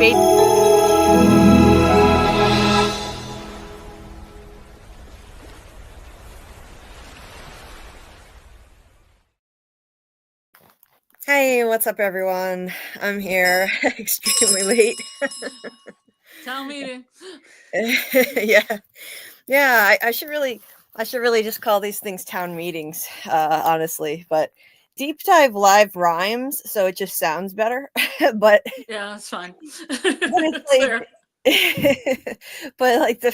bait. Hey, what's up, everyone? I'm here, extremely late. Town meeting. Yeah. I should really just call these things town meetings, honestly. But deep dive live rhymes, so it just sounds better. But yeah, that's fine. it's like, but like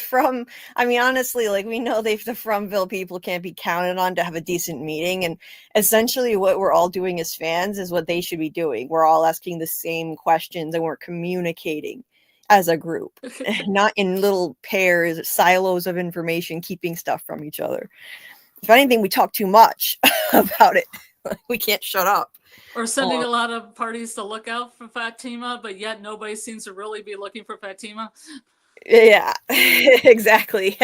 honestly, like we know the Fromville people can't be counted on to have a decent meeting, and essentially what we're all doing as fans is what they should be doing. We're all asking the same questions and we're communicating as a group, not in little pairs, silos of information, keeping stuff from each other. If anything, we talk too much about it. We can't shut up. Or sending a lot of parties to look out for Fatima, but yet nobody seems to really be looking for Fatima. Yeah, exactly.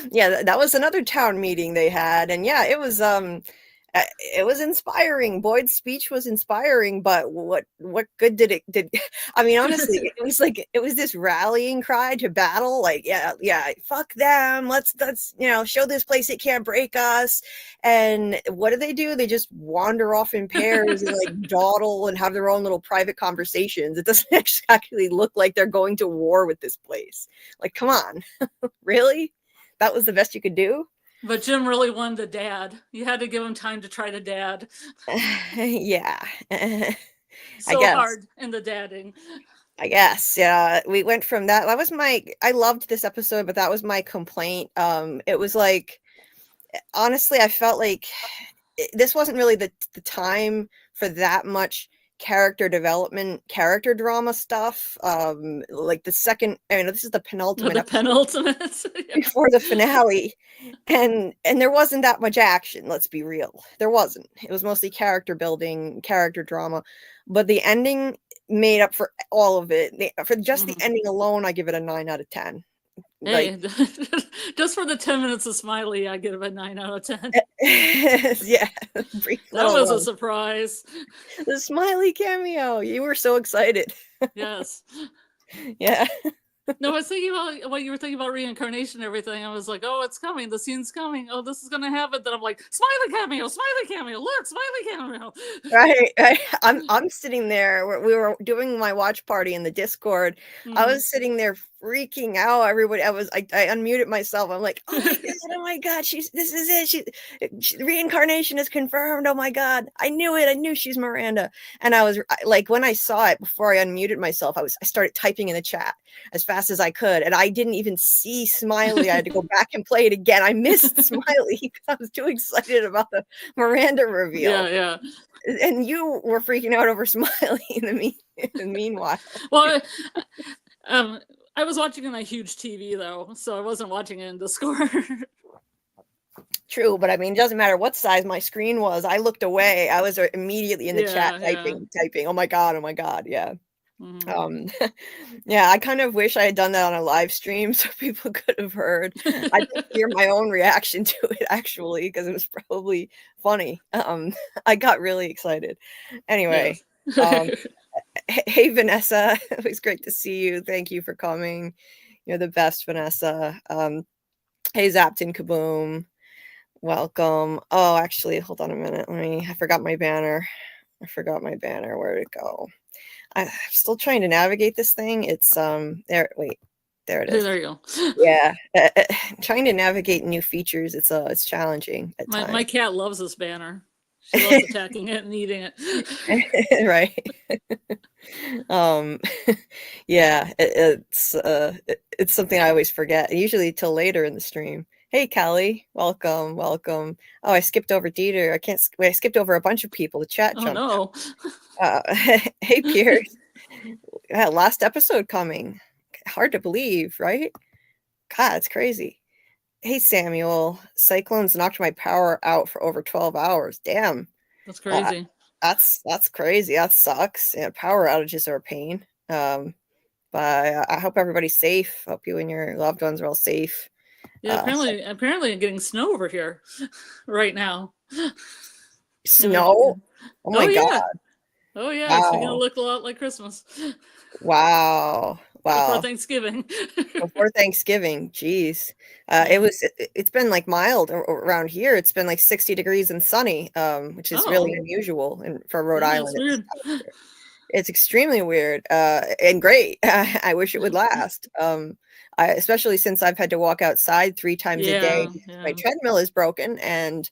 Yeah, that was another town meeting they had, and yeah, it was inspiring. Boyd's speech was inspiring, but what good did it did? I mean, honestly, it was this rallying cry to battle. Like, yeah, fuck them. Let's show this place it can't break us. And what do? They just wander off in pairs and like dawdle and have their own little private conversations. It doesn't actually look like they're going to war with this place. Like, come on, really? That was the best you could do? But Jim really wanted a dad. You had to give him time to try to dad. Yeah. So hard in the dadding. I guess. Yeah. We went from that. I loved this episode, but that was my complaint. It was like, honestly, I felt like this wasn't really the time for that much character development, character drama stuff. Like this is the penultimate before the finale, and there wasn't that much action. Let's be real, there wasn't. It was mostly character building, character drama, but the ending made up for all of it. For just the ending alone, I give it a 9 out of 10. Hey, just for the 10 minutes of Smiley, I give it a 9 out of 10. Yeah, that was a surprise. The Smiley cameo, you were so excited. Yes. Yeah. No, I was thinking about what you were thinking about reincarnation and everything. I was like, oh, it's coming. The scene's coming. Oh, this is going to happen. Then I'm like, Smiley cameo, look, Smiley cameo. Right. I'm sitting there. We were doing my watch party in the Discord. I was sitting there freaking out. Everybody, I unmuted myself. I'm like, oh my god, this is it. Reincarnation is confirmed. Oh my god, I knew it. I knew she's Miranda. And I was like, when I saw it, before I unmuted myself, I started typing in the chat as fast as I could, and I didn't even see Smiley. I had to go back and play it again. I missed Smiley because I was too excited about the Miranda reveal. Yeah. And you were freaking out over Smiley in the meanwhile. Well, I was watching on a huge TV though, so I wasn't watching it in Discord. True, but I mean, it doesn't matter what size my screen was. I looked away. I was immediately in the chat typing. Oh my god, yeah. Yeah, I kind of wish I had done that on a live stream so people could have heard. I didn't hear my own reaction to it actually, because it was probably funny. I got really excited. Anyway, hey Vanessa, it was great to see you. Thank you for coming. You're the best, Vanessa. Hey Zapton Kaboom, welcome. Oh, actually, hold on a minute. I forgot my banner. Where'd it go? I'm still trying to navigate this thing. It's there. Wait, there it is. There you go. Yeah, trying to navigate new features. It's challenging at times. My cat loves this banner. She loves attacking it and eating it. Right. Yeah, it's something I always forget. Usually till later in the stream. Hey, Callie, welcome. Oh, I skipped over Dieter. I skipped over a bunch of people. The chat jumped. Oh, no. Hey, Pierce. Last episode coming. Hard to believe, right? God, it's crazy. Hey, Samuel. Cyclones knocked my power out for over 12 hours. Damn. That's crazy. That's crazy. That sucks. Yeah, power outages are a pain. But I hope everybody's safe. Hope you and your loved ones are all safe. Yeah, apparently I'm getting snow over here right now. Snow? Oh my god. Oh yeah, it's beginning to Wow. look a lot like Christmas. Wow. Before Wow. Thanksgiving. Before Thanksgiving, geez. Yeah. It's been like mild around here. It's been like 60 degrees and sunny, which is really Oh. unusual for Rhode Yeah, it's Island. weird. It's extremely weird, and great. I wish it would last. Especially since I've had to walk outside 3 times a day Yeah, because my yeah. treadmill is broken, and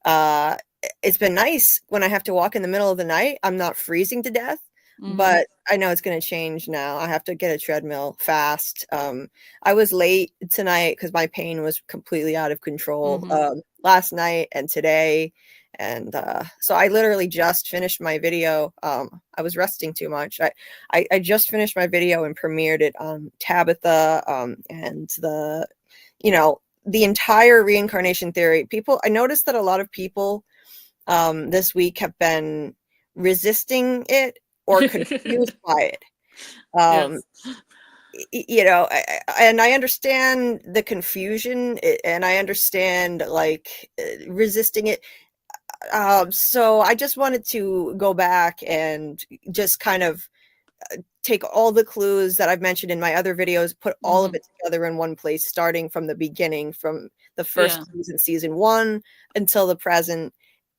uh, it's been nice when I have to walk in the middle of the night. I'm not freezing to death, Mhm. but I know it's going to change now. I have to get a treadmill fast. I was late tonight because my pain was completely out of control Mhm. last night and today. And so I literally just finished my video. I was resting too much. I just finished my video and premiered it on Tabitha, and you know, the entire reincarnation theory. I noticed that a lot of people this week have been resisting it or confused by it. Um, Yes. and I understand the confusion, and I understand like resisting it. So I just wanted to go back and just kind of take all the clues that I've mentioned in my other videos, put all of Mhm. it together in one place, starting from the beginning, from the first Yeah. clues in season 1 until the present.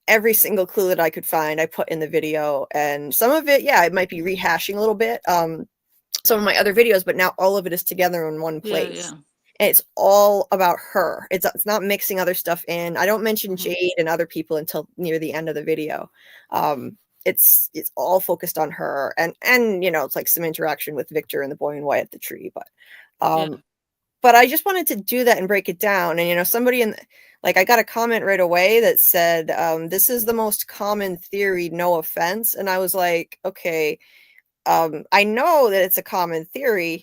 Every single clue that I could find, I put in the video, and some of it, yeah, it might be rehashing a little bit, some of my other videos, but now all of it is together in one Yeah, place. yeah. And it's all about her. It's not mixing other stuff in. I don't mention Mhm. Jade and other people until near the end of the video. Um, it's all focused on her, and it's like some interaction with Victor and the boy in white at the tree, Yeah. um, but I just wanted to do that and break it down. And somebody like, I got a comment right away that said, this is the most common theory, no offense. And I was like, okay, I know that it's a common theory,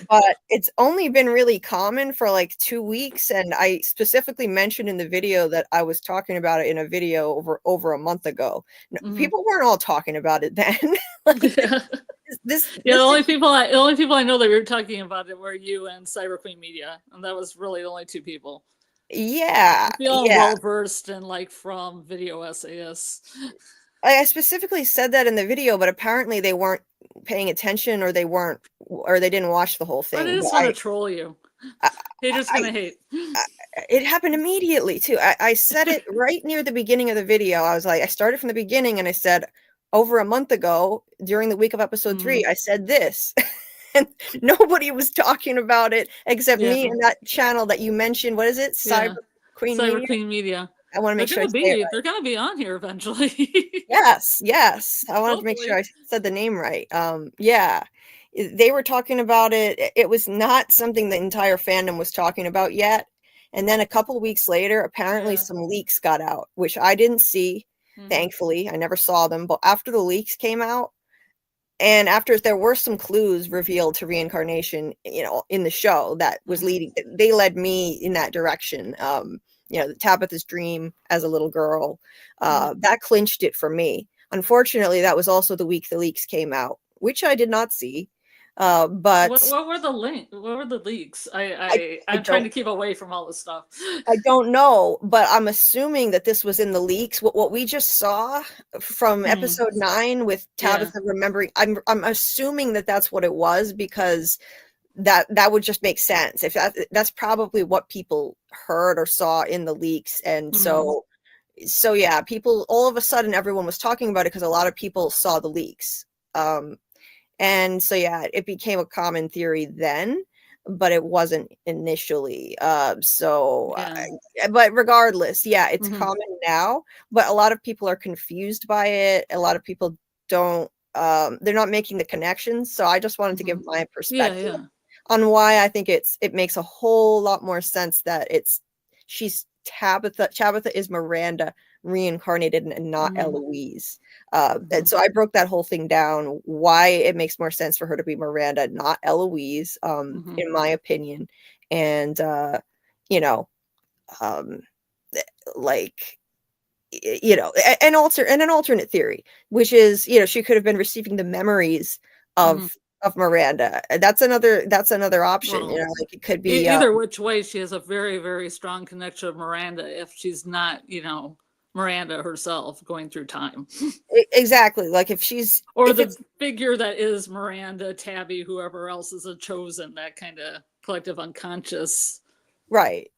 but it's only been really common for like 2 weeks, and I specifically mentioned in the video that I was talking about it in a video over a month ago. Mhm. People weren't all talking about it then. Like Yeah. Yeah, this the only people I know that were talking about it were you and Cyber Queen Media, and that was really the only 2 people. yeah, I feel I'm yeah. well versed in like from video essayists. I specifically said that in the video, but apparently they weren't paying attention, or they didn't watch the whole Or they thing. But just want to troll you. I, Haters I, gonna hate. I it happened immediately too. I said it right near the beginning of the video. I was like, I started from the beginning and I said, over a month ago, during the week of episode 3, Mhm. I said this. And nobody was talking about it except Yeah. me and that channel that you mentioned. What is it? Cyber Yeah. Queen Cyber Media? Queen Media. I want to They're make sure I gonna say it be right. they're gonna be on here eventually. Yes, yes. I wanted to make sure Hopefully. I said the name right. Yeah. They were talking about it. It was not something the entire fandom was talking about yet. And then a couple of weeks later, apparently Yeah. some leaks got out, which I didn't see, Mhm. thankfully. I never saw them. But after the leaks came out, and after there were some clues revealed to reincarnation, in the show that was Mhm. they led me in that direction. Tabitha's dream as a little girl, Mhm. that clinched it for me. Unfortunately, that was also the week the leaks came out, which I did not see. But What were the what were the leaks? I, I I'm trying don't to keep away from all this stuff. I don't know, but I'm assuming that this was in the leaks. What we just saw from Hmm. episode 9 with Yeah. Tabitha remembering, I'm assuming that that's what it was, because that would just make sense. If that's probably what people heard or saw in the leaks. And Hmm. so yeah, people, all of a sudden everyone was talking about it because a lot of people saw the leaks. And so yeah, it became a common theory then, but it wasn't initially. Yeah. But regardless, yeah, it's Hmm. common now, but a lot of people are confused by it. A lot of people don't, they're not making the connections. So I just wanted to Hmm. give my Yeah. perspective Yeah. on why I think it makes a whole lot more sense that she's Tabitha. Tabitha is Miranda reincarnated and not Hmm. Eloise. And Hmm. so I broke that whole thing down, why it makes more sense for her to be Miranda, not Eloise, Hmm. in my opinion. And you know, um, like an alternate theory, which is, she could have been receiving the memories Hmm. of Miranda. That's another option. Well, Like it could be either which way, she has a very, very strong connection with Miranda. If she's not, Miranda herself going through time. Exactly. Like if she's or if the it's figure that is Miranda, Tabby, whoever else is a chosen, that kind of collective unconscious right.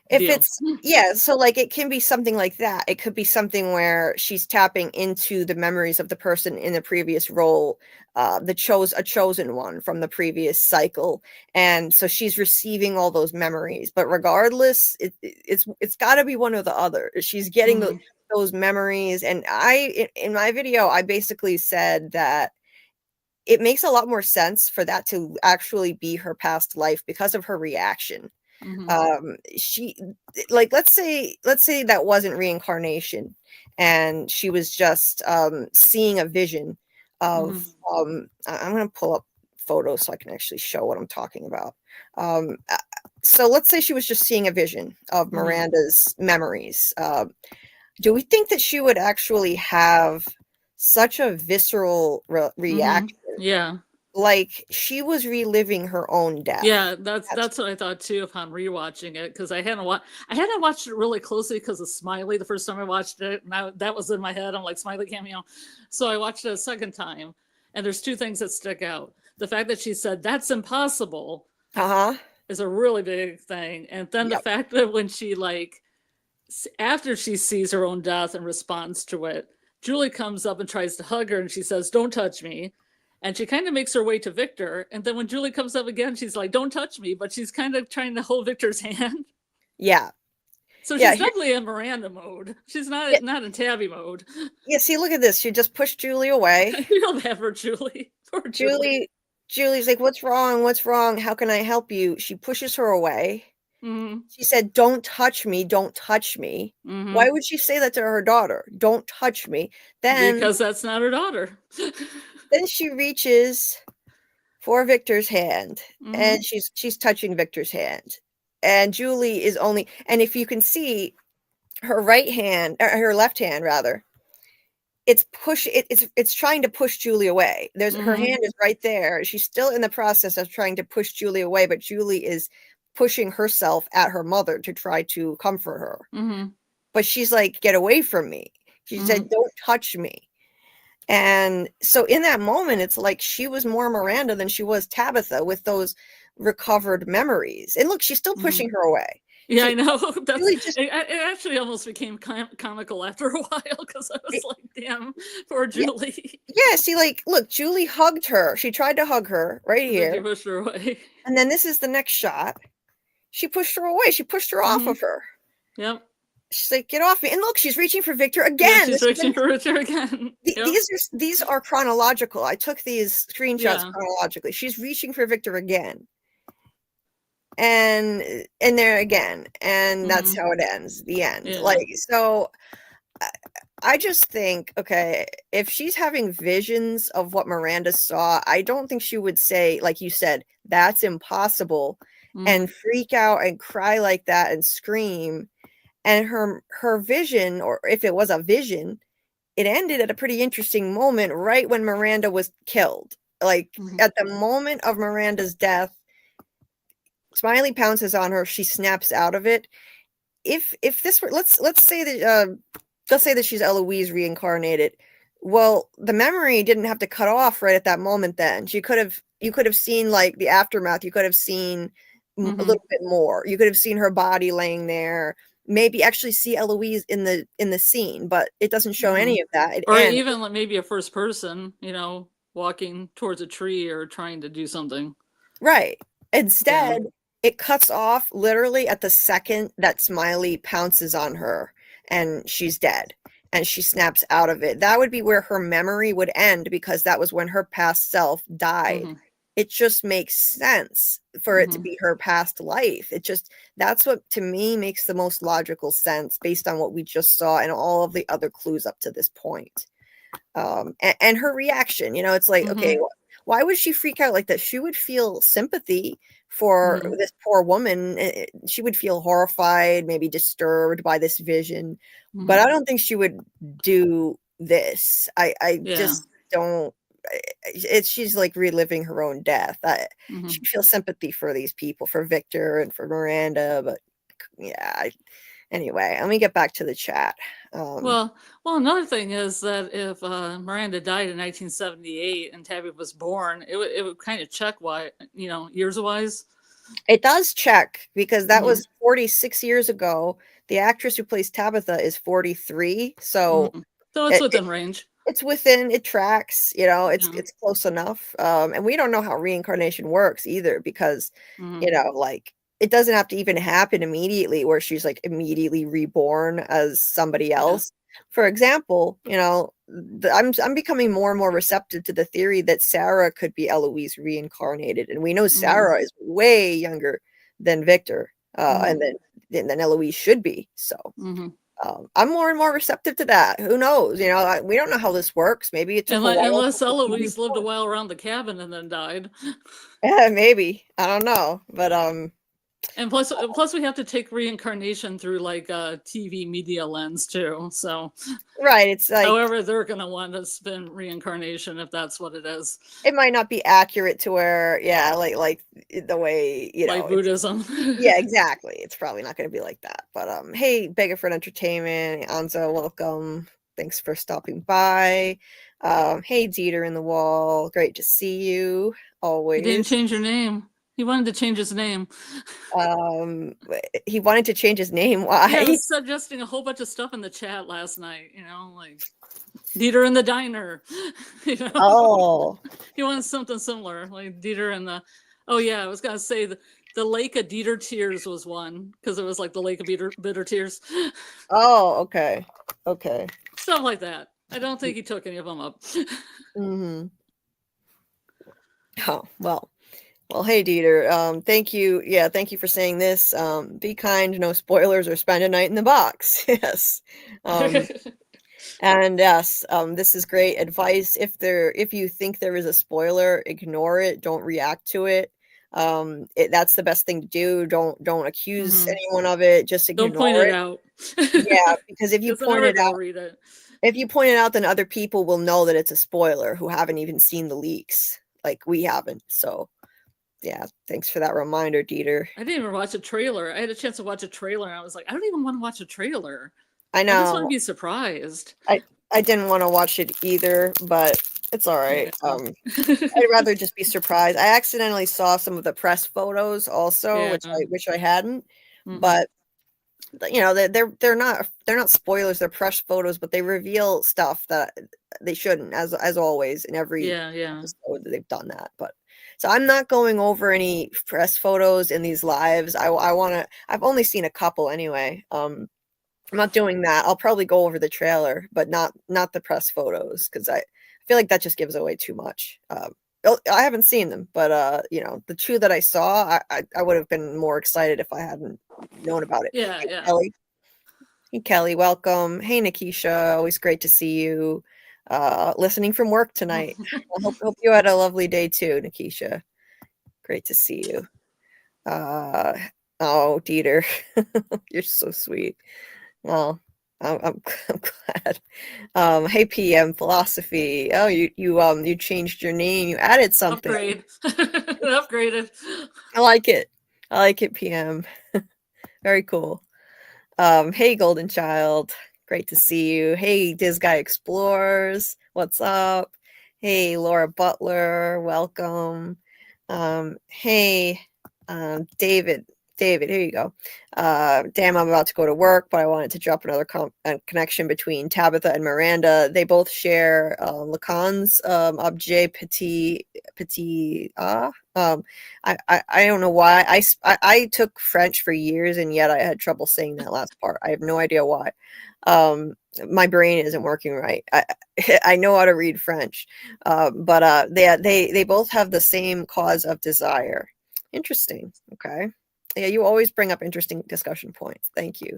If deal. it's yeah, so like it can be something like that. It could be something where she's tapping into the memories of the person in the previous role, a chosen one from the previous cycle, and so she's receiving all those memories. But regardless, it's got to be one or the other. She's getting those memories, and in my video, I basically said that it makes a lot more sense for that to actually be her past life because of her reaction. She like let's say that wasn't reincarnation and she was just seeing a vision of I'm going to pull up photos so I can actually show what I'm talking about. So let's say she was just seeing a vision of Miranda's memories. Do we think that she would actually have such a visceral reaction? Yeah. Like she was reliving her own death. Yeah, that's what I thought too upon rewatching it, because I hadn't watched it really closely because of Smiley the first time I watched it, and that was in my head. I'm like, Smiley cameo. So I watched it a second time, and there's two things that stick out. The fact that she said that's impossible is a really big thing, and then the fact that when she after she sees her own death and responds to it, Julie comes up and tries to hug her, and she says, "Don't touch me." And she kind of makes her way to Victor. And then when Julie comes up again, she's like, "Don't touch me." But she's kind of trying to hold Victor's hand. Yeah. So she's definitely in Miranda mode. She's not in Tabby mode. Yeah, see, look at this. She just pushed Julie away. I feel bad for Julie. Poor Julie. Julie's like, "What's wrong? What's wrong? How can I help you?" She pushes her away. She said, "Don't touch me. Don't touch me." Why would she say that to her daughter? Don't touch me. Then because that's not her daughter. Then she reaches for Victor's hand, and she's touching Victor's hand. And Julie is only, and if you can see her right hand, or her left hand rather, it's trying to push Julie away. There's her hand is right there. She's still in the process of trying to push Julie away, but Julie is pushing herself at her mother to try to comfort her. But she's like, "Get away from me." She said, "Don't touch me." And so in that moment, it's like she was more Miranda than she was Tabitha with those recovered memories. And look, she's still pushing her away. Yeah, I know. It actually almost became comical after a while, because I was like, damn, poor Julie. Yeah, see, like, look, Julie hugged her. She tried to hug her right here. She pushed her away. And then this is the next shot. She pushed her away. She pushed her off of her. Yep. She's like, "Get off me." And look, she's reaching for Victor again. Yeah, she's reaching for Victor again. These are chronological. I took these screenshots chronologically. She's reaching for Victor again. And there again. And that's how it ends. The end. Yeah. Like, so I just think, okay, if she's having visions of what Miranda saw, I don't think she would say, like you said, "That's impossible," and freak out and cry like that and scream. And her vision, or if it was a vision, it ended at a pretty interesting moment right when Miranda was killed. Like at the moment of Miranda's death, Smiley pounces on her. She snaps out of it. If this were, let's say that she's Eloise reincarnated. Well, the memory didn't have to cut off right at that moment. Then you could have seen like the aftermath. You could have seen a little bit more. You could have seen her body laying there. Maybe actually see Eloise in the scene, but it doesn't show any of that. Or even like maybe a first person, walking towards a tree or trying to do something. Right. Instead, it cuts off literally at the second that Smiley pounces on her and she's dead and she snaps out of it. That would be where her memory would end, because that was when her past self died. It just makes sense for it to be her past life. That's what to me makes the most logical sense based on what we just saw and all of the other clues up to this point. And her reaction, it's like, okay, why would she freak out like that? She would feel sympathy for this poor woman. She would feel horrified, maybe disturbed by this vision, but I don't think she would do this. I just don't. She's like reliving her own death. She feels sympathy for these people, for Victor and for Miranda, but yeah, Anyway, let me get back to the chat. Well, another thing is that if Miranda died in 1978 and Tabby was born, it would kind of check why, years wise. It does check because that was 46 years ago. The actress who plays Tabitha is 43, so so it's within range. It's within, it tracks, it's close enough. And we don't know how reincarnation works either because, like it doesn't have to even happen immediately where she's like immediately reborn as somebody else. For example, I'm becoming more and more receptive to the theory that Sarah could be Eloise reincarnated, and we know Sarah is way younger than Victor, and then Eloise should be. So I'm more and more receptive to that. Who knows? We don't know how this works. Maybe it took a while. Unless Eloise lived a while around the cabin and then died. Yeah, maybe. I don't know, but and plus we have to take reincarnation through like a TV media lens too. So right, it's like however they're gonna want to spin reincarnation if that's what it is. It might not be accurate to where, like the way like Buddhism. Yeah, exactly. It's probably not going to be like that. But hey, Beggar for Entertainment, Anzo, welcome. Thanks for stopping by. Hey, Dieter in the Wall, great to see you. Always. You didn't change your name. He wanted to change his name. He wanted to change his name. Why? Yeah, he was suggesting a whole bunch of stuff in the chat last night. Like Dieter in the diner. Oh, he wanted something similar, like Dieter in the. Oh yeah, I was gonna say the Lake of Dieter Tears was one because it was like the Lake of Bitter Tears. Oh, okay, stuff like that. I don't think he took any of them up. Oh well. Well, hey, Dieter. Thank you. Yeah, thank you for saying this. Be kind, no spoilers, or spend a night in the box. Yes. And yes, this is great advice. If you think there is a spoiler, ignore it. Don't react to it. That's the best thing to do. Don't accuse anyone of it. Just ignore Don't point it out. Yeah, because if you point it out, if you point it out, then other people will know that it's a spoiler who haven't even seen the leaks, like we haven't. So. Yeah, thanks for that reminder, Dieter. I didn't even watch a trailer. I had a chance to watch a trailer, and I was like, I don't even want to watch a trailer. I know. I just want to be surprised. I didn't want to watch it either, but it's all right. Yeah. I'd rather just be surprised. I accidentally saw some of the press photos also, which I hadn't. But they're not spoilers. They're press photos, but they reveal stuff that they shouldn't, as always in every episode that they've done that. But. So I'm not going over any press photos in these lives. I've only seen a couple anyway. I'm not doing that. I'll probably go over the trailer, but not the press photos because I feel like that just gives away too much. I haven't seen them, but the two that I saw, I would have been more excited if I hadn't known about it. Yeah, hey, Kelly. Hey, Kelly, welcome. Hey, Nikisha, always great to see you. Listening from work tonight. I hope you had a lovely day too, Nikisha. Great to see you. Oh, Dieter, you're so sweet. Well, I'm glad. Hey, PM Philosophy. Oh, you changed your name. You added something. Upgrade. Upgraded. I like it, PM. Very cool. Hey, Golden Child. Great to see you. Hey, Diz Guy Explorers. What's up? Hey, Laura Butler. Welcome. Hey, David. David, here you go. Damn, I'm about to go to work, but I wanted to drop another connection between Tabitha and Miranda. They both share Lacan's objet petit. I don't know why. I took French for years, and yet I had trouble saying that last part. I have no idea why. My brain isn't working right. I know how to read French, but they both have the same cause of desire. Interesting. Okay. Yeah, you always bring up interesting discussion points. Thank you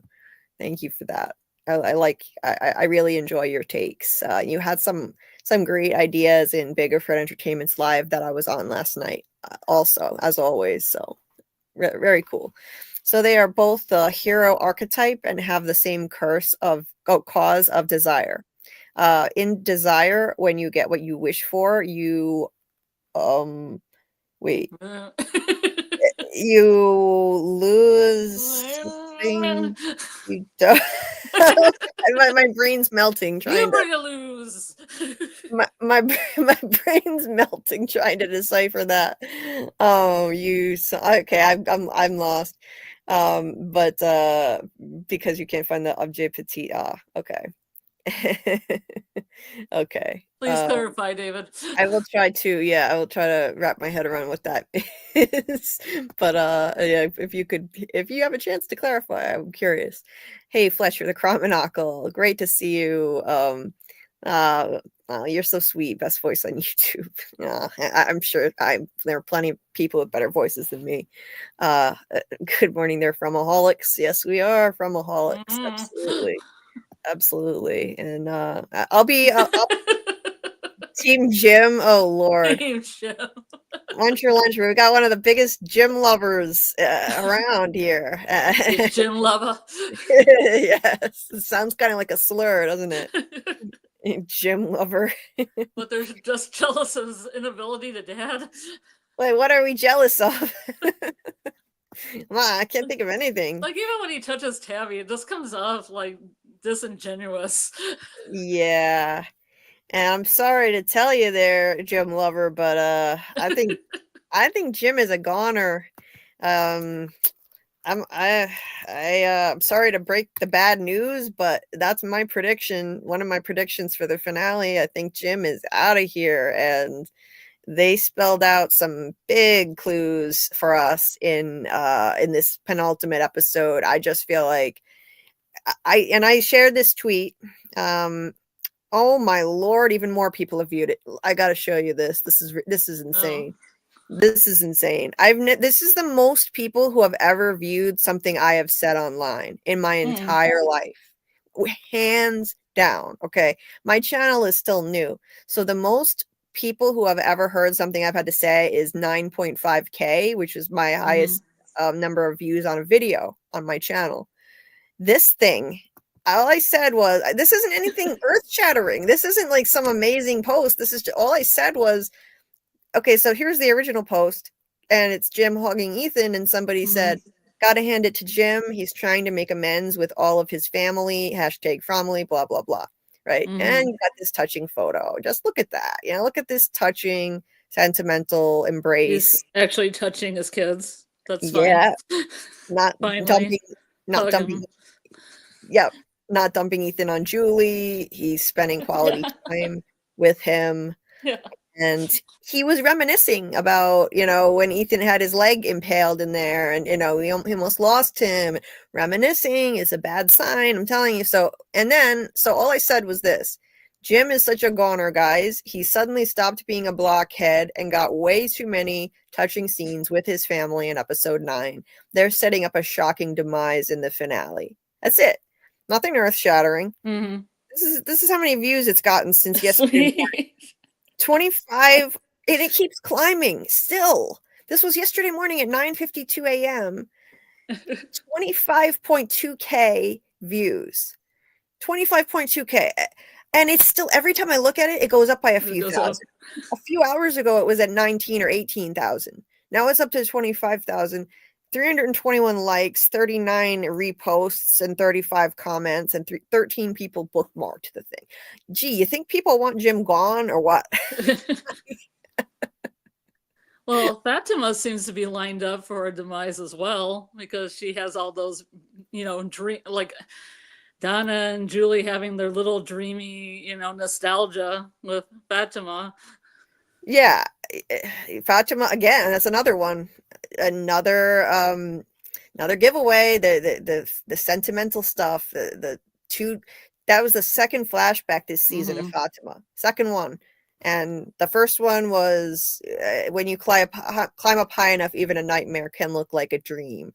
for that. I really enjoy your takes. You had some great ideas in Bigger Fred Entertainment's live that I was on last night. Also, as always, so very cool. So they are both the hero archetype and have the same cause of desire. In desire, when you get what you wish for, you you lose something you don't. My brain's melting trying to. You lose. My brain's melting trying to decipher that. Oh, okay, I'm lost. But because you can't find the objet petit. Okay. Okay. Please clarify, David. I will try to, yeah, I will try to wrap my head around what that is. But yeah, if you have a chance to clarify, I'm curious. Hey, Fletcher, the Chromonocle, great to see you. You're so sweet. Best voice on YouTube. I'm sure there are plenty of people with better voices than me. Good morning there, Fromaholics. Yes, we are Fromaholics. Absolutely. Absolutely. And I'll be Team Jim. Oh Lord. Team Jim. Lunch. We got one of the biggest gym lovers around here. Gym lover. Yes. It sounds kind of like a slur, doesn't it? Gym lover. But they're just jealous of his inability to dad. Wait, what are we jealous of? I can't think of anything. Like, even when he touches Tabby, it just comes off like disingenuous. Yeah. And I'm sorry to tell you there, Jim lover, but I think Jim is a goner. I'm sorry to break the bad news, but that's my prediction. One of my predictions for the finale. I think Jim is out of here, and they spelled out some big clues for us in this penultimate episode. I just feel like I shared this tweet. Oh my Lord, even more people have viewed it. I got to show you this. This is insane. Oh. This is insane. This is the most people who have ever viewed something I have said online in my entire life. Hands down. Okay. My channel is still new. So the most people who have ever heard something I've had to say is 9.5K, which is my highest number of views on a video on my channel. This thing, all I said was, this isn't anything earth-shattering. This isn't like some amazing post. This is just, all I said was, okay, so here's the original post, and it's Jim hugging Ethan, and somebody said, gotta hand it to Jim. He's trying to make amends with all of his family, #Fromville, blah, blah, blah, right? And you got this touching photo. Just look at that. Look at this touching, sentimental embrace. He's actually touching his kids. That's fine. Yeah. Not dumping. Yep. Not dumping Ethan on Julie. He's spending quality time with him. Yeah. And he was reminiscing about, when Ethan had his leg impaled in there, and, he almost lost him. Reminiscing is a bad sign, I'm telling you. So all I said was this. Jim is such a goner, guys. He suddenly stopped being a blockhead and got way too many touching scenes with his family in episode 9. They're setting up a shocking demise in the finale. That's it. Nothing earth-shattering. This is how many views it's gotten since yesterday. 25, and it keeps climbing still. This was yesterday morning at 9:52 a.m. 25.2K views. 25.2K. And it's still, every time I look at it, it goes up by a few thousand. A few hours ago, it was at 19 or 18,000. Now it's up to 25,000. 321 likes, 39 reposts, and 35 comments, and 13 people bookmarked the thing. Gee, you think people want Jim gone or what? Well, Fatima seems to be lined up for a demise as well, because she has all those, dream, like Donna and Julie having their little dreamy, nostalgia with Fatima. Yeah, Fatima again. That's another one. Another giveaway. The sentimental stuff. That was the second flashback this season of Fatima. Second one, and the first one was when you climb up high enough, even a nightmare can look like a dream.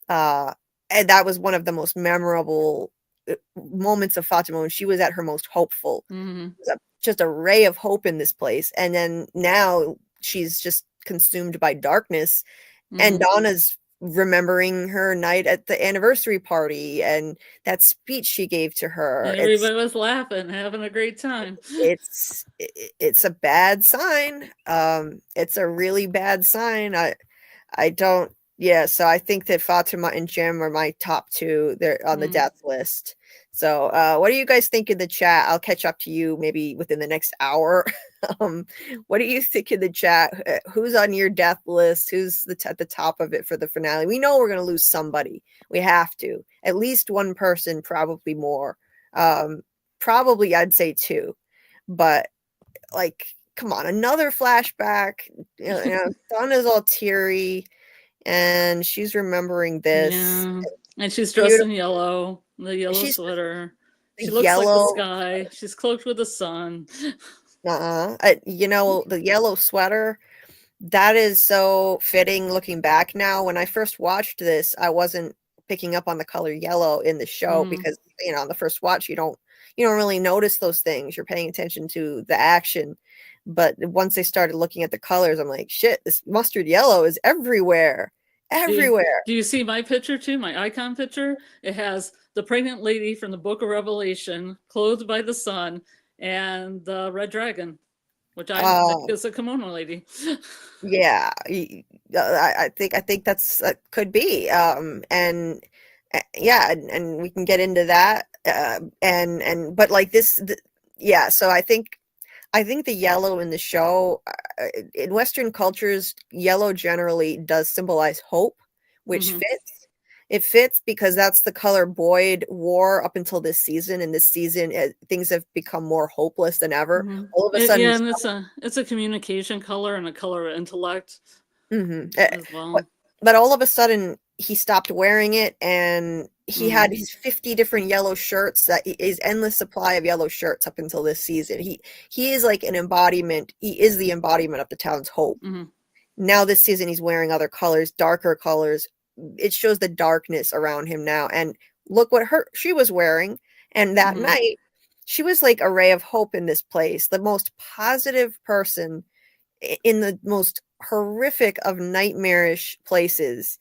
And that was one of the most memorable moments of Fatima when she was at her most hopeful. Just a ray of hope in this place, and then now she's just consumed by darkness. And Donna's remembering her night at the anniversary party and that speech she gave to her. And everybody was laughing, having a great time. It's a bad sign. It's a really bad sign. I don't Yeah, so I think that Fatima and Jim are my top two. They're on the death list. So, what do you guys think in the chat? I'll catch up to you maybe within the next hour. um, what do you think in the chat? Who's on your death list? Who's at the top of it for the finale? We know we're going to lose somebody. We have to. At least one person, probably more. Probably I'd say two. But like, come on, another flashback. Dawn is all teary and she's remembering this. Yeah, and she's dressed in yellow, the yellow sweater. She looks like the sky. She's cloaked with the sun. The yellow sweater, that is so fitting looking back now. When I first watched this, I wasn't picking up on the color yellow in the show because on the first watch you don't really notice those things. You're paying attention to the action. But once I started looking at the colors, I'm like, shit, this mustard yellow is everywhere. Everywhere. Do you see my picture too? My icon picture? It has the pregnant lady from the Book of Revelation, clothed by the sun, and the red dragon, which I think is a kimono lady. Yeah, I think that's could be. And yeah, and we can get into that. But like this, yeah. So I think the yellow in the show, in Western cultures, yellow generally does symbolize hope, which fits. It fits because that's the color Boyd wore up until this season. And this season, things have become more hopeless than ever. All of a sudden, yeah, and it's a communication color and a color of intellect as well. But all of a sudden, he stopped wearing it, and he had his 50 different yellow shirts. That is endless supply of yellow shirts up until this season. He is like an embodiment. He is the embodiment of the town's hope. Now this season, he's wearing other colors, darker colors. It shows the darkness around him now. And look what she was wearing. And that night, she was like a ray of hope in this place. The most positive person in the most horrific of nightmarish places.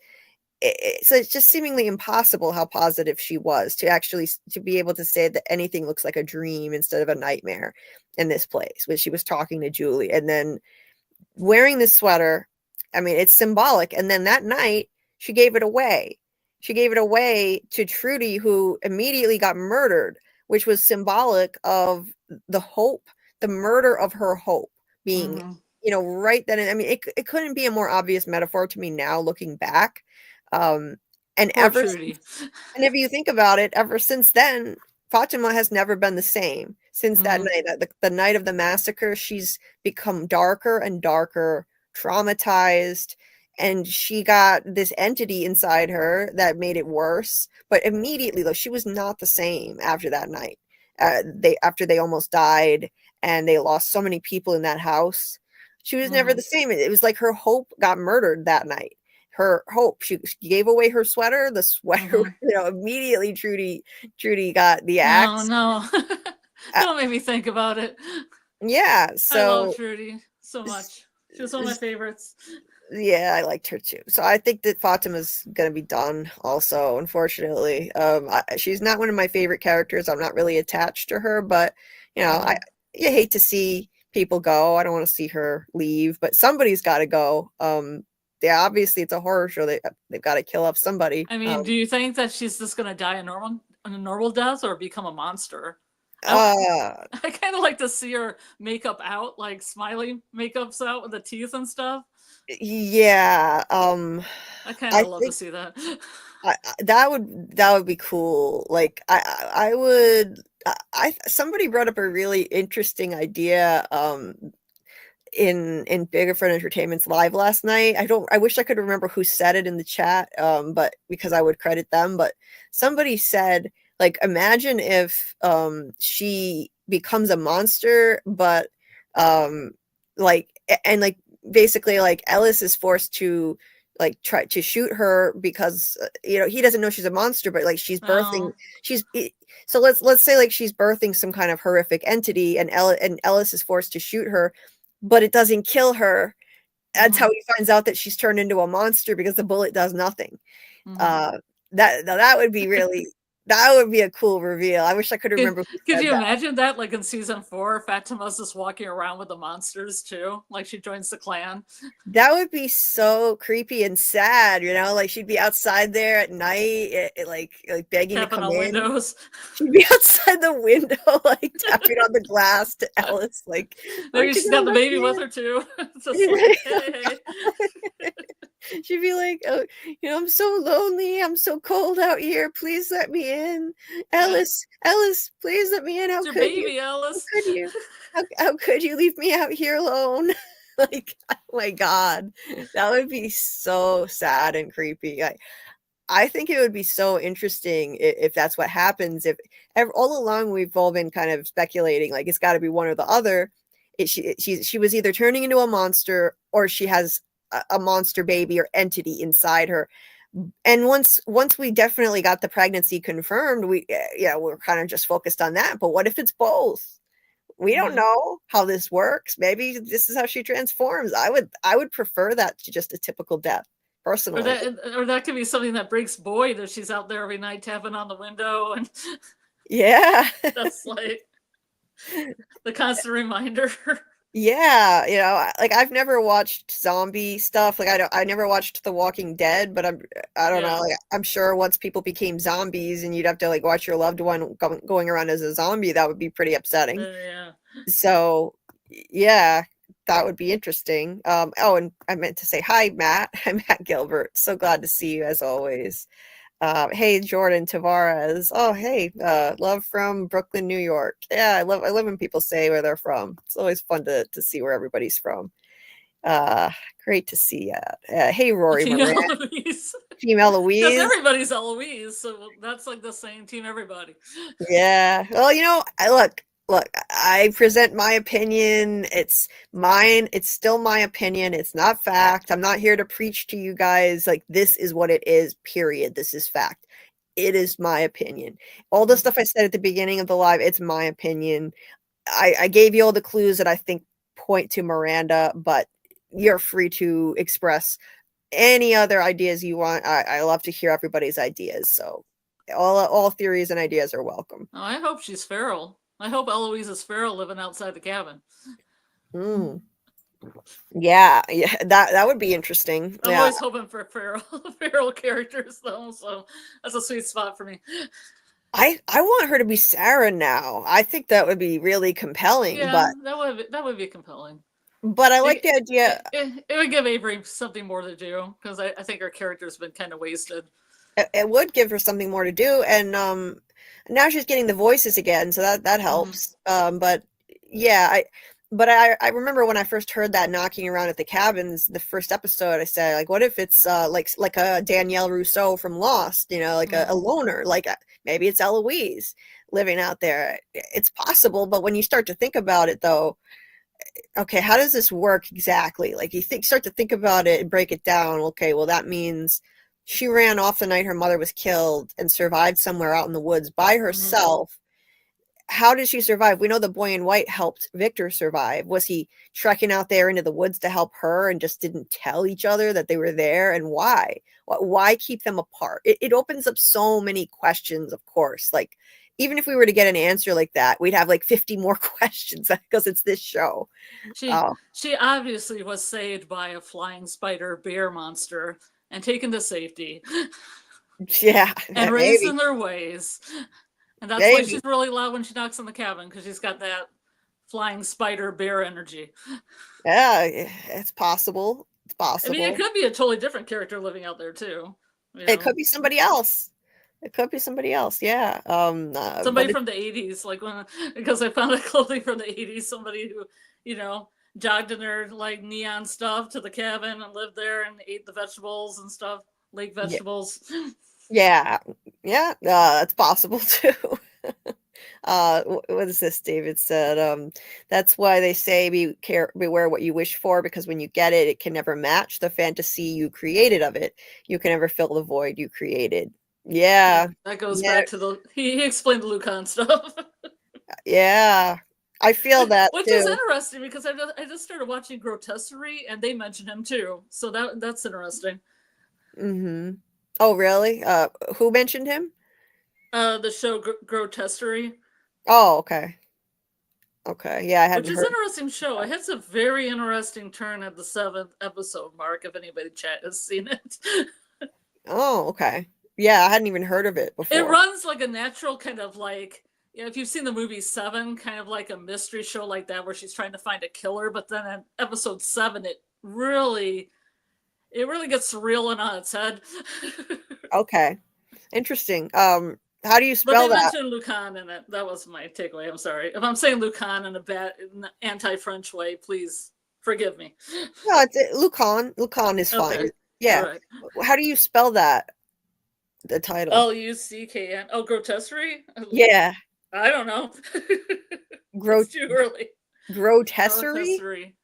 So it's just seemingly impossible how positive she was to be able to say that anything looks like a dream instead of a nightmare in this place when she was talking to Julie. And then wearing this sweater, I mean, it's symbolic. And then that night she gave it away. She gave it away to Trudy, who immediately got murdered, which was symbolic of the hope, the murder of her hope being right then. I mean, it couldn't be a more obvious metaphor to me now looking back. And if you think about it, ever since then, Fatima has never been the same. Since that night, the night of the massacre, she's become darker and darker, traumatized, and she got this entity inside her that made it worse. But immediately, though, she was not the same after that night. After they almost died and they lost so many people in that house, she was never the same. It was like her hope got murdered that night. Her hope, she gave away her sweater. The sweater, immediately Trudy got the axe. No. Don't make me think about it. Yeah, so I love Trudy so much. She was one of my favorites. Yeah, I liked her too. So I think that Fatima's gonna be done also, unfortunately. She's not one of my favorite characters. I'm not really attached to her, but you hate to see people go. I don't want to see her leave, but somebody's got to go. Yeah, obviously it's a horror show. They've got to kill off somebody. I mean, do you think that she's just gonna die a normal death or become a monster? I kind of like to see her makeup out, like Smiley makeup's out with the teeth and stuff. Yeah, I kind of love to see that. That would be cool. Like I would. Somebody brought up a really interesting idea. In Bigger Fun Entertainment's live last night. I wish I could remember who said it in the chat, but because I would credit them, but somebody said, like, imagine if she becomes a monster, but basically like Ellis is forced to like try to shoot her because he doesn't know she's a monster, but like she's birthing so let's say like she's birthing some kind of horrific entity, and Ellis is forced to shoot her, but it doesn't kill her. That's how he finds out that she's turned into a monster, because the bullet does nothing. That would be really That would be a cool reveal. I wish I could remember who Could said you that. imagine that, like in season 4, Fatima's just walking around with the monsters too, like she joins the clan? That would be so creepy and sad, you know, like she'd be outside there at night, like begging to Tapping come on in. windows. She'd be outside the window, like tapping on the glass to Ellis, like, Maybe aren't you she's gonna got the let baby me with in? her too. Just like, hey. She'd be like, oh, you know, I'm so lonely. I'm so cold out here. Please let me in. Yeah. Ellis, please let me in. How It's your could you? baby, How Alice. could you? How could you leave me out here alone? Like, oh my God, that would be so sad and creepy. I think it would be so interesting if that's what happens. If all along we've all been kind of speculating, like it's got to be one or the other. She was either turning into a monster or she has a monster baby or entity inside her. And once we definitely got the pregnancy confirmed, we're kind of just focused on that. But what if it's both? We don't know how this works. Maybe this is how she transforms. I would prefer that to just a typical death, personally. Or that could be something that breaks Boyd if she's out there every night tapping on the window, and Yeah. that's like the constant reminder. Yeah, like I've never watched zombie stuff. Like I never watched The Walking Dead, but I don't know. Yeah. Like, I'm sure once people became zombies and you'd have to like watch your loved one going around as a zombie, that would be pretty upsetting. Yeah. So, yeah, that would be interesting. Oh, and I meant to say hi, Matt. I'm Matt Gilbert. So glad to see you as always. Hey, Jordan Tavares. Oh, hey, love from Brooklyn, New York. Yeah, I love when people say where they're from. It's always fun to see where everybody's from. Great to see you. Hey, Rory Team Moran. Eloise. Team Because Eloise. everybody's Eloise, so that's like the same team everybody. Yeah. Well, look, I present my opinion. It's mine. It's still my opinion. It's not fact. I'm not here to preach to you guys like this is what it is, period. This is fact. It is my opinion. All the stuff I said at the beginning of the live, it's my opinion. I gave you all the clues that I think point to Miranda, but you're free to express any other ideas you want. I love to hear everybody's ideas. So all theories and ideas are welcome. Oh, I hope she's feral. I hope Eloise is feral living outside the cabin. Mm. Yeah, that would be interesting. I'm Yeah, always hoping for feral characters though, so that's a sweet spot for me. I want her to be Sarah now. I think that would be really compelling, Yeah, that would be compelling. but I like the idea. It would give Avery something more to do because I think her character's been kind of wasted. It would give her something more to do, and now she's getting the voices again, so that helps. But yeah, I remember when I first heard that knocking around at the cabins, the first episode, I said like, what if it's like a Danielle Rousseau from Lost, like a loner, like maybe it's Eloise living out there. It's possible, but when you start to think about it, though, okay, how does this work exactly? Like start to think about it and break it down. Okay, well that means she ran off the night her mother was killed and survived somewhere out in the woods by herself. How did she survive? We know the boy in white helped Victor survive. Was he trekking out there into the woods to help her and just didn't tell each other that they were there? And why? Why keep them apart? It opens up so many questions, of course. Like, even if we were to get an answer like that, we'd have like 50 more questions because it's this show. She obviously was saved by a flying spider bear monster and taken to safety. Yeah. And raised in their ways. And that's why she's really loud when she knocks on the cabin, because she's got that flying spider bear energy. Yeah, it's possible. It's possible. I mean, it could be a totally different character living out there too. It could be somebody else. It could be somebody else. Yeah. Somebody from the 80s, because I found a clothing from the 80s, somebody who, jogged in their like neon stuff to the cabin and lived there and ate the vegetables and stuff, lake vegetables. Yeah. That's possible too. What is this? David said, that's why they say beware what you wish for, because when you get it, it can never match the fantasy you created of it. You can never fill the void you created. Yeah. That goes back to he explained the Lucan stuff. Yeah. I feel that which too. is interesting because I just started watching Grotesserie and they mentioned him too, so that's interesting. Oh, really? Who mentioned him? The show Grotesquerie. Oh, okay. Okay. Yeah, I Which hadn't is an heard. interesting show. It has a very interesting turn at the 7th episode mark, if anybody chat has seen it. Oh, okay. Yeah, I hadn't even heard of it It before. runs like a natural kind of like, you know, if you've seen the movie Seven, kind of like a mystery show like that where she's trying to find a killer, but then in episode 7 it really gets surreal and on its head. Okay. Interesting. How do you But spell they that? mentioned Lucan in it. That was my takeaway. I'm sorry. If I'm saying Lucan in a bad anti-French way, please forgive me. No, it's Lucan. Lucan is fine. Okay. All Yeah. right. How do you spell that? The title. Luckn. Oh, grotesquerie? Yeah. I don't know. Gro It's too early. grotesserie? Grotesquerie.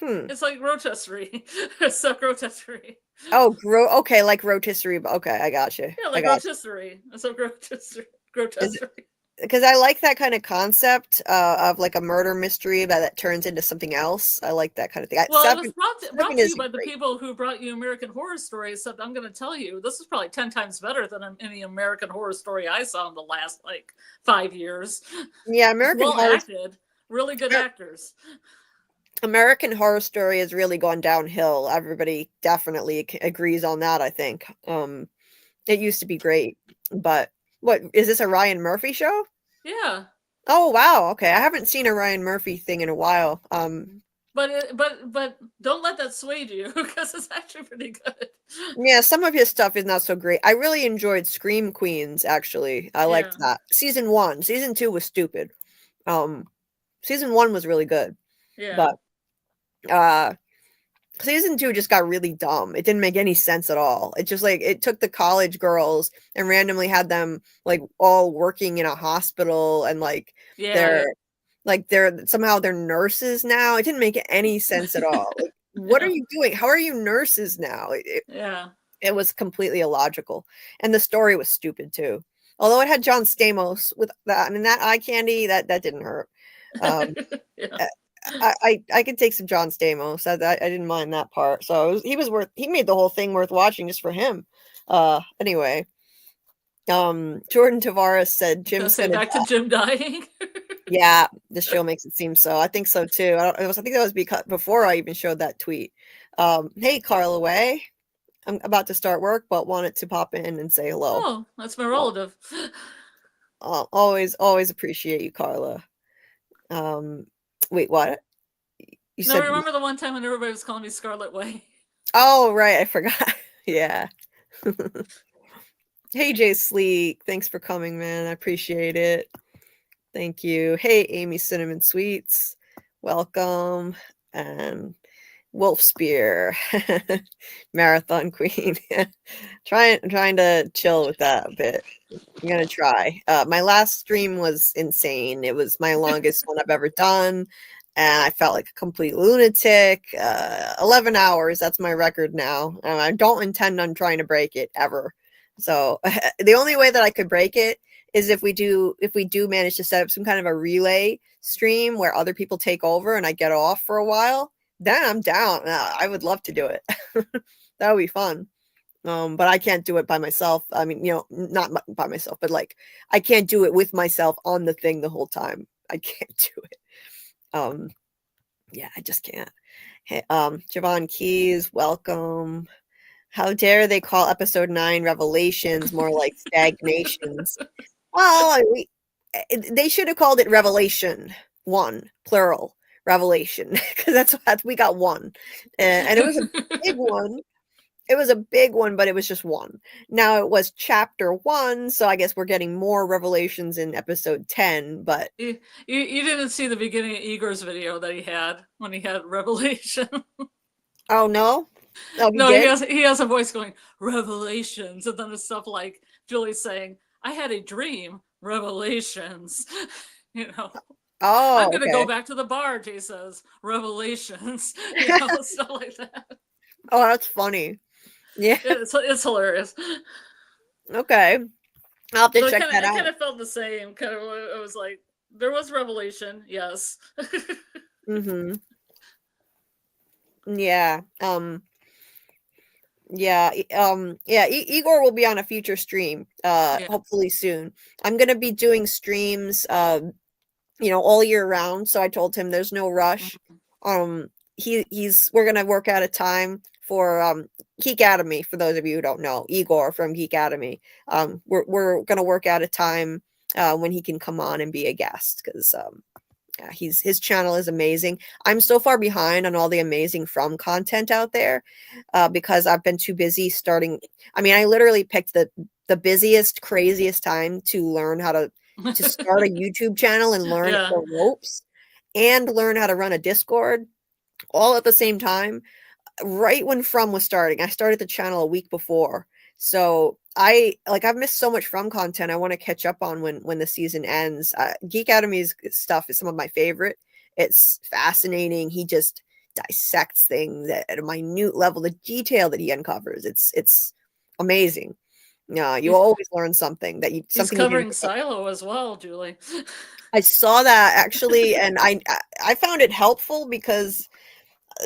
Hmm. It's like grotesquerie. It's so grotesquerie. Oh, okay, like rotisserie. Okay, I got you. Yeah, I like got you. rotisserie. It's so Is grotesquerie. because I like that kind of concept of like a murder mystery that turns into something else. I like that kind of thing. Well, it was brought Seven to you is by the great. people who brought you American Horror Story. Except I'm going to tell you, this is probably 10 times better than any American Horror Story I saw in the last like 5 years. Yeah, It's well acted, really good actors. American Horror Story has really gone downhill. Everybody definitely agrees on that, I think. It used to be great, but what is this a Ryan Murphy show? Yeah. Oh wow, okay. I haven't seen a Ryan Murphy thing in a while. But don't let that sway you because it's actually pretty good. Yeah, some of his stuff is not so great. I really enjoyed Scream Queens, actually. I Yeah. liked that. Season 1. Season 2 was stupid. Um, season 1 was really good, Yeah. but uh season 2 just got really dumb. It didn't make any sense at all. It just like it took the college girls and randomly had them like all working in a hospital and Yeah. they're somehow they're nurses now. It didn't make any sense at all. Like, what are Yeah. you doing? How are you nurses now? Yeah. It was completely illogical, and the story was stupid too. Although it had John Stamos with that, I mean, that eye candy that didn't hurt. Um, Yeah. uh, I could take some John Stamos. I didn't mind that part. So he was worth. He made the whole thing worth watching just for him. Anyway, Jordan Tavares said I was gonna Jim's say gonna back to die. Jim dying. Yeah, the show makes it seem so. I think so too. I think that was because before I even showed that tweet. Hey, Carla Way. I'm about to start work, but wanted to pop in and say hello. Oh, that's my Well, relative. always appreciate you, Carla. Um, wait, what? You No, said, remember the one time when everybody was calling me Scarlet Way? oh, right, I forgot. Yeah. Hey, Jay Sleek, thanks for coming, man. I appreciate it. Thank you. Hey, Amy Cinnamon Sweets, welcome. And Wolf Spear, Marathon Queen. trying to chill with that a bit. I'm gonna try. My last stream was insane. It was my longest one I've ever done, and I felt like a complete lunatic. 11 hours. That's my record now. And I don't intend on trying to break it ever. So the only way that I could break it is if we do manage to set up some kind of a relay stream where other people take over and I get off for a while. Then I'm down. I would love to do it. That would be fun. But I can't do it by myself. I mean, not by myself, but like I can't do it with myself on the thing the whole time. I can't do it. Yeah, I just can't. Hey, Javon Keys, welcome. How dare they call episode 9 revelations more like stagnations? Well, they should have called it Revelation 1, plural, Revelation, because that's we got one. And it was a big one. It was a big one, but it was just one. Now it was chapter 1, so I guess we're getting more revelations in episode 10, but You didn't see the beginning of Igor's video that he had when he had Revelation. oh no. Oh, he No, did? he has a voice going Revelations, and then it's stuff like Julie saying, "I had a dream, Revelations." You know, I'm Oh, gonna go okay. back to the bar. Jay says Revelations. Stuff like that. Oh, that's funny. Yeah. It's hilarious. Okay. I'll have to So check that it out. kind of felt the same. Kind of, it was like there was Revelation, yes. Mm-hmm. Yeah. Yeah, Igor will be on a future stream, Yeah. hopefully soon. I'm gonna be doing streams, all year round. So I told him there's no rush. Mhm. We're gonna work out a time for Geek Academy. For those of you who don't know, Igor from Geek Academy. We're gonna work out a time when he can come on and be a guest because yeah, his channel is amazing. I'm so far behind on all the amazing From content out there because I've been too busy starting. I mean, I literally picked the busiest, craziest time to learn how to start a YouTube channel and learn Yeah. the ropes and learn how to run a Discord all at the same time. Right when From was starting, I started the channel a week before. So I've missed so much From content I want to catch up on when the season ends. Geek Academy's stuff is some of my favorite. It's fascinating. He just dissects things at a minute level, the detail that he uncovers. It's amazing. Yeah, you He's always learn something he's something you didn't covering know. Silo as well, Julie. I saw that actually, and I found it helpful because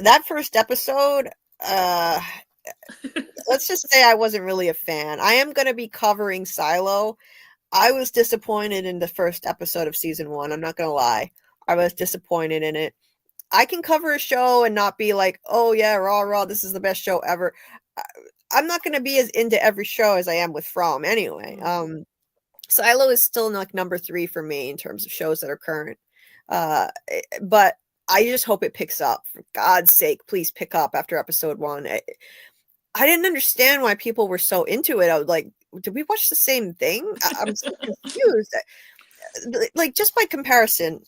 that first episode, uh let's just say I wasn't really a fan. I am going to be covering Silo. I was disappointed in the first episode of season 1. I'm not going to lie. I was disappointed in it. I can cover a show and not be like, "Oh yeah, raw raw, this is the best show ever." I- I'm not going to be as into every show as I am with From anyway. Mhm. Silo is still like number 3 for me in terms of shows that are current. But I just hope it picks up. For God's sake, please pick up after episode 1. I didn't understand why people were so into it. I was like, did we watch the same thing? I'm so confused. Like, just by comparison,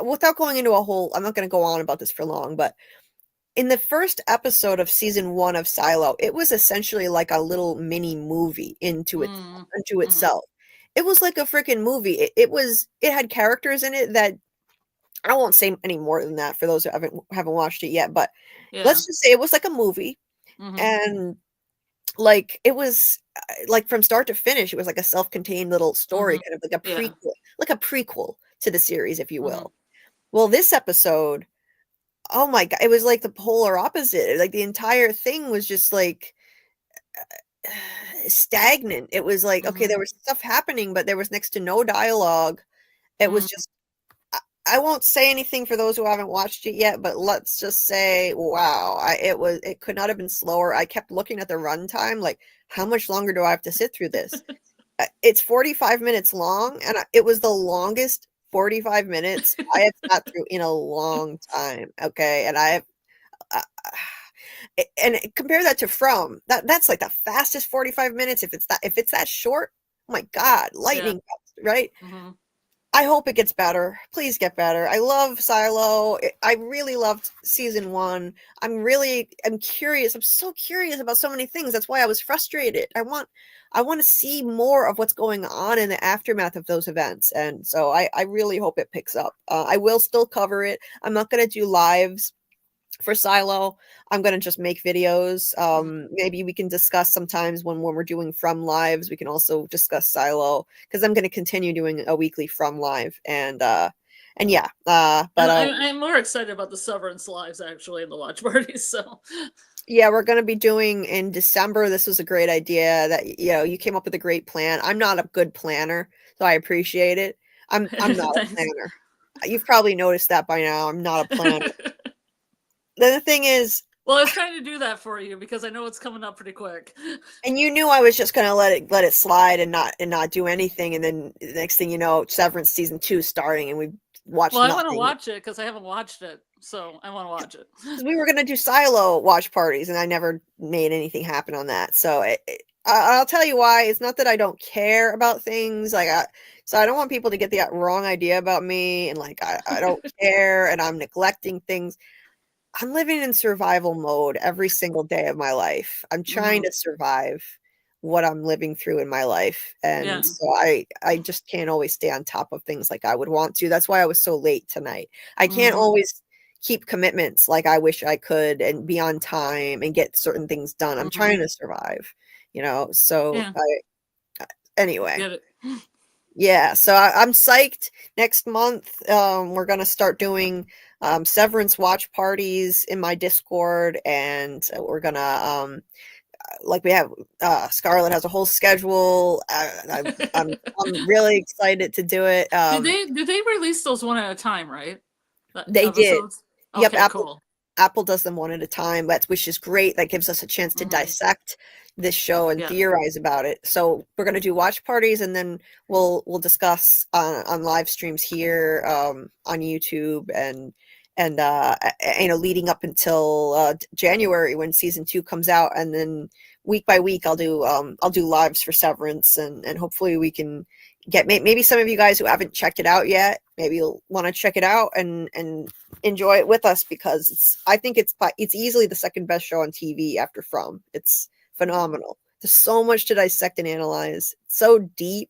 without going into a whole, I'm not going to go on about this for long, but in the first episode of season 1 of Silo, it was essentially like a little mini movie Mhm. into Mhm. itself. It was like a freaking movie. It had characters in it that I won't say any more than that for those who haven't watched it yet, but Yeah. let's just say it was like a movie. Mhm. And like, it was, like, from start to finish, it was like a self-contained little story, Mhm. kind of Yeah. like a prequel to the series, if you Mhm. will. Well, this episode, oh my god, it was like the polar opposite. Like, the entire thing was just, like, stagnant. It was like, okay, Mhm. there was stuff happening, but there was next to no dialogue. It was Mhm. just I won't say anything for those who haven't watched it yet, but let's just say, wow, it could not have been slower. I kept looking at the runtime, like, how much longer do I have to sit through this? It's 45 minutes long, and it was the longest 45 minutes I have sat through in a long time. Okay, and I have, uh, and compare that to From that's like the fastest 45 minutes. If it's that short, oh my God, Yeah. lightning fast, right? Mhm. I hope it gets better. Please get better. I love Silo. I really loved season 1. I'm curious. I'm so curious about so many things. That's why I was frustrated. I want to see more of what's going on in the aftermath of those events. And so I really hope it picks up. I will still cover it. I'm not going to do lives for Silo. I'm gonna just make videos. Mhm. Maybe we can discuss sometimes when we're doing From lives. We can also discuss Silo because I'm gonna continue doing a weekly From live and yeah. And I'm more excited about the Severance lives actually in the watch parties. So Yeah, we're gonna be doing in December. This was a great idea that you came up with a great plan. I'm not a good planner, so I appreciate it. I'm not a thanks. planner. You've probably noticed that by now. I'm not a planner. Then the thing is, Well, I was trying to do that for you because I know it's coming up pretty quick. and you knew I was just gonna let it slide and not do anything, and then the next thing you know, Severance season 2 is starting, and we Well, watched I want to nothing watch it because I haven't watched it, so I want to watch it. because we were gonna do Silo watch parties, and I never made anything happen on that. So I'll tell you why. It's not that I don't care about things, so I don't want people to get the wrong idea about me, and like I don't care, and I'm neglecting things. I'm living in survival mode every single day of my life. I'm trying Mhm. to survive what I'm living through in my life, and Yeah. so I just can't always stay on top of things like I would want to. That's why I was so late tonight. I can't Mhm. always keep commitments like I wish I could and be on time and get certain things done. I'm Mhm. trying to survive, so Yeah. anyway. Get it. Yeah, so I'm psyched. Next month, we're gonna start doing Severance watch parties in my Discord, and we're gonna like we have Scarlett has a whole schedule. I'm really excited to do it. Did they release those one at a time, right? The They did. episodes? Yep, Okay, cool. Apple does them one at a time, which is great. That gives us a chance to dissect this show and Yeah. theorize about it. So we're going to do watch parties, and then we'll discuss on live streams here on YouTube and leading up until January when season 2 comes out, and then week by week I'll do lives for Severance, and hopefully we can get maybe some of you guys who haven't checked it out yet, maybe you'll want to check it out and enjoy it with us, because I think it's easily the second best show on TV after From. It's phenomenal. There's so much to dissect and analyze. It's so deep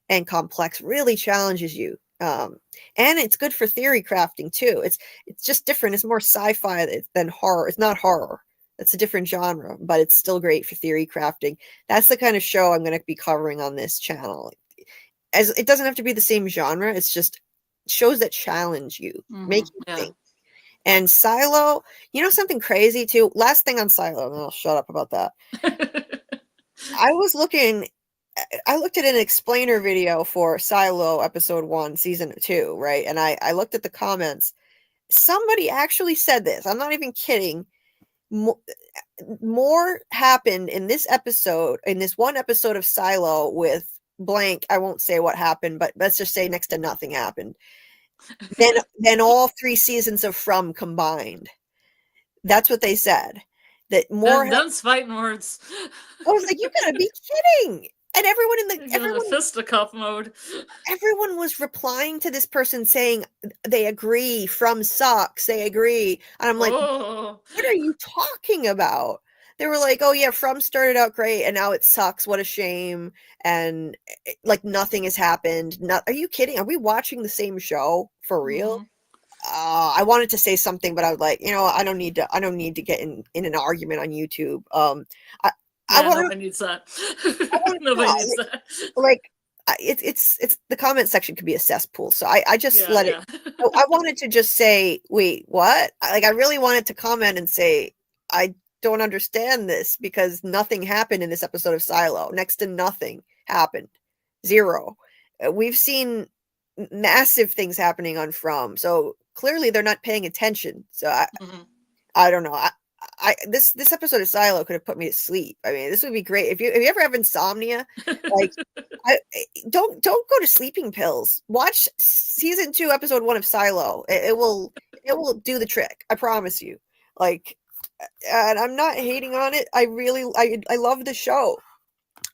and complex, really challenges you. And it's good for theory crafting too. It's just different. It's more sci-fi than horror. It's not horror. It's a different genre, but it's still great for theory crafting. That's the kind of show I'm going to be covering on this channel. As it doesn't have to be the same genre, it's just shows that challenge you, make you think. And Silo, something crazy too. Last thing on Silo, and I'll shut up about that. I looked at an explainer video for Silo episode 1, season 2, right? And I looked at the comments. Somebody actually said this. I'm not even kidding. More happened in this episode, in this one episode of Silo with blank. I won't say what happened, but let's just say next to nothing happened. Then all 3 seasons of From combined. That's what they said. That more. Them's fighting words. I was like, you gotta be kidding! And everyone in fisticuff mode. Everyone was replying to this person saying they agree. From sucks. They agree, and I'm like, what are you talking about? They were like, oh yeah, From started out great and now it sucks. What a shame. And like nothing has happened. Are you kidding? Are we watching the same show for real? I wanted to say something, but I was like, I don't need to get in an argument on YouTube. Nobody needs that. Nobody needs that. Like, it's the comment section could be a cesspool. So I just let it. I wanted to just say, wait, what? I really wanted to comment and say, I don't understand this, because nothing happened in this episode of Silo. Next to nothing happened. Zero. We've seen massive things happening on From, so clearly they're not paying attention. So I don't know. This episode of Silo could have put me to sleep. I mean, this would be great if you ever have insomnia. Like, don't go to sleeping pills. Watch season 2, episode 1 of Silo. It will do the trick. I promise you. Like. And I'm not hating on it. I love the show.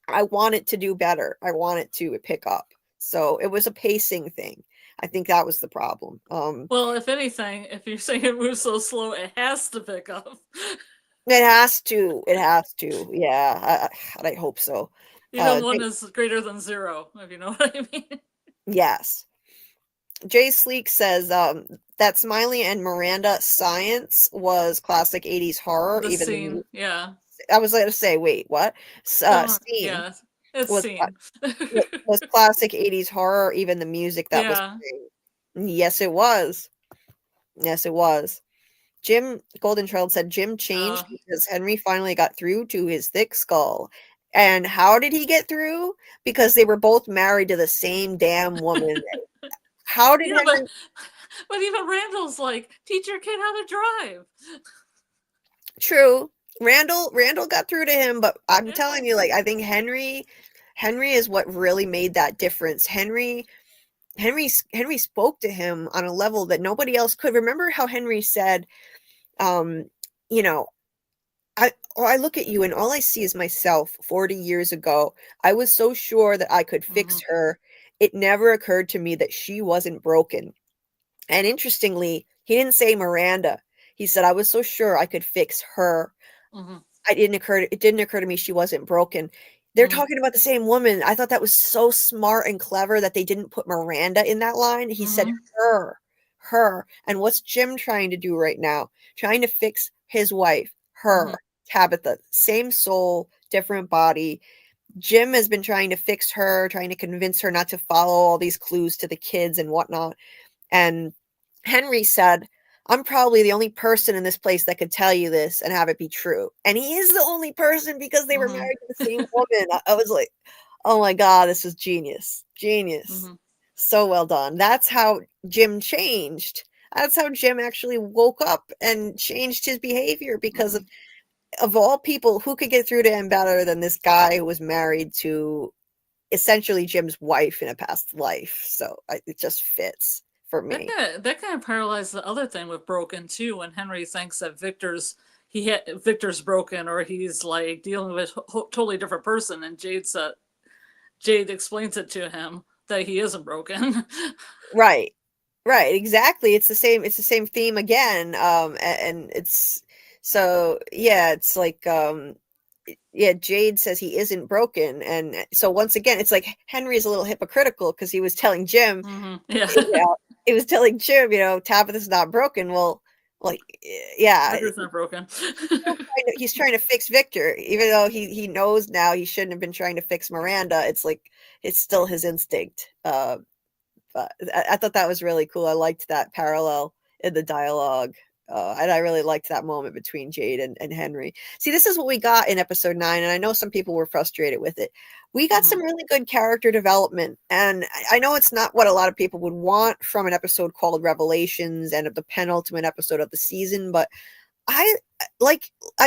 I want it to do better. I want it to pick up. So it was a pacing thing. I think that was the problem. Well, if anything, if you're saying it moves so slow, it has to pick up. It has to. Yeah, I hope so. Even 1 is greater than 0, if you know what I mean. Yes. Jay Sleek says that Smiley and Miranda science was classic 80s horror. The scene, yeah. I was going to say, wait, what? Scene. Yeah, it's was, scene. Was classic 80s horror, even the music that was playing. Yes, it was. Yes, it was. Jim Goldenchild said Jim changed because Henry finally got through to his thick skull. And how did he get through? Because they were both married to the same damn woman. How did Henry... But even Randall's like, teach your kid how to drive. True. Randall got through to him, but I'm telling you, like, I think Henry is what really made that difference. Henry spoke to him on a level that nobody else could. Remember how Henry said, I look at you and all I see is myself 40 years ago. I was so sure that I could fix her. It never occurred to me that she wasn't broken. And interestingly, he didn't say Miranda. He said, I was so sure I could fix her. It didn't occur to me she wasn't broken. They're talking about the same woman. I thought that was so smart and clever that they didn't put Miranda in that line. He said her. And what's Jim trying to do right now? Trying to fix his wife, her, Tabitha. Same soul, different body. Jim has been trying to fix her, trying to convince her not to follow all these clues to the kids and whatnot. And Henry said, I'm probably the only person in this place that could tell you this and have it be true. And he is the only person because they were married to the same woman. I was like, oh my God, this is genius. Genius. So well done. That's how Jim changed. That's how Jim actually woke up and changed his behavior because of all people, who could get through to him better than this guy who was married to essentially Jim's wife in a past life. So it just fits for me. That kind of paralyzes the other thing with Broken too, when Henry thinks that Victor's broken, or he's like dealing with a totally different person, and Jade explains it to him that he isn't broken. Right, exactly. It's the same theme again. And it's so yeah, it's like yeah, Jade says he isn't broken, and so once again, it's like Henry's a little hypocritical because he was telling Jim, he was telling Jim, Tabitha's not broken. Well, like, yeah, Victor's not broken. he's trying to fix Victor, even though he knows now he shouldn't have been trying to fix Miranda. It's like it's still his instinct. But I thought that was really cool. I liked that parallel in the dialogue. And I really liked that moment between Jade and Henry. See, this is what we got in episode 9, and I know some people were frustrated with it. We got some really good character development, and I know it's not what a lot of people would want from an episode called Revelations and of the penultimate episode of the season, but I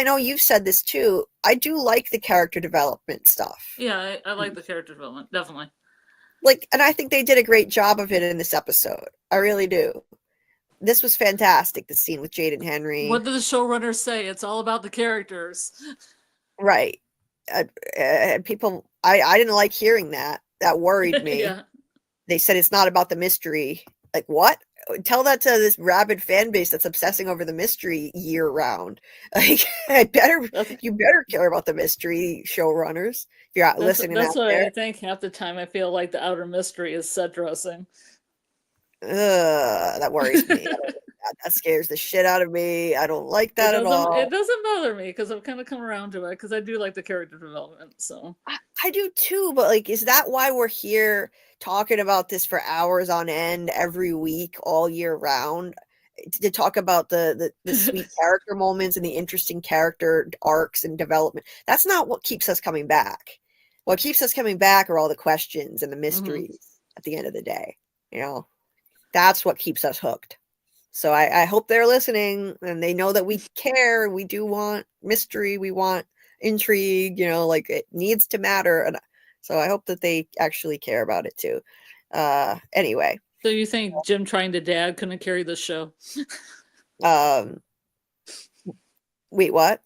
know you've said this too, I do like the character development stuff. Yeah, I like the character development, definitely. And I think they did a great job of it in this episode. I really do. This was fantastic, the scene with Jade and Henry. What did the showrunners say? It's all about the characters. Right. People, I didn't like hearing that. That worried me. Yeah. They said it's not about the mystery. Like, what? Tell that to this rabid fan base that's obsessing over the mystery year round. Like, you better care about the mystery, showrunners. If you're listening that's out what there. I think. Half the time I feel like the outer mystery is set dressing. That worries me. That scares the shit out of me. I don't like that at all. It doesn't bother me because I've kind of come around to it because I do like the character development. So I do too, but like, is that why we're here talking about this for hours on end every week, all year round? To talk about the sweet character moments and the interesting character arcs and development. That's not what keeps us coming back. What keeps us coming back are all the questions and the mysteries at the end of the day. That's what keeps us hooked. So I hope they're listening and they know that we care. We do want mystery. We want intrigue, like it needs to matter. And so I hope that they actually care about it too. Anyway. So you think Jim trying to dad couldn't carry the show? Wait, what?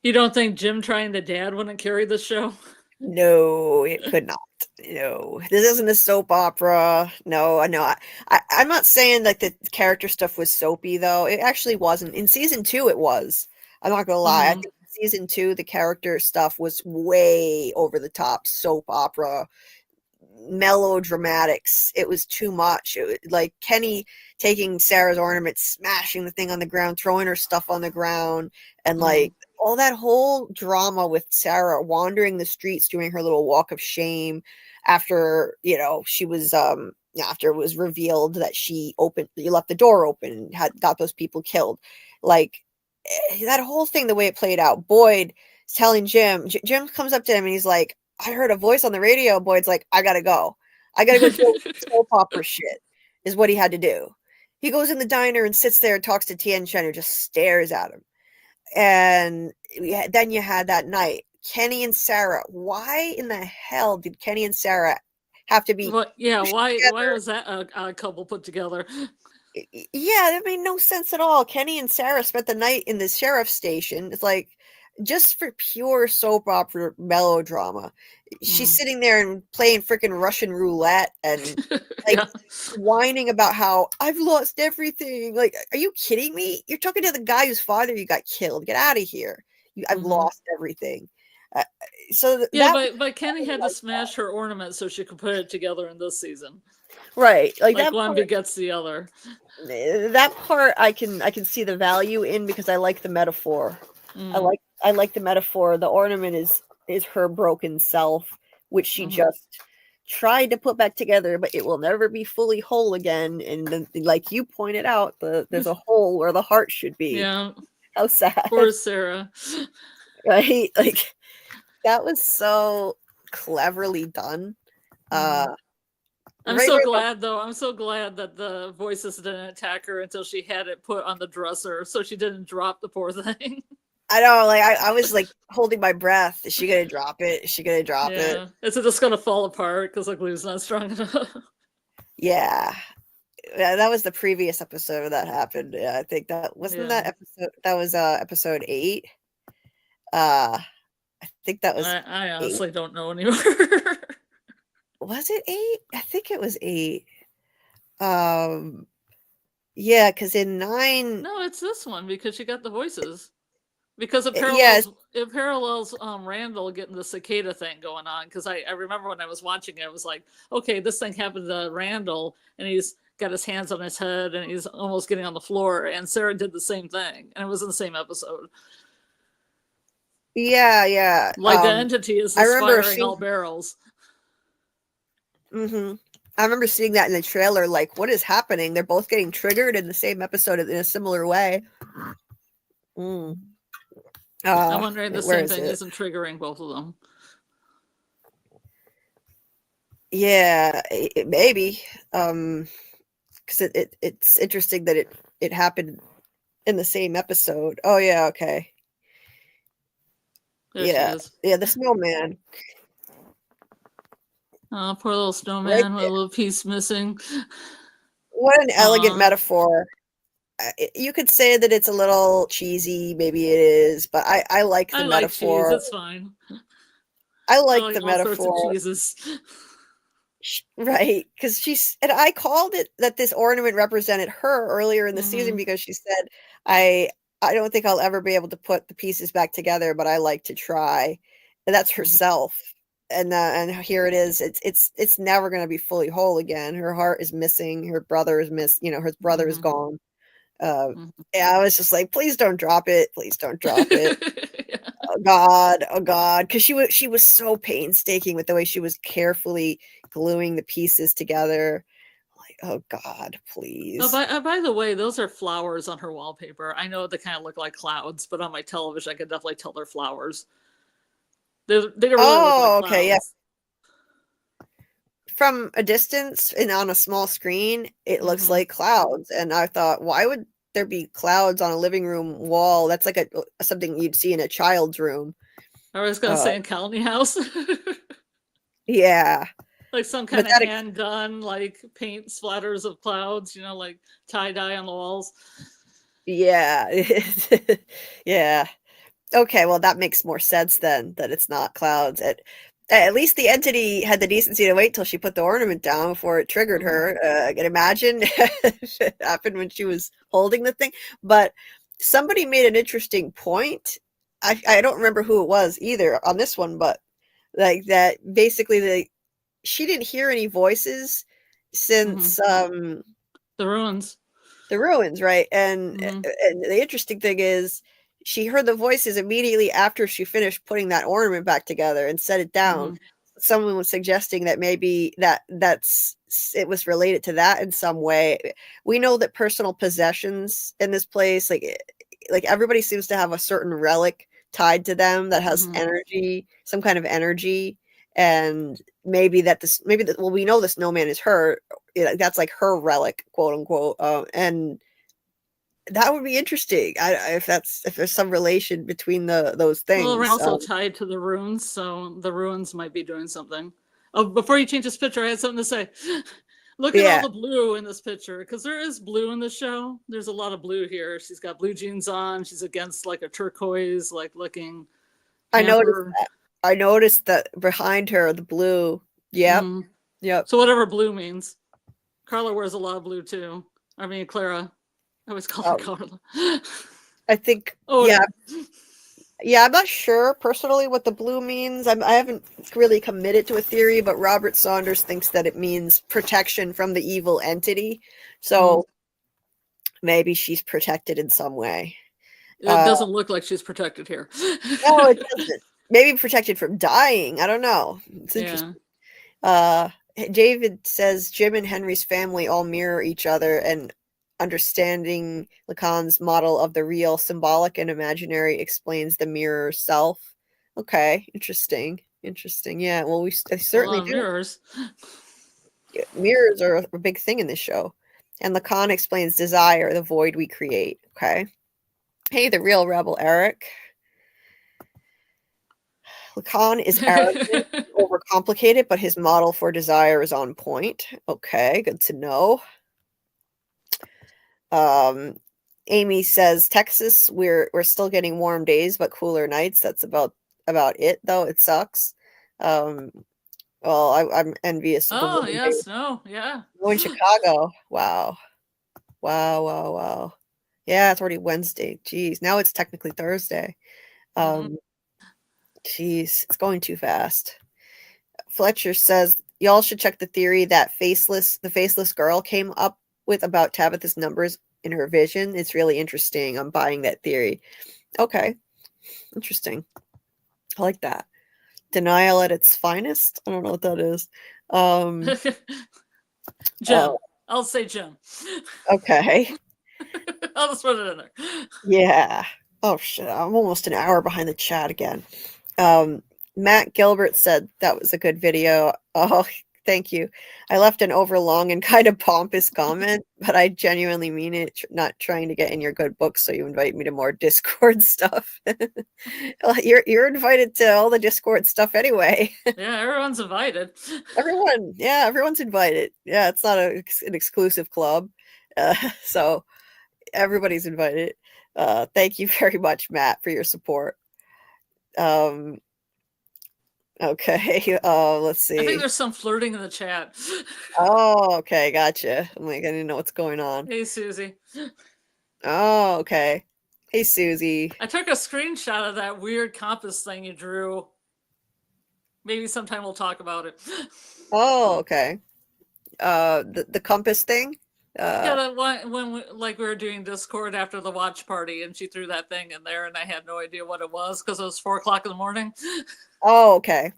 You don't think Jim trying to dad wouldn't carry the show? No, it could not. No, this isn't a soap opera. No. I'm not saying that the character stuff was soapy, though. It actually wasn't. In season 2, it was. I'm not gonna lie. I think in season 2, the character stuff was way over the top soap opera, melodramatics. It was too much. It was like Kenny taking Sarah's ornament, smashing the thing on the ground, throwing her stuff on the ground, and like all that whole drama with Sarah wandering the streets doing her little walk of shame after she was after it was revealed that you left the door open and had got those people killed. Like that whole thing, the way it played out. Boyd is telling Jim comes up to him and he's like, I heard a voice on the radio. Boyd's like, I gotta go do soap opera shit, is what he had to do. He goes in the diner and sits there and talks to Tien Shen, who just stares at him. And then you had that night, Kenny and Sarah. Why in the hell did Kenny and Sarah have to be? Why was that a couple put together? Yeah, that made no sense at all. Kenny and Sarah spent the night in the sheriff's station. It's like, just for pure soap opera melodrama. She's sitting there and playing freaking Russian roulette and like whining about how I've lost everything. Like, are you kidding me? You're talking to the guy whose father you got killed. Get out of here. I've lost everything. But Kenny had to smash her ornament so she could put it together in this season. Right. Like that one begets the other. That part I can see the value in because I like the metaphor. I like the metaphor. The ornament is her broken self, which she just tried to put back together, but it will never be fully whole again. And then, like you pointed out, there's a hole where the heart should be. Yeah. How sad. Poor Sarah. Right? Like, that was so cleverly done. I'm so glad though. I'm so glad that the voices didn't attack her until she had it put on the dresser, so she didn't drop the poor thing. I know, like I was like holding my breath. Is she gonna drop it? Is she gonna drop it? Is it just gonna fall apart because the glue's not strong enough? Yeah. That was the previous episode that happened. Yeah, I think that wasn't that episode. That was episode 8. I think that was. I honestly don't know anymore. Was it 8? I think it was 8. Yeah, because in 9. No, it's this one because she got the voices. Because it parallels Randall getting the cicada thing going on. Because I remember when I was watching it, I was like, okay, this thing happened to Randall, and he's got his hands on his head, and he's almost getting on the floor. And Sarah did the same thing, and it was in the same episode. Yeah. Like the entity is firing all barrels. Mm-hmm. I remember seeing that in the trailer. Like, what is happening? They're both getting triggered in the same episode in a similar way. I'm wondering the same thing isn't triggering both of them. Yeah, maybe. Because it's interesting that it happened in the same episode. Oh yeah, okay. There yeah, the snowman. Oh, poor little snowman with a little piece missing. What an elegant metaphor. You could say that it's a little cheesy, maybe it is, but I like the metaphor. Cheese, it's fine. I like the metaphor. Sorts of cheeses. Right, because I called it that this ornament represented her earlier in the season because she said, I don't think I'll ever be able to put the pieces back together, but I like to try. And that's herself. And here it is. It's never going to be fully whole again. Her heart is missing. Her brother is her brother is gone. Yeah, I was just like, please don't drop it. Please don't drop it. Yeah. Oh God. Because she was so painstaking with the way she was carefully gluing the pieces together. Like, oh God, please. Oh, by the way, those are flowers on her wallpaper. I know they kind of look like clouds, but on my television, I could definitely tell they're flowers. They don't really look like clouds. Yeah. From a distance and on a small screen, it looks like clouds. And I thought, why would there be clouds on a living room wall? That's like something you'd see in a child's room. I was going to say in Colony House. Yeah. Like some kind of hand done, like paint splatters of clouds, like tie-dye on the walls. Yeah. Yeah. Okay, well, that makes more sense then, that it's not clouds. At least the entity had the decency to wait till she put the ornament down before it triggered her. I can imagine it happened when she was holding the thing. But somebody made an interesting point. I don't remember who it was either on this one, but like that basically she didn't hear any voices since the ruins. The ruins, right? And the interesting thing is she heard the voices immediately after she finished putting that ornament back together and set it down. Someone was suggesting that maybe it was related to that in some way. We know that personal possessions in this place, like everybody seems to have a certain relic tied to them that has energy, some kind of energy. And maybe we know the snowman is her. That's like her relic, quote unquote. And that would be interesting. If there's some relation between those things. Well, we're also tied to the ruins, so the ruins might be doing something. Oh, before you change this picture, I had something to say. Look at all the blue in this picture, because there is blue in the show. There's a lot of blue here. She's got blue jeans on. She's against like a turquoise, like looking. I noticed that behind her, the blue. Yep. Yep. So whatever blue means. Carla wears a lot of blue too. I mean, Clara. I always call her Carla. I think. Yeah, I'm not sure personally what the blue means. I haven't really committed to a theory, but Robert Saunders thinks that it means protection from the evil entity. So maybe she's protected in some way. It doesn't look like she's protected here. No, it doesn't. Maybe protected from dying. I don't know. It's interesting. David says Jim and Henry's family all mirror each other, and understanding Lacan's model of the real, symbolic, and imaginary explains the mirror self. Okay, interesting. Interesting. Yeah, well, I A lot certainly of do. mirrors. Mirrors are a big thing in this show. And Lacan explains desire, the void we create. Okay. Hey, the real rebel, Eric. Lacan is arrogant, overcomplicated, but his model for desire is on point. Okay, good to know. Um, Amy says Texas, we're still getting warm days but cooler nights. That's about it though. It sucks. Um, well, I'm envious of the Oh, warm yeah, days. snow. Yeah. Oh, in Chicago. Wow. Wow, wow, wow. Yeah, it's already Wednesday. Jeez, now it's technically Thursday. Mhm. Um, jeez, it's going too fast. Fletcher says y'all should check the theory that the faceless girl came up with about Tabitha's numbers in her vision. It's really interesting. I'm buying that theory. Okay, interesting. I like that. Denial at its finest. I don't know what that is. Um, uh, Jim. I'll say Jim. okay. I'll just put it in there. Yeah. Oh shit! I'm almost an hour behind the chat again. Um, Matt Gilbert said that was a good video. Oh, thank you. I left an overlong and kind of pompous comment, but I genuinely mean it. Not trying to get in your good books, so you invite me to more Discord stuff. Well, you're invited to all the Discord stuff anyway. Yeah, everyone's invited. Everyone's invited. Yeah, it's not an exclusive club, so everybody's invited. Thank you very much, Matt, for your support. Um, Okay, let's I think see. there's some flirting in the chat. Oh, okay, gotcha. I'm like, I didn't know what's going on. Hey, Susie. Oh, okay. Hey, Susie. I took a screenshot of that weird compass thing you drew. Maybe sometime we'll talk about it. Oh, okay. The compass thing. Yeah, that one when we were doing Discord after the watch party, and she threw that thing in there, and I had no idea what it was because it was 4 o'clock in the morning. Oh, okay.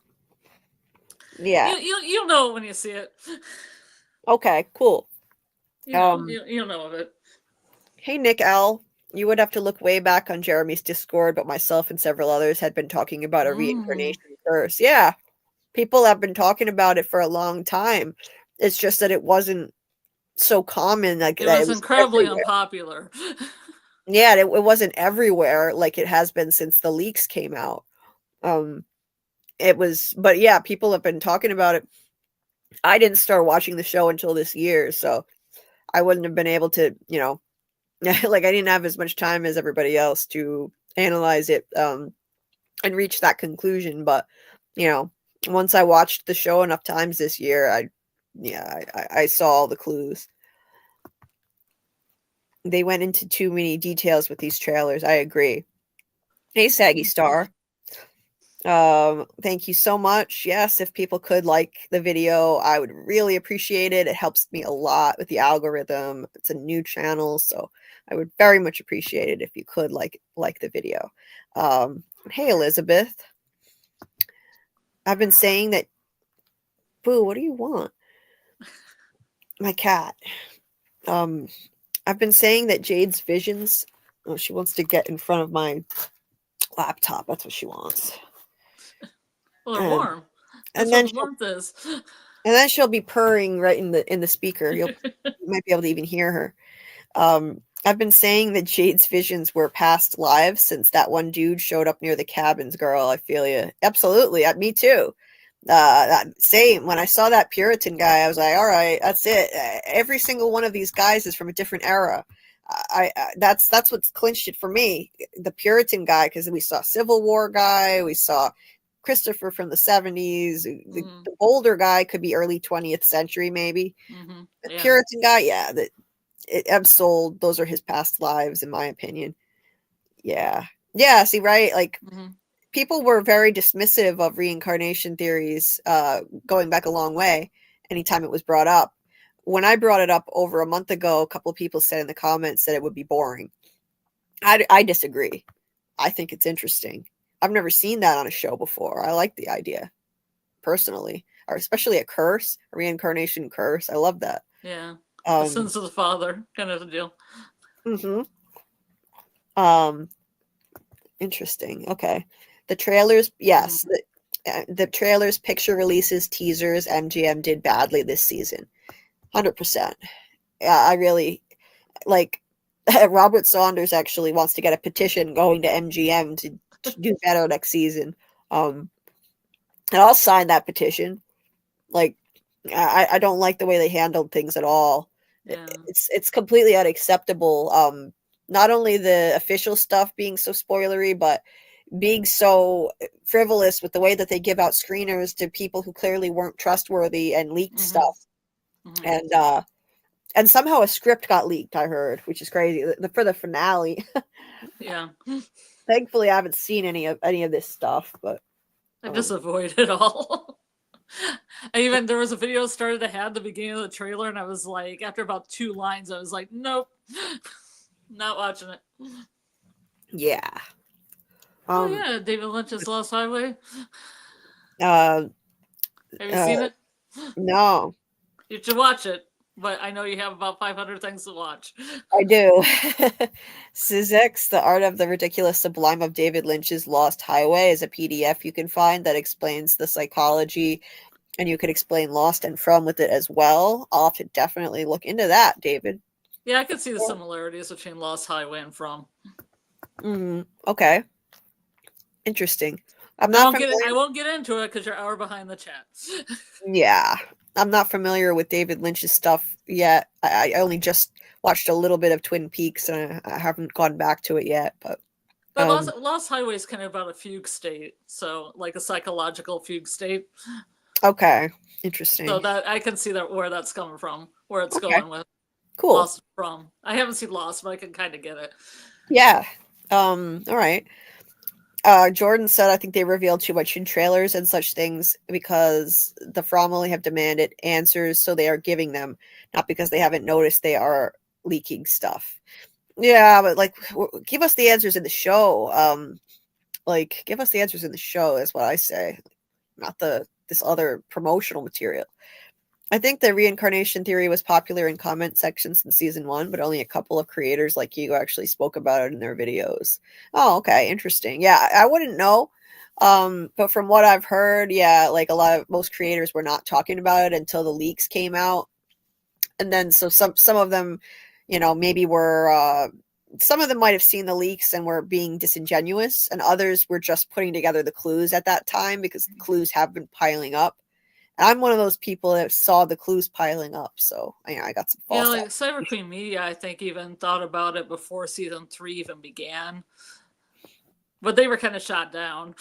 Yeah. You'll know when you see it. Okay, cool. Um, You'll know of it. hey, Nick L. You would have to look way back on Jeremy's Discord, but myself and several others had been talking about a Mm. reincarnation curse. Yeah, people have been talking about it for a long time. It's just that it wasn't so common, like It that it was was incredibly everywhere. unpopular. Yeah, it wasn't everywhere like it has been since the leaks came out. Um, it was, but yeah, people have been talking about it. I didn't start watching the show until this year, so I wouldn't have been able to, like I didn't have as much time as everybody else to analyze it and reach that conclusion. But you know, once I watched the show enough times this year, I saw all the clues. They went into too many details with these trailers. I agree. Hey, Saggy Star. Thank you so much. Yes, if people could like the video, I would really appreciate it. It helps me a lot with the algorithm. It's a new channel, so I would very much appreciate it if you could like the video. Hey, Elizabeth. I've been saying that. Boo, what do you want? My cat. Um, I've been saying that Jade's visions. Oh, she wants to get in front of my laptop. That's what she wants. Well, they're And warm. and That's what then the she'll warmth is. she'll be purring right in the speaker. You might be able to even hear her. I've been saying that Jade's visions were past lives since that one dude showed up near the cabins. Girl, I feel you. Absolutely, me too. Same. When I saw that Puritan guy, I was like, all right, that's it. Every single one of these guys is from a different era. That's what's clinched it for me. The Puritan guy, because we saw Civil War guy, we saw Christopher from the 70s. The older guy could be early 20th century, maybe. Mm-hmm. The Yeah. Puritan guy, yeah, I'm sold. Those are his past lives, in my opinion. Yeah. Yeah, see, right? Like, people were very dismissive of reincarnation theories going back a long way anytime it was brought up. When I brought it up over a month ago, a couple of people said in the comments that it would be boring. I disagree. I think it's interesting. I've never seen that on a show before. I like the idea, personally. or especially a curse, a reincarnation curse. I love that. Yeah. The sins of the father, kind of a deal. Mm-hmm. Interesting. Okay. The trailers, yes. The trailers, picture releases, teasers, MGM did badly this season. 100%. Yeah, I really like Robert Saunders actually wants to get a petition going to MGM to do better next season. And I'll sign that petition. Like, I don't like the way they handled things at all. Yeah. It's completely unacceptable. Not only the official stuff being so spoilery, but being so frivolous with the way that they give out screeners to people who clearly weren't trustworthy and leaked stuff. And somehow a script got leaked, I heard, which is crazy. For the finale. Yeah. Thankfully I haven't seen any of this stuff, but I just avoid it all. There was a video started to have the beginning of the trailer, and I was like, after about 2 lines, I was like, nope, not watching it. Yeah. Oh yeah, David Lynch's Lost Highway. Have you seen it? No. You should watch it, but I know you have about 500 things to watch. I do. Syzex, The Art of the Ridiculous Sublime of David Lynch's Lost Highway is a PDF you can find that explains the psychology, and you could explain Lost and From with it as well. I'll have to definitely look into that, David. Yeah, I can see the similarities between Lost Highway and From. Okay. Interesting. I won't get into it because you're an hour behind the chat. Yeah. I'm not familiar with David Lynch's stuff yet. I only just watched a little bit of Twin Peaks, and I haven't gone back to it yet. But Lost Highway is kind of about a fugue state, so like a psychological fugue state. Okay, interesting. So that I can see that where that's coming from, where it's going with. Cool. Lost From. I haven't seen Lost, but I can kind of get it. Yeah. All right. Jordan said, I think they revealed too much in trailers and such things because the Fromville have demanded answers, so they are giving them, not because they haven't noticed they are leaking stuff. Yeah, but like, give us the answers in the show. Give us the answers in the show is what I say, not this other promotional material. I think the reincarnation theory was popular in comment sections in season 1, but only a couple of creators like you actually spoke about it in their videos. Oh, okay, interesting. Yeah, I wouldn't know. But from what I've heard, yeah, like most creators were not talking about it until the leaks came out. And then so some of them, maybe were some of them might have seen the leaks and were being disingenuous, and others were just putting together the clues at that time because the clues have been piling up. I'm one of those people that saw the clues piling up, so I got some false. Yeah, like Cyber Queen Media, I think even thought about it before season 3 even began, but they were kind of shot down.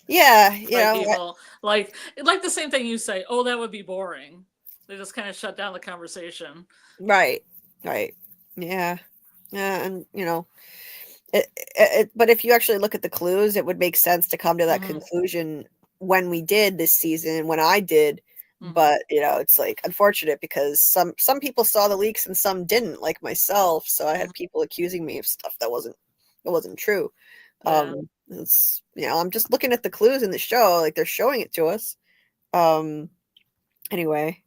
Yeah, people like the same thing you say. Oh, that would be boring. They just kind of shut down the conversation. Right. Yeah, and but if you actually look at the clues, it would make sense to come to that conclusion when we did this season, when I did, but it's like unfortunate because some people saw the leaks and some didn't, like myself. So I had people accusing me of stuff that wasn't true. Yeah. It's I'm just looking at the clues in the show, like they're showing it to us. Anyway,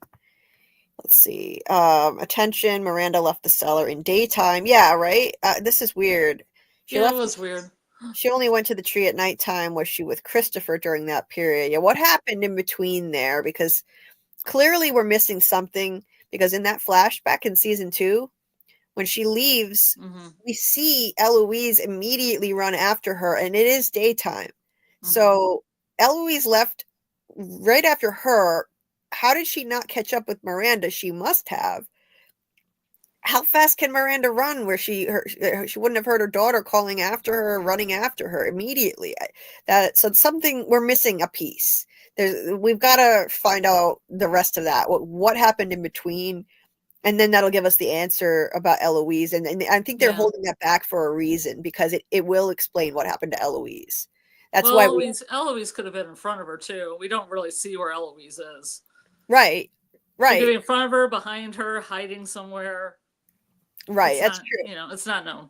let's see. Attention, Miranda left the cellar in daytime. Yeah, right. This is weird. It was weird. She only went to the tree at nighttime. Was she with Christopher during that period? Yeah, what happened in between there? Because clearly we're missing something. Because in that flashback in season 2, when she leaves, we see Eloise immediately run after her, and it is daytime. So Eloise left right after her. How did she not catch up with Miranda? She must have. How fast can Miranda run where she wouldn't have heard her daughter calling after her, running after her immediately? So something, we're missing a piece. We've got to find out the rest of that. What happened in between, and then that'll give us the answer about Eloise. And I think they're holding that back for a reason, because it will explain what happened to Eloise. That's why Eloise could have been in front of her too. We don't really see where Eloise is. Right. She could be in front of her, behind her, hiding somewhere. Right, that's true. It's not known.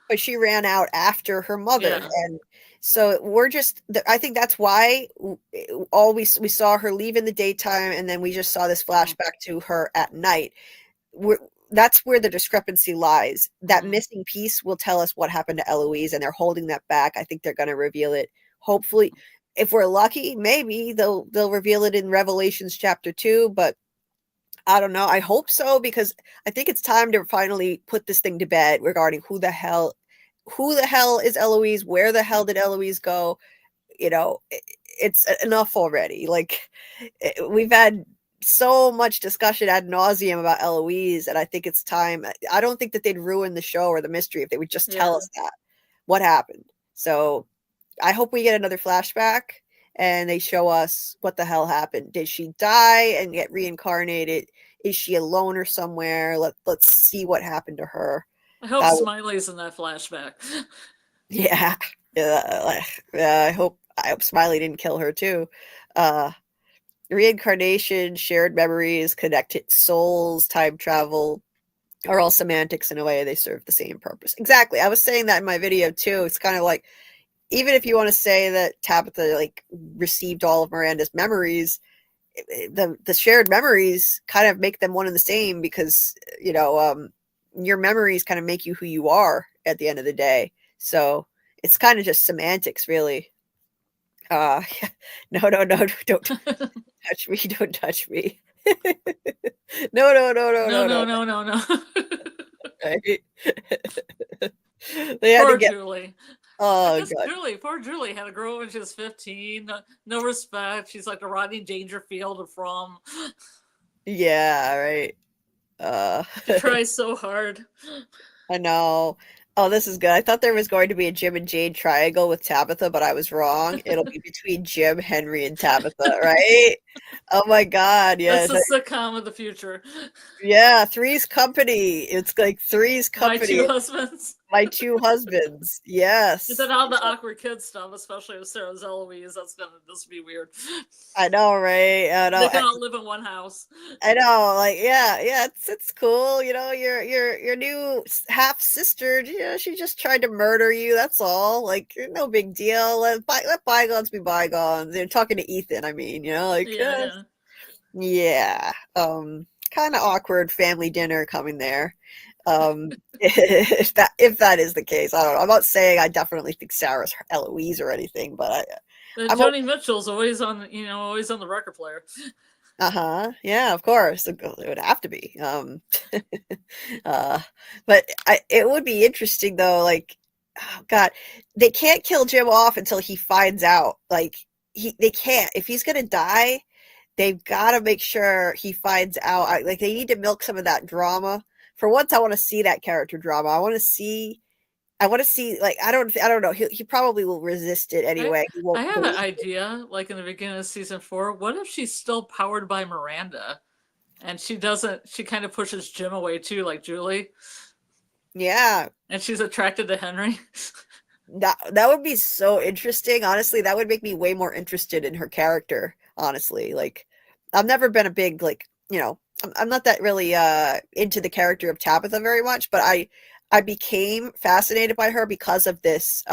But she ran out after her mother, and So we're just, I think that's why all we saw her leave in the daytime, and then we just saw this flashback to her at night. That's where the discrepancy lies. That missing piece will tell us what happened to Eloise, and they're holding that back. I think they're going to reveal it. Hopefully, if we're lucky, maybe they'll reveal it in Revelations chapter 2, but I don't know. I hope so, because I think it's time to finally put this thing to bed regarding who the hell is Eloise? Where the hell did Eloise go? You know, it's enough already. Like, we've had so much discussion ad nauseum about Eloise, and I think it's time. I don't think that they'd ruin the show or the mystery if they would just tell us that what happened. So I hope we get another flashback and they show us what the hell happened. Did she die and get reincarnated? Is she a loner somewhere? Let's see what happened to her. I hope Smiley's in that flashback. Yeah. I hope Smiley didn't kill her too. Reincarnation, shared memories, connected souls, time travel are all semantics in a way. They serve the same purpose. Exactly. I was saying that in my video too. It's kind of like, even if you want to say that Tabitha like received all of Miranda's memories, the shared memories kind of make them one and the same, because your memories kind of make you who you are at the end of the day. So it's kind of just semantics, really. No, don't touch me, don't touch me. No. Right? They had Poor to get Julie. Oh God. Poor Julie had to grow up when she was 15. No respect. She's like a Rodney Dangerfield of From. Yeah, right. She tries so hard. I know. Oh, this is good. I thought there was going to be a Jim and Jane triangle with Tabitha, but I was wrong. It'll be between Jim, Henry, and Tabitha, right? Oh my God, yes. That's the sitcom of the future. Yeah, Three's Company. It's like Three's Company. My Two Husbands. My Two Husbands. Yes. And then all the awkward kid stuff, especially with Sarah's Eloise, that's gonna just be weird. I know, right? I know. They can all live in one house. I know, like, yeah, it's cool. Your new half sister. She just tried to murder you. That's all. Like, no big deal. Let bygones be bygones. They're talking to Ethan. I mean, yeah. Kind of awkward family dinner coming there. If that is the case, I don't know. I'm not saying I definitely think Sarah's Eloise or anything, but Joni Mitchell's always on the record player. Yeah, of course. It would have to be. But it would be interesting though, like, oh God, they can't kill Jim off until he finds out. Like, they can't. If he's gonna die, they've got to make sure he finds out. Like, they need to milk some of that drama. For once, I want to see that character drama. I want to see, like, I don't know. He probably will resist it anyway. I have an idea, like in the beginning of season 4. What if she's still powered by Miranda and she kind of pushes Jim away too, like Julie? Yeah. And she's attracted to Henry. That would be so interesting. Honestly, that would make me way more interested in her character. Honestly, like, I've never been a big, like, I'm not that really into the character of Tabitha very much, but I became fascinated by her because of this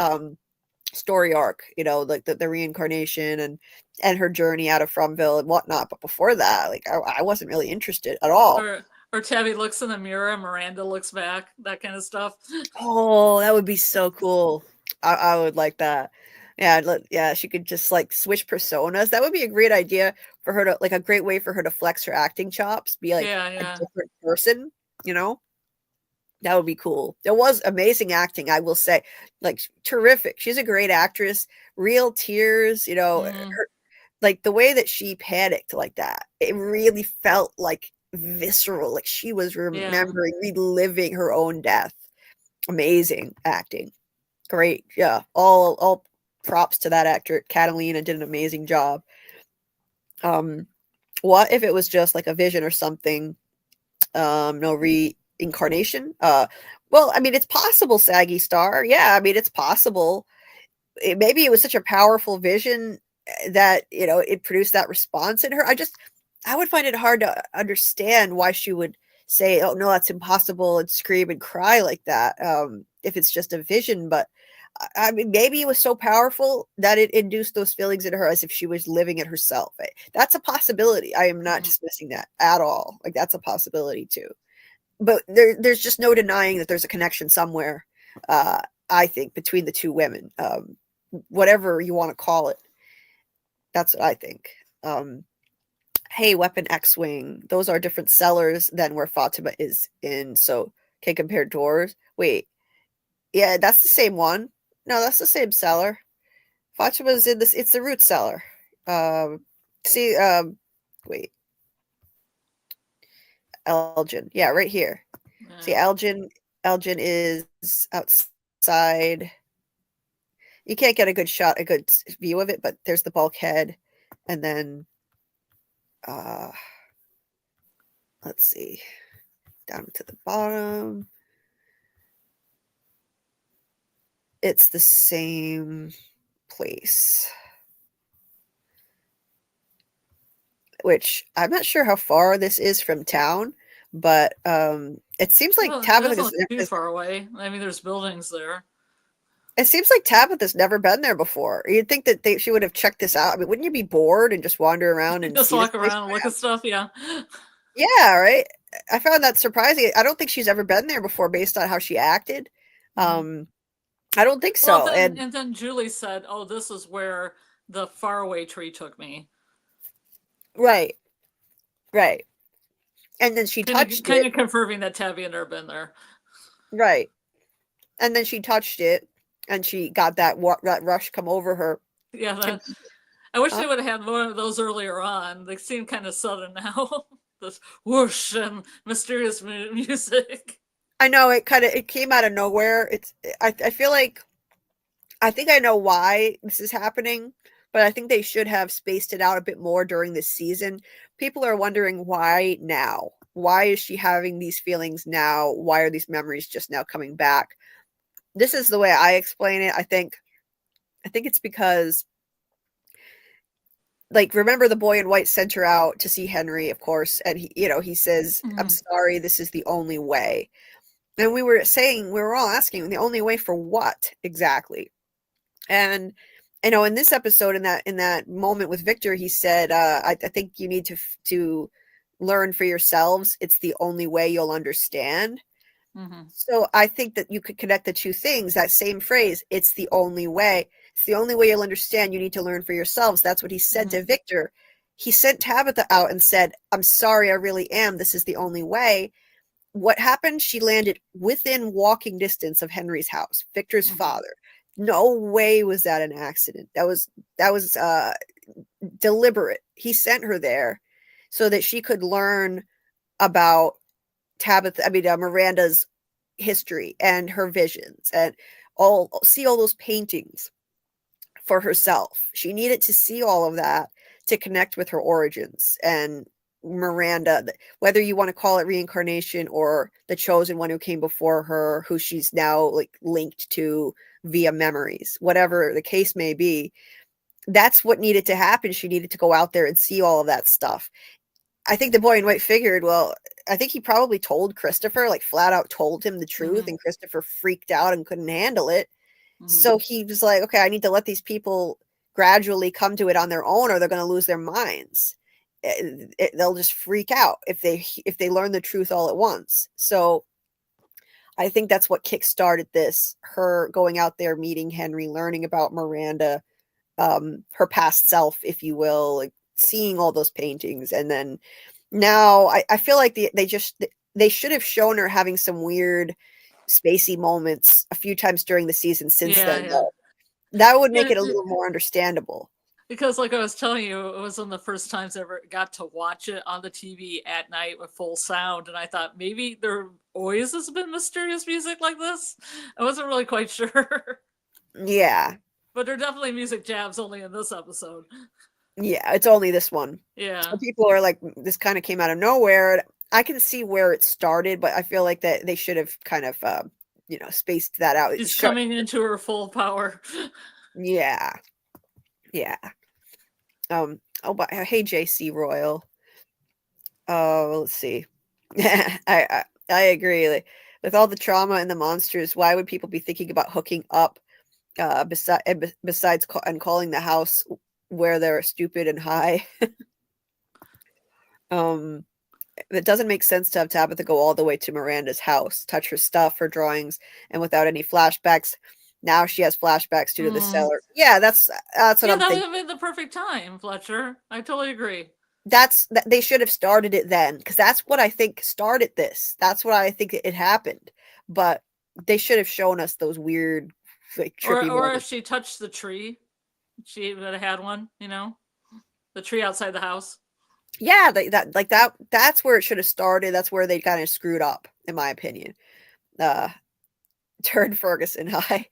story arc, like the reincarnation and her journey out of Fromville and whatnot. But before that, like, I wasn't really interested at all. Or Tabby looks in the mirror, Miranda looks back, that kind of stuff. Oh, that would be so cool. I would like that. Yeah, she could just like switch personas. That would be a great idea for her to, like, a great way for her to flex her acting chops, be like a different person, That would be cool. There was amazing acting, I will say. Like, terrific. She's a great actress. Real tears, like the way that she panicked like that. It really felt like visceral, like she was remembering, reliving her own death. Amazing acting. Great. Yeah. All props to that actor. Catalina did an amazing job. What if it was just like a vision or something? No reincarnation? Well, I mean, it's possible, Saggy Star. Yeah, I mean, it's possible. Maybe it was such a powerful vision that, it produced that response in her. I would find it hard to understand why she would say, oh no, that's impossible, and scream and cry like that, if it's just a vision. But I mean, maybe it was so powerful that it induced those feelings in her as if she was living it herself. That's a possibility. I am not dismissing that at all. Like, that's a possibility too. But there's just no denying that there's a connection somewhere, I think, between the two women. Whatever you want to call it. That's what I think. Hey, Weapon X-Wing. Those are different sellers than where Fatima is in. So, can compare doors. Wait. Yeah, that's the same one. No, that's the same seller. Fatima's in this. It's the root cellar. See, wait, Elgin. Yeah, right here. See, Elgin is outside. You can't get a good shot, a good view of it, but there's the bulkhead, and then, let's see, down to the bottom. It's the same place. Which I'm not sure how far this is from town, but it seems like Tabitha is too far away. I mean, there's buildings there. It seems like Tabitha's never been there before. You'd think that she would have checked this out. I mean, wouldn't you be bored and just wander around and just walk around and look at stuff? Yeah. Yeah, right. I found that surprising. I don't think she's ever been there before, based on how she acted. I don't think so. Well, and then Julie said, "Oh, this is where the faraway tree took me." Right. And then she touched it. Kind of confirming that Tabby had never been there. Right. And then she touched it, and she got that rush come over her. Yeah, I wish they would have had more of those earlier on. They seem kind of sudden now. This whoosh and mysterious music. I know, it came out of nowhere. I feel like, I think I know why this is happening, but I think they should have spaced it out a bit more during this season. People are wondering, why now? Why is she having these feelings now? Why are these memories just now coming back? This is the way I explain it. I think it's because, like, remember the boy in white sent her out to see Henry, of course, and he says, I'm sorry, this is the only way. And we were all asking, the only way for what exactly? And in this episode, in that moment with Victor, he said, I think you need to learn for yourselves. It's the only way you'll understand. So I think that you could connect the two things, that same phrase, it's the only way. It's the only way you'll understand. You need to learn for yourselves. That's what he said to Victor. He sent Tabitha out and said, I'm sorry, I really am. This is the only way. What happened? She landed within walking distance of Henry's house, Victor's father. No way was that an accident. That was deliberate. He sent her there so that she could learn about Miranda's history and her visions, and see all those paintings for herself. She needed to see all of that to connect with her origins. And Miranda, whether you want to call it reincarnation or the chosen one who came before her, who she's now like linked to via memories, whatever the case may be, that's what needed to happen. She needed to go out there and see all of that stuff. I think the boy in white figured, well, I think he probably told Christopher, like flat out told him the truth, and Christopher freaked out and couldn't handle it. So he was like, okay, I need to let these people gradually come to it on their own, or they're going to lose their minds. They'll just freak out if they learn the truth all at once. So I think that's what kickstarted this, her going out there, meeting Henry, learning about Miranda, her past self, if you will, like seeing all those paintings. And then now I feel like they should have shown her having some weird spacey moments a few times during the season since then. Though. That would make it a little more understandable. Because like I was telling you, it was one of the first times I ever got to watch it on the TV at night with full sound. And I thought maybe there always has been mysterious music like this. I wasn't really quite sure. Yeah. But there are definitely music jabs only in this episode. Yeah, it's only this one. Yeah. So people are like, this kind of came out of nowhere. I can see where it started, but I feel like that they should have kind of, spaced that out. She's coming into her full power. Yeah. Yeah. But hey, JC Royal. Let's see. I agree. Like, with all the trauma and the monsters, why would people be thinking about hooking up Besides calling the house where they're stupid and high. It doesn't make sense to have Tabitha go all the way to Miranda's house, touch her stuff, her drawings, and without any flashbacks. Now she has flashbacks due to the cellar. Yeah, that's what Yeah, I'm that would thinking. have been the perfect time, Fletcher. I totally agree. They should have started it then, because that's what I think started this. That's what I think it happened. But they should have shown us those weird, like, trippy Or if moments. she touched the tree, she would have had one. You know, the tree outside the house. Yeah, that's where it should have started. That's where they kind of screwed up, in my opinion. Turn Ferguson high.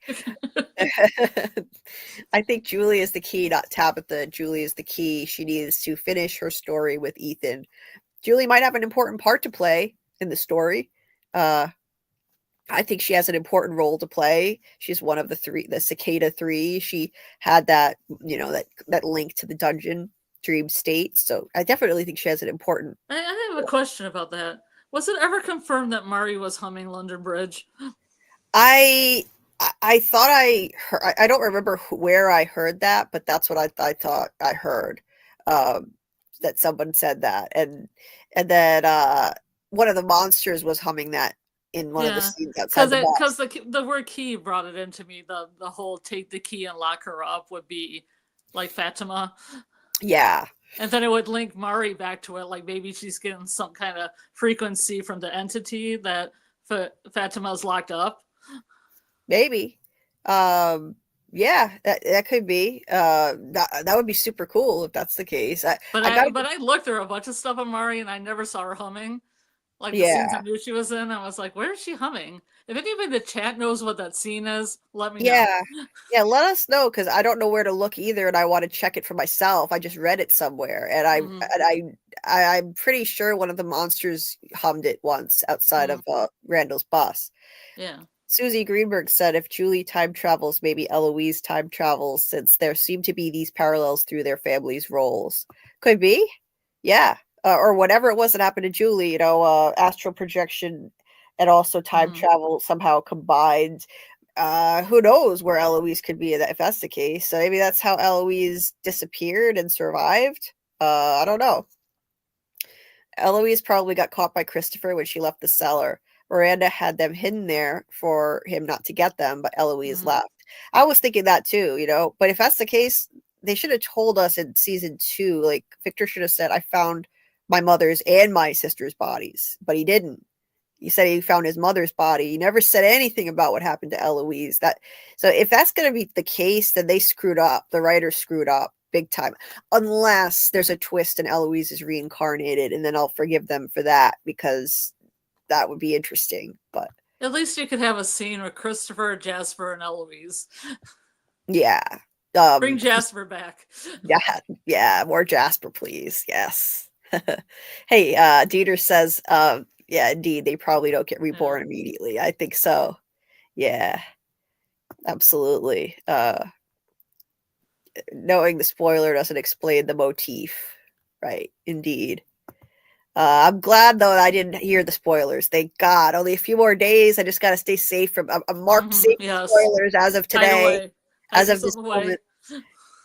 I think Julie is the key, not Tabitha. Julie is the key. She needs to finish her story with Ethan. Julie might have an important part to play in the story. I think she has an important role to play. She's one of the Cicada Three. She had that, that link to the dungeon dream state. So I definitely think she has an important. I have a question about that. Was it ever confirmed that Mari was humming London Bridge? I thought I heard. I don't remember where I heard that, but that's what I thought I heard. That someone said that, and then one of the monsters was humming that in one of the scenes outside the box. Because the word key brought it into me. The whole take the key and lock her up would be like Fatima. Yeah. And then it would link Mari back to it, like maybe she's getting some kind of frequency from the entity that Fatima's locked up. Maybe. Yeah, that could be. That would be super cool if that's the case. I looked through a bunch of stuff on Mari and I never saw her humming. Like the scenes I knew she was in, I was like, where is she humming? If anybody in the chat knows what that scene is, let me know. Yeah, let us know, because I don't know where to look either, and I want to check it for myself. I just read it somewhere, and I'm pretty sure one of the monsters hummed it once outside of Randall's bus. Yeah. Susie Greenberg said if Julie time travels, maybe Eloise time travels, since there seem to be these parallels through their family's roles. Could be. Yeah. Or whatever it was that happened to Julie, astral projection and also time travel somehow combined. Who knows where Eloise could be if that's the case. So maybe that's how Eloise disappeared and survived. I don't know. Eloise probably got caught by Christopher when she left the cellar. Miranda had them hidden there for him not to get them, but Eloise left. I was thinking that too, but if that's the case, they should have told us in season 2. Like, Victor should have said, I found my mother's and my sister's bodies, but he didn't. He said he found his mother's body. He never said anything about what happened to Eloise. So if that's going to be the case, then they screwed up. The writers screwed up big time, unless there's a twist and Eloise is reincarnated, and then I'll forgive them for that, because that would be interesting. But at least you could have a scene with Christopher, Jasper, and Eloise. Yeah. Bring Jasper back. Yeah, more Jasper, please. Yes. Hey, Dieter says, yeah, indeed, they probably don't get reborn immediately. I think so. Yeah, absolutely. Knowing the spoiler doesn't explain the motif. Right, indeed. I'm glad, though, that I didn't hear the spoilers. Thank God. Only a few more days. I just got to stay safe from. I'm marked safe from spoilers as of today. As of this moment.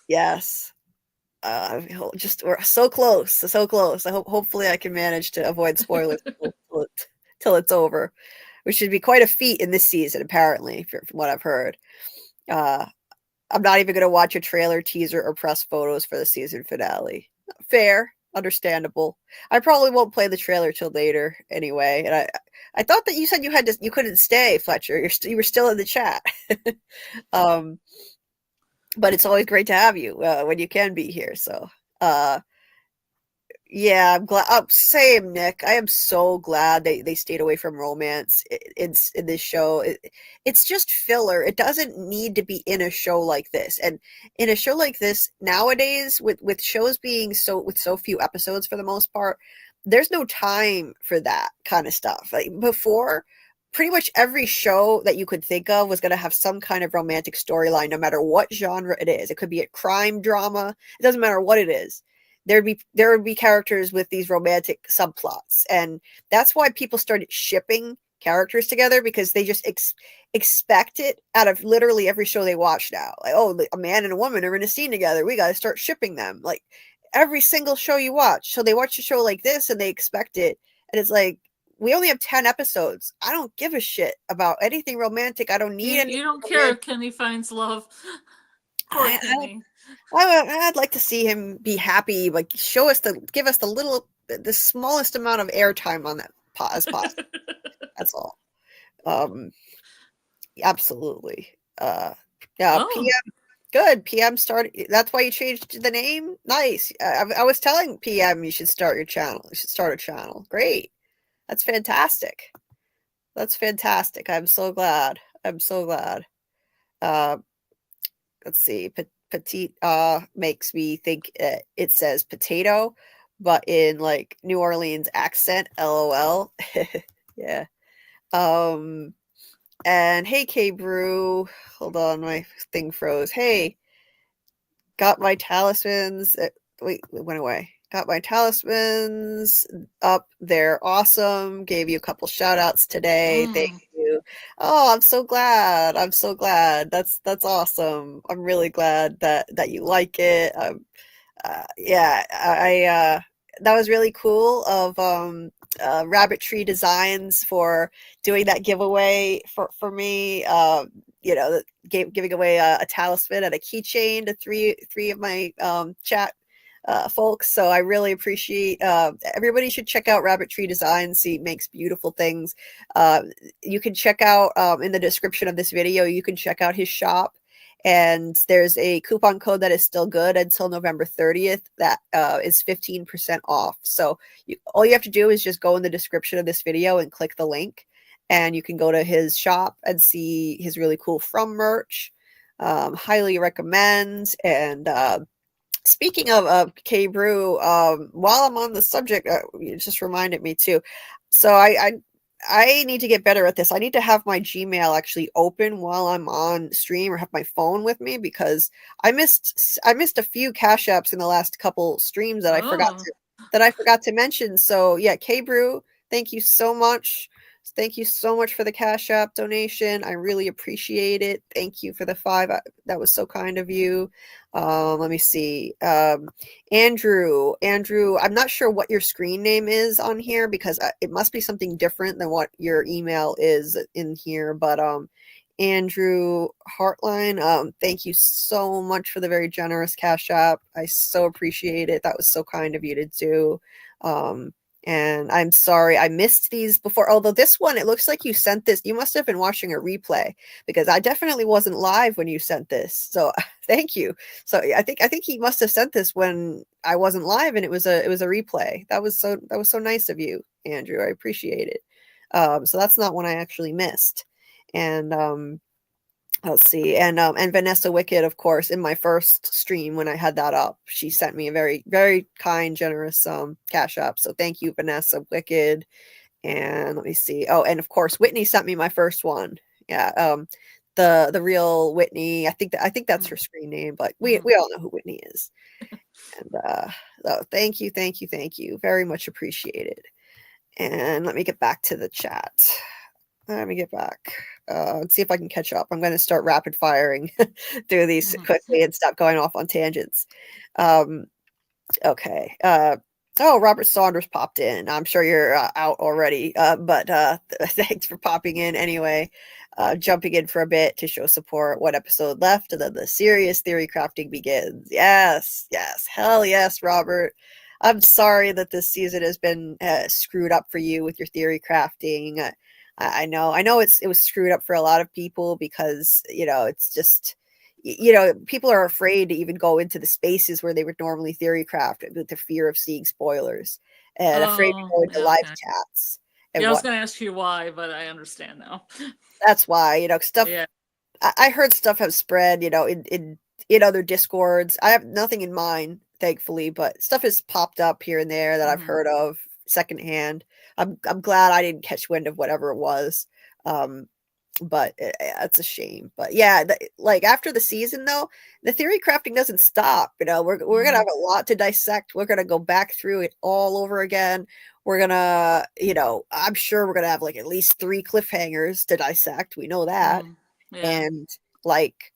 Yes. We're so close, so close. Hopefully I can manage to avoid spoilers till it's over, which should be quite a feat in this season, apparently, from what I've heard. I'm not even going to watch a trailer, teaser, or press photos for the season finale. Fair, understandable. I probably won't play the trailer till later anyway. And I thought that you said you couldn't stay, Fletcher. You were still in the chat. But it's always great to have you when you can be here. So, yeah, I'm glad. Same, Nick. I am so glad they stayed away from romance in this show. It's just filler. It doesn't need to be in a show like this. And in a show like this nowadays, with shows being with so few episodes for the most part, there's no time for that kind of stuff. Like before, pretty much every show that you could think of was going to have some kind of romantic storyline, no matter what genre it is. It could be a crime drama. It doesn't matter what it is. There would be characters with these romantic subplots. And that's why people started shipping characters together because they just expect it out of literally every show they watch now. Like, oh, a man and a woman are in a scene together. We got to start shipping them. Like every single show you watch. So they watch a show like this and they expect it. And it's like, we only have 10 episodes. I don't give a shit about anything romantic. I don't need anything You don't care romantic. if Kenny finds love. Poor Kenny. I'd like to see him be happy. Like give us the smallest amount of airtime on that as possible. That's all. Absolutely. Yeah. Oh. PM. Good. PM started. That's why you changed the name. Nice. I was telling PM you should start your channel. You should start a channel. Great. That's fantastic. That's fantastic. I'm so glad. I'm so glad. Let's see. Petite makes me think it says potato, but in like New Orleans accent. LOL. Yeah. And hey, K Brew. Hold on, my thing froze. Hey, got my talismans. Wait, it went away. Got my talismans up. They're awesome. Gave you a couple shout outs today. Thank you. Oh, I'm so glad. I'm so glad. That's awesome. I'm really glad that you like it. Yeah, I that was really cool of Rabbit Tree Designs for doing that giveaway for me. You know, giving away a talisman and a keychain to three of my chat folks. So I really appreciate. Everybody should check out Rabbit Tree Designs. He makes beautiful things. You can check out in the description of this video. You can check out his shop. And there's a coupon code that is still good until November 30th that is 15% off. So all you have to do is just go in the description of this video and click the link. And you can go to his shop and see his really cool From merch. Highly recommend. And speaking of K Brew, while I'm on the subject, it just reminded me too. So I need to get better at this. I need to have my Gmail actually open while I'm on stream or have my phone with me because I missed a few cash apps in the last couple streams that I forgot to mention. So yeah, K Brew, thank you so much. Thank you so much for the Cash App donation. I really appreciate it. Thank you for the 5. That was so kind of you. Let me see. Andrew, I'm not sure what your screen name is on here because it must be something different than what your email is in here. But Andrew Hartline, thank you so much for the very generous Cash App. I so appreciate it. That was so kind of you to do. And I'm sorry I missed these before. Although this one, it looks like you sent this. You must have been watching a replay because I definitely wasn't live when you sent this. So thank you. So I think he must have sent this when I wasn't live, and it was a replay. That was so nice of you, Andrew. I appreciate it. So that's not one I actually missed. And let's see. And Vanessa Wicked, of course, in my first stream when I had that up, she sent me a very, very kind, generous Cash App. So thank you, Vanessa Wicked. And let me see. Oh, and of course, Whitney sent me my first one. Yeah. The real Whitney. I think that's her screen name, but we all know who Whitney is. And so thank you. Very much appreciated. And let me get back to the chat. Let me get back. Let's see if I can catch up. I'm going to start rapid firing through these quickly and stop going off on tangents. Okay. Oh, Robert Saunders popped in. I'm sure you're out already, but thanks for popping in anyway. Jumping in for a bit to show support. One episode left, and then the serious theory crafting begins. Yes. Hell yes, Robert. I'm sorry that this season has been screwed up for you with your theory crafting. I know it was screwed up for a lot of people because, it's just, people are afraid to even go into the spaces where they would normally theory craft with the fear of seeing spoilers and afraid to go into live chats. And I was going to ask you why, but I understand now. That's why, stuff. Yeah. I heard stuff have spread, in other Discords. I have nothing in mind, thankfully, but stuff has popped up here and there that I've heard of secondhand. I'm glad I didn't catch wind of whatever it was, but it's a shame. But yeah, like after the season though, the theory crafting doesn't stop. We're gonna have a lot to dissect. We're gonna go back through it all over again. We're gonna, I'm sure we're gonna have like at least 3 cliffhangers to dissect. We know that. Yeah. And like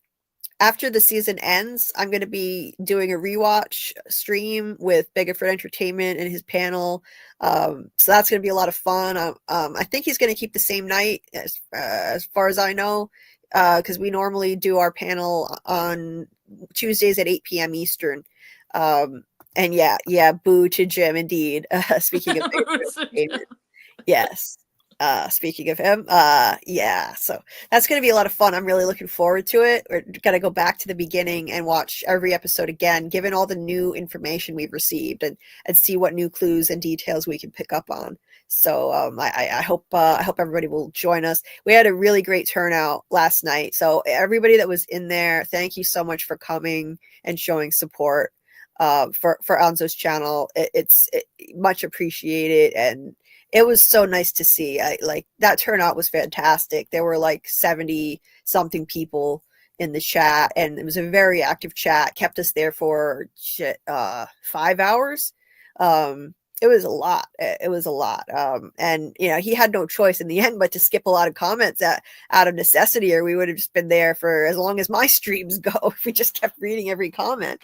after the season ends, I'm going to be doing a rewatch stream with Bigger Entertainment and his panel. So that's going to be a lot of fun. I think he's going to keep the same night as far as I know, because we normally do our panel on Tuesdays at 8 p.m. Eastern. And yeah, boo to Jim indeed. Speaking of Bigger Entertainment, yes. Speaking of him, yeah, so that's going to be a lot of fun. I'm really looking forward to it. We're going to go back to the beginning and watch every episode again, given all the new information we've received, and see what new clues and details we can pick up on. So I hope everybody will join us. We had a really great turnout last night. So everybody that was in there, thank you so much for coming and showing support for Anzo's channel. It's much appreciated, and it was so nice to see. Like that turnout was fantastic. There were like 70 something people in the chat, and it was a very active chat. Kept us there for 5 hours. It was a lot. It was a lot. And he had no choice in the end but to skip a lot of comments out of necessity, or we would have just been there for as long as my streams go if we just kept reading every comment.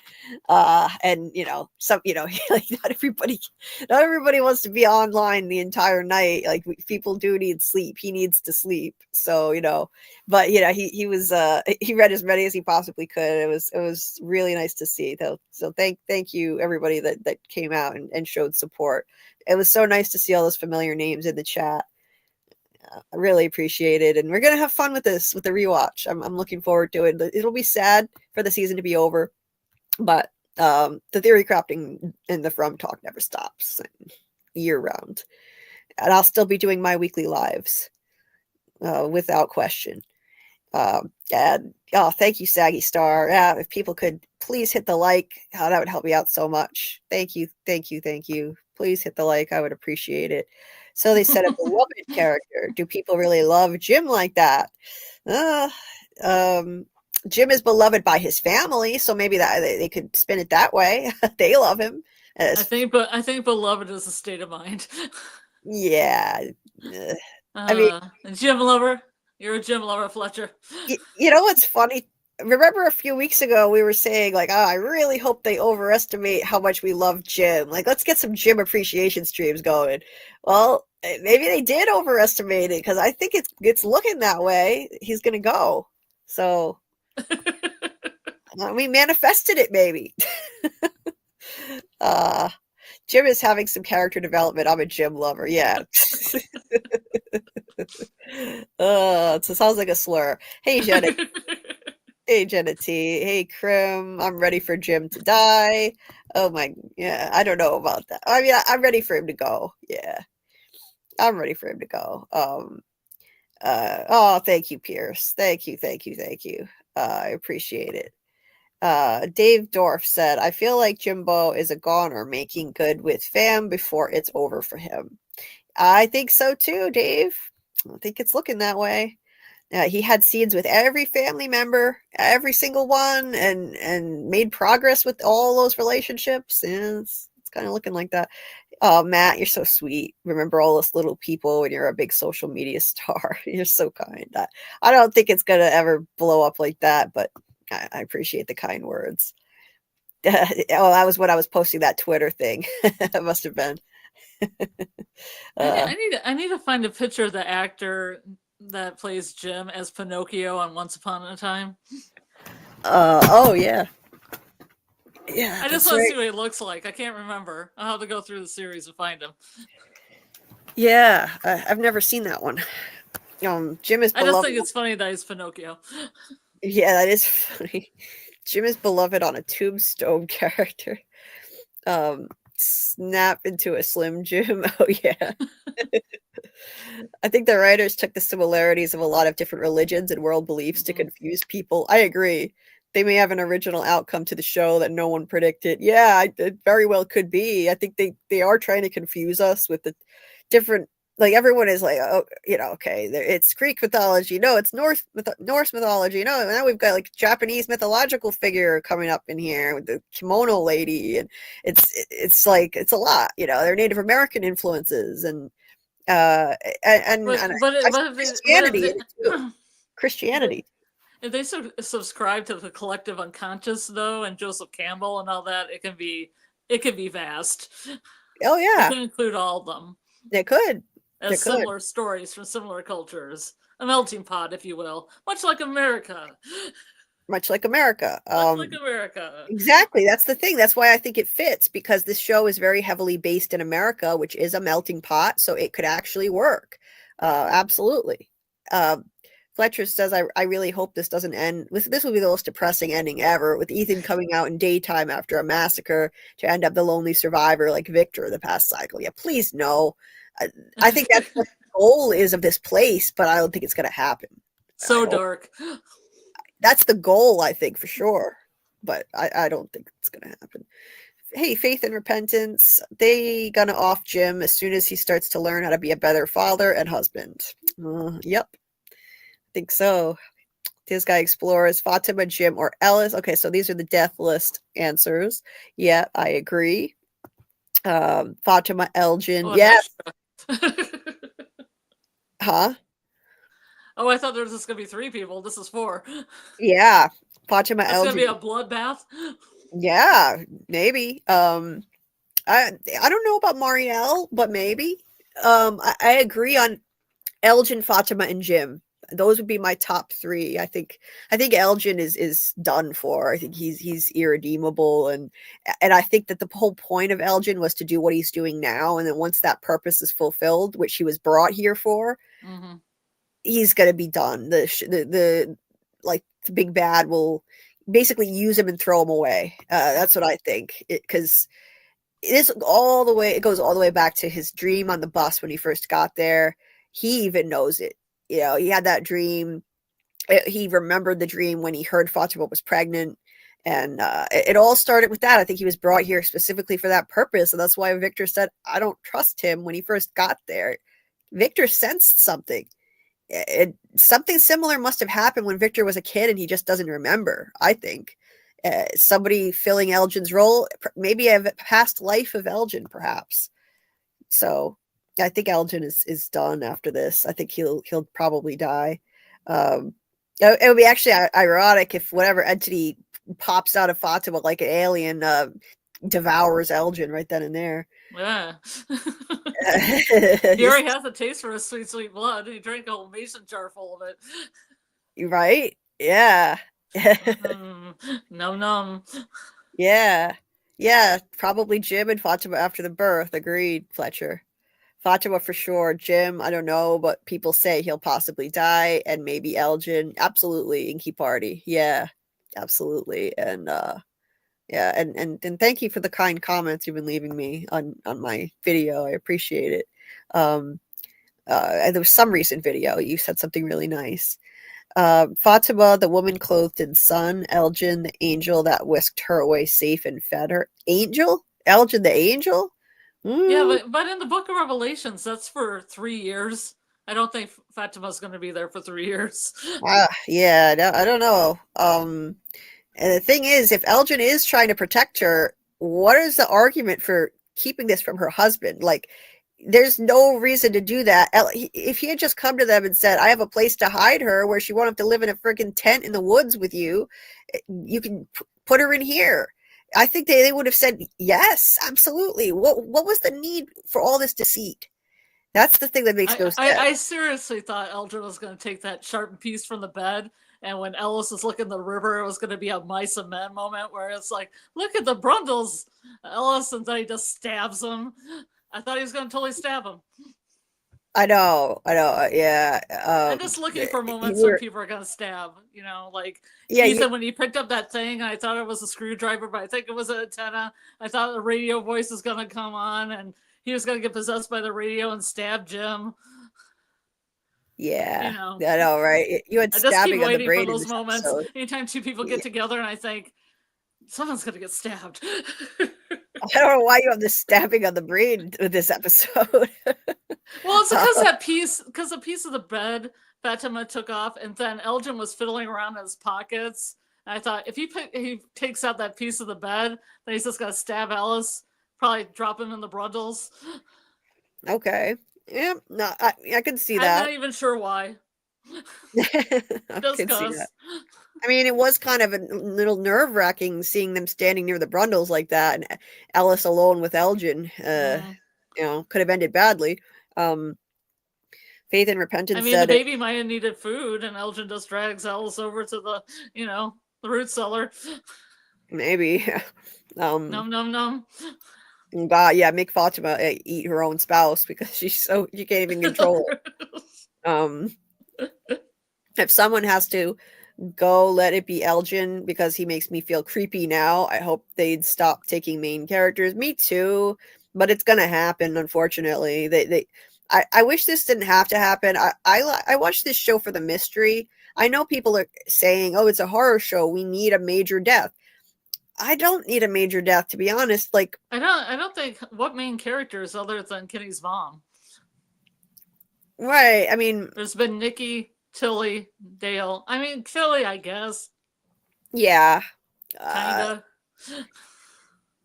And some like not everybody wants to be online the entire night. Like people do need sleep. He needs to sleep. So but he was he read as many as he possibly could. It was really nice to see though. So thank you everybody that came out and showed support. It was so nice to see all those familiar names in the chat. I really appreciate it, and we're gonna have fun with this with the rewatch. I'm looking forward to it. It'll be sad for the season to be over, but the theory crafting and the From talk never stops year round, and I'll still be doing my weekly lives without question. And thank you, Saggy Star. Yeah, if people could please hit the like, that would help me out so much. Thank you. Please hit the like. I would appreciate it. So they said a beloved character. Do people really love Jim like that? Jim is beloved by his family, so maybe that they could spin it that way. They love him. I think beloved is a state of mind. Yeah. I mean, Jim lover. You're a Jim lover, Fletcher. You know what's funny? Remember a few weeks ago we were saying like, I really hope they overestimate how much we love Jim. Like, let's get some Jim appreciation streams going. Well, maybe they did overestimate it, because I think it's looking that way. He's gonna go. So we manifested it, maybe. Jim is having some character development. I'm a Jim lover. Yeah. It sounds like a slur. Hey, Jenna. Hey, Jenna T. Hey, Krim. I'm ready for Jim to die. Oh my, yeah. I don't know about that. I mean, I'm ready for him to go. Yeah, I'm ready for him to go. Thank you, Pierce. Thank you. I appreciate it. Dave Dorff said, I feel like Jimbo is a goner, making good with fam before it's over for him. I think so too, Dave. I think it's looking that way. He had scenes with every family member, every single one, and made progress with all those relationships. And it's kind of looking like that. Oh, Matt, you're so sweet. Remember all those little people when you're a big social media star. You're so kind. I don't think it's going to ever blow up like that, but I appreciate the kind words. That was when I was posting that Twitter thing. It must have been. I need to find a picture of the actor that plays Jim as Pinocchio on Once Upon a Time. Oh yeah. Yeah. I just want to see what he looks like. I can't remember. I'll have to go through the series to find him. Yeah, I've never seen that one. Jim is beloved. I just think it's funny that he's Pinocchio. Yeah, that is funny. Jim is beloved on a Tombstone character. Snap into a Slim Jim. Oh yeah. I think the writers took the similarities of a lot of different religions and world beliefs to confuse people. I agree. They may have an original outcome to the show that no one predicted. Yeah, it very well could be. I think they are trying to confuse us with the different like everyone is like, oh, okay, it's Greek mythology. No, it's Norse mythology. No, now we've got like Japanese mythological figure coming up in here with the kimono lady, and it's like it's a lot. There are Native American influences and I see but Christianity in it too. if Christianity. they subscribe to the collective unconscious though, and Joseph Campbell and all that, it can be vast. Oh It yeah, can include all of them they could. They as could. similar stories from similar cultures, a melting pot, if you will, much like America. Much like America. Much like America. Exactly. That's the thing. That's why I think it fits, because this show is very heavily based in America, which is a melting pot. So it could actually work. Absolutely. Uh, Fletcher says, I really hope this doesn't end. This will be the most depressing ending ever, with Ethan coming out in daytime after a massacre to end up the lonely survivor like Victor the past cycle. Yeah, please no. I think that's what the goal is of this place, but I don't think it's going to happen. So dark. That's the goal, I think, for sure. But I don't think it's going to happen. Hey, Faith and Repentance, they gonna off Jim as soon as he starts to learn how to be a better father and husband. Yep. I think so. This guy explores Fatima, Jim, or Ellis. Okay, so these are the death list answers. Yeah, I agree. Fatima, Elgin. Yeah. Huh? Oh, I thought there was just gonna be 3 people. This is 4. Yeah. Fatima, It's Elgin. gonna be a bloodbath. Yeah, maybe. I don't know about Marielle, but maybe. I agree on Elgin, Fatima, and Jim. Those would be my top 3. I think Elgin is done for. I think he's irredeemable, and I think that the whole point of Elgin was to do what he's doing now, and then once that purpose is fulfilled, which he was brought here for, he's gonna be done. The like the big bad will basically use him and throw him away. That's what I think, because it goes all the way back to his dream on the bus when he first got there. He even knows it. He had that dream. He remembered the dream when he heard Fatima was pregnant. And it all started with that. I think he was brought here specifically for that purpose. And that's why Victor said, I don't trust him when he first got there. Victor sensed something. Something similar must have happened when Victor was a kid and he just doesn't remember, I think. Somebody filling Elgin's role, maybe a past life of Elgin, perhaps. So I think Elgin is done after this. I think he'll probably die. It would be actually ironic if whatever entity pops out of Fatima like an alien devours Elgin right then and there. Yeah. He already has a taste for his sweet, sweet blood. He drank a whole mason jar full of it. Right? Yeah. Num num. Yeah. Yeah. Probably Jim and Fatima after the birth. Agreed, Fletcher. Fatima for sure. Jim, I don't know, but people say he'll possibly die, and maybe Elgin. Absolutely. Inky Party. Yeah. Absolutely. And yeah, and thank you for the kind comments you've been leaving me on my video. I appreciate it. And there was some recent video. You said something really nice. Fatima, the woman clothed in sun. Elgin, the angel that whisked her away safe and fed her. Angel? Elgin, the angel? Yeah, but in the Book of Revelations, that's for 3 years. I don't think Fatima's going to be there for 3 years. Yeah, I don't know. And the thing is, if Elgin is trying to protect her, what is the argument for keeping this from her husband? Like, there's no reason to do that. If he had just come to them and said, I have a place to hide her where she won't have to live in a freaking tent in the woods with you, you can put her in here. I think they would have said, yes, absolutely. What was the need for all this deceit? That's the thing that makes no sense. I seriously thought Elgin was going to take that sharp piece from the bed, and when Ellis is looking at the river, it was going to be a mice and men moment where it's like, look at the Brundles, Ellis, and then he just stabs him. I thought he was going to totally stab him. I know, yeah. I'm just looking for moments when people are going to stab, like Ethan, when he picked up that thing, I thought it was a screwdriver, but I think it was an antenna. I thought the radio voice was going to come on, and he was going to get possessed by the radio and stab Jim. Yeah, I know, right? You had stabbing on the brain for those moments. Episode. Anytime 2 people get together, and I think someone's going to get stabbed. I don't know why you have the stabbing on the brain with this episode. Well, it's because a piece of the bed Fatima took off, and then Elgin was fiddling around in his pockets. And I thought, if he takes out that piece of the bed, then he's just gonna stab Alice, probably drop him in the Brundles. Okay. Yeah, no, I can see I'm that. not even sure why. I Just can see that. cause. I mean, it was kind of a little nerve-wracking seeing them standing near the Brundles like that, and Alice alone with Elgin. Mm. Could have ended badly. Faith and I Repentance mean, the said it. baby might have needed food, and Elgin just drags Alice over to the root cellar. Maybe. Num num num. But yeah, make Fatima eat her own spouse because you can't even control it. If someone has to go, let it be Elgin because he makes me feel creepy now. I hope they'd stop taking main characters. Me too, but it's gonna happen. Unfortunately, I wish this didn't have to happen. I watched this show for the mystery. I know people are saying, "Oh, it's a horror show. We need a major death." I don't need a major death, to be honest. Like, I don't think what main characters other than Kenny's mom. right? I mean, There's been Nikki, Tilly, Dale. I mean, Tilly, I guess. yeah. Kinda.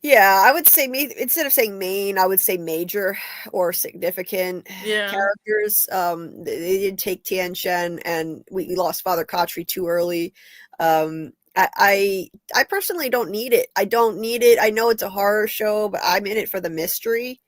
Yeah, I would say me instead of saying main, I would say major or significant Yeah. characters. They did take Tian Shen, and we lost Father Kotri too early. I personally don't need it. I don't need it. I know it's a horror show, but I'm in it for the mystery.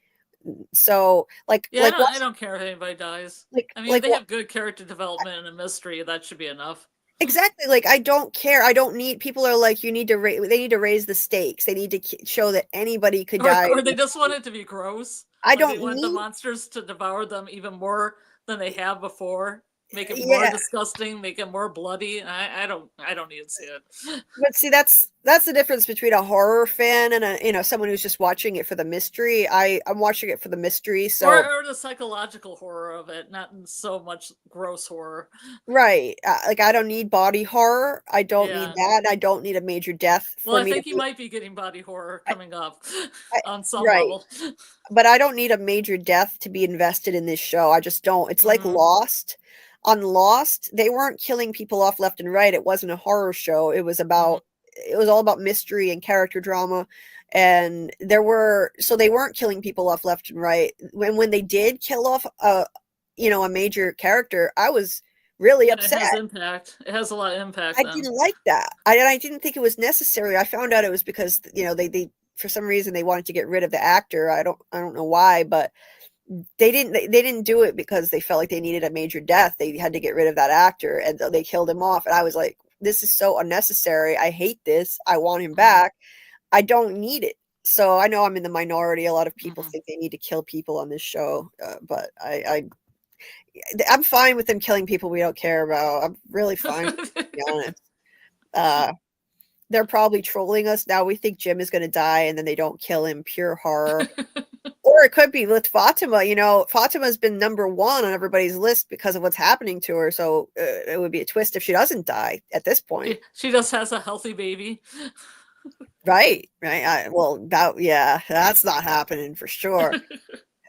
So, Yeah, I don't care if anybody dies. I mean, if they what have good character development and a mystery, that should be enough. exactly, like, I don't care. I don't need people are like, "You need to they need to raise the stakes. They need to show that anybody could die." Or they just want it to be gross. I Like they don't want the need monsters to devour them even more than they have before. Make it more yeah. disgusting, make it more bloody. I don't need to see it. But see, that's the difference between a horror fan and someone who's just watching it for the mystery. I'm watching it for the mystery, so Or the psychological horror of it, not so much gross horror. right. Like, I don't need body horror. I don't need Yeah. that. I don't need a major death Well, for I me to think you be. might be getting body horror I, coming up I, on some right, level. but I don't need a major death to be invested in this show. I just don't. It's like Hmm. Lost. On Lost, they weren't killing people off left and right. It wasn't a horror show. Hmm. It was all about mystery and character drama. And so they weren't killing people off left and right. When they did kill off a major character, I was really Yeah, it upset. has impact. It has a lot of impact I then. didn't like that. I didn't think it was necessary. I found out it was because they for some reason they wanted to get rid of the actor. I don't know why, but they didn't do it because they felt like they needed a major death. They had to get rid of that actor, and they killed him off. And I was like, this is so unnecessary. I hate this. I want him Hmm. back. I don't need it. So I know I'm in the minority. A lot of people Hmm. think they need to kill people on this show, but I'm fine with them killing people we don't care about. I'm really fine, to be honest. Uh, they're probably trolling us now. We think Jim is going to die, and then they don't kill him. Pure horror. Or it could be with Fatima. Fatima's been number one on everybody's list because of what's happening to her. So it would be a twist if she doesn't die at this point. She just has a healthy baby. Right. Right. Yeah, that's not happening for sure.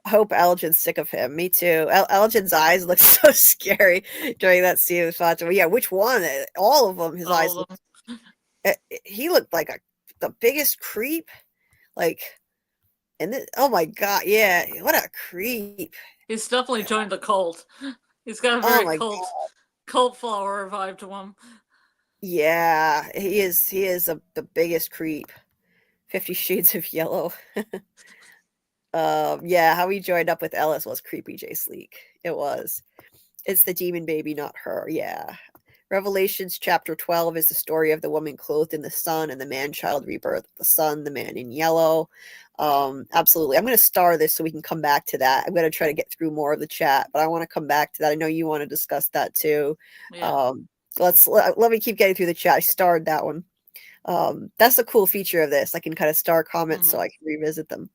I hope Elgin's sick of him. Me too. Elgin's eyes look so scary during that scene with Fatima. Yeah, which one? All of them. His eyes All of look. them. He looked like the biggest creep. Like, oh my god, yeah, what a creep. He's definitely joined the cult. He's got a Oh very my cult flower vibe to him. Yeah, he is. He is the biggest creep. 50 Shades of Yellow. Yeah, how he joined up with Ellis was creepy, Jay Sleek. It was. It's the demon baby, not her. Yeah. Revelations chapter 12 is the story of the woman clothed in the sun and the man-child rebirth of the sun, the man in yellow. Absolutely. I'm going to star this so we can come back to that. I'm going to try to get through more of the chat, but I want to come back to that. I know you want to discuss that too. Yeah. Let me keep getting through the chat. I starred that one. That's the cool feature of this. I can kind of star comments so I can revisit them.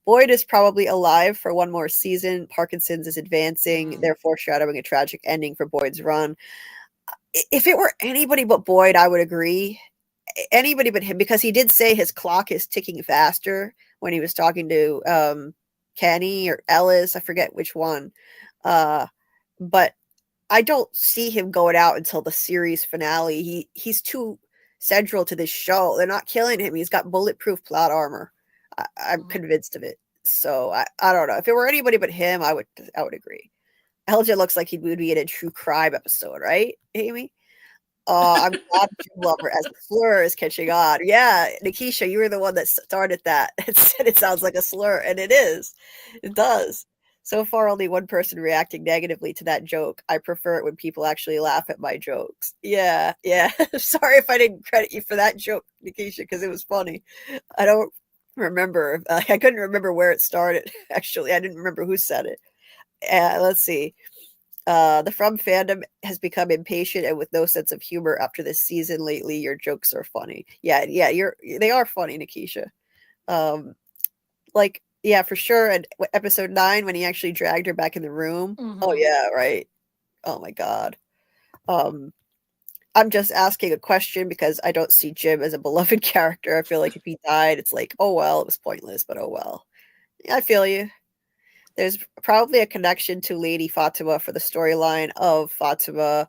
Boyd is probably alive for one more season. Parkinson's is advancing, therefore foreshadowing a tragic ending for Boyd's run. If it were anybody but Boyd, I would agree. Anybody but him, because he did say his clock is ticking faster when he was talking to Kenny or Ellis, I forget which one. But I don't see him going out until the series finale. He's too central to this show. They're not killing him. He's got bulletproof plot armor. I'm Mhm. convinced of it. So I don't know. If it were anybody but him, I would agree. LJ looks like he would be in a true crime episode, right, Amy? I'm glad you love her as the slur is catching on. Yeah, Nikisha, you were the one that started that and said it sounds like a slur, and it is. It does. So far, only one person reacting negatively to that joke. I prefer it when people actually laugh at my jokes. Yeah, yeah. Sorry if I didn't credit you for that joke, Nikisha, because it was funny. I don't remember. I couldn't remember where it started. Actually, I didn't remember who said it. Let's see. The From fandom has become impatient and with no sense of humor after this season lately. Your jokes are funny. Yeah, yeah, they are funny, Nikisha. Um, like, yeah, for sure. And episode 9, when he actually dragged her back in the room. Oh Mhm. yeah, right. Oh my god. Um, I'm just asking a question because I don't see Jim as a beloved character. I feel like if he died, it's like, oh well, it was pointless, but oh well. Yeah, I feel you. There's probably a connection to Lady Fatima for the storyline of Fatima.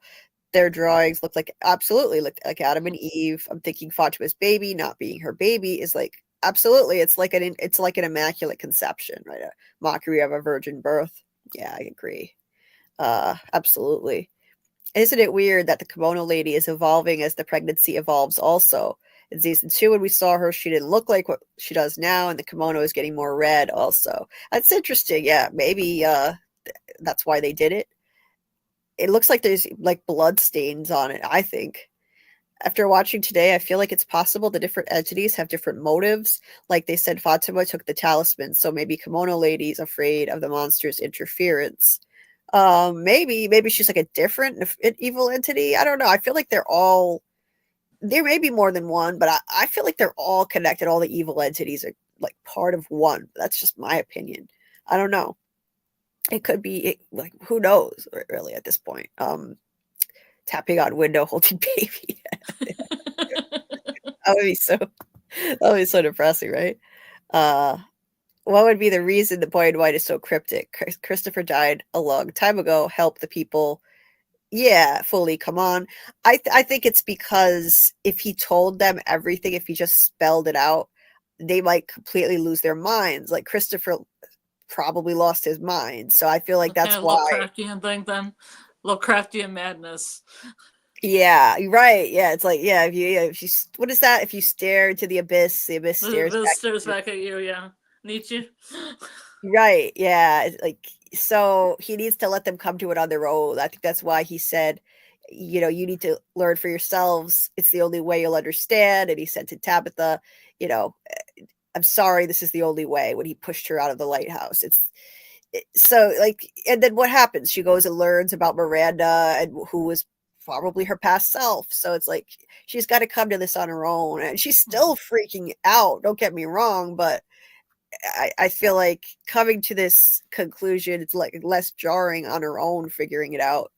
Their drawings absolutely looked like Adam and Mhm. Eve. I'm thinking Fatima's baby not being her baby is like absolutely. It's like an immaculate conception, right? A mockery of a virgin birth. Yeah, I agree. Absolutely. Isn't it weird that the kimono lady is evolving as the pregnancy evolves also? In season 2, when we saw her, she didn't look like what she does now, and the kimono is getting more red also. That's interesting. Yeah, maybe that's why they did it. It looks like there's like blood stains on it, I think. After watching today, I feel like it's possible the different entities have different motives. Like they said, Fatima took the talisman, so maybe Kimono Lady's afraid of the monster's interference. Maybe she's like a different evil entity. I don't know. I feel like there may be more than one, but I feel like they're all connected. All the evil entities are like part of one. That's just my opinion. I don't know. It could be like who knows really at this point. Tapping on window holding baby. That would be so that would be so depressing, right? Uh, what would be the reason the boy in white is so cryptic? Christopher died a long time ago. Help the people. Yeah, fully. Come on. I think it's because if he told them everything, if he just spelled it out, they might completely lose their minds. Like Christopher probably lost his mind. So I feel like Okay, that's a why. Lovecraftian thing then. Lovecraftian madness. Yeah, right. Yeah, it's like if you what is that? If you stare into the abyss stares The back stares at you. back at you, yeah. Nietzsche. Right, yeah, it's like so he needs to let them come to it on their own. I think that's why he said, "You need to learn for yourselves. It's the only way you'll understand." And he said to Tabitha, you know, "I'm sorry, this is the only way." When he pushed her out of the lighthouse, so like, and then what happens? She goes and learns about Miranda and who was probably her past self. So it's like she's got to come to this on her own, and she's still Mhm. freaking out. Don't get me wrong, but I feel like coming to this conclusion, it's like less jarring on her own figuring it out.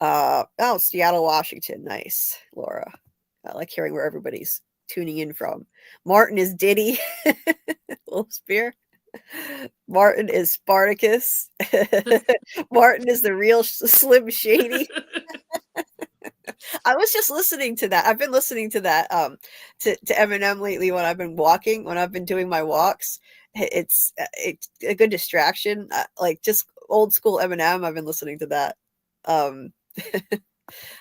Oh, Seattle, Washington. Nice, Laura. I like hearing where everybody's tuning in from. Martin is Diddy. Little Spear. Martin is Spartacus. Martin is the real Slim Shady. I was just listening to that. I've been listening to that to Eminem lately when I've been walking, when I've been doing my walks. It's a good distraction. Like just old school Eminem. I've been listening to that. Um,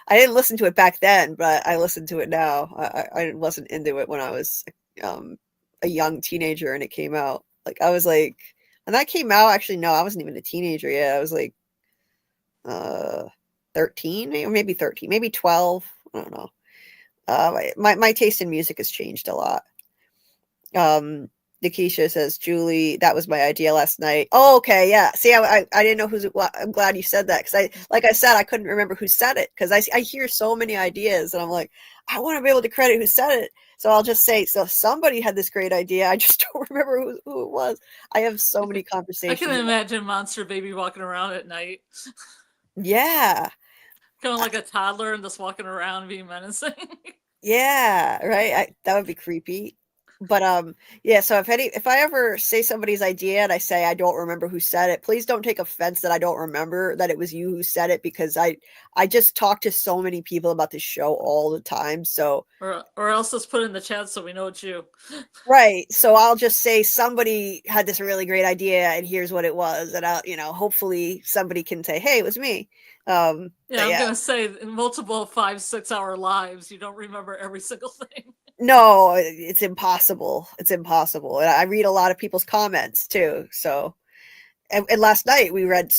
I didn't listen to it back then, but I listen to it now. I wasn't into it when I was um, a young teenager and it came out. Like I was like, when that came out, actually, no, I wasn't even a teenager yet. I was like uh 13, or maybe 13, maybe 12. I don't know. My taste in music has changed a lot. Um, Nikisha says, Julie, that was my idea last night. Oh, okay, yeah. See, I didn't know who's. Well, I'm glad you said that because like I said, I couldn't remember who said it because I hear so many ideas and I'm like, I want to be able to credit who said it. So I'll just say, so somebody had this great idea. I just don't remember who it was. I have so many I can conversations. imagine Monster Baby walking around at night, Yeah, kind of like a toddler and just walking around being menacing. yeah, right. That would be creepy. But yeah, so if I ever say somebody's idea and I say I don't remember who said it, please don't take offense that I don't remember that it was you who said it, because I just talk to so many people about this show all the time. So or else just put it in the chat so we know it's you. right, so I'll just say somebody had this really great idea and here's what it was, and I'll, hopefully somebody can say, hey, it was me. Yeah, I'm yeah. gonna say in multiple 5-6 hour lives, you don't remember every single thing. No, it's impossible. It's impossible. And I read a lot of people's comments too. So, and last night we read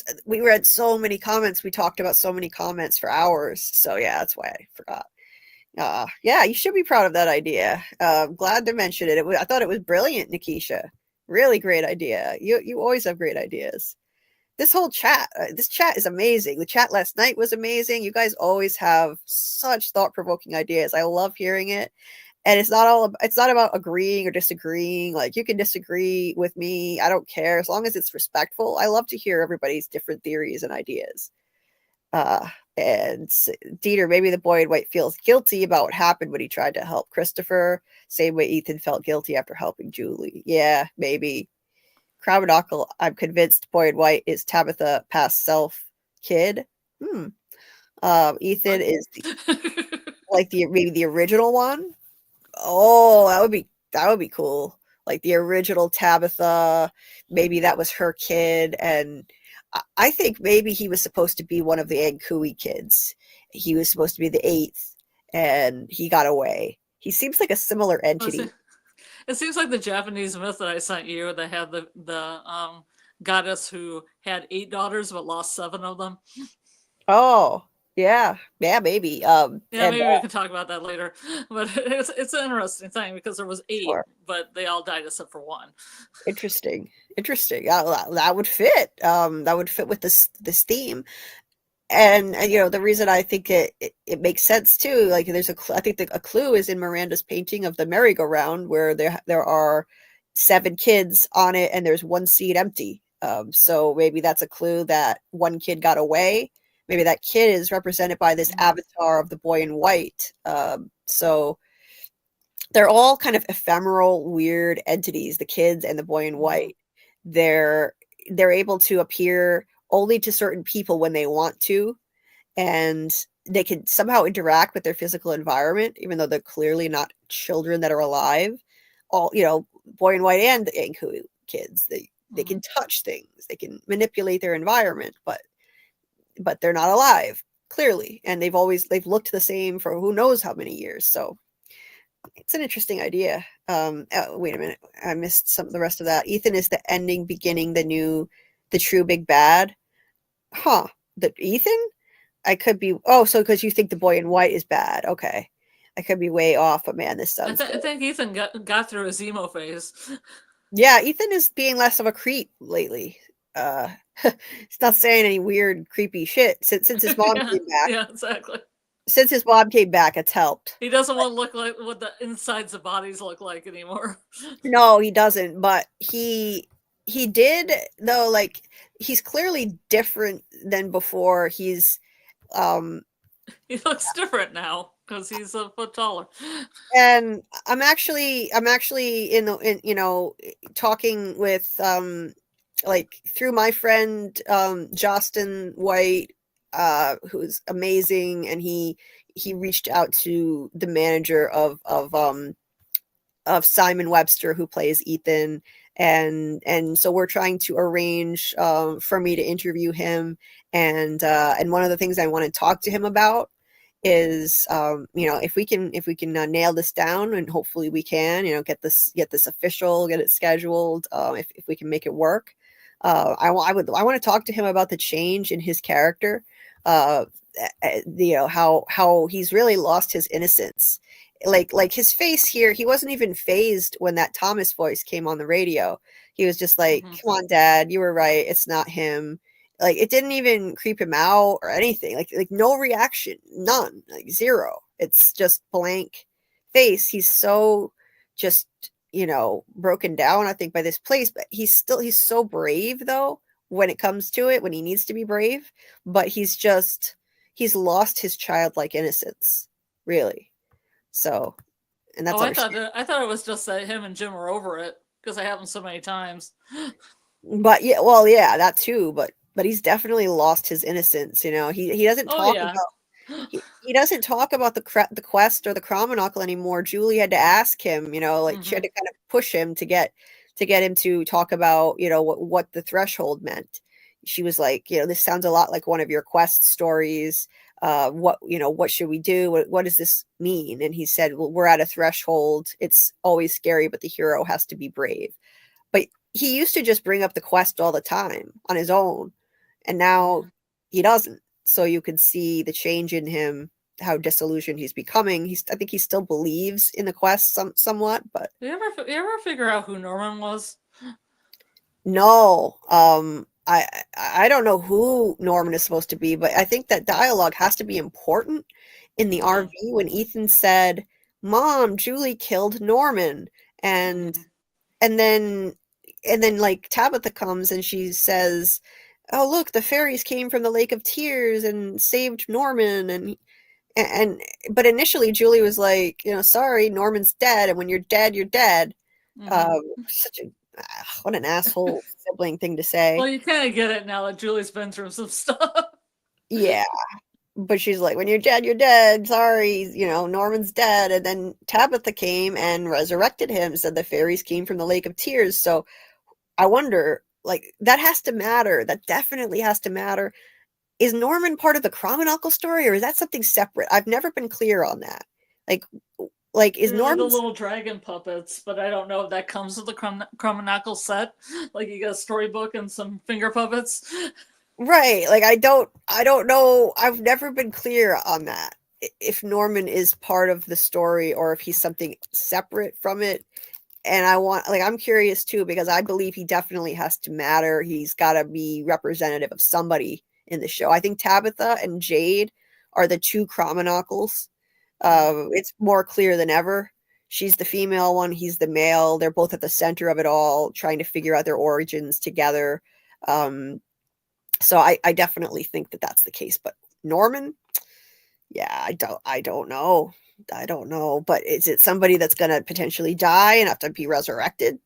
so many comments. We talked about so many comments for hours. So yeah, that's why I forgot. Yeah, you should be proud of that idea. Glad to mention it. I thought it was brilliant, Nikisha. Really great idea. You always have great ideas. This chat is amazing. The chat last night was amazing. You guys always have such thought-provoking ideas. I love hearing it. And it's not about agreeing or disagreeing. Like, you can disagree with me, I don't care, as long as it's respectful. I love to hear everybody's different theories and ideas. And Dieter, maybe the boy in white feels guilty about what happened when he tried to help Christopher, same way Ethan felt guilty after helping Julie. Yeah, maybe. Crabbanackle, I'm convinced boy in white is Tabitha past self kid. Ethan is maybe the original one. Oh, that would be cool. Like the original Tabitha, maybe that was her kid, and I think maybe he was supposed to be one of the Ankui kids. He was supposed to be the eighth, and he got away. He seems like a similar entity. It seems like the Japanese myth that I sent you that had the goddess who had 8 daughters but lost 7 of them. Oh, yeah, maybe. Yeah, maybe we can talk about that later. But it's an interesting thing because there was 8, sure. but they all died except for 1. Interesting. That would fit. That would fit with this theme. And the reason I think it makes sense too, like I think a clue is in Miranda's painting of the merry-go-round, where there are 7 kids on it and there's 1 seat empty. So maybe that's a clue that 1 kid got away. Maybe that kid is represented by this avatar of the boy in white. So they're all kind of ephemeral, weird entities, the kids and the boy in white. They're able to appear only to certain people when they want to, and they can somehow interact with their physical environment, even though they're clearly not children that are alive. All, boy in white and the Anku kids, they can touch things, they can manipulate their environment, but they're not alive, clearly, and they've looked the same for who knows how many years. So it's an interesting idea. Wait a minute, I missed the rest of that. Ethan is the ending, beginning, the true big bad. Huh? The Ethan? I could be. Oh, so because you think the boy in white is bad? Okay, I could be way off, but man, this sounds good. I think Ethan got through his emo phase. Yeah, Ethan is being less of a creep lately. He's not saying any weird, creepy shit since his mom came back. Yeah, exactly. Since his mom came back, it's helped. He doesn't want to look like what the insides of bodies look like anymore. No, he doesn't. But he did, though. Like, he's clearly different than before. He's He looks different now because he's a foot taller. And I'm actually talking with like through my friend Justin White, who's amazing, and he reached out to the manager of Simon Webster, who plays Ethan, and so we're trying to arrange for me to interview him, and one of the things I want to talk to him about is if we can nail this down, and hopefully we can get this official, get it scheduled, if we can make it work. I want to talk to him about the change in his character, how he's really lost his innocence. Like his face here, he wasn't even phased when that Thomas voice came on the radio. He was just like, come on, Dad, you were right, it's not him. Like, it didn't even creep him out or anything. Like no reaction, none, like zero. It's just blank face. He's so just, broken down, I think, by this place, but he's so brave, though, when it comes to it, when he needs to be brave, but he's lost his childlike innocence, really. So, and that's Oh, understandable. I thought it was just that him and Jim were over it because it happened so many times. But yeah, well, yeah, that too. But he's definitely lost his innocence. He doesn't Oh talk yeah. about he doesn't talk about the quest or the Chromonocle anymore. Julie had to ask him. Like she had Mm-hmm. to kind of push him to get him to talk about what the threshold meant. She was like, this sounds a lot like one of your quest stories. What should we do? What does this mean? And he said, well, we're at a threshold. It's always scary, but the hero has to be brave. But he used to just bring up the quest all the time on his own, and now Mm-hmm. he doesn't. So you can see the change in him, how disillusioned he's becoming. I think he still believes in the quest somewhat, but You ever figure out who Norman was? no. I don't know who Norman is supposed to be, but I think that dialogue has to be important in the Mm-hmm. RV when Ethan said, "Mom, Julie killed Norman," and Mm-hmm. and then and then like Tabitha comes and she says, "Oh, look, the fairies came from the Lake of Tears and saved Norman." And but initially Julie was like, sorry, Norman's dead, and when you're dead, you're dead. Mm-hmm. Such a what an asshole sibling thing to Well, say. you kind of get it now that Julie's been through some stuff. Yeah, but she's like, when you're dead, you're dead. Sorry, Norman's dead. And then Tabitha came and resurrected him, said the fairies came from the Lake of Tears. So I wonder, like, that has to matter. That definitely has to matter. Is Norman part of the Chromonocle story, or is that something separate? I've never been clear on that. Like, is They're like the Norman's little dragon puppets, but I don't know if that comes with the Chromonacle set. Like you got a storybook and some finger puppets. right? Like, I don't know. I've never been clear on that. If Norman is part of the story or if he's something separate from it. And I'm curious too, because I believe he definitely has to matter. He's got to be representative of somebody in the show. I think Tabitha and Jade are the two Chromonocles. Mm-hmm. It's more clear than ever. She's the female one, he's the male. They're both at the center of it all, trying to figure out their origins together. Um, so I definitely think that that's the case. But Norman, yeah, I don't know. I don't know. But is it somebody that's gonna potentially die and have to be resurrected?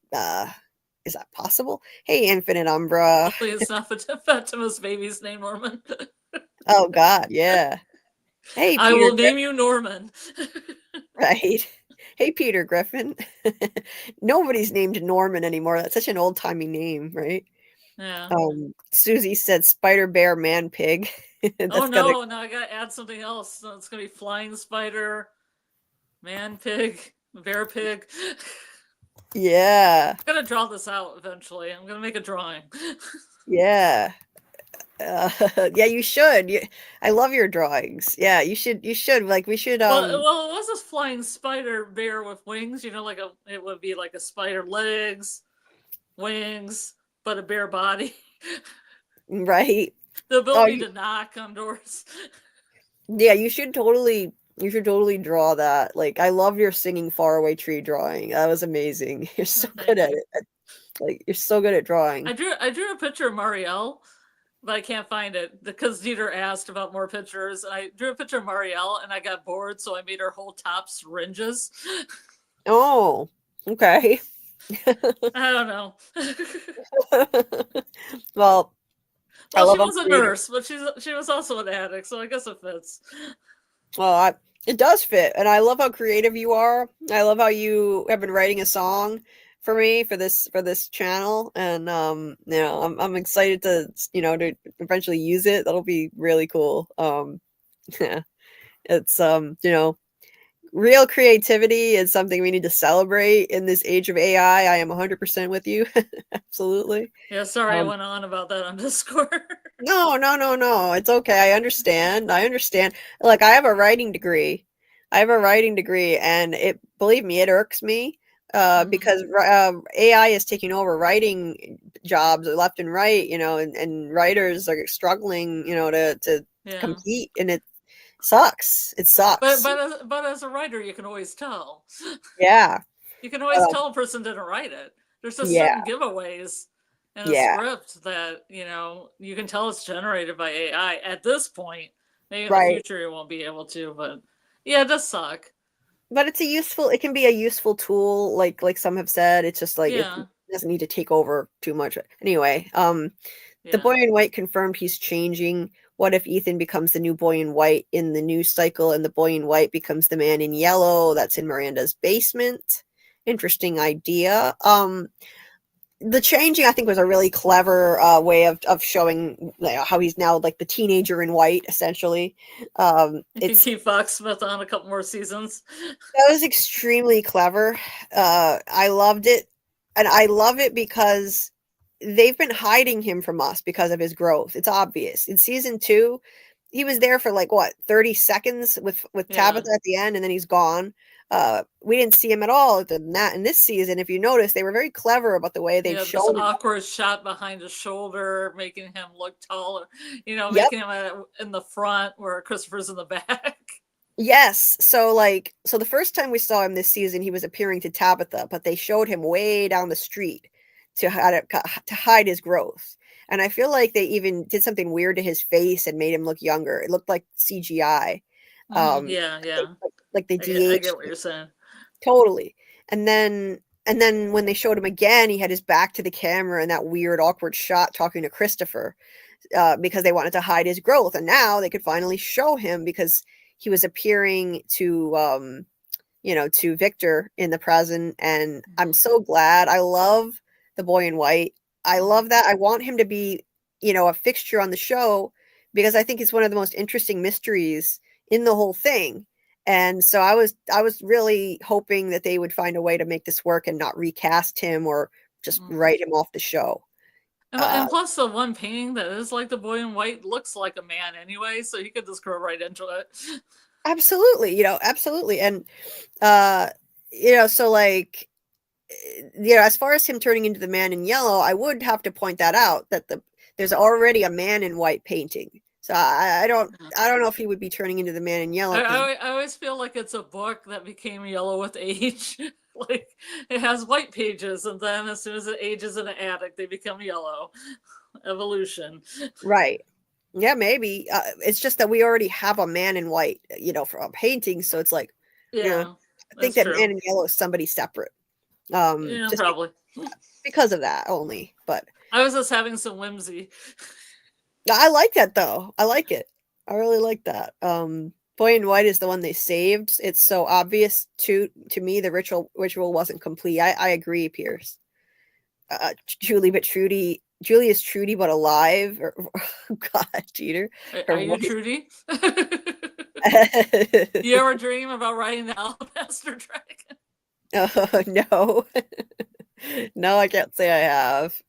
Is that possible? Hey, Infinite Umbra. Hopefully, it's not Fatima's baby's name, Norman. Oh God, yeah. Hey, I Peter will name you Norman. right? Hey, Peter Griffin. Nobody's named Norman anymore. That's such an old-timey name, right? Yeah. Susie said Spider Bear Man Pig. Oh That's gonna no! Now I gotta add something else. So it's gonna be flying spider, man pig, bear pig. yeah. I'm gonna draw this out eventually. I'm gonna make a drawing. Yeah. Yeah, you should. I love your drawings. Yeah, you should like we should Well, it was this flying spider bear with wings. You know, it would be like a spider legs, wings, but a bear body. right. The Oh, ability to knock on doors. yeah, you should totally draw that. Like I love your singing faraway tree drawing. That was amazing. You're so Oh, good thank at you. it. Like you're so good at drawing. I drew a picture of Marielle, but I can't find it because Dieter asked about more pictures. I drew a picture of Marielle and I got bored, so I made her whole top syringes. Oh, okay. I don't know. Well, I Well, she love how was a creative. nurse, but she was also an addict, so I guess it fits. Well, it does fit, and I love how creative you are. I love how you have been writing a song for me for this channel, and I'm excited to eventually use it. That'll be really cool. Yeah, it's real creativity is something we need to celebrate in this age of AI. I am 100% with you. Absolutely. Yeah, sorry I Um, went on about that on Discord. no, no, no, no. It's okay. I understand. I understand. Like I have a writing degree. I have a writing degree, and believe me, it irks me Mm-hmm. because AI is taking over writing jobs left and right, and writers are struggling, to Yeah, compete, and it sucks. It sucks. but as a writer, you can always tell. Yeah. You can always Uh, tell a person didn't write it. There's just yeah. certain giveaways in a Yeah. script that you can tell it's generated by AI at this point. Maybe in the Right. future you won't be able to, but yeah, it does suck. But it can be a useful tool, like some have said. It's just like it Yeah, doesn't need to take over too much. Anyway, the yeah. boy in white confirmed he's changing. What if Ethan becomes the new boy in white in the news cycle and the boy in white becomes the man in yellow that's in Miranda's basement? Interesting idea. The changing I think was a really clever way of showing how he's now like the teenager in white essentially. You can It's keep Fox Smith on a couple more seasons. That was extremely clever. I loved it, and I love it because they've been hiding him from us because of his growth. It's obvious. In season 2, he was there for like what 30 seconds with Yeah. Tabitha at the end, and then he's gone. We didn't see him at all other than that in this season. If you notice, they were very clever about the way they've Yeah, this shown him. awkward shot behind his shoulder, making him look taller, Yep. making him in the front where Christopher's in the back. Yes. So the first time we saw him this season, he was appearing to Tabitha, but they showed him way down the street to hide his growth. And I feel like they even did something weird to his face and made him look younger. It looked like CGI. Yeah, yeah. Like they I get DH what you're saying. totally. And then when they showed him again, he had his back to the camera in that weird awkward shot talking to Christopher because they wanted to hide his growth. And now they could finally show him because he was appearing to Victor in the present. And I'm so glad. I love the boy in white. I love that. I want him to be, a fixture on the show because I think it's one of the most interesting mysteries in the whole thing. And so I was really hoping that they would find a way to make this work and not recast him or just write him off the show. And plus, the one painting that is like the boy in white looks like a man anyway, so you could just grow right into it. Absolutely, absolutely. And so like as far as him turning into the man in yellow, I would have to point that out that there's already a man in white painting. So I don't know if he would be turning into the man in yellow because I always feel like it's a book that became yellow with age. Like it has white pages, and then as soon as it ages in the attic, they become yellow. Evolution. right. Yeah, maybe. It's just that we already have a man in white, for a painting, so it's like, Yeah, I think that's that man true. in yellow is somebody separate. Yeah, Just probably. because of that only. But I was just having some whimsy. I like that though. I like it. I really like that. Boy in White is the one they saved. It's so obvious to me the ritual wasn't complete. I agree, Pierce. Julie but Trudy. Julie is Trudy but alive. God, cheater. Are Or you what? Trudy? You ever dream about riding the alabaster dragon? Oh no. No, I can't say I have.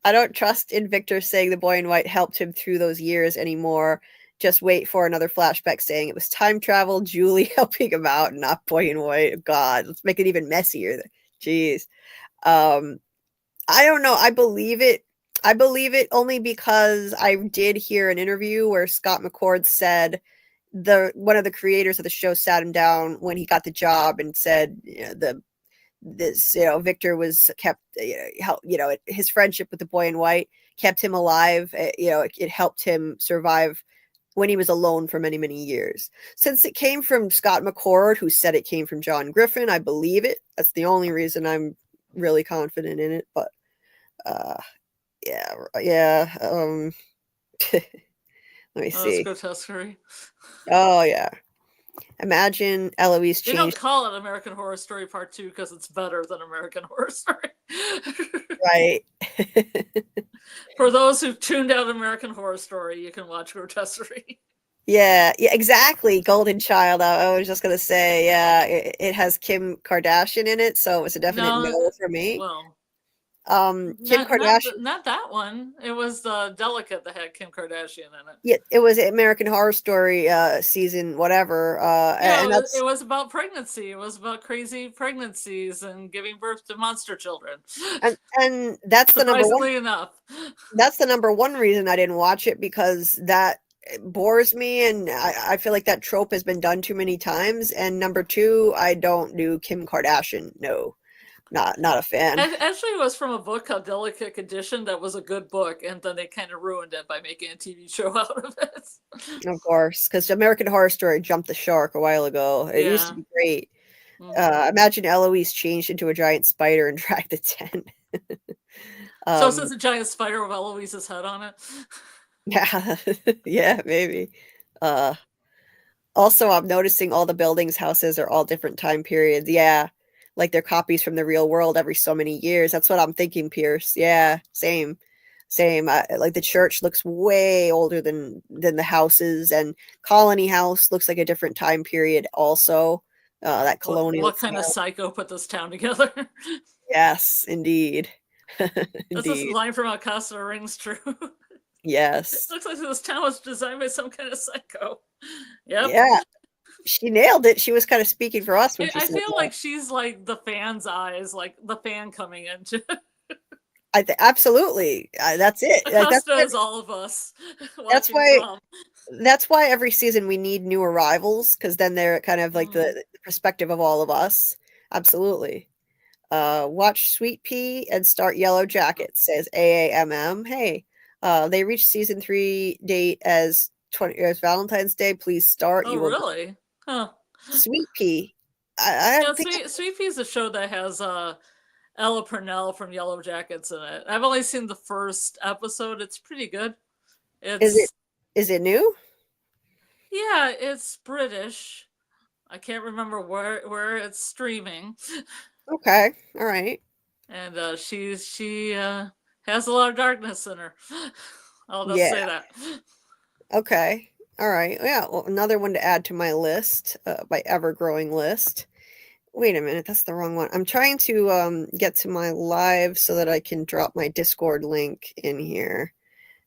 I don't trust in Victor saying the boy in white helped him through those years anymore. Just wait for another flashback saying it was time travel, Julie helping him out, not boy in white. God, let's make it even messier. Jeez. Um, I don't know. I believe it. I believe it only because I did hear an interview where Scott McCord said one of the creators of the show sat him down when he got the job and said Victor was kept his friendship with the boy in white kept him alive. It helped him survive when he was alone for many, many years. Since it came from Scott McCord, who said it came from John Griffin, I believe it. That's the only reason I'm really confident in it. But yeah. Let me Oh, it's see. grotesquerie. Oh yeah. Imagine Eloise They don't changed. call it American Horror Story Part 2 because it's better than American Horror Story. Right. For those who've tuned out American Horror Story, you can watch Grotesquerie. Yeah, exactly. Golden Child. I was just gonna say, yeah, it has Kim Kardashian in it, so it's a definite No, no for me. well, Kim Kardashian. not that one. It was the Delicate that had Kim Kardashian in it. Yeah, it was American Horror Story season whatever, Yeah, and it that's was about pregnancy. It was about crazy pregnancies and giving birth to monster children. and that's the number one. Surprisingly enough. That's the number one reason I didn't watch it because that bores me, and I feel like that trope has been done too many times. And number two, I don't do Kim Kardashian. No. Not a fan. Actually, it was from a book called Delicate Condition that was a good book, and then they kind of ruined it by making a TV show out of it. Of course, because American Horror Story jumped the shark a while ago. It used to Yeah. be great. Mm-hmm. Imagine Eloise changed into a giant spider and dragged the tent. So it's um, a giant spider with Eloise's head on it. yeah, yeah, maybe. Uh, Also, I'm noticing all the buildings, houses are all different time periods. Yeah, like they're copies from the real world every so many years. That's what I'm thinking, Pierce. Yeah, same, same. Like the church looks way older than the houses, and Colony House looks like a different time period. Also, that colonial What kind of style. psycho put this town together? Yes, indeed, That's this indeed. line from Acosta rings true. It Yes, looks like this town was designed by some kind of psycho. Yep. yeah. She nailed it. She was kind of speaking for us when she I said feel that. like she's like the fan's eyes, like the fan coming into. Absolutely. That's it. Like Acosta is all of us that's watching why From. that's why every season we need new arrivals because then they're kind of like Mm. the perspective of all of us. Absolutely. Watch Sweet Pea and start Yellow Jackets, says AAMM. Hey, they reached season 3 date as 20 as Valentine's Day. Please start. Oh, You will really? Huh. Sweet Pea. I Yeah, don't think Sweet Pea is a show that has Ella Purnell from Yellow Jackets in it. I've only seen the first episode. It's pretty good. is it It's is it new? yeah, it's British. I can't remember where it's streaming, Okay. All right. and she has a lot of darkness in her. I'll just Yeah. say that. Okay. All right. Yeah. Well, another one to add to my list, my ever growing list. Wait a minute, that's the wrong one. I'm trying to get to my live so that I can drop my Discord link in here,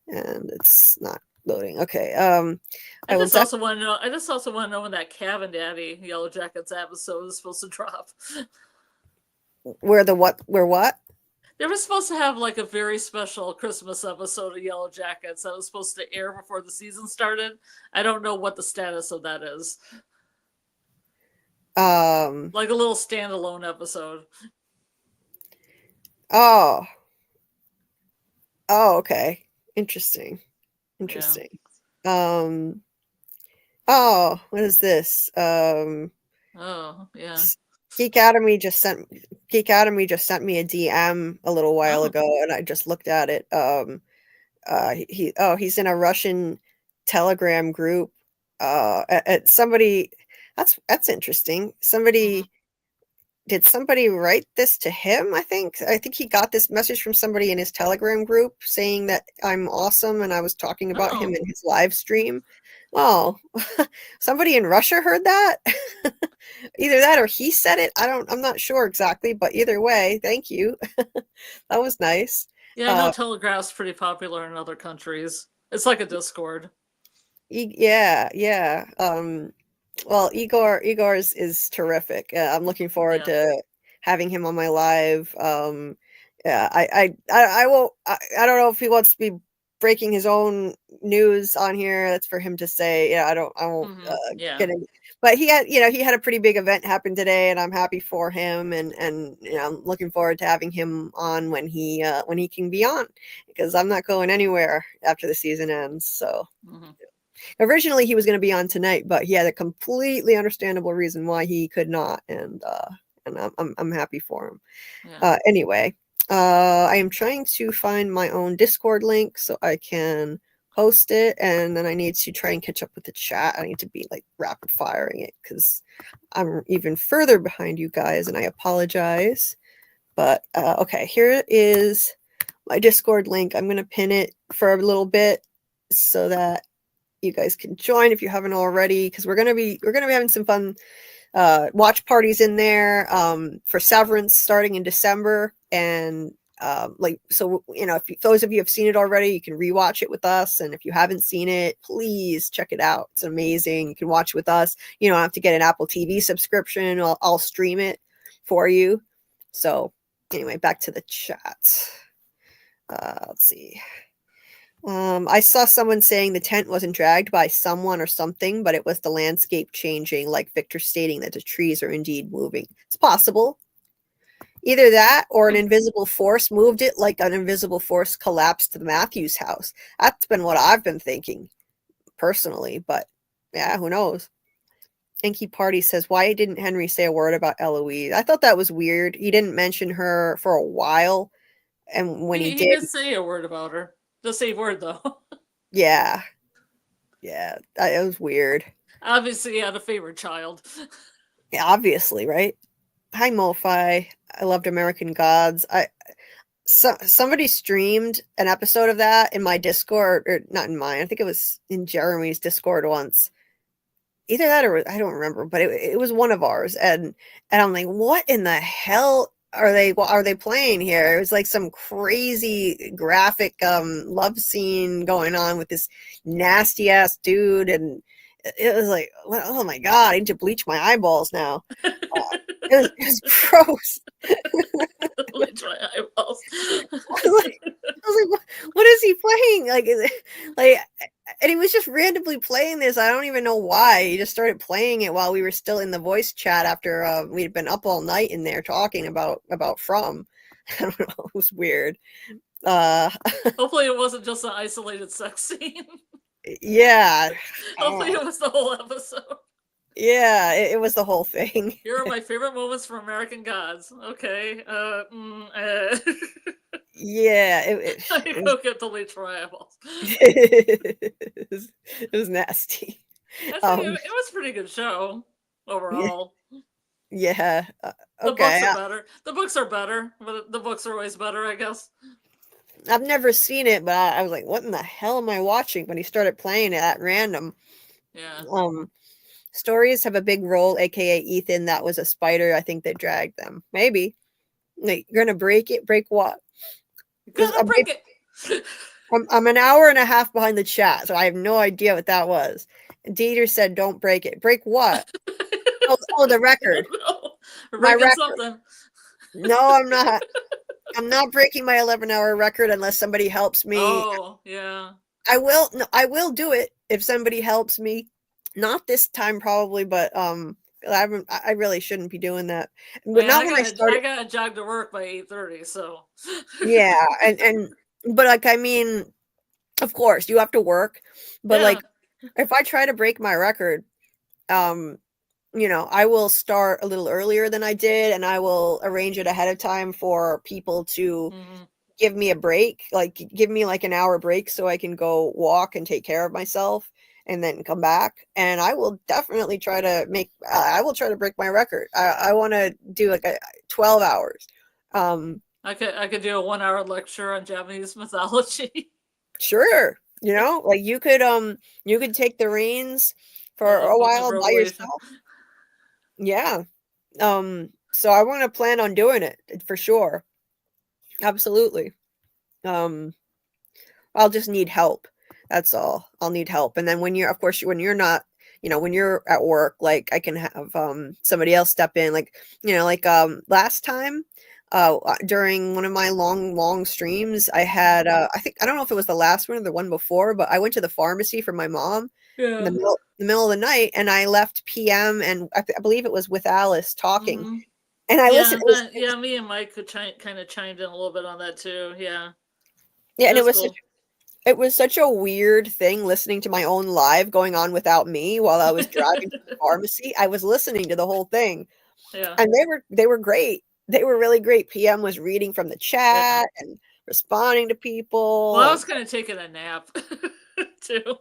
and it's not loading. Okay. I I will just def also want to know. I just also want to know when that Cabin Daddy Yellow Jackets episode is supposed to drop. where the what where what? They were supposed to have like a very special Christmas episode of Yellow Jackets that was supposed to air before the season started. I don't know what the status of that is. Um. Like a little standalone episode. Oh. Oh. Okay. Interesting. Yeah. Interesting. Um. Oh. What is this? Oh, yeah. Geek Academy just sent me a DM a little while Oh. ago, and I just looked at it. He's in a Russian Telegram group. Somebody that's interesting. Mm-hmm. Somebody write this to him? I think he got this message from somebody in his Telegram group saying that I'm awesome and I was talking about him Oh. in his live stream. Oh, somebody in Russia heard that? Either that or he said it. I'm not sure exactly, but either way, thank you. That was nice. Yeah, I know Uh, Telegraph's pretty popular in other countries. It's like a Discord. Yeah, yeah. Well, Igor is terrific. I'm looking forward Yeah. to having him on my live. Yeah, I won't. I don't know if he wants to be breaking his own news on here. That's for him to say. Yeah, I won't Mm-hmm. Yeah. get in. But he had a pretty big event happen today, and I'm happy for him. And I'm looking forward to having him on when he can be on, because I'm not going anywhere after the season ends. So. Mm-hmm. Originally, he was going to be on tonight, but he had a completely understandable reason why he could not, and I'm happy for him. Yeah. Anyway, I am trying to find my own Discord link so I can host it, and then I need to try and catch up with the chat. I need to be like rapid firing it because I'm even further behind you guys, and I apologize. But okay, here is my Discord link. I'm going to pin it for a little bit so that you guys can join if you haven't already, because we're gonna be having some fun watch parties in there for Severance starting in December, and so if those of you have seen it already, you can rewatch it with us, and if you haven't seen it, please check it out. It's amazing. You can watch with us. You don't have to get an Apple TV subscription. I'll stream it for you. So anyway, back to the chat. Let's see. I saw someone saying the tent wasn't dragged by someone or something, but it was the landscape changing, like Victor stating that the trees are indeed moving. It's possible. Either that or an invisible force moved it, like an invisible force collapsed the Matthews house. That's been what I've been thinking personally, but yeah, who knows? Inky Party says, why didn't Henry say a word about Eloise? I thought that was weird. He didn't mention her for a while, and when he He did, did say a word about her. The same word though. yeah, yeah, it was weird. Obviously, he had a favorite child. Yeah, obviously, right? Hi, MoFi. I loved American Gods. Somebody streamed an episode of that in my Discord, or not in mine. I think it was in Jeremy's Discord once. Either that or I don't remember, but it was one of ours, and I'm like, what in the hell are they playing here? It was like some crazy graphic love scene going on with this nasty ass dude, and it was like, oh my god, I need to bleach my eyeballs now. It was gross. Bleach my eyeballs. I was like, what is he playing? Like, and he was just randomly playing this. I don't even know why. He just started playing it while we were still in the voice chat after we'd been up all night in there talking about From. I don't know. It was weird. Hopefully, it wasn't just an isolated sex scene. Yeah. Hopefully, it was the whole episode. Yeah, it was the whole thing. Here are my favorite moments from American Gods. Okay. Yeah. I go get the bleach for my eyeballs. It was nasty. I think it was a pretty good show overall. Yeah. The Okay. books are better. The books are better, but the books are always better, I guess. I've never seen it, but I was like, what in the hell am I watching? When he started playing it at random. Yeah. Stories have a big role, aka Ethan. That was a spider, I think, that dragged them. Maybe. Like, you're gonna break it? Break what? You're gonna break it. I'm an hour and a half behind the chat, so I have no idea what that was. Dieter said, don't break it. Break what? Oh, the record. My record. Something. No, I'm not. I'm not breaking my 11-hour record unless somebody helps me. Oh, yeah. I will do it if somebody helps me. Not this time probably, but I really shouldn't be doing that. But not when I started. I got a jog to work by 8:30, so Yeah, and but like, I mean, of course you have to work, but like, if I try to break my record, I will start a little earlier than I did, and I will arrange it ahead of time for people to give me a break, like give me like an hour break so I can go walk and take care of myself and then come back. And I will definitely try to break my record. I want to do like 12 hours. I could do a 1-hour lecture on Japanese mythology. Sure. Like you could take the reins for a while by yourself. Yeah. So I want to plan on doing it for sure. Absolutely. I'll just need help. That's all. I'll need help. And then when you're not, when you're at work, like I can have somebody else step in, like, last time during one of my long streams, I had I don't know if it was the last one or the one before, but I went to the pharmacy for my mom in the middle of the night, and I left PM, and I believe it was with Alice talking. And I listened. Me and Mike could kind of chimed in a little bit on that too. Yeah. Yeah, and it was such a weird thing listening to my own live going on without me while I was driving to the pharmacy. I was listening to the whole thing. Yeah. And they were great. They were really great. PM was reading from the chat and responding to people. Well, I was kind of taking a nap too.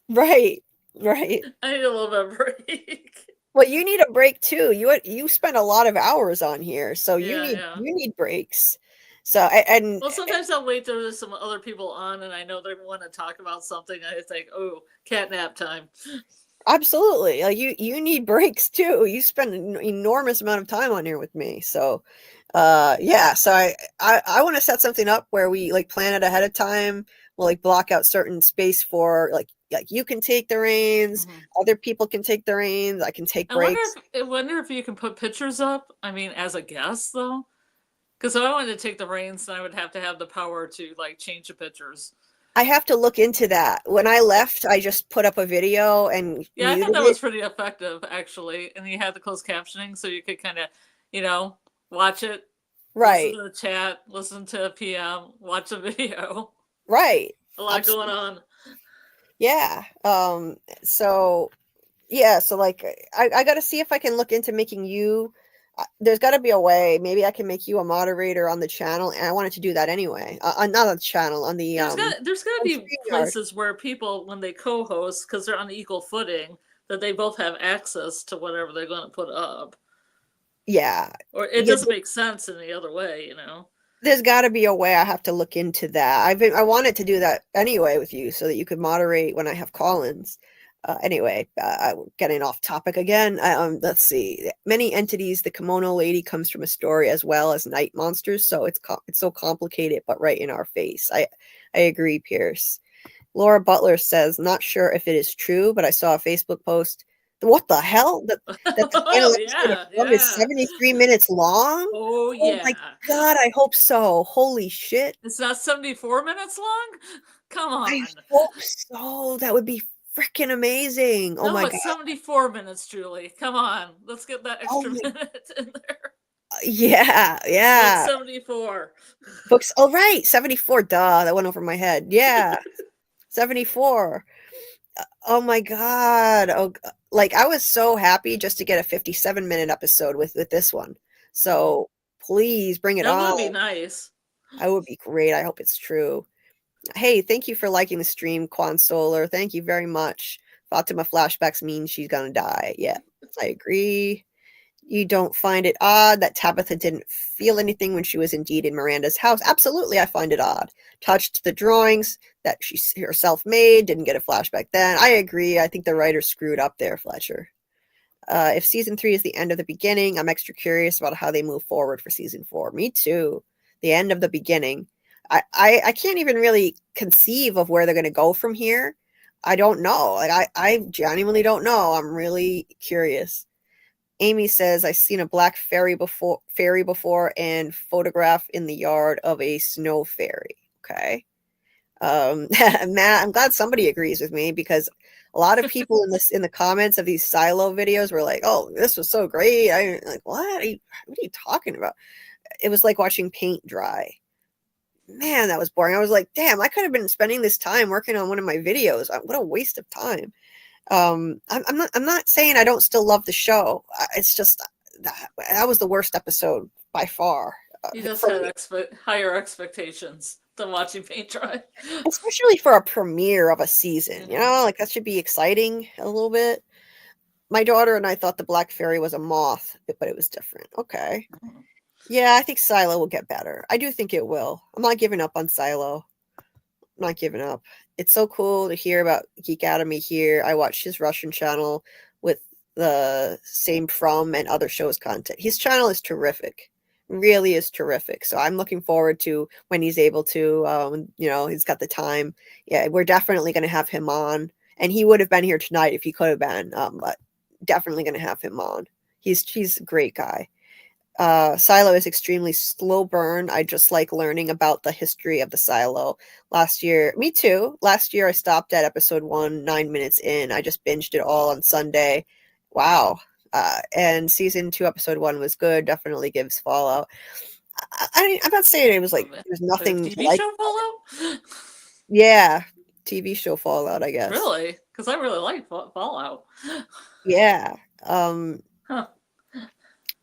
Right. I need a little bit of break. Well, you need a break too. You spent a lot of hours on here, so you need breaks. So well, sometimes I'll wait till there's some other people on, and I know they want to talk about something. I think, oh, cat nap time. Absolutely, like you need breaks too. You spend an enormous amount of time on here with me, so yeah. So I want to set something up where we like plan it ahead of time. We'll like block out certain space for like you can take the reins, other people can take the reins. I can take breaks. I wonder if you can put pictures up. I mean, as a guest though. Because if I wanted to take the reins, then I would have to have the power to like change the pictures. I have to look into that. When I left, I just put up a video and I thought that was pretty effective actually. And you had the closed captioning, so you could kind of, watch it Listen Right. to the chat, listen to PM, watch a video. Right. A lot going on. Yeah. So yeah, so like I got to see if I can look into making you there's got to be a way. Maybe I can make you a moderator on the channel, and I wanted to do that anyway. Not on the channel, on the There's got to on be StreamYard. places where people, when they co-host, because they're on equal footing, that they both have access to whatever they're going to put up. Yeah. Or it Yeah, doesn't make sense in the other way, you know. there's got to be a way. I have to look into that. I wanted to do that anyway with you, so that you could moderate when I have call-ins. Anyway, getting off topic again. Let's see. Many entities. The kimono lady comes from a story as well as night monsters, so it's so complicated, but right in our face. I agree, Pierce. Laura Butler says, not sure if it is true, but I saw a Facebook post. What the hell? That the final Oh episode of yeah, Fringe is yeah. 73 minutes long? Oh Oh my yeah. God, I hope so. Holy shit. It's not 74 minutes long? Come I on. hope so. That would be freaking amazing. Oh No, my God. it's 74 minutes, Julie. Come on. Let's get that Oh extra my, minute in there. yeah, Book yeah. 74. Books. Oh, right. 74. Duh. That went over my head. Yeah. 74. Oh my God. Oh, like I was so happy just to get a 57-minute episode with this one. So please bring it That would on. be nice. That would be great. I hope it's true. Hey, thank you for liking the stream, Quan Solar. Thank you very much. Fatima flashbacks mean she's gonna die. Yeah, I agree. You don't find it odd that Tabitha didn't feel anything when she was indeed in Miranda's house? Absolutely, I find it odd. Touched the drawings that she herself made, didn't get a flashback then. I agree. I think the writer screwed up there, Fletcher. If season 3 is the end of the beginning, I'm extra curious about how they move forward for season 4. Me too. The end of the beginning. I can't even really conceive of where they're going to go from here. I don't know. Like I genuinely don't know. I'm really curious. Amy says, I've seen a black fairy before and photograph in the yard of a snow fairy. Okay. Matt, I'm glad somebody agrees with me because a lot of people in the comments of these silo videos were like, "Oh, this was so great." I like, what are you talking about? It was like watching paint dry. Man, that was boring. I was like, "Damn, I could have been spending this time working on one of my videos. What a waste of time." I'm not saying I don't still love the show. It's just that was the worst episode by far. You just For had me. higher expectations than watching paint dry. Especially for a premiere of a season, you know, like that should be exciting a little bit. My daughter and I thought the Black Fairy was a moth, but it was different. Okay. Yeah, I think Silo will get better. I do think it will. I'm not giving up on Silo. I'm not giving up. It's so cool to hear about Geek Academy here. I watch his Russian channel with the same From and other shows content. His channel is terrific. Really is terrific. So I'm looking forward to when he's able to, you know, he's got the time. Yeah, we're definitely going to have him on. And he would have been here tonight if he could have been, but definitely going to have him on. He's a great guy. Silo is extremely slow burn. I just like learning about the history of the Silo. Last year, me too. Last year, I stopped at episode 1, 9 minutes in. I just binged it all on Sunday. Wow. And season 2, episode 1 was good. Definitely gives Fallout. I'm not saying it was like there's nothing TV like show Fallout? yeah, TV show Fallout, I guess. Really? Because I really like Fallout. Yeah. Huh.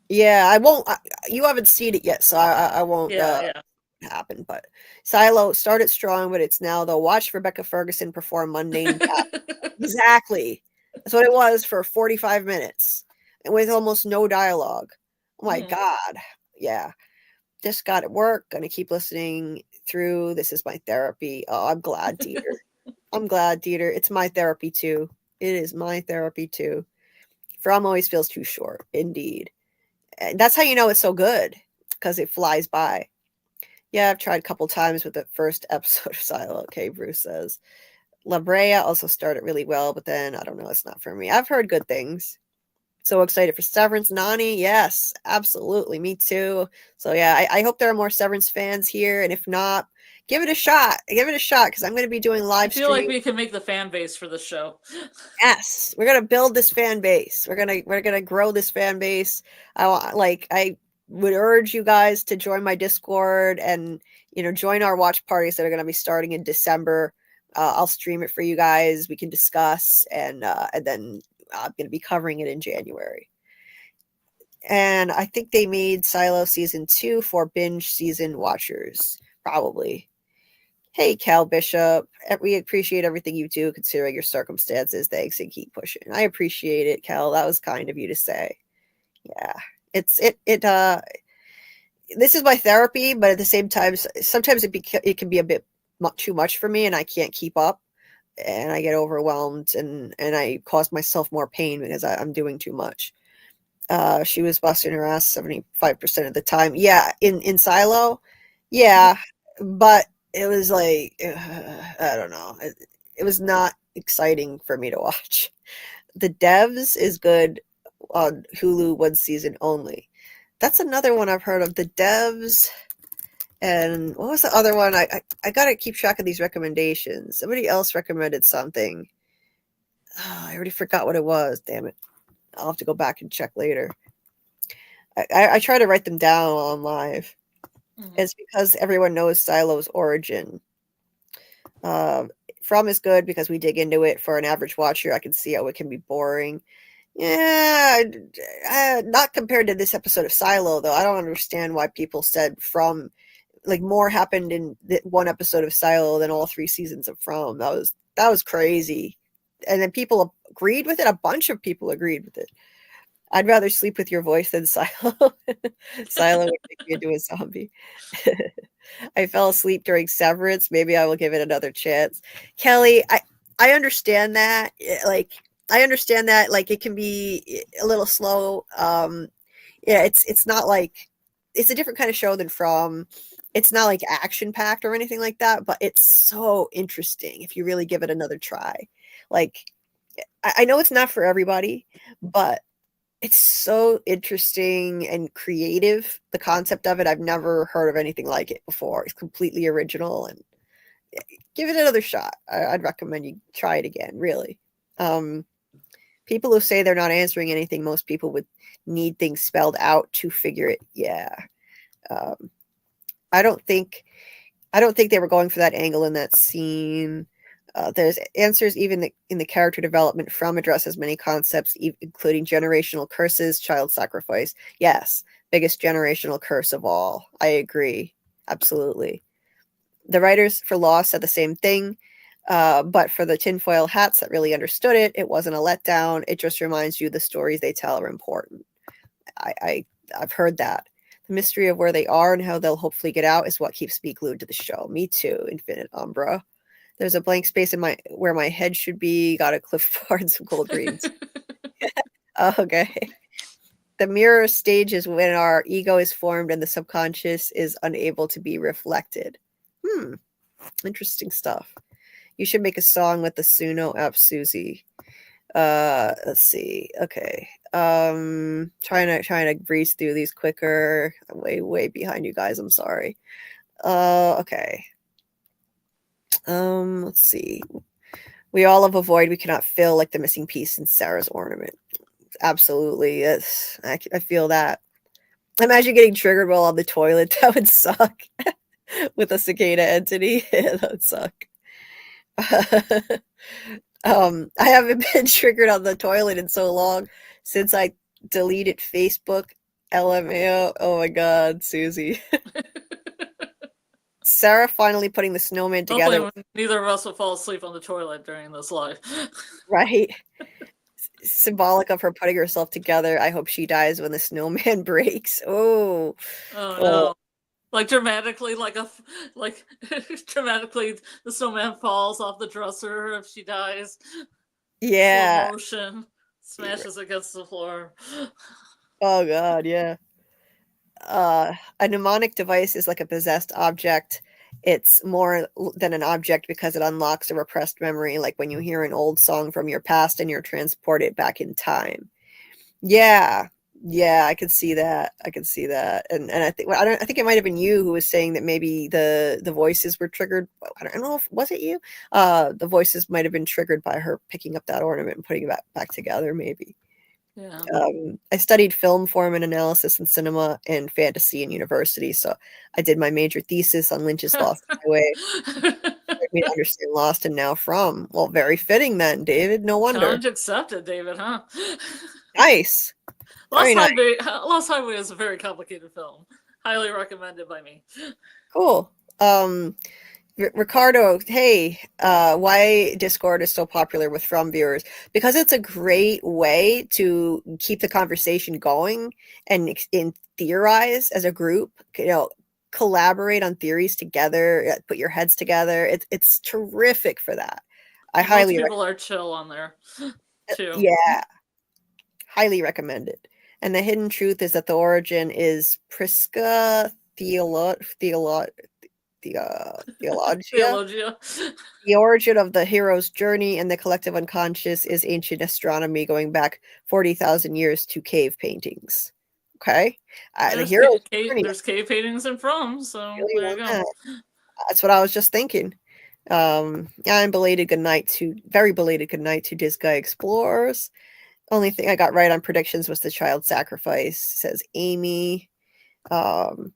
Yeah, I won't. You haven't seen it yet, so I won't. Yeah. Happen. But Silo started strong, but it's now the watch Rebecca Ferguson perform mundane tasks. Exactly. That's what it was for 45 minutes and with almost no dialogue. Oh my God. Yeah. Just got at work. Gonna keep listening through. This is my therapy. Oh, I'm glad, Dieter. I'm glad, Dieter. It's my therapy too. It is my therapy too. From always feels too short. Indeed. And that's how you know it's so good because it flies by. Yeah, I've tried a couple times with the first episode of Silo. Okay, Bruce says. La Brea also started really well, but then I don't know, it's not for me. I've heard good things. So excited for Severance. Nani, yes, absolutely. Me too. So yeah, I hope there are more Severance fans here. And if not, give it a shot. Give it a shot because I'm going to be doing live I feel streams. like we can make the fan base for the show. Yes, we're gonna build this fan base. We're gonna grow this fan base. I would urge you guys to join my Discord and, join our watch parties that are going to be starting in December. I'll stream it for you guys. We can discuss, and then I'm going to be covering it in January. And I think they made Silo season 2 for binge season watchers, probably. Hey, Cal Bishop, we appreciate everything you do considering your circumstances. Thanks, and keep pushing. I appreciate it, Cal. That was kind of you to say. Yeah, this is my therapy, but at the same time, sometimes it can be a bit too much for me, and I can't keep up, and I get overwhelmed, and I cause myself more pain because I'm doing too much. She was busting her ass 75% of the time. Yeah, in Silo, yeah, but it was like, I don't know. It was not exciting for me to watch. The Devs is good on Hulu one season only. That's another one I've heard of. The Devs, and what was the other one? I gotta keep track of these recommendations. Somebody else recommended something. Oh, I already forgot what it was. Damn it. I'll have to go back and check later. I try to write them down while I'm live. Mm-hmm. It's because everyone knows Silo's origin. From is good because we dig into it. For an average watcher, I can see how it can be boring. Yeah, not compared to this episode of Silo, though. I don't understand why people said From, like, more happened in one episode of Silo than all 3 seasons of From. That was crazy. And then people agreed with it. A bunch of people agreed with it. I'd rather sleep with your voice than Silo. Silo would make me into a zombie. I fell asleep during Severance. Maybe I will give it another chance. Kelly, I understand that. I understand that. Like, it can be a little slow. Yeah, it's not like, it's a different kind of show than From. It's not like action packed or anything like that, but it's so interesting if you really give it another try. Like, I know it's not for everybody, but it's so interesting and creative. The concept of it, I've never heard of anything like it before. It's completely original, and give it another shot. I'd recommend you try it again, really. People who say they're not answering anything, most people would need things spelled out to figure it. Yeah. I don't think they were going for that angle in that scene. There's answers even in the character development. From addresses many concepts, including generational curses, child sacrifice. Yes, biggest generational curse of all. I agree. Absolutely. The writers for Lost said the same thing, but for the tinfoil hats that really understood it, it wasn't a letdown. It just reminds you the stories they tell are important. I've heard that. The mystery of where they are and how they'll hopefully get out is what keeps me glued to the show. Me too, Infinite Umbra. There's a blank space in where my head should be. Got a cliff bar and some cold greens. Okay. The mirror stage is when our ego is formed and the subconscious is unable to be reflected. Interesting stuff. You should make a song with the Suno app, Susie. Let's see. Okay. Trying to breeze through these quicker. I'm way behind you guys. I'm sorry. Okay. Let's see. We all have a void we cannot fill, like the missing piece in Sarah's ornament. Absolutely. Yes. I feel that. Imagine getting triggered while on the toilet. That would suck. With a cicada entity. That would suck. I haven't been triggered on the toilet in so long since I deleted Facebook. LMAO. Oh my god, Susie. Sarah finally putting the snowman together. Hopefully neither of us will fall asleep on the toilet during this live. Right. Symbolic of her putting herself together. I hope she dies when the snowman breaks. Oh no. Like dramatically, dramatically, the snowman falls off the dresser if she dies. Yeah. Slow motion, smashes against the floor. Oh god, yeah. A mnemonic device is like a possessed object. It's more than an object because it unlocks a repressed memory, like when you hear an old song from your past and you're transported back in time. Yeah, I could see that. And I think it might have been you who was saying that maybe the voices were triggered. I don't know if was it you. The voices might have been triggered by her picking up that ornament and putting it back together. Maybe. Yeah. I studied film form and analysis and cinema and fantasy in university, so I did my major thesis on Lynch's Lost Highway. Made me understand Lost and now From. Well, very fitting then, David. No wonder. Challenge accepted, David, huh? Nice. Very nice. Lost Highway is a very complicated film. Highly recommended by me. Cool. Ricardo, hey, why Discord is so popular with From viewers? Because it's a great way to keep the conversation going and theorize as a group. Collaborate on theories together, put your heads together. It's terrific for that. I Most highly people are chill on there too. yeah, highly recommend it. And the hidden truth is that the origin is Prisca Theologia. Theologia. The origin of the hero's journey and the collective unconscious is ancient astronomy going back 40,000 years to cave paintings. Okay? The hero's journey. There's cave paintings in From, so Really there you go. That's what I was just thinking. And very belated good night to Disc Guy Explorers. Only thing I got right on predictions was the child sacrifice, says Amy. Let's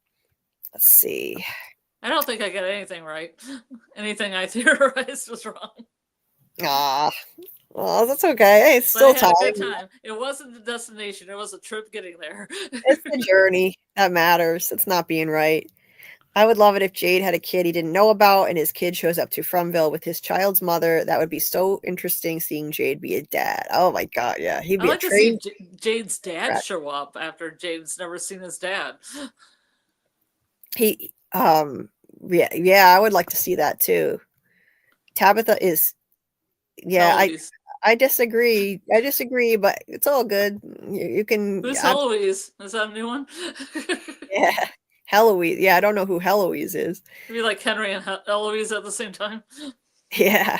see. I don't think I got anything right. Anything I theorized was wrong. Well, that's okay. Hey, it's still time. A good time. It wasn't the destination. It was a trip getting there. It's the journey that matters. It's not being right. I would love it if Jade had a kid he didn't know about and his kid shows up to Fromville with his child's mother. That would be so interesting seeing Jade be a dad. Oh my god, yeah. He'd be I'd like to see Jade's dad show up after Jade's never seen his dad. Yeah, I would like to see that too. Tabitha is I disagree. But it's all good. You can. Who's Heloise? Is that a new one? Yeah, Heloise. Yeah, I don't know who Heloise is. Maybe like Henry and Eloise at the same time. Yeah.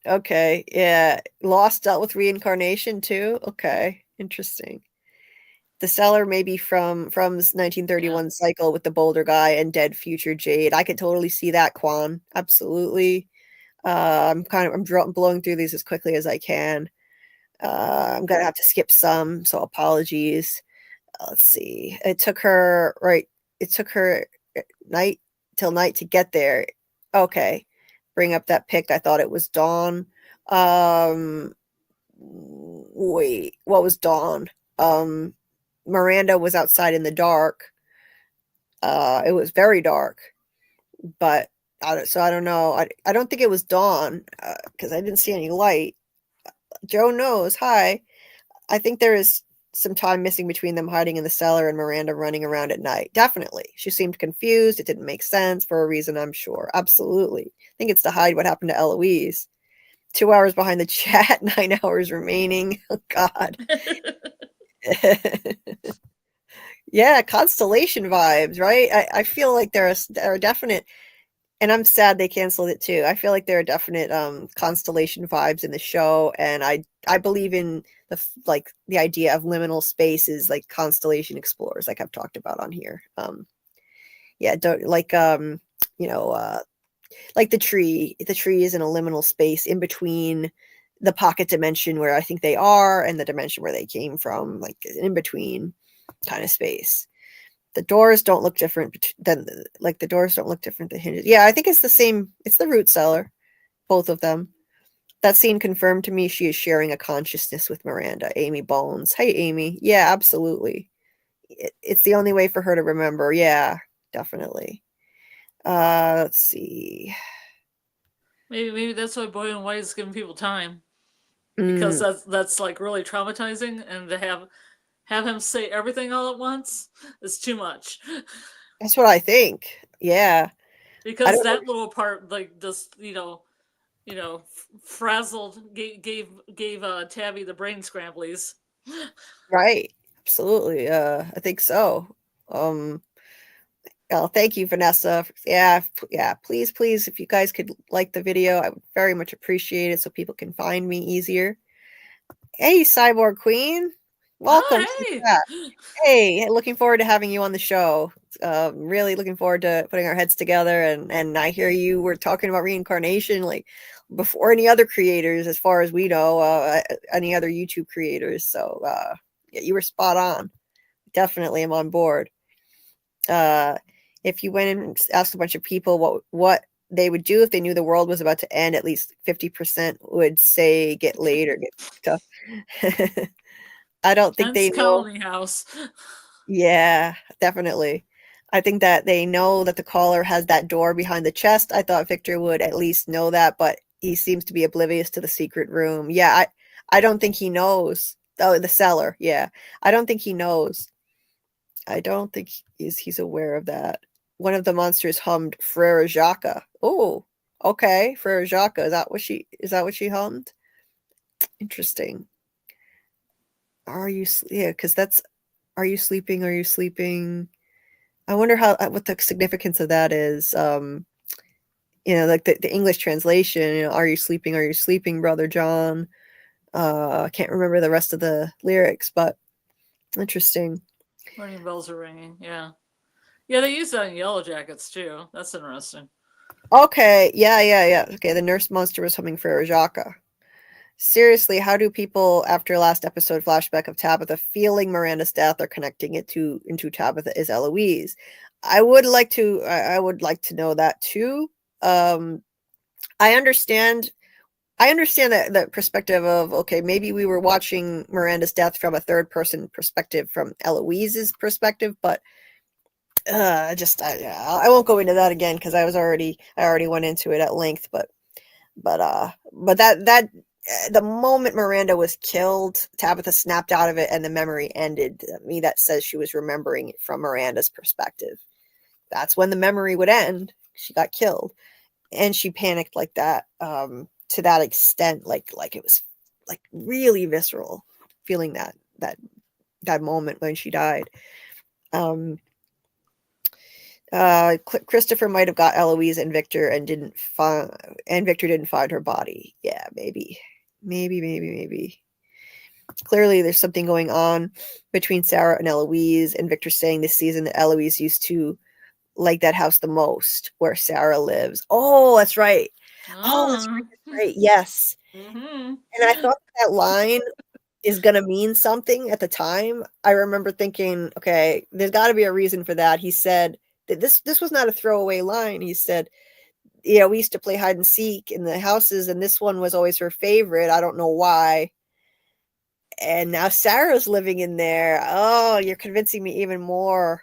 Okay. Yeah. Lost dealt with reincarnation too. Okay. Interesting. The seller may be from 1931 cycle with the Boulder guy and dead future Jade. I could totally see that, Quan. Absolutely. I'm blowing through these as quickly as I can. I'm gonna have to skip some, so apologies. Let's see. It took her night till night to get there. Okay. Bring up that pic. I thought it was dawn. Wait, what was dawn? Miranda was outside in the dark. It was very dark, but so I don't know. I don't think it was dawn because I didn't see any light. Joe knows. Hi. I think there is some time missing between them hiding in the cellar and Miranda running around at night. Definitely. She seemed confused. It didn't make sense for a reason, I'm sure. Absolutely. I think it's to hide what happened to Eloise. 2 hours behind the chat, 9 hours remaining. Oh, God. Yeah, constellation vibes, right? I feel like there are definite, and I'm sad they canceled it too. I feel like there are definite constellation vibes in the show, and I believe in the idea of liminal spaces, like constellation explorers, like I've talked about on here. Yeah, don't like like the tree. The tree is in a liminal space in between the pocket dimension where I think they are and the dimension where they came from, like in between kind of space. The doors don't look different than the hinges. Yeah, I think it's the same. It's the root cellar, both of them. That scene confirmed to me she is sharing a consciousness with Miranda. Amy Bones. Hey, Amy. Yeah, absolutely. It's the only way for her to remember. Yeah, definitely. Let's see. Maybe that's why Boy and White is giving people time, because that's like really traumatizing, and to have him say everything all at once is too much. That's what I think. Yeah, because that little part, like just frazzled, gave Tabby the brain scramblies. Right. Absolutely. I think so. Oh, thank you, Vanessa. Yeah. Please, if you guys could like the video, I would very much appreciate it so people can find me easier. Hey, Cyborg Queen. Welcome to the Oh, chat. Hey, looking forward to having you on the show. Really looking forward to putting our heads together. And I hear you were talking about reincarnation like before any other creators, as far as we know, any other YouTube creators. So yeah, you were spot on. Definitely am on board. Uh, if you went and asked a bunch of people what they would do if they knew the world was about to end, at least 50% would say get laid or get tough. I don't think Kent's they know. Colony House. Yeah, definitely. I think that they know that the caller has that door behind the chest. I thought Victor would at least know that, but he seems to be oblivious to the secret room. Yeah, I don't think he knows. Oh, the cellar. Yeah. I don't think he knows. I don't think he's aware of that. One of the monsters hummed Frere Jacques. Oh, okay. Frere Jacques. Is that what she hummed? Interesting. Yeah, because that's are you sleeping? Are you sleeping? I wonder what the significance of that is. Like the English translation, are you sleeping? Are you sleeping, brother John? I can't remember the rest of the lyrics, but interesting. Morning bells are ringing. Yeah. Yeah, they use that in Yellow Jackets too. That's interesting. Okay, yeah. Okay, the nurse monster was humming for Jaka. Seriously, how do people after last episode flashback of Tabitha feeling Miranda's death are connecting it into Tabitha is Eloise? I would like to know that too. Um, I understand that perspective of okay, maybe we were watching Miranda's death from a third person perspective, from Eloise's perspective, but I won't go into that again because I already went into it at length, but that the moment Miranda was killed, Tabitha snapped out of it and the memory ended. Me, that says she was remembering it from Miranda's perspective. That's when the memory would end. She got killed, and she panicked like that, to that extent, like it was like really visceral, feeling that moment when she died. Um, Christopher might have got Eloise and Victor and Victor didn't find her body. Yeah, maybe. Clearly, there's something going on between Sarah and Eloise, and Victor saying this season that Eloise used to like that house the most, where Sarah lives. Oh, that's right. Oh, that's right. That's right. Yes. Mm-hmm. And I thought that line is going to mean something at the time. I remember thinking, okay, there's got to be a reason for that. He said that this was not a throwaway line. He said, we used to play hide and seek in the houses, and this one was always her favorite. I don't know why. And now Sarah's living in there. Oh, you're convincing me even more.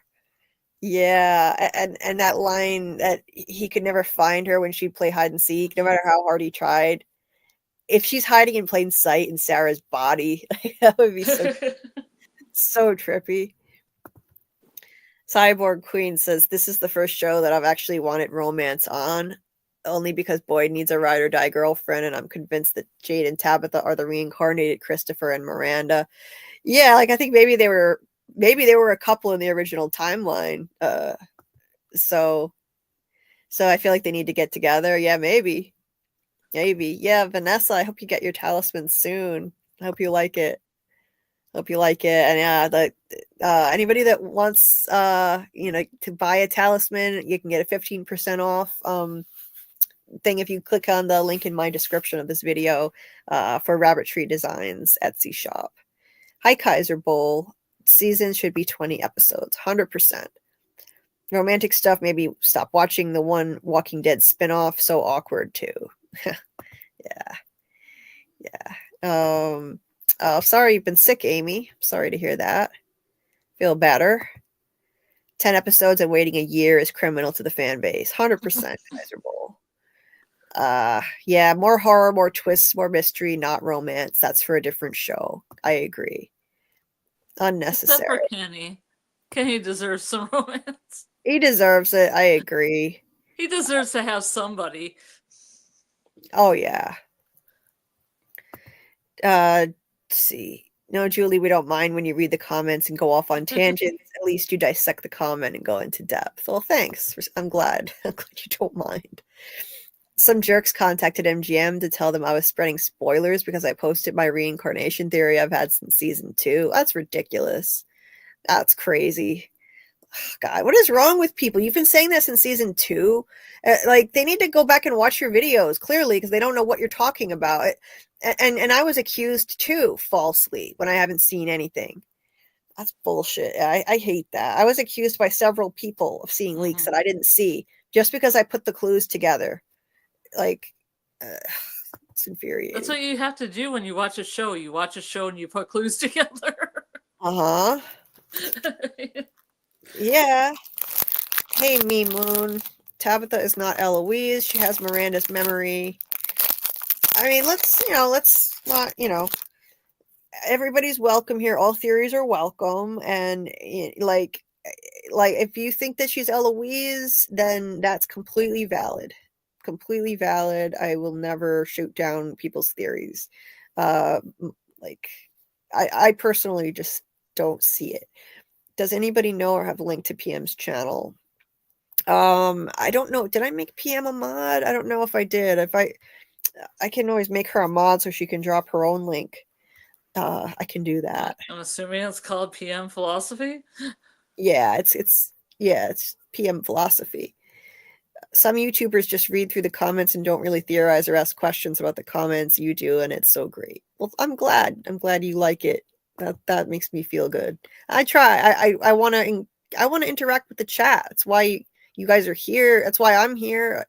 Yeah, and that line that he could never find her when she'd play hide and seek, no matter how hard he tried. If she's hiding in plain sight in Sarah's body, that would be so trippy. Cyborg Queen says this is the first show that I've actually wanted romance on, only because Boyd needs a ride or die girlfriend, and I'm convinced that Jade and Tabitha are the reincarnated Christopher and Miranda. Yeah, like I think maybe they were a couple in the original timeline. So I feel like they need to get together. Yeah, maybe. Yeah, Vanessa, I hope you get your talisman soon. I hope you like it. And yeah, anybody that wants to buy a talisman, you can get a 15% off thing if you click on the link in my description of this video for Rabbit Tree Designs Etsy shop. Hi Kaiser Bowl. Season should be 20 episodes, 100%. Romantic stuff, maybe stop watching the one Walking Dead spinoff. So awkward too. Yeah. Sorry you've been sick, Amy. Sorry to hear that. Feel better. 10 episodes and waiting a year is criminal to the fan base. 100% Kaiser Bowl. Yeah, more horror, more twists, more mystery, not romance. That's for a different show. I agree. Except for Unnecessary. Kenny. Kenny deserves some romance. He deserves it. I agree. He deserves to have somebody. Oh, yeah. Let's see. No, Julie, we don't mind when you read the comments and go off on tangents. At least you dissect the comment and go into depth. Well, thanks. I'm glad. I'm glad you don't mind. some jerks contacted MGM to tell them I was spreading spoilers because I posted my reincarnation theory I've had since season 2. That's ridiculous. That's crazy. God, what is wrong with people? You've been saying that since season 2. Like, they need to go back and watch your videos, clearly, because they don't know what you're talking about. And I was accused, too, falsely, when I haven't seen anything. That's bullshit. I hate that. I was accused by several people of seeing leaks that I didn't see, just because I put the clues together. Like, it's infuriating. That's what you have to do when you watch a show. You watch a show and you put clues together. Uh-huh. Yeah. Hey, Me Moon. Tabitha is not Eloise. She has Miranda's memory. I mean, let's not, everybody's welcome here. All theories are welcome. And like if you think that she's Eloise, then that's completely valid. Completely valid. I will never shoot down people's theories. Like, I personally just don't see it. Does anybody know or have a link to PM's channel? I don't know. Did I make PM a mod? I don't know if I did. If I can always make her a mod so she can drop her own link. I can do that. I'm assuming it's called PM Philosophy. Yeah, it's PM Philosophy. Some YouTubers just read through the comments and don't really theorize or ask questions about the comments. You do, and it's so great. Well, I'm glad. I'm glad you like it. That makes me feel good. I try. I want to interact with the chat. That's why you guys are here. That's why I'm here.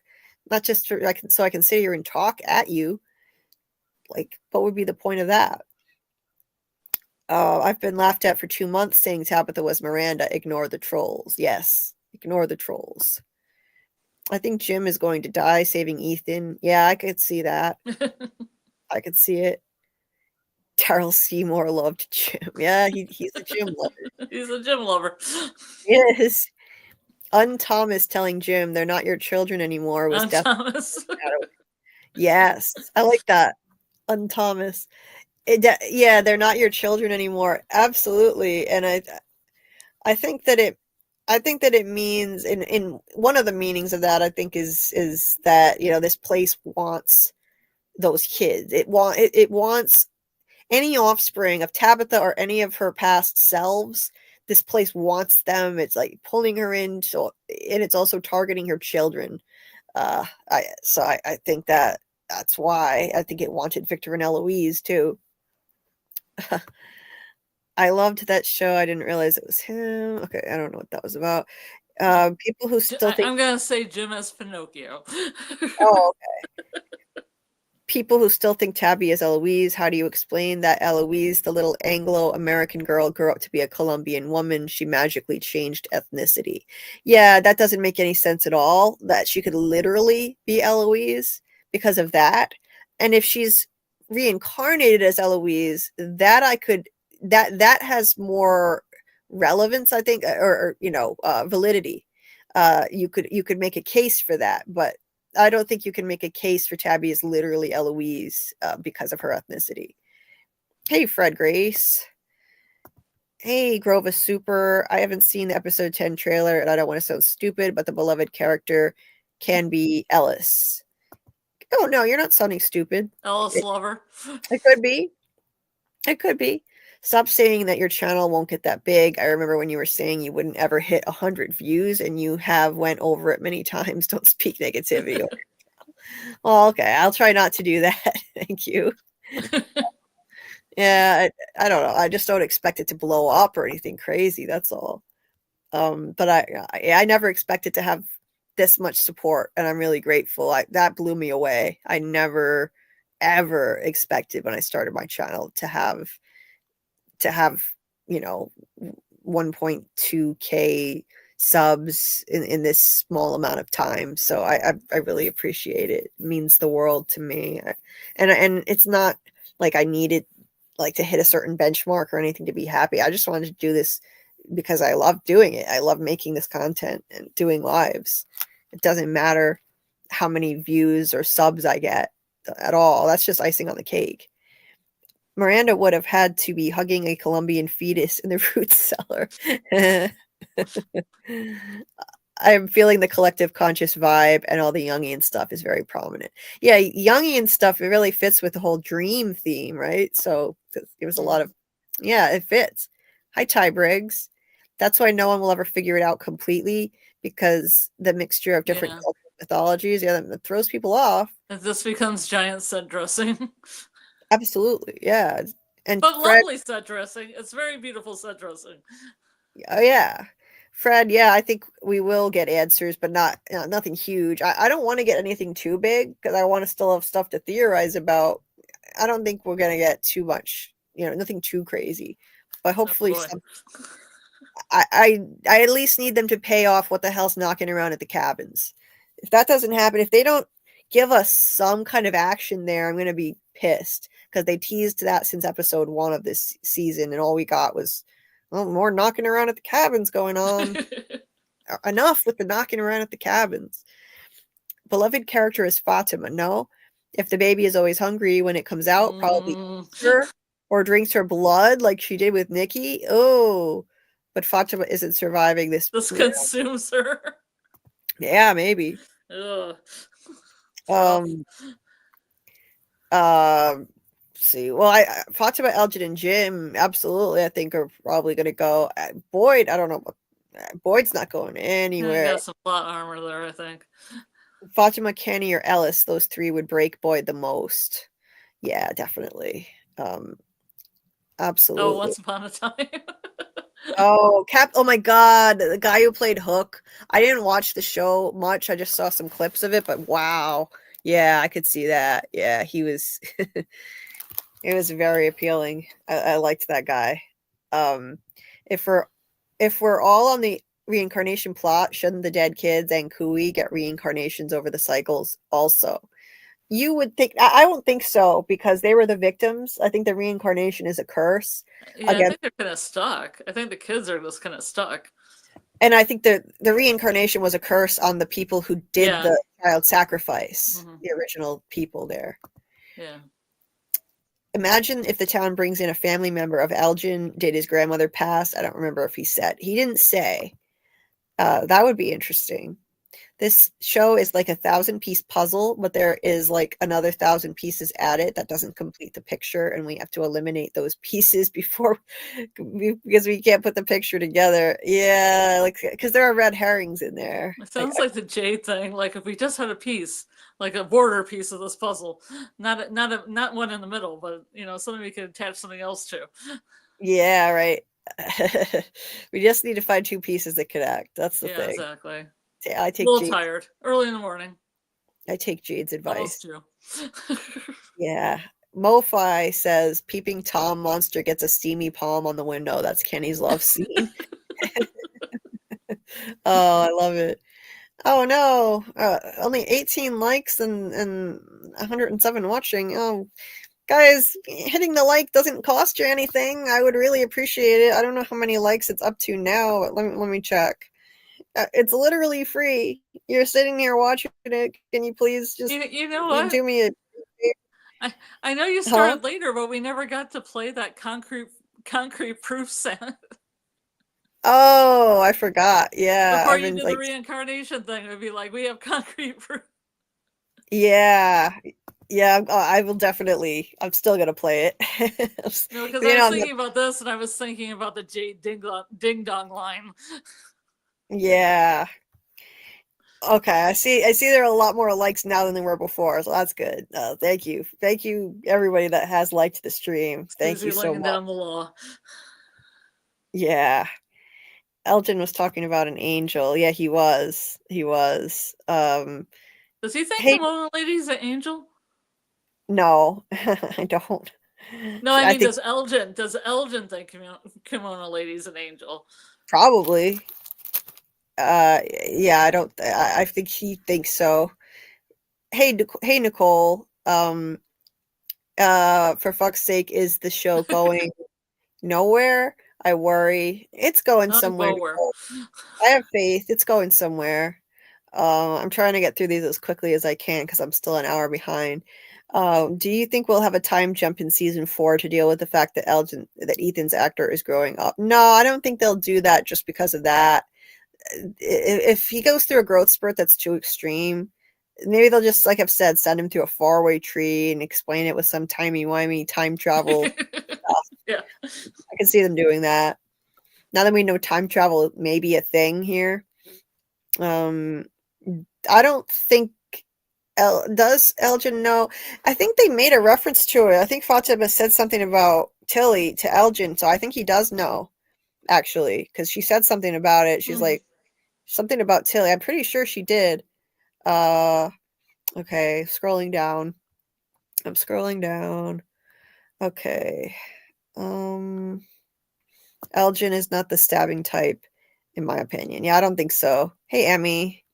Not just so I can sit here and talk at you. Like, what would be the point of that? I've been laughed at for 2 months saying Tabitha was Miranda. Ignore the trolls. Yes, ignore the trolls. I think Jim is going to die saving Ethan. Yeah, I could see that. I could see it. Daryl Seymour loved Jim. Yeah, he's a Jim lover. He's a Jim lover. Yes. Thomas telling Jim they're not your children anymore was definitely Thomas. Yes, I like that. Thomas. Yeah, they're not your children anymore. Absolutely. And I think that it means in one of the meanings of that, I think is that, this place wants those kids. It wants any offspring of Tabitha or any of her past selves. This place wants them. It's like pulling her in, and it's also targeting her children. I think that's why I think it wanted Victor and Eloise too. I loved that show. I didn't realize it was him. Okay, I don't know what that was about. People who still think I'm gonna say Jim as Pinocchio. Oh, okay. People who still think Tabby is Eloise. How do you explain that Eloise, the little Anglo-American girl, grew up to be a Colombian woman? She magically changed ethnicity. Yeah, that doesn't make any sense at all, that she could literally be Eloise because of that. And if she's reincarnated as Eloise, that has more relevance, I think, or validity. You could make a case for that, but I don't think you can make a case for Tabby as literally Eloise because of her ethnicity. Hey, Fred Grace. Hey, Grova Super. I haven't seen the episode 10 trailer, and I don't want to sound stupid, but the beloved character can be Ellis. Oh, no, you're not sounding stupid. Ellis Lover. It could be. It could be. Stop saying that your channel won't get that big. I remember when you were saying you wouldn't ever hit 100 views, and you have went over it many times. Don't speak negativity. Well, okay, I'll try not to do that. Thank you. Yeah, I don't know. I just don't expect it to blow up or anything crazy. That's all. But I never expected to have this much support, and I'm really grateful. That blew me away. I never ever expected when I started my channel to have 1.2k subs in this small amount of time. So I really appreciate it. It means the world to me. And it's not like I needed to hit a certain benchmark or anything to be happy. I just wanted to do this because I love doing it. I love making this content and doing lives. It doesn't matter how many views or subs I get at all. That's just icing on the cake. Miranda would have had to be hugging a Colombian fetus in the fruit cellar. I'm feeling the collective conscious vibe, and all the Jungian stuff is very prominent. Yeah, Jungian stuff, it really fits with the whole dream theme, right? So it was a lot of, yeah, it fits. Hi, Ty Briggs. That's why no one will ever figure it out completely, because the mixture of different Yeah. cultural mythologies, yeah, that throws people off. It just becomes giant set dressing. Absolutely, yeah. And But Fred, lovely set dressing. It's very beautiful set dressing. oh yeah. Fred, yeah, I think we will get answers, but not nothing huge. I don't want to get anything too big because I want to still have stuff to theorize about. I don't think we're gonna get too much, nothing too crazy. But Oh hopefully boy. some I at least need them to pay off what the hell's knocking around at the cabins. If that doesn't happen, if they don't give us some kind of action there, I'm gonna be pissed because they teased that since episode 1 of this season, and all we got was, well, more knocking around at the cabins going on. Enough with the knocking around at the cabins. Beloved character is Fatima. No, if the baby is always hungry when it comes out, probably eats her or drinks her blood like she did with Nikki. Oh, but Fatima isn't surviving this. This consumes her. Yeah, maybe. Ugh. Um. Um. See, well, Fatima, Elgin, and Jim, absolutely, I think are probably going to go. Boyd, I don't know. Boyd's not going You anywhere. got some plot armor there, I think. Fatima, Kenny, or Ellis, those three would break Boyd the most. Yeah, definitely. Oh, Absolutely. Once Upon a Time. Oh my God, the guy who played Hook. I didn't watch the show much. I just saw some clips of it, but wow. Yeah, I could see that. Yeah, he was it was very appealing. I liked that guy. Um if we're if we're all on the reincarnation plot, shouldn't the dead kids and Kui get reincarnations over the cycles also? You would think. I don't think so because they were the victims. I think the reincarnation is a curse Yeah, I again, think they're kind of stuck. I think the kids are just kind of stuck. and I think the reincarnation was a curse on the people who did Yeah. the child sacrifice, Mhm. the original people there. Yeah. Imagine if the town brings in a family member of Elgin. Did his grandmother pass? I don't remember if he said. He didn't say. That would be interesting. This show is like a 1,000-piece puzzle, but there is like another 1,000 pieces added that doesn't complete the picture, and we have to eliminate those pieces before because we can't put the picture together. Yeah, like because there are red herrings in there. It sounds like the Jade thing. Like if we just had a piece, like a border piece of this puzzle, not one in the middle, but something we could attach something else to. Yeah, right. We just need to find two pieces that connect. That's the Yeah, thing. exactly. I A take little Jade. tired. Early in the morning. I take Jade's Almost advice. two. Yeah. MoFi says peeping Tom monster gets a steamy palm on the window. That's Kenny's love scene. Oh, I love it. Oh no, only 18 likes and 107 watching. Oh, guys, hitting the like doesn't cost you anything. I would really appreciate it. I don't know how many likes it's up to now, but let me check. It's literally free. You're sitting here watching it. Can you please just You know what? do me a I know you huh? started later, but we never got to play that concrete proof sound Oh, I forgot. Yeah, before I've you been did the like, reincarnation thing. It would be like we have concrete proof. yeah, yeah. I will definitely. I'm still gonna play it. No, because I You was know, thinking about this, and I was thinking about the Jade Ding Dong line. yeah. Okay, I see there are a lot more likes now than there were before, so that's good. Thank you, everybody that has liked the stream. Thank you Susie so laying much. down the law. Yeah, Elgin was talking about an angel. Yeah, he was. He was. Does he think Hey, Kimono Lady's an angel? no, I don't. No, I I mean, think does Elgin think Kimono Lady's an angel? probably. Yeah, I don't. I think he thinks so. Hey, Nicole. For fuck's sake, is the show going nowhere? I worry. It's going somewhere, Nowhere. Nicole. I have faith. It's going somewhere. I'm trying to get through these as quickly as I can because I'm still an hour behind. Do you think we'll have a time jump in season 4 to deal with the fact that Ethan's actor is growing up? No, I don't think they'll do that just because of that. if he goes through a growth spurt that's too extreme, maybe they'll just, like I've said, send him to a faraway tree and explain it with some timey-wimey time travel stuff. Yeah. I can see them doing that. Now that we know time travel may be a thing here, I don't think does Elgin know? I think they made a reference to it. I think Fatima said something about Tilly to Elgin, so I think he does know, actually, because she said something about it. She's like, something about Tilly. I'm pretty sure she did. Okay, scrolling down. I'm scrolling down. Okay. Elgin is not the stabbing type, in my opinion. Yeah, I don't think so. Hey, Emmy.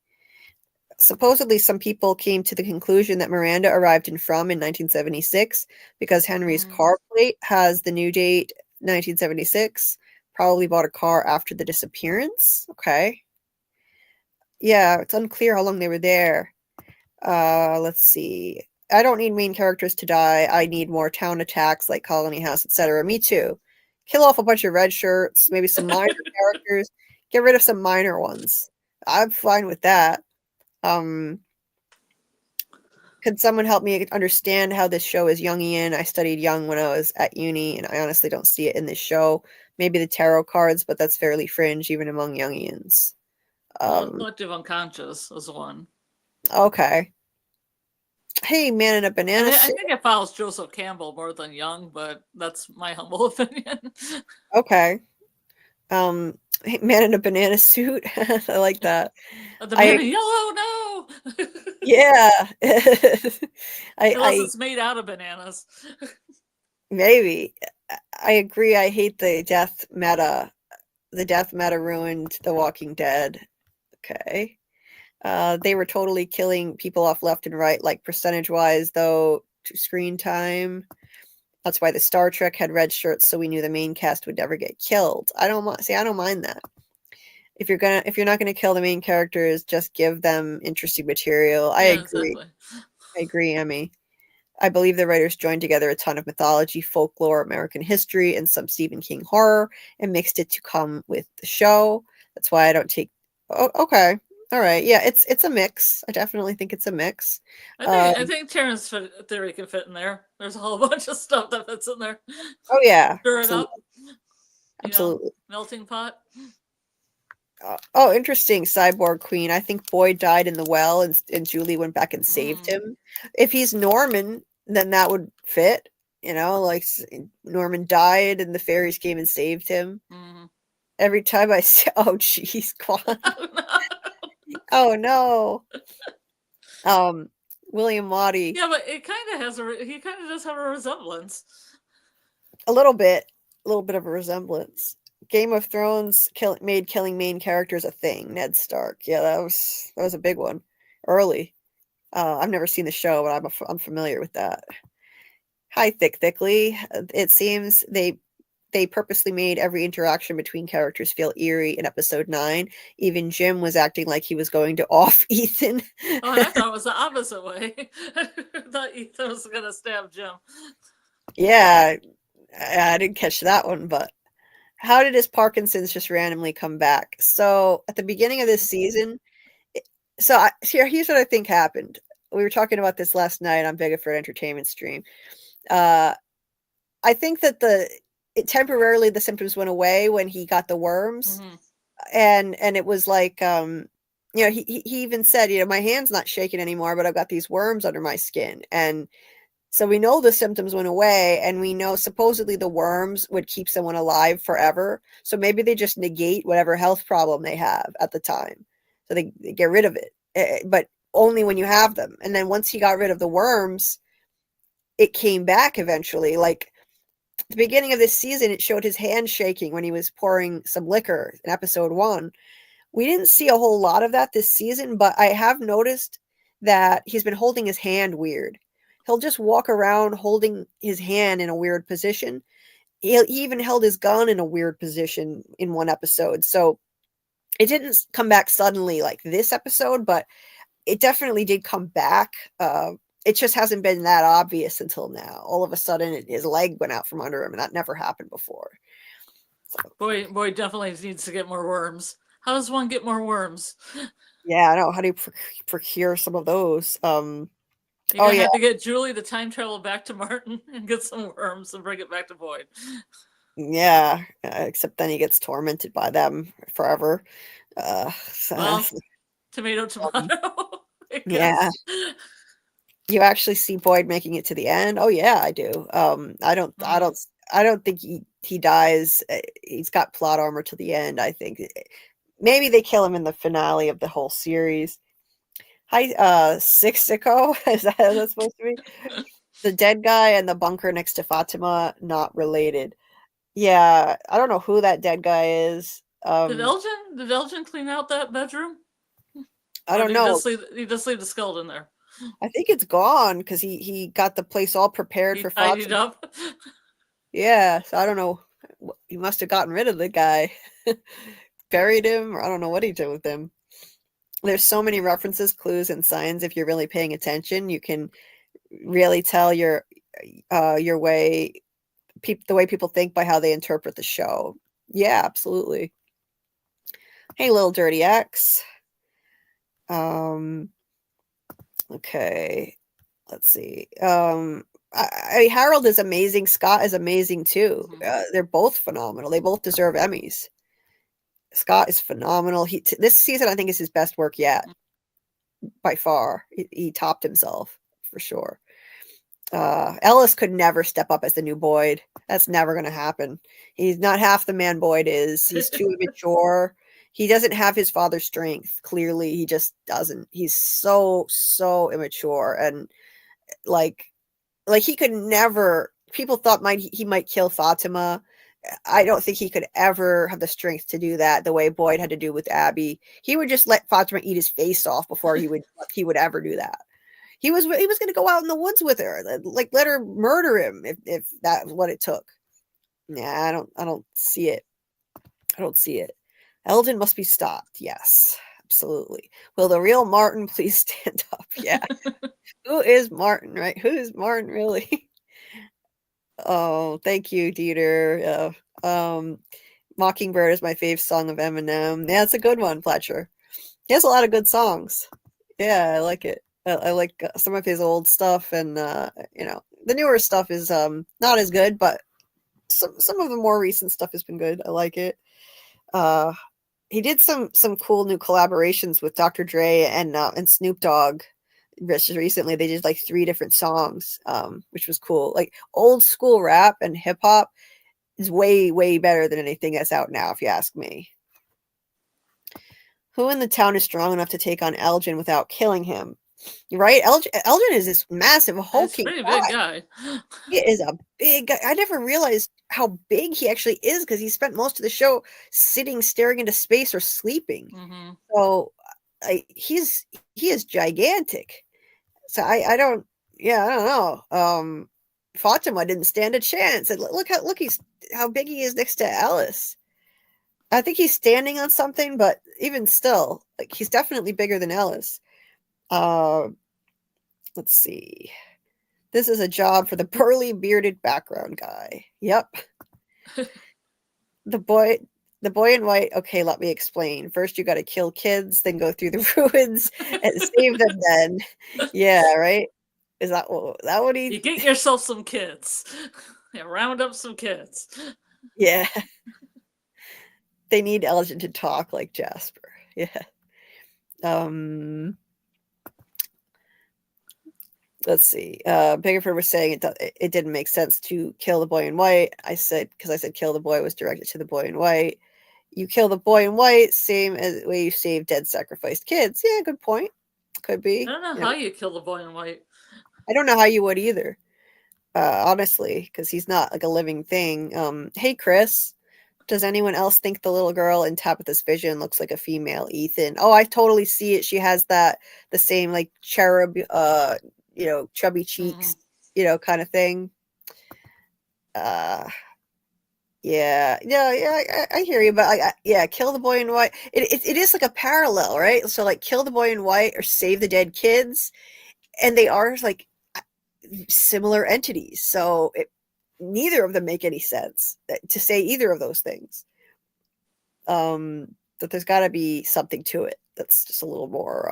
Supposedly, some people came to the conclusion that Miranda arrived in From in 1976 because Henry's car plate has the new date 1976. Probably bought a car after the disappearance. Okay. Yeah, it's unclear how long they were there. Let's see. I don't need main characters to die. I need more town attacks like Colony House, etc. Me too. Kill off a bunch of red shirts, maybe some minor characters. Get rid of some minor ones. I'm fine with that. Could someone help me understand how this show is Jungian? I studied Jung when I was at uni, and I honestly don't see it in this show. Maybe the tarot cards, but that's fairly fringe even among Jungians. Collective unconscious is one. Okay. Hey, man in a banana I suit. think it follows Joseph Campbell more than Jung, but that's my humble opinion. Okay. Hey, man in a banana suit. I like that. The man in yellow, no. Yeah. Unless it's made out of bananas. Maybe. I agree. I hate the death meta. The death meta ruined The Walking Dead. Okay. They were totally killing people off left and right, like percentage-wise, though, to screen time. That's why the Star Trek had red shirts, so we knew the main cast would never get killed. I don't mind that. If you're not gonna kill the main characters, just give them interesting material. I agree. Exactly. I agree, Emmy. I believe the writers joined together a ton of mythology, folklore, American history, and some Stephen King horror, and mixed it to come with the show. That's why I don't take. Oh, okay, all right, yeah, it's a mix. I definitely think it's a mix. I think Terrence theory can fit in there. There's a whole bunch of stuff that fits in there. Oh yeah, stir it up. Absolutely. Melting pot. Oh, interesting. Cyborg Queen. I think Boyd died in the well, and Julie went back and saved him. If he's Norman, then that would fit. Like Norman died, and the fairies came and saved him. Every time I say, "Oh, jeez, Quan." Oh no. William Waddy. Yeah, but it kind of has he kind of does have a resemblance. A little bit of a resemblance. Game of Thrones made killing main characters a thing. Ned Stark. Yeah, that was a big one. Early. I've never seen the show, but I'm familiar with that. Hi, Thickly. It seems they purposely made every interaction between characters feel eerie in episode 9. Even Jim was acting like he was going to off Ethan. Oh, I thought it was the opposite way. I thought Ethan was going to stab Jim. Yeah, I didn't catch that one, but how did his Parkinson's just randomly come back? So at the beginning of this season, here's what I think happened. We were talking about this last night on Bigford Entertainment stream. I think that temporarily the symptoms went away when he got the worms, and it was like he even said, my hand's not shaking anymore, but I've got these worms under my skin, and so we know the symptoms went away, and we know supposedly the worms would keep someone alive forever. So maybe they just negate whatever health problem they have at the time. So they get rid of it, but only when you have them. And then once he got rid of the worms, it came back eventually. Like the beginning of this season, it showed his hand shaking when he was pouring some liquor in episode 1. We didn't see a whole lot of that this season, but I have noticed that he's been holding his hand weird. He'll just walk around holding his hand in a weird position. He even held his gun in a weird position in one episode. So it didn't come back suddenly like this episode, but it definitely did come back. It just hasn't been that obvious until now. All of a sudden, his leg went out from under him, and that never happened before. So. Boy definitely needs to get more worms. How does one get more worms? Yeah, I know. How do you procure some of those? You're Oh gonna yeah, have to get Julie to time travel back to Martin and get some worms and bring it back to Boyd. yeah. Except then he gets tormented by them forever. Well, tomato, um, tomato. I yeah. guess. You actually see Boyd making it to the end? Oh yeah, I do. Mm. I don't think he dies. He's got plot armor to the end, I think. Maybe they kill him in the finale of the whole series. Hi, Sixico, is that how that's supposed to be? The dead guy and the bunker next to Fatima, not related. Yeah, I don't know who that dead guy is. Did Elgin clean out that bedroom? I Or don't did know. he just leave the skeleton there? I think it's gone because he got the place all prepared He for tidied Fatima. up. Yeah, so I don't know. He must have gotten rid of the guy, buried him, or I don't know what he did with him. There's so many references, clues, and signs. If you're really paying attention, you can really tell your way, the way people think by how they interpret the show. Yeah, absolutely. Hey, little dirty X. Um, okay, let's see. Harold is amazing. Scott is amazing too. Mm-hmm. They're both phenomenal. They both deserve Emmys. Scott is phenomenal. This season I think is his best work yet, by far. He topped himself for sure. Ellis could never step up as the new Boyd. That's never going to happen. He's not half the man Boyd is. He's too immature. He doesn't have his father's strength. Clearly, he just doesn't. He's so immature, and like he could never. People thought he might kill Fatima. I don't think he could ever have the strength to do that the way Boyd had to do with Abby. He would just let Fatima eat his face off before he would ever do that. He was going to go out in the woods with her, like let her murder him if that was what it took. Yeah, I don't see it. I don't see it. Eldon must be stopped. Yes, absolutely. Will the real Martin please stand up? Yeah. Who is Martin, right? Who is Martin really? Oh, thank you, Dieter. Mockingbird is my fave song of Eminem. Yeah, it's a good one, Fletcher. He has a lot of good songs. Yeah, I like it. I like some of his old stuff, and the newer stuff is not as good, but some of the more recent stuff has been good. I like it. Uh, he did some cool new collaborations with Dr. Dre and Snoop Dogg. Just recently, they did like 3 different songs, which was cool. Like old school rap and hip hop is way better than anything that's out now, if you ask me. Who in the town is strong enough to take on Elgin without killing him? Right? Elgin is this massive He's a hulking pretty big guy. guy. He is a big guy. I never realized how big he actually is because he spent most of the show sitting, staring into space or sleeping. Mm-hmm. So he is gigantic. So I don't, yeah, I don't know. Fatima didn't stand a chance. And look he's how big he is next to Alice. I think he's standing on something, but even still, like he's definitely bigger than Ellis. Uh, let's see. This is a job for the burly bearded background guy. Yep. The boy the boy in white. Okay, let me explain. First you got to kill kids, then go through the ruins and save them then. Yeah, right? Is that what You he get yourself some kids. Yeah, round up some kids. Yeah. They need Elgin to talk like Jasper. Yeah. Um let's see. Biggerford was saying it didn't make sense to kill the boy in white. I said kill the boy was directed to the boy in white. You kill the boy in white, same as the way you save dead sacrificed kids. Yeah, good point. Could I be. don't know how you kill the boy in white. I don't know how you would either. Honestly, because he's not like a living thing. Hey Chris, does anyone else think the little girl in Tabitha's vision looks like a female Ethan? Oh, I totally see it. She has the same like cherub chubby Mm-hmm. cheeks, kind of thing. Uh I hear you, but yeah, kill the boy in white. It is like a parallel, right? So like kill the boy in white or save the dead kids, and they are like similar entities. So neither of them make any sense to say either of those things. that there's got to be something to it that's just a little more,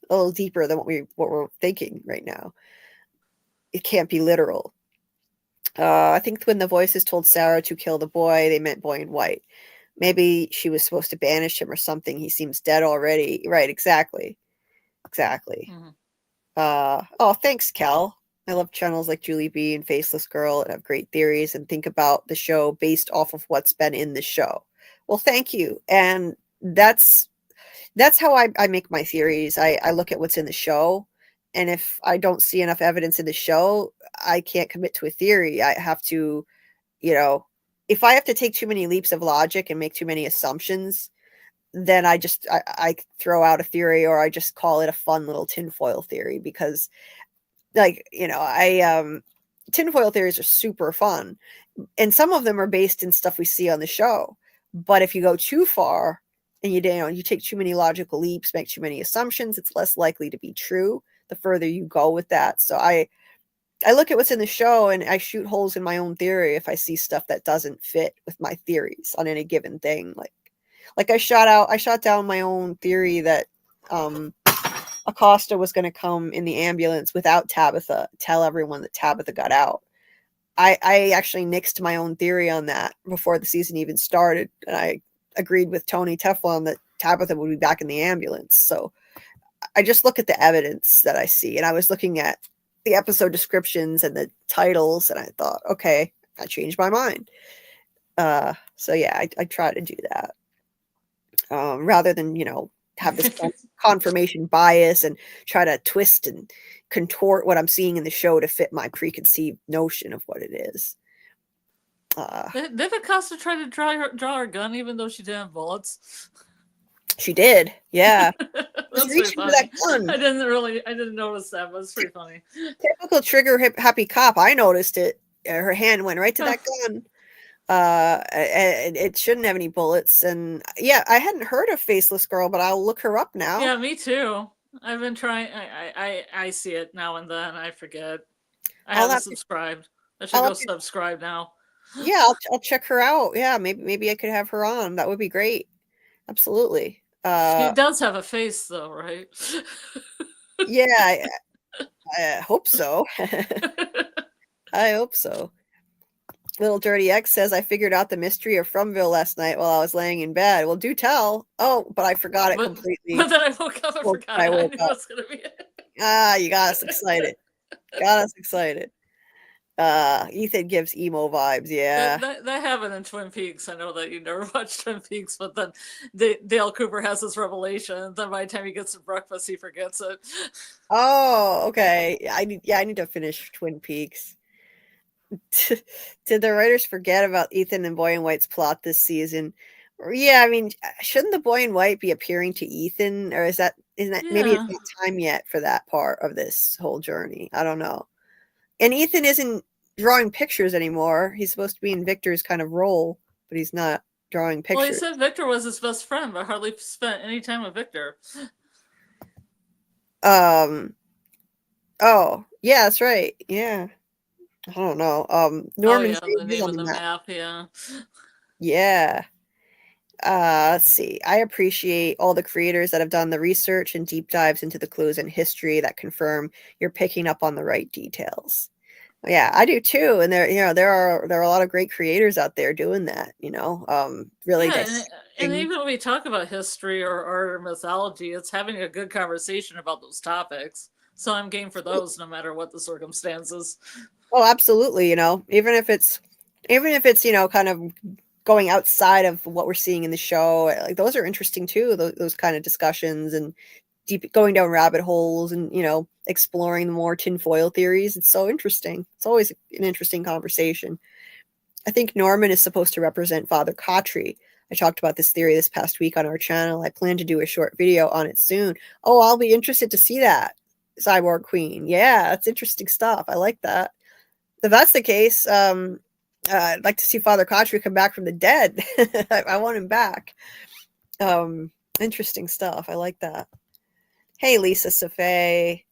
a little deeper than what we're thinking right now. It can't be literal. I think when the voices told Sarah to kill the boy, they meant boy in white. Maybe she was supposed to banish him or something. He seems dead already. Right, exactly. Exactly. Mhm. Oh, thanks, Cal. I love channels like Julie B and Faceless Girl and have great theories and think about the show based off of what's been in the show. Well, thank you. And that's how I make my theories. I look at what's in the show, and if I don't see enough evidence in the show, I can't commit to a theory. I have to, you know, if I have to take too many leaps of logic and make too many assumptions, then I throw out a theory, or I just call it a fun little tinfoil theory because, like, tinfoil theories are super fun, and some of them are based in stuff we see on the show. But if you go too far and you take too many logical leaps, make too many assumptions, it's less likely to be true the further you go with that. So I look at what's in the show and I shoot holes in my own theory if I see stuff that doesn't fit with my theories on any given thing. Like I shot down my own theory that Acosta was going to come in the ambulance without Tabitha, tell everyone that Tabitha got out. I actually nixed my own theory on that before the season even started, and I agreed with Tony Teflon that Tabitha would be back in the ambulance. So I just look at the evidence that I see, and I was looking at the episode descriptions and the titles, and I thought, okay, I changed my mind. So yeah, I try to do that rather than have this confirmation bias and try to twist and contort what I'm seeing in the show to fit my preconceived notion of what it is. Did Acosta try to draw her gun even though she didn't have bullets? She did, yeah. That's pretty funny. That gun. I didn't notice that, but it's pretty funny. Typical trigger happy cop. I noticed it. Her hand went right to that gun. And it shouldn't have any bullets. And yeah, I hadn't heard of Faceless Girl, but I'll look her up now. Yeah, me too. I've been trying. I see it now and then. I forget. I haven't subscribed. I should go subscribe now. Yeah, I'll check her out. Yeah, maybe I could have her on. That would be great. Absolutely. She does have a face, though, right? Yeah, I hope so. I hope so. Little Dirty X says, I figured out the mystery of Fromville last night while I was laying in bed. Well, do tell. Oh, but I forgot it completely. But then I woke up and forgot. I knew it was going to be it. You got us excited. Ethan gives emo vibes, yeah. That happened in Twin Peaks. I know that you never watched Twin Peaks, but then Dale Cooper has this revelation, and then by the time he gets to breakfast, he forgets it. Oh, okay. I need to finish Twin Peaks. Did the writers forget about Ethan and Boy in White's plot this season? Yeah, I mean, shouldn't the Boy in White be appearing to Ethan, or isn't that maybe it's not time yet for that part of this whole journey? I don't know. And Ethan isn't drawing pictures anymore. He's supposed to be in Victor's kind of role, but he's not drawing pictures. Well, he said Victor was his best friend, but hardly spent any time with Victor. Oh, yeah, that's right. Yeah. I don't know. Norman's the name of the map, yeah. Yeah. Let's see. I appreciate all the creators that have done the research and deep dives into the clues and history that confirm you're picking up on the right details. Yeah, I do too. And there are a lot of great creators out there doing that, really. Yeah, and even when we talk about history or art or mythology, it's having a good conversation about those topics. So I'm game for those, no matter what the circumstances. Oh, absolutely. Even if it's kind of going outside of what we're seeing in the show, like those are interesting too. Those kind of discussions and deep going down rabbit holes and exploring the more tinfoil theories. It's so interesting. It's always an interesting conversation. I think Norman is supposed to represent Father Khatri. I talked about this theory this past week on our channel. I plan to do a short video on it soon. Oh, I'll be interested to see that. Cyborg Queen. Yeah, that's interesting stuff. I like that. If that's the case, I'd like to see Father Khatri come back from the dead. I want him back. Interesting stuff. I like that. Hey, Lisa Safay.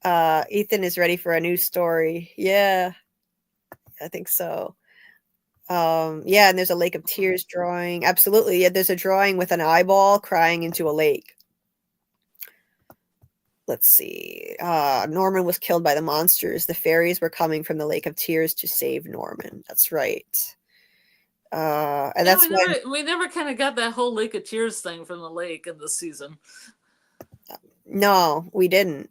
Ethan is ready for a new story. Yeah, I think so. Yeah, and there's a Lake of Tears drawing. Absolutely. Yeah, there's a drawing with an eyeball crying into a lake. Let's see. Norman was killed by the monsters. The fairies were coming from the Lake of Tears to save Norman. That's right. And Yeah, that's when we never kind of got that whole Lake of Tears thing from the lake in this season. no, we didn't.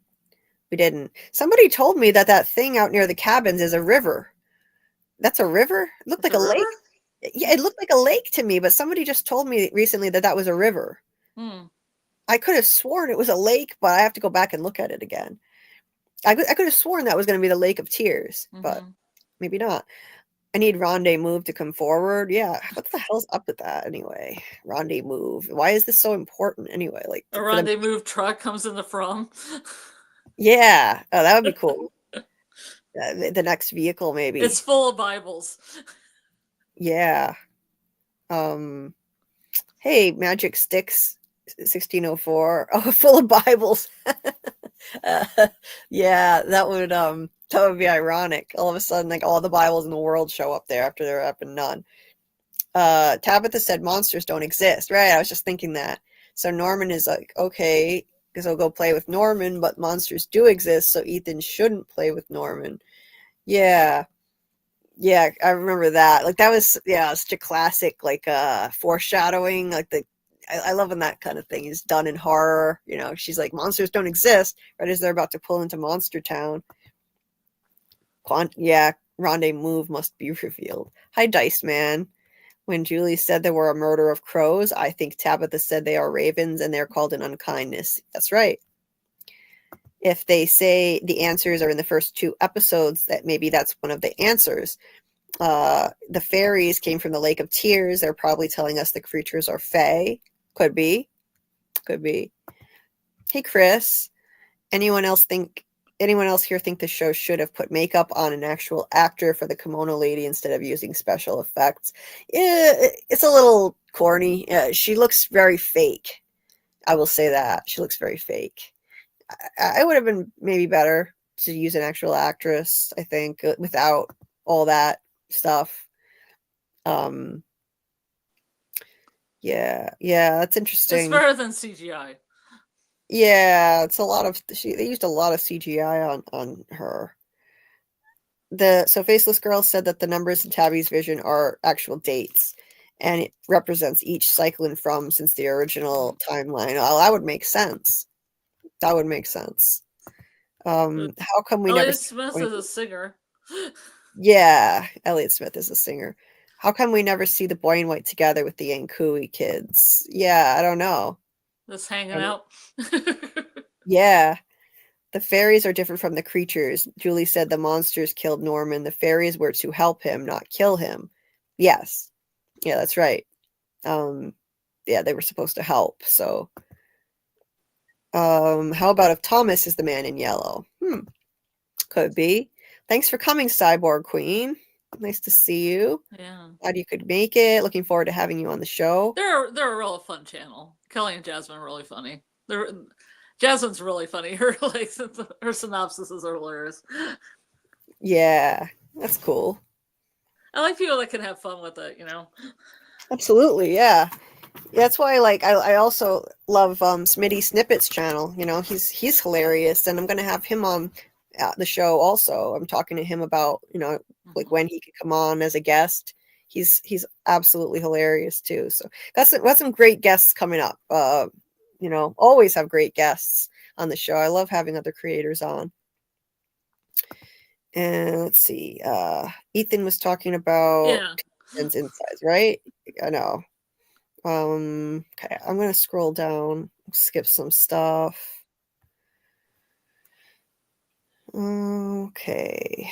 We didn't. Somebody told me that that thing out near the cabins is a river. That's a river? It looked It's like a a river? lake. Yeah, it looked like a lake to me, but somebody just told me recently that that was a river. Hmm. I could have sworn it was a lake, but I have to go back and look at it again. I could have sworn that was going to be the Lake of Tears, but Mm-hmm. maybe not. I need Rendezvous to come forward. Yeah, what the hell's up with that anyway? Rendezvous. Why is this so important anyway? Like A for them. rendezvous truck comes in the from. Yeah. Oh, that would be cool. The next vehicle, It's maybe. full of Bibles. Yeah. Um. Hey, Magic Sticks, 1604. Oh, full of Bibles. Uh, yeah, that would be ironic. All of a sudden, like all the Bibles in the world show up there after there have been none. Tabitha said monsters don't exist. Right, I was just thinking that. So Norman is like, okay, because I'll go play with Norman, but monsters do exist, so Ethan shouldn't play with Norman. Yeah. Yeah, I remember that. Like that was yeah, such a classic like foreshadowing. Like I love when that kind of thing is done in horror. You know, she's like, monsters don't exist, right as they're about to pull into Monster Town. Yeah, Rendezvous must be revealed. Hi, Dice Man. When Julie said there were a murder of crows, I think Tabitha said they are ravens and they're called an unkindness. That's right. If they say the answers are in the first two episodes, that maybe that's one of the answers. The fairies came from the Lake of Tears. They're probably telling us the creatures are fae. Could be. Could be. Hey, Chris. Anyone else think? Anyone else here think the show should have put makeup on an actual actor for the kimono lady instead of using special effects? Yeah, it's a little corny. She looks very fake. I will say that she looks very fake. I would have been maybe better to use an actual actress. I think without all that stuff. Um, yeah, that's It's interesting. better than CGI. Yeah, it's a lot of they used a lot of CGI on her. So Faceless Girl said that the numbers in Tabby's vision are actual dates, and it represents each cycle and from since the original timeline. Well, that would make sense. That would make sense. How come we never Elliot see Smith is a singer. Yeah, Elliot Smith is a singer. How come we never see the boy and white together with the Yankui kids? Yeah, I don't know. Just hanging I mean, out. yeah. The fairies are different from the creatures. Julie said the monsters killed Norman. The fairies were to help him, not kill him. Yes. Yeah, that's right. Um, yeah, they were supposed to help. So, how about if Thomas is the man in yellow? Could be. Thanks for coming, Cyborg Queen. Nice to see you. Yeah. Glad you could make it. Looking forward to having you on the show. They're a real fun channel. Kelly and Jasmine are really funny. They're Jasmine's really funny. Her her synopsises are hilarious. Yeah, that's cool. I like people that can have fun with it, you know. Absolutely, yeah. That's why like I also love Smitty Snippets channel. You know, he's hilarious and I'm gonna have him on the show also. I'm talking to him about, you know, like when he could come on as a guest. He's absolutely hilarious too. So got some great guests coming up. You know, always have great guests on the show. I love having other creators on. And let's see. Ethan was talking about Yeah. insides, right? I know. Okay, I'm gonna scroll down, skip some stuff. Okay.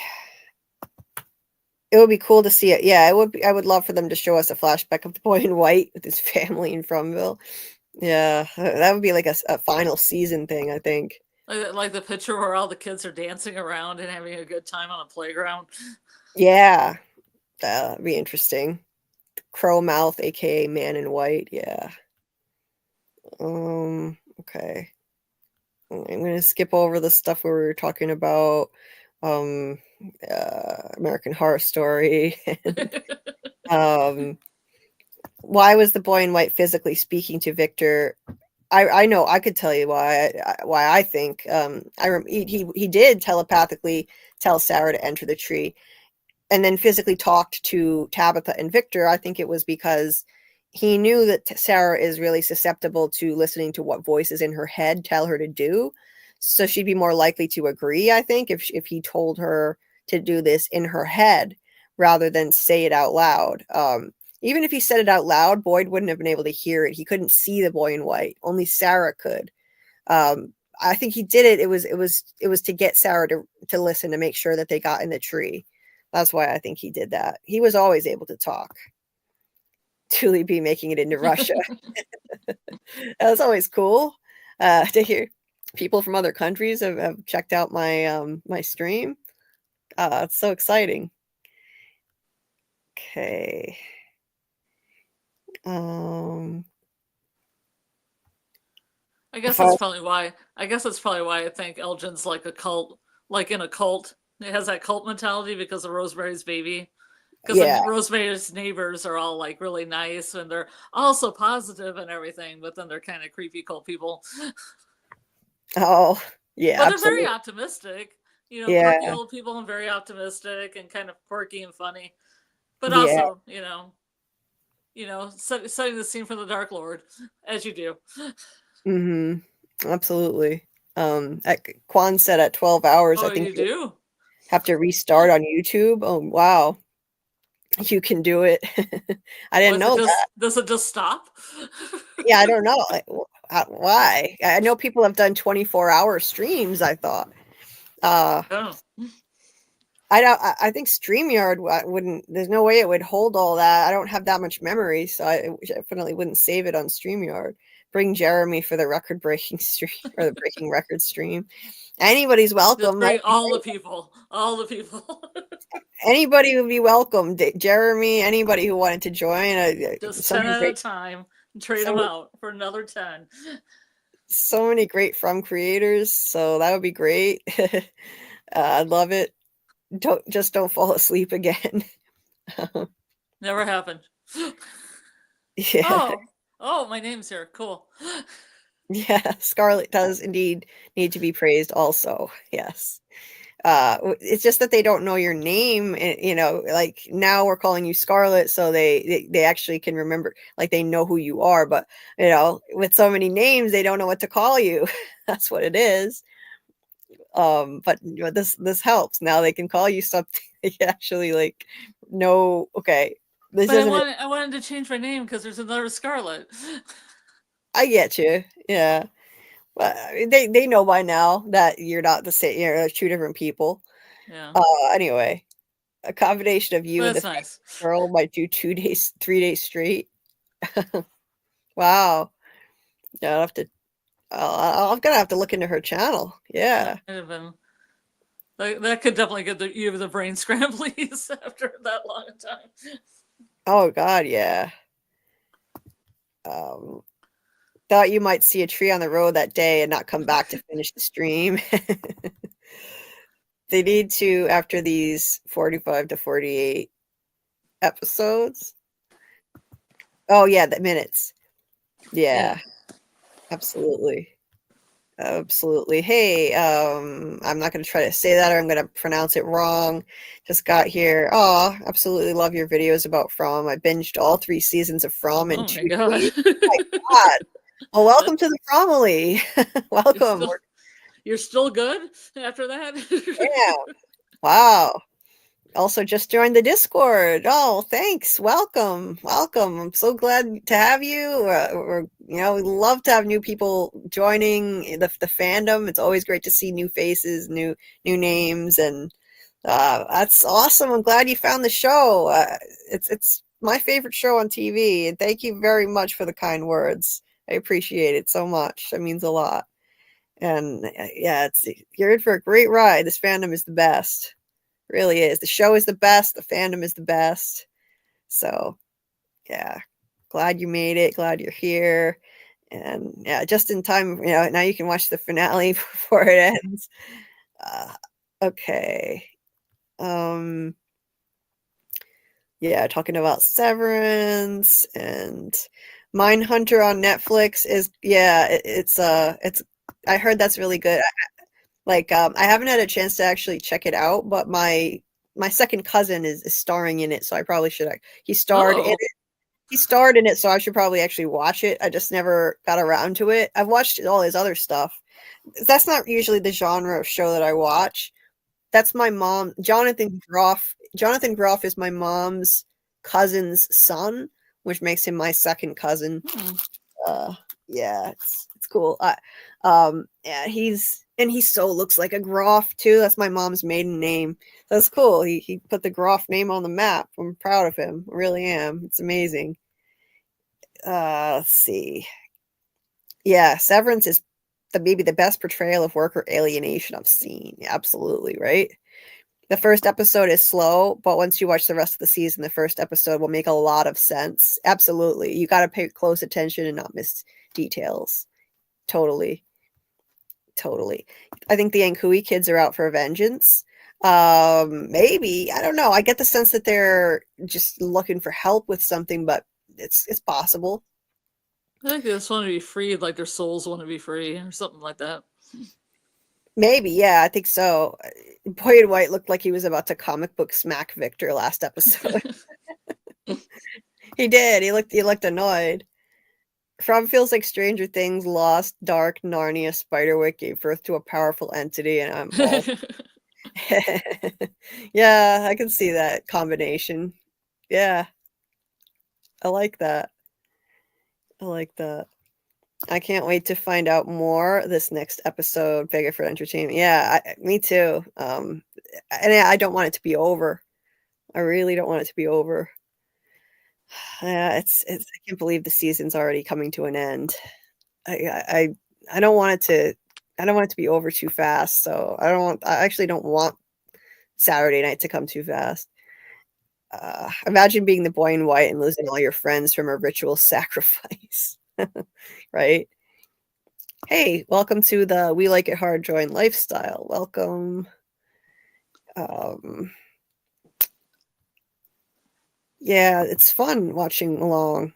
It would be cool to see it. Yeah, it would be, I would love for them to show us a flashback of the boy in white with his family in Fromville. Yeah, that would be like a final season thing, I think. Like the picture where all the kids are dancing around and having a good time on a playground. Yeah, that'd be interesting. Crow Mouth, aka Man in White. Yeah. Okay. I'm gonna skip over the stuff where we were talking about American Horror Story. Why was the boy in white physically speaking to Victor? I know, I could tell you why I think he did telepathically tell Sarah to enter the tree, and then physically talked to Tabitha and Victor. I think it was because he knew that Sarah is really susceptible to listening to what voices in her head tell her to do, so she'd be more likely to agree, I think, if he told her to do this in her head rather than say it out loud. Even if he said it out loud, Boyd wouldn't have been able to hear it. He couldn't see the boy in white. Only Sarah could. I think he did it. It was to get Sarah to listen, to make sure that they got in the tree. That's why I think he did that. He was always able to talk. Tully B making it into Russia. That's always cool to hear. People from other countries have checked out my my stream. It's so exciting. Okay. I guess that's probably why. I guess that's probably why I think Elgin's like a cult, like in a cult. It has that cult mentality because of Rosemary's Baby. Because Yeah. Rosemary's neighbors are all like really nice and they're also positive and everything, but then they're kind of creepy cult people. Oh, yeah. But absolutely. they're very optimistic. You know, Yeah. quirky old people and very optimistic and kind of quirky and funny. But Yeah. also, setting the scene for the Dark Lord, as you do. Mm-hmm. Absolutely. Quan said at 12 hours, Oh, I think you do? have to restart on YouTube. Oh, wow. You can do it. I didn't know that. Does it just stop? Yeah, I don't know. Like, why? I know people have done 24-hour streams, I thought. Oh. I think StreamYard wouldn't, there's no way it would hold all that. I don't have that much memory, so I definitely wouldn't save it on StreamYard. Bring Jeremy for the record-breaking stream, or the breaking record stream. Anybody's welcome. Just bring all the people. All the people. Anybody would be welcome. Jeremy, anybody who wanted to join. Just 10 at a time. Trade them out for another 10. So many great From creators, so that would be great. I'd love it. Don't fall asleep again. Never happened. Yeah. Oh, my name's here. Cool. Yeah, Scarlet does indeed need to be praised also. Yes. It's just that they don't know your name, like now we're calling you Scarlet, so they actually can remember, like they know who you are, but with so many names they don't know what to call you. That's what it is. But this helps. Now they can call you something they actually like know. Okay, this but isn't. I wanted to change my name because there's another Scarlet. I get you. Yeah. Well, they know by now that you're not the same. You're two different people. Yeah. Anyway, a combination of you and the nice. girl might do 3 days straight. Wow. Yeah, I'll have to. I'm gonna have to look into her channel. Yeah. That could definitely get you the brain scramblies after that long a time. Oh God, yeah. Thought you might see a tree on the road that day and not come back to finish the stream. They need to, after these 45 to 48 episodes. Oh yeah, the minutes. Yeah. Absolutely. Absolutely. Hey, I'm not going to try to say that, or I'm going to pronounce it wrong. Just got here. Oh, absolutely love your videos about From. I binged all 3 seasons of From in 2 days. Oh my God. Well, welcome to the Fromily. Welcome. You're still good after that? Yeah. Wow. Also just joined the Discord. Oh, thanks. Welcome. I'm so glad to have you. We love to have new people joining the fandom. It's always great to see new faces, new names, and that's awesome. I'm glad you found the show. It's my favorite show on TV, and thank you very much for the kind words. I appreciate it so much. That means a lot. And yeah, you're in for a great ride. This fandom is the best. Really is. The show is the best. The fandom is the best. So yeah, glad you made it. Glad you're here. And yeah, just in time, now you can watch the finale before it ends. Okay. Yeah, talking about Severance and Mindhunter on Netflix is it's I heard that's really good. I haven't had a chance to actually check it out, but my second cousin is starring in it, so I probably should. He starred in Oh, it. He starred in it, so I should probably actually watch it. I just never got around to it. I've watched all his other stuff. That's not usually the genre of show that I watch. That's my mom, Jonathan Groff. Jonathan Groff is my mom's cousin's son, which makes him my second cousin. hmm. Uh, yeah, it's cool. Yeah, he so looks like a Groff too. That's my mom's maiden name. That's cool. He put the Groff name on the map. I'm proud of him. I really am. It's amazing. Let's see. Yeah, Severance is maybe the best portrayal of worker alienation I've seen. Yeah, absolutely, right? The first episode is slow, but once you watch the rest of the season, the first episode will make a lot of sense. Absolutely. You got to pay close attention and not miss details. Totally. Totally. I think the Ankui kids are out for vengeance. Maybe. I don't know. I get the sense that they're just looking for help with something, but it's possible. I think they just want to be free, like their souls want to be free, or something like that. Maybe, yeah, I think so. Boy in White looked like he was about to comic book smack Victor last episode. He did. He looked annoyed. From feels like Stranger Things, Lost, Dark, Narnia, Spiderwick gave birth to a powerful entity, and I'm all. Yeah, I can see that combination. Yeah, I like that. I like that. I can't wait to find out more this next episode, Vega for Entertainment. Yeah, me too. And I don't want it to be over. I really don't want it to be over. Yeah, it's I can't believe the season's already coming to an end. I don't want it to I don't want it to be over too fast. So I actually don't want Saturday night to come too fast. Imagine being the boy in white and losing all your friends from a ritual sacrifice. Right? Hey, welcome to the We Like It Hard Join lifestyle. Welcome. Um, yeah, it's fun watching along.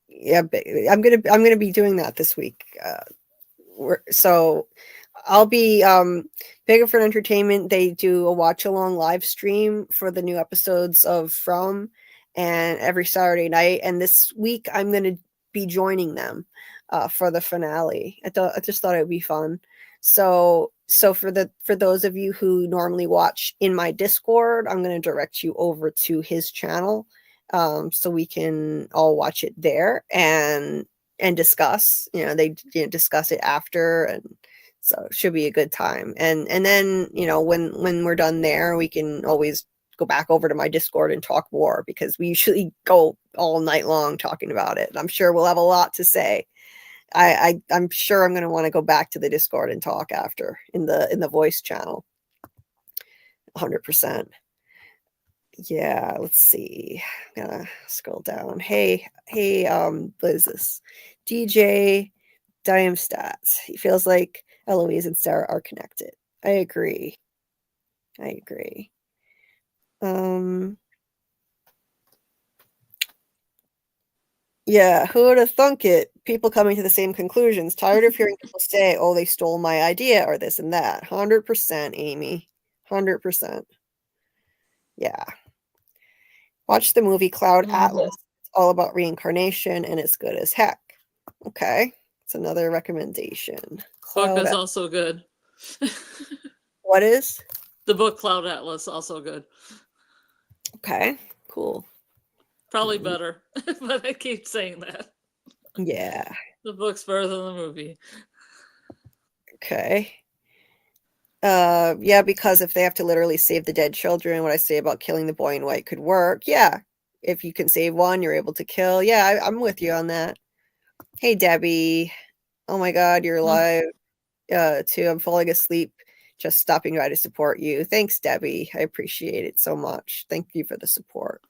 Yeah, I'm gonna be doing that this week. So I'll be Bigger for Entertainment. They do a watch along live stream for the new episodes of From, and every Saturday night. And this week I'm gonna be joining them for the finale. I just thought it would be fun. So for those of you who normally watch in my Discord, I'm gonna direct you over to his channel, so we can all watch it there and discuss. They discuss it after, and so it should be a good time. And then when we're done there, we can always go back over to my Discord and talk more, because we usually go all night long talking about it. I'm sure we'll have a lot to say. I'm sure I'm going to want to go back to the Discord and talk after in the voice channel. 100%. Yeah, let's see. I'm gonna scroll down. Hey, what is this? DJ Diam Stats. He feels like Eloise and Sarah are connected. I agree. I agree. Yeah, who would have thunk it? People coming to the same conclusions. Tired of hearing people say, "Oh, they stole my idea," or this and that. 100%, Amy. 100%. Yeah. Watch the movie Cloud Atlas. It's all about reincarnation, and it's good as heck. Okay. It's another recommendation. Book is also good. What is? The book Cloud Atlas, also good. Okay, cool. Probably better, but I keep saying that. Yeah. The book's better than the movie. Okay. Yeah, because if they have to literally save the dead children, what I say about killing the boy in white could work. Yeah. If you can save one, you're able to kill. Yeah, I'm with you on that. Hey, Debbie. Oh my God, you're live too. I'm falling asleep. Just stopping by to support you. Thanks, Debbie. I appreciate it so much. Thank you for the support.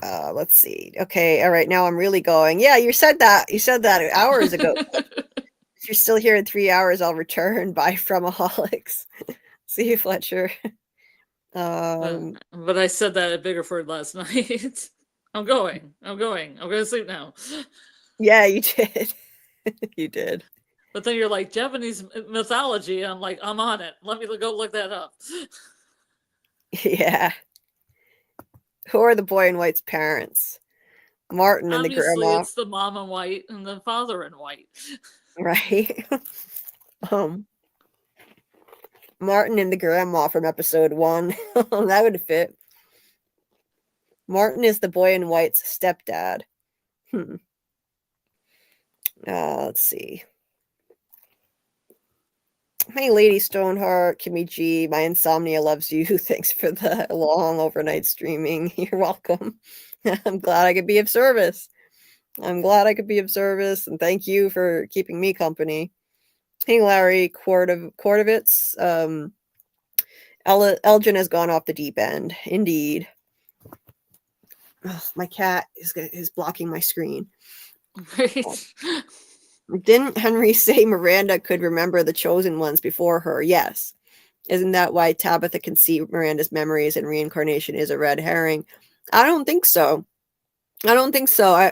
Let's see. Okay, all right. Now I'm really going. Yeah, you said that. You said that hours ago. If you're still here in 3 hours, I'll return. Bye, Fromaholics. See you, Fletcher. But I said that at Biggerford last night. I'm going to sleep now. Yeah, you did. You did. But then you're like, Japanese mythology. I'm like, I'm on it. Let me go look that up. Yeah. Who are the boy in white's parents? Martin and the Obviously, grandma, it's the mom in white and the father in white. right? um, Martin and the grandma from episode 1. That would fit. Martin is the boy in white's stepdad. Let's see. Hey, Lady Stoneheart, Kimmy G, my insomnia loves you. Thanks for the long overnight streaming. You're welcome. I'm glad I could be of service. I'm glad I could be of service, and thank you for keeping me company. Hey, Larry Kordovitz. Elgin has gone off the deep end. Indeed. Ugh, my cat is blocking my screen. Right. Didn't Henry say Miranda could remember the chosen ones before her? Yes. Isn't that why Tabitha can see Miranda's memories and reincarnation is a red herring? I don't think so. I don't think so.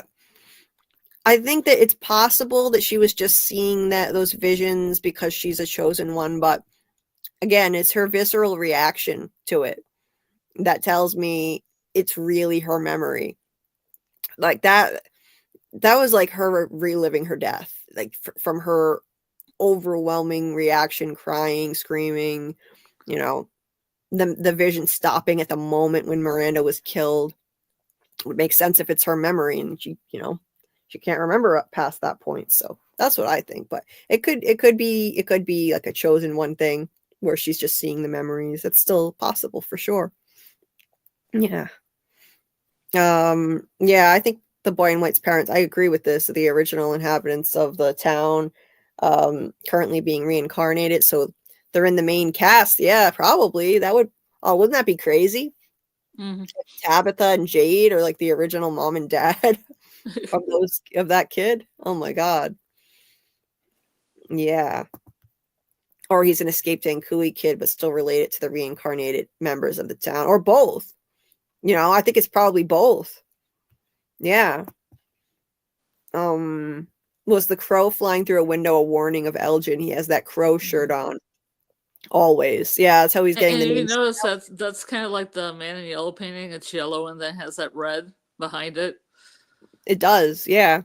I think that it's possible that she was just seeing those visions because she's a chosen one, but again, it's her visceral reaction to it that tells me it's really her memory. Like that was like her reliving her death, like from her overwhelming reaction, crying, screaming, you know, the vision stopping at the moment when Miranda was killed. It would make sense if it's her memory and she can't remember up past that point. So that's what I think. But it could be like a chosen one thing where she's just seeing the memories. It's still possible for sure. Yeah. Yeah, I think the boy in white's parents, I agree with this, the original inhabitants of the town currently being reincarnated, so they're in the main cast. Yeah, probably. Wouldn't that be crazy? Mm-hmm. Tabitha and Jade are like the original mom and dad of that kid. Oh my god. Yeah. Or he's an escaped Ankui kid but still related to the reincarnated members of the town, or both. I think it's probably both. Yeah. Was the crow flying through a window a warning of Elgin? He has that crow shirt on. Always. Yeah, that's how he's getting And the you name. notice that's kind of like the man in yellow painting. It's yellow and then has that red behind it. It does, yeah.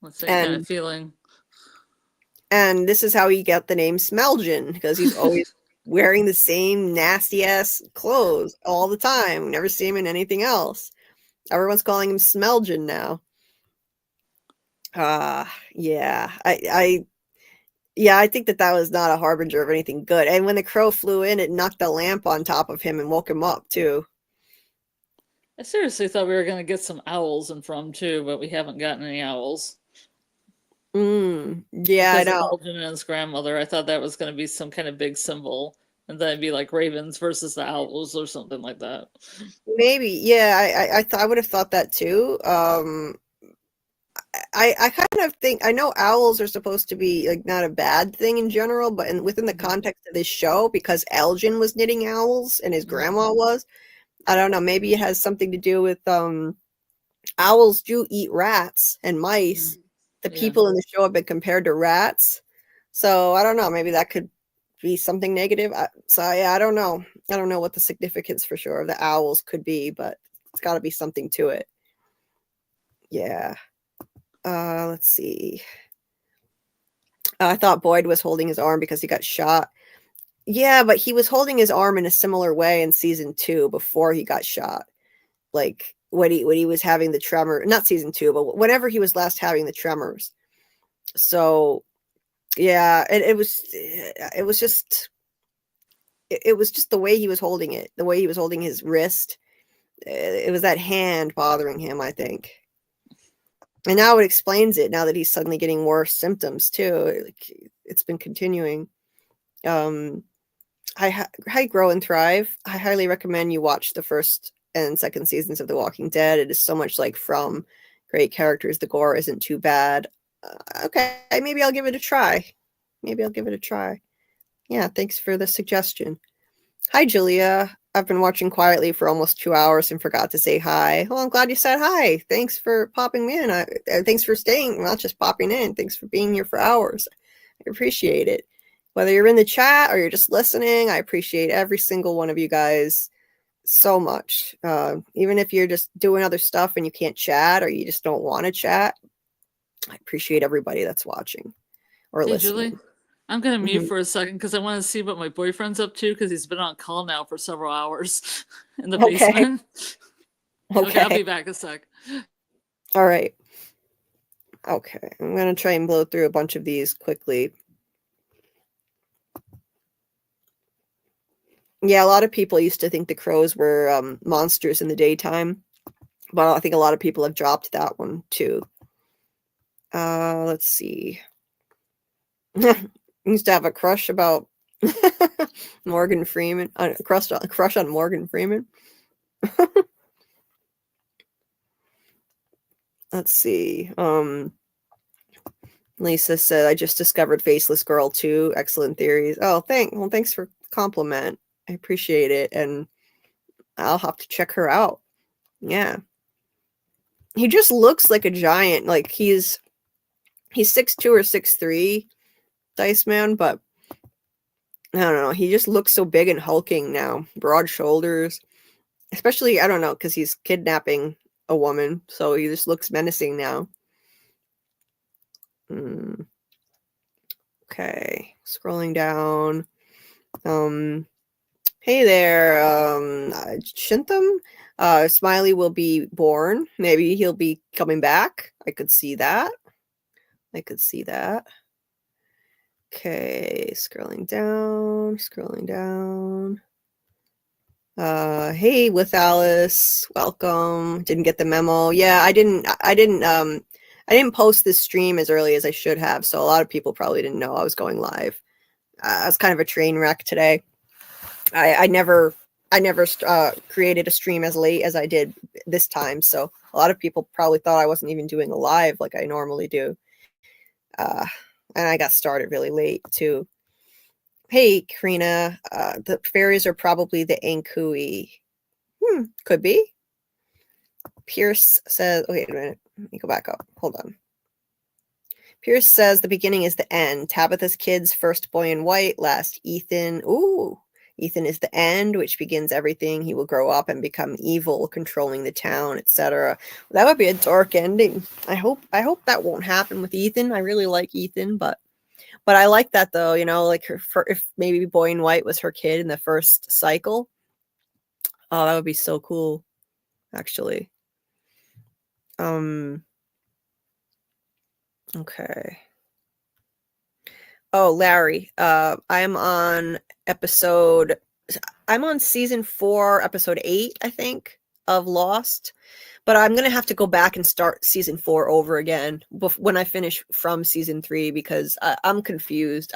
The same kind of feeling. And this is how he got the name Smelgin, because he's always wearing the same nasty ass clothes all the time. We never see him in anything else. Everyone's calling him Smelgin now. Yeah. I think that was not a harbinger of anything good. And when the crow flew in, it knocked the lamp on top of him and woke him up too. I seriously thought we were going to get some owls in From too, but we haven't gotten any owls. Yeah, because I know. Of Elgin and his grandmother. I thought that was going to be some kind of big symbol, and then it'd be like ravens versus the owls or something like that. Maybe, yeah. I would have thought that too. I kind of think, I know owls are supposed to be like not a bad thing in general, but within the context of this show, because Elgin was knitting owls and his grandma was, I don't know, maybe it has something to do with owls do eat rats and mice. The people in the show have been compared to rats, so I don't know, maybe that could be something negative. I don't know. I don't know what the significance for sure of the owls could be, but it's got to be something to it. Yeah. Let's see. I thought Boyd was holding his arm because he got shot. Yeah, but he was holding his arm in a similar way in season 2 before he got shot. Like when he was having the tremor, not season 2, but whenever he was last having the tremors. So yeah, it was just the way he was holding it, the way he was holding his wrist. It was that hand bothering him, I think. And now it explains it, now that he's suddenly getting worse symptoms too. Like, it's been continuing. Hi, Grow and Thrive. I highly recommend you watch the first and second seasons of The Walking Dead. It is so much like From. Great characters. The gore isn't too bad. Okay, maybe I'll give it a try. Yeah, thanks for the suggestion. Hi, Julia. I've been watching quietly for almost 2 hours and forgot to say hi. Well, I'm glad you said hi. Thanks for popping in. Thanks for staying, not just popping in. Thanks for being here for hours. I appreciate it. Whether you're in the chat or you're just listening, I appreciate every single one of you guys so much. Even if you're just doing other stuff and you can't chat or you just don't want to chat, I appreciate everybody that's watching or Hey, listening. Julie, I'm gonna mute Mhm. for a second because I want to see what my boyfriend's up to because he's been on call now for several hours in the Okay. basement. Okay, I'll Okay. be back a sec. All right. Okay. I'm going to try and blow through a bunch of these quickly. Yeah, a lot of people used to think the crows were monsters in the daytime, but I think a lot of people have dropped that one too. Let's see. Used to have a crush about Morgan Freeman. Crush on Morgan Freeman. Let's see. Lisa said, "I just discovered Faceless Girl too. Excellent theories." Oh, thanks for the compliment. I appreciate it, and I'll have to check her out. Yeah, he just looks like a giant. Like he's 6'2" or 6'3", Dice Man, but I don't know. He just looks so big and hulking now. Broad shoulders, especially I don't know because he's kidnapping a woman, so he just looks menacing now. Okay, scrolling down. Hey there, Shintham. Smiley will be born. Maybe he'll be coming back. I could see that. I could see that. Okay, scrolling down, scrolling down. Hey, with Alice, welcome. Didn't get the memo. Yeah, I didn't post this stream as early as I should have, so a lot of people probably didn't know I was going live. I was kind of a train wreck today. I never created a stream as late as I did this time, so a lot of people probably thought I wasn't even doing a live like I normally do. And I got started really late too. Hey, Karina, the fairies are probably the Ankui. Could be. Pierce says, wait a minute, let me go back up. Hold on. Pierce says the beginning is the end. Tabitha's kids, first boy in white, last Ethan. Ooh, Ethan is the end, which begins everything. He will grow up and become evil, controlling the town, etc. That would be a dark ending. I hope that won't happen with Ethan. I really like Ethan, but I like that though. You know, like if maybe Boy in White was her kid in the first cycle. Oh, that would be so cool, actually. Okay. Oh, Larry, I'm on season 4, episode 8, I think, of Lost. But I'm gonna have to go back and start season 4 over again when I finish from season 3 because I'm confused.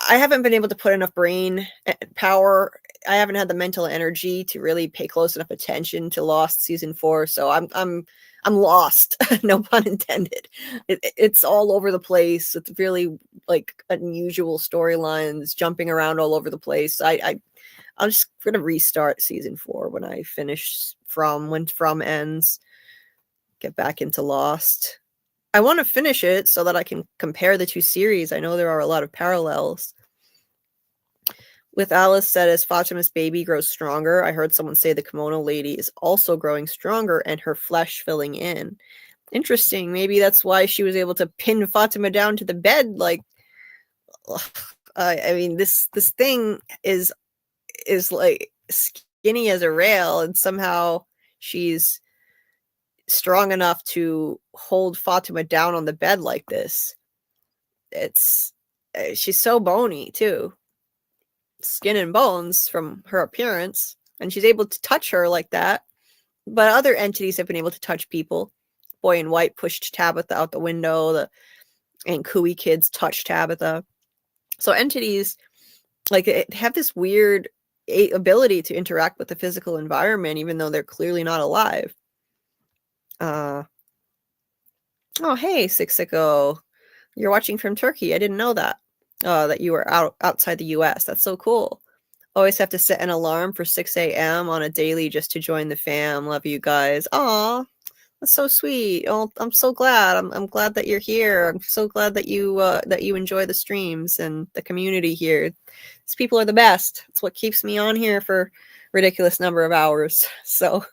I haven't been able to put enough brain power. I haven't had the mental energy to really pay close enough attention to Lost season 4, so I'm lost. No pun intended. It's all over the place. It's really like unusual storylines jumping around all over the place. I'm just gonna restart season 4 when I finish when From ends. Get back into Lost. I want to finish it so that I can compare the two series. I know there are a lot of parallels. With Alice said, as Fatima's baby grows stronger, I heard someone say the kimono lady is also growing stronger and her flesh filling in. Interesting. Maybe that's why she was able to pin Fatima down to the bed. Like, I mean, this thing is like skinny as a rail, and somehow she's strong enough to hold Fatima down on the bed like this. She's so bony too, skin and bones from her appearance, and she's able to touch her like that. But other entities have been able to touch people. Boy in White pushed Tabitha out the window. And Kui kids touched Tabitha. So entities have this weird ability to interact with the physical environment, even though they're clearly not alive. Oh, hey, Sixiko. You're watching from Turkey. I didn't know that. That you were outside the US. That's so cool. Always have to set an alarm for 6 a.m. on a daily just to join the fam. Love you guys. Aw, that's so sweet. Oh, I'm so glad. I'm glad that you're here. I'm so glad that you enjoy the streams and the community here. These people are the best. It's what keeps me on here for ridiculous number of hours. So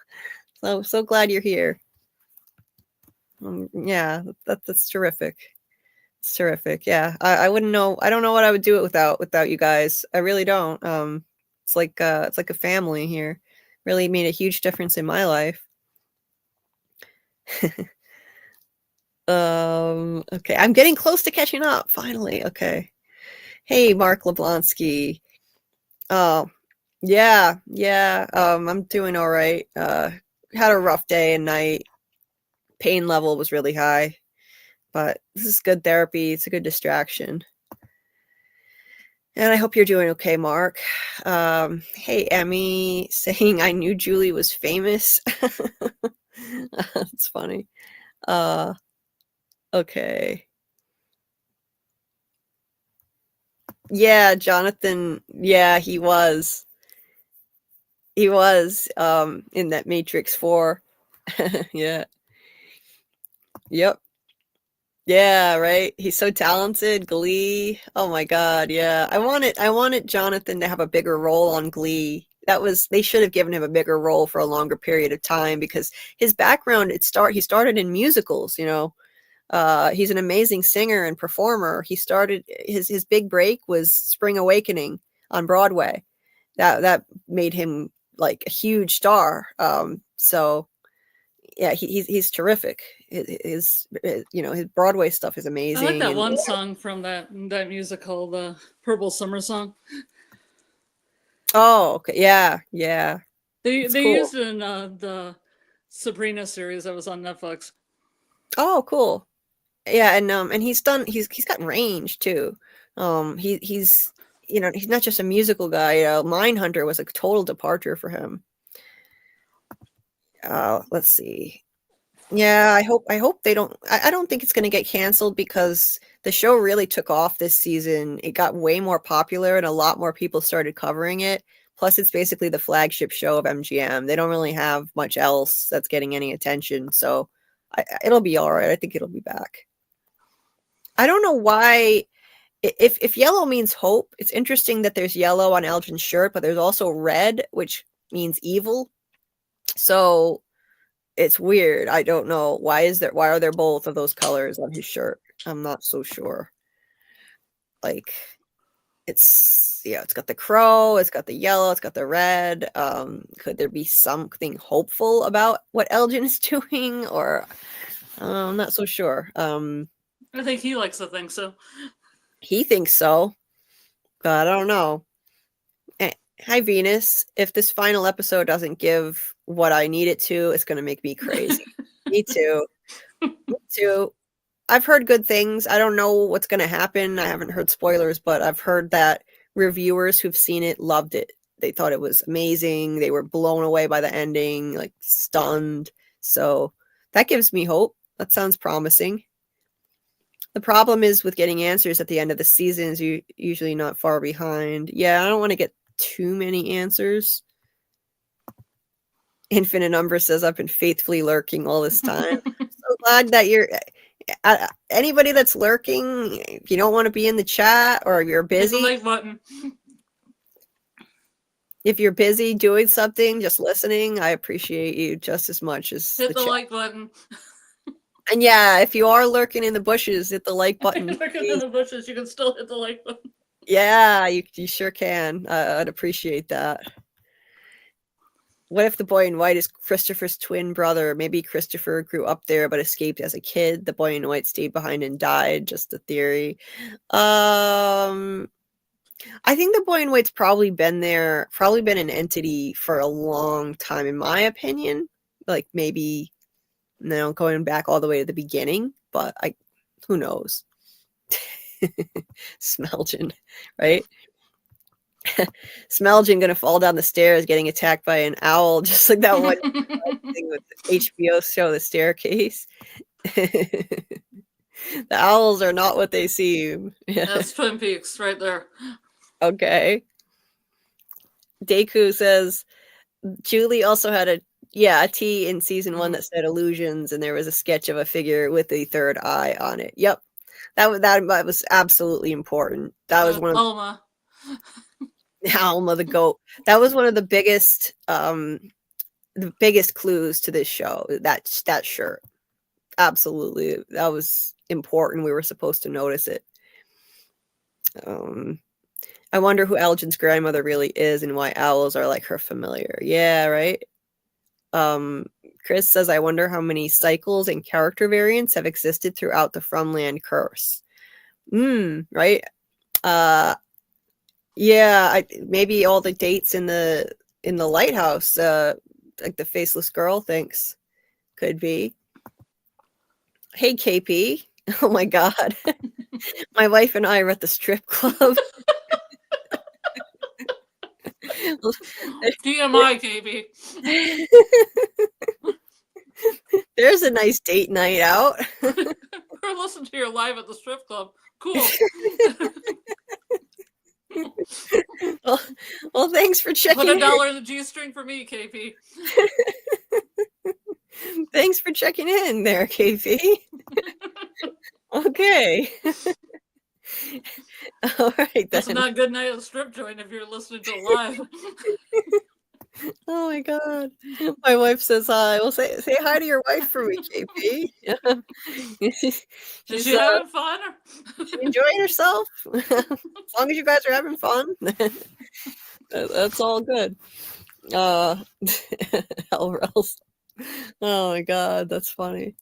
glad you're here. Yeah, that's terrific. It's terrific. Yeah, I wouldn't know. I don't know what I would do it without you guys. I really don't. It's like a family here. Really made a huge difference in my life. Okay, I'm getting close to catching up. Finally, okay. Hey, Mark Leblonsky. Oh, yeah. I'm doing all right. Had a rough day and night. Pain level was really high, but this is good therapy. It's a good distraction. And I hope you're doing okay, Mark. Hey, Emmy, saying I knew Julie was famous. That's funny. Okay. Yeah, Jonathan. Yeah, he was. He was in that Matrix 4. Yeah. Yep. Yeah, right. He's so talented. Glee. Oh my God. Yeah. I wanted Jonathan to have a bigger role on Glee. They should have given him a bigger role for a longer period of time because his background, he started in musicals, you know. He's an amazing singer and performer. He started his big break was Spring Awakening on Broadway. That made him like a huge star. So yeah, he's terrific. His his Broadway stuff is I amazing. like that one song from that musical, the Purple Summer song. Oh, okay, yeah. They It's cool. used it in the Sabrina series that was on Netflix. Oh, cool. Yeah, and he's got range too. He's he's not just a musical guy. Mindhunter was a total departure for him. Let's see. Yeah, I hope they don't. I don't think it's going to get canceled because the show really took off this season. It got way more popular and a lot more people started covering it. Plus, it's basically the flagship show of MGM. They don't really have much else that's getting any attention, so it'll be all right. I think it'll be back. I don't know why. If yellow means hope, it's interesting that there's yellow on Elgin's shirt, but there's also red, which means evil. So it's weird. I don't know why are there both of those colors on his shirt? I'm not so sure. Like it's got the crow, it's got the yellow, it's got the red. Could there be something hopeful about what Elgin is doing, or I'm not so sure. I think he likes to think so. He thinks so, but I don't know. Hi, Venus. If this final episode doesn't give what I need it to, it's going to make me crazy. Me too. Me too. I've heard good things. I don't know what's going to happen. I haven't heard spoilers, but I've heard that reviewers who've seen it loved it. They thought it was amazing. They were blown away by the ending, like stunned. So that gives me hope. That sounds promising. The problem is with getting answers at the end of the seasons, you usually not far behind. Yeah, I don't want to get too many answers. Infinite Number says I've been faithfully lurking all this time. So glad that you're anybody that's lurking. If you don't want to be in the chat or you're busy, hit the like button. If you're busy doing something, just listening, I appreciate you just as much as hit the chat. like button. And yeah, if you are lurking in the bushes, hit the like button. Lurking in the bushes, you can still hit the like button. Yeah, you sure can. I'd appreciate that. What if the boy in white is Christopher's twin brother? Maybe Christopher grew up there but escaped as a kid. The boy in white stayed behind and died. Just a theory. I think the boy in white's probably been there, probably been an entity for a long time, in my opinion. Like maybe, going back all the way to the beginning, but who knows? Smelgin, right? Smelgin gonna fall down the stairs getting attacked by an owl, just like that one thing with the HBO show The Staircase. The owls are not what they seem. That's Twin Peaks right there. Okay. Deku says Julie also had a T in season 1 that said illusions, and there was a sketch of a figure with a third eye on it. Yep. That was absolutely important. That was one of Alma. Alma the goat. That was one of the biggest clues to this show. That shirt. Absolutely. That was important. We were supposed to notice it. I wonder who Elgin's grandmother really is and why owls are like her familiar. Yeah, right? Chris says, I wonder how many cycles and character variants have existed throughout the Fromland curse. Right? Yeah, maybe all the dates in the lighthouse, like the faceless girl thinks could be. Hey, KP. Oh my God. My wife and I are at the strip club. TMI, KB. There's a nice date night out. We're listening to your live at the strip club. Cool. Well, thanks for checking in. Put $1 in the G-string for me, KP. Thanks for checking in there, KP. Okay. All right, then. That's not a good night at the strip joint if you're listening to live. Oh my God. My wife says hi. Well, say hi to your wife for me, KP. Is she having fun? She enjoying herself? As long as you guys are having fun, that's all good. Hellrels. Oh my God, that's funny.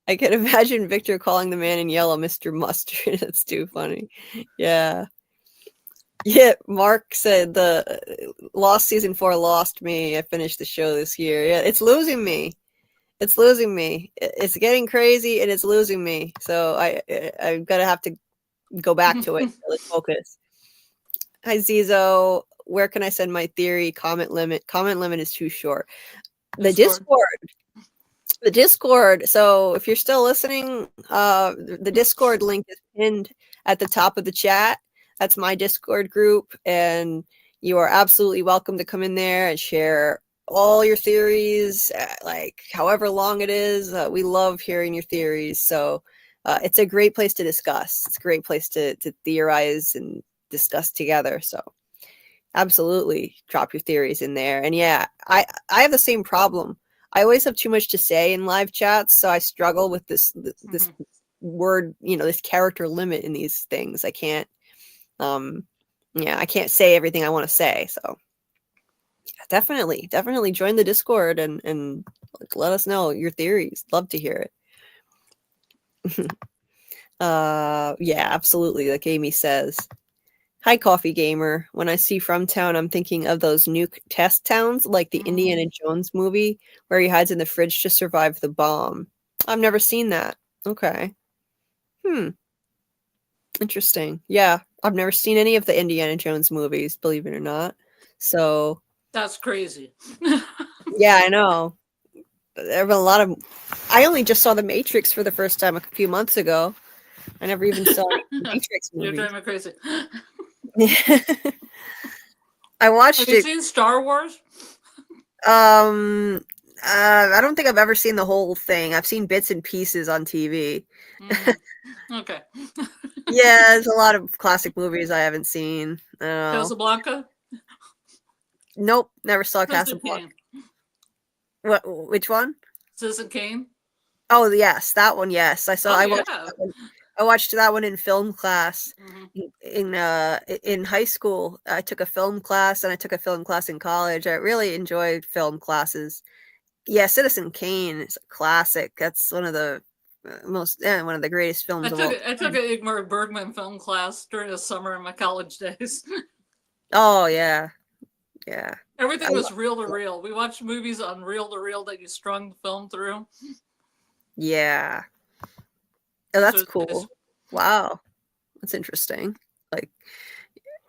I can imagine Victor calling the man in yellow Mr. Mustard. That's too funny. Yeah. Yeah, Mark said the Lost season 4 lost me. I finished the show this year. Yeah, it's losing me. It's losing me. It's getting crazy and it's losing me. So I'm gonna have to go back to it. Let's focus. Hi Zizo. Where can I send my theory? Comment limit. Comment limit is too short. The Discord. So if you're still listening, the Discord link is pinned at the top of the chat. That's my Discord group, and you are absolutely welcome to come in there and share all your theories, like however long it is. We love hearing your theories. So it's a great place to discuss. It's a great place to theorize and discuss together. So absolutely drop your theories in there. And yeah, I have the same problem. I always have too much to say in live chats, so I struggle with this word, this character limit in these things. I can't I can't say everything I want to say. So definitely join the Discord and let us know your theories. Love to hear it. Yeah, absolutely. Like Amy says. Hi, Coffee Gamer. When I see Fromtown, I'm thinking of those nuke test towns, like the Indiana Jones movie, where he hides in the fridge to survive the bomb. I've never seen that. Okay. Interesting. Yeah, I've never seen any of the Indiana Jones movies, believe it or not. So that's crazy. Yeah, I know. There have been a lot of. I only just saw The Matrix for the first time a few months ago. I never even saw the Matrix movie. You're driving me crazy. I watched it. Have you seen Star Wars? I don't think I've ever seen the whole thing. I've seen bits and pieces on TV. Okay. Yeah, there's a lot of classic movies I haven't seen. Casablanca? Nope, never saw Casablanca. Which one? Citizen Kane? Oh yes, that one. Yes, I saw. I watched that one in film class. In high school, I took a film class, and I took a film class in college. I really enjoyed film classes. Yeah, Citizen Kane is a classic. That's one of the one of the greatest films of all time. I took an Ingmar Bergman film class during the summer in my college days. Oh yeah. Yeah. Everything was reel to reel. We watched movies on reel to reel that you strung the film through. Yeah. Oh, that's cool. Wow. That's interesting. Like,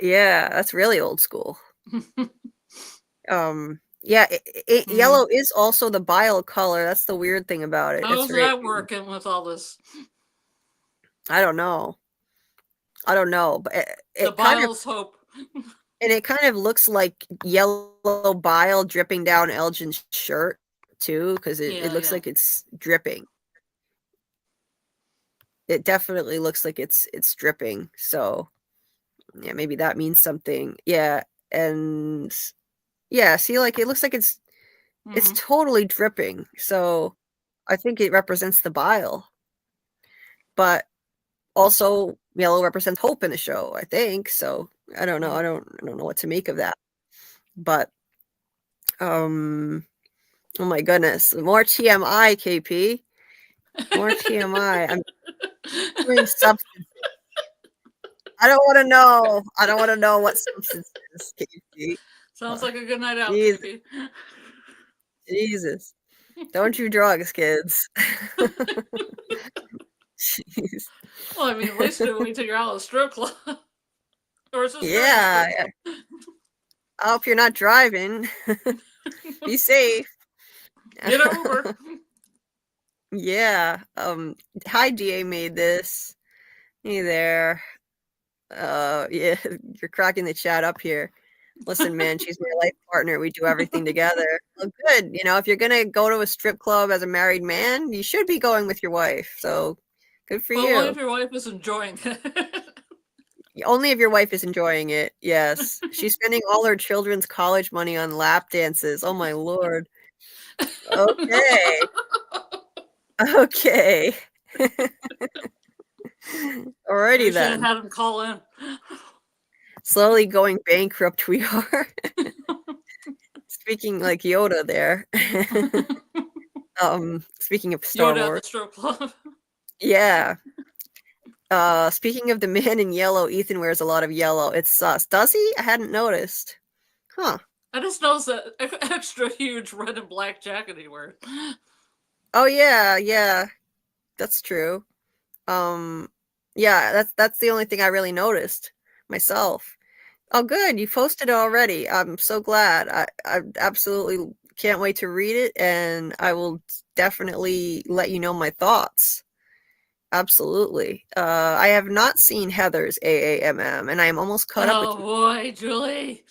yeah, that's really old school. Yeah, yellow is also the bile color. That's the weird thing about it. How's that working with all this? I don't know. I don't know, but The it kind of bile's hope. and it kind of looks like yellow bile dripping down Elgin's shirt too, because it Yeah, looks yeah. like it's dripping. It definitely looks like it's dripping. So yeah, maybe that means something. Yeah, and yeah, see, like it looks like it's Hmm. totally dripping. So I think it represents the bile, but also yellow represents hope in the show. I think so. I don't know. Mm. I don't know what to make of that. But um, oh my goodness, more TMI, KP. More TMI. I'm doing substance. I don't want to know. I don't want to know what substances, KP. Sounds like a good night out, Jesus, KP. Jesus. Don't do drugs, kids. Jeez. Well, I mean, at least do when we take her out of the strip club. Or is this during the Yeah, strip club? I hope you're not driving. Be safe. Get an Uber. Yeah. Hi DA made this. Hey there. Yeah, you're cracking the chat up here. Listen, man, she's my life partner. We do everything together. Well, good. You know, if you're gonna go to a strip club as a married man, you should be going with your wife. So good for Well, only you. if your wife is enjoying it. Only if your wife is enjoying it. Yes. She's spending all her children's college money on lap dances. Oh my lord. Okay. Okay. We Alrighty should have then. had him call in. Slowly going bankrupt we are. Speaking like Yoda there. Speaking of Star Yoda at Wars. the strip club. Yeah. Speaking of the man in yellow, Ethan wears a lot of yellow. It's sus. Does he? I hadn't noticed. Huh. I just noticed that extra huge red and black jacket he wears. Oh yeah, yeah. That's true. Um yeah, that's the only thing I really noticed myself. Oh good, you posted it already. I'm so glad. I absolutely can't wait to read it, and I will definitely let you know my thoughts. Absolutely. I have not seen Heather's AAMM, and I am almost caught up with Oh boy, Julie.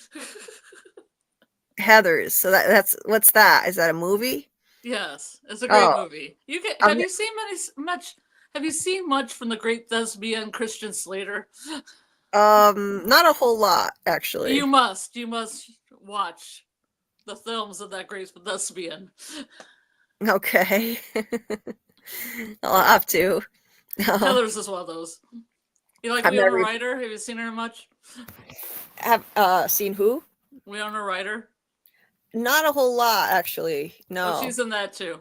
Heather's. So that's what's that? Is that a movie? Yes, it's a great Oh, movie. You can I've, have you seen much? Have you seen much from the great thespian Christian Slater? not a whole lot actually. You must watch the films of that great thespian. Okay, I'll have to. Heather's is one of those. You like I've Winona never Ryder? Have you seen her much? have seen who? Winona Ryder? Not a whole lot actually. Oh, No. she's in that too.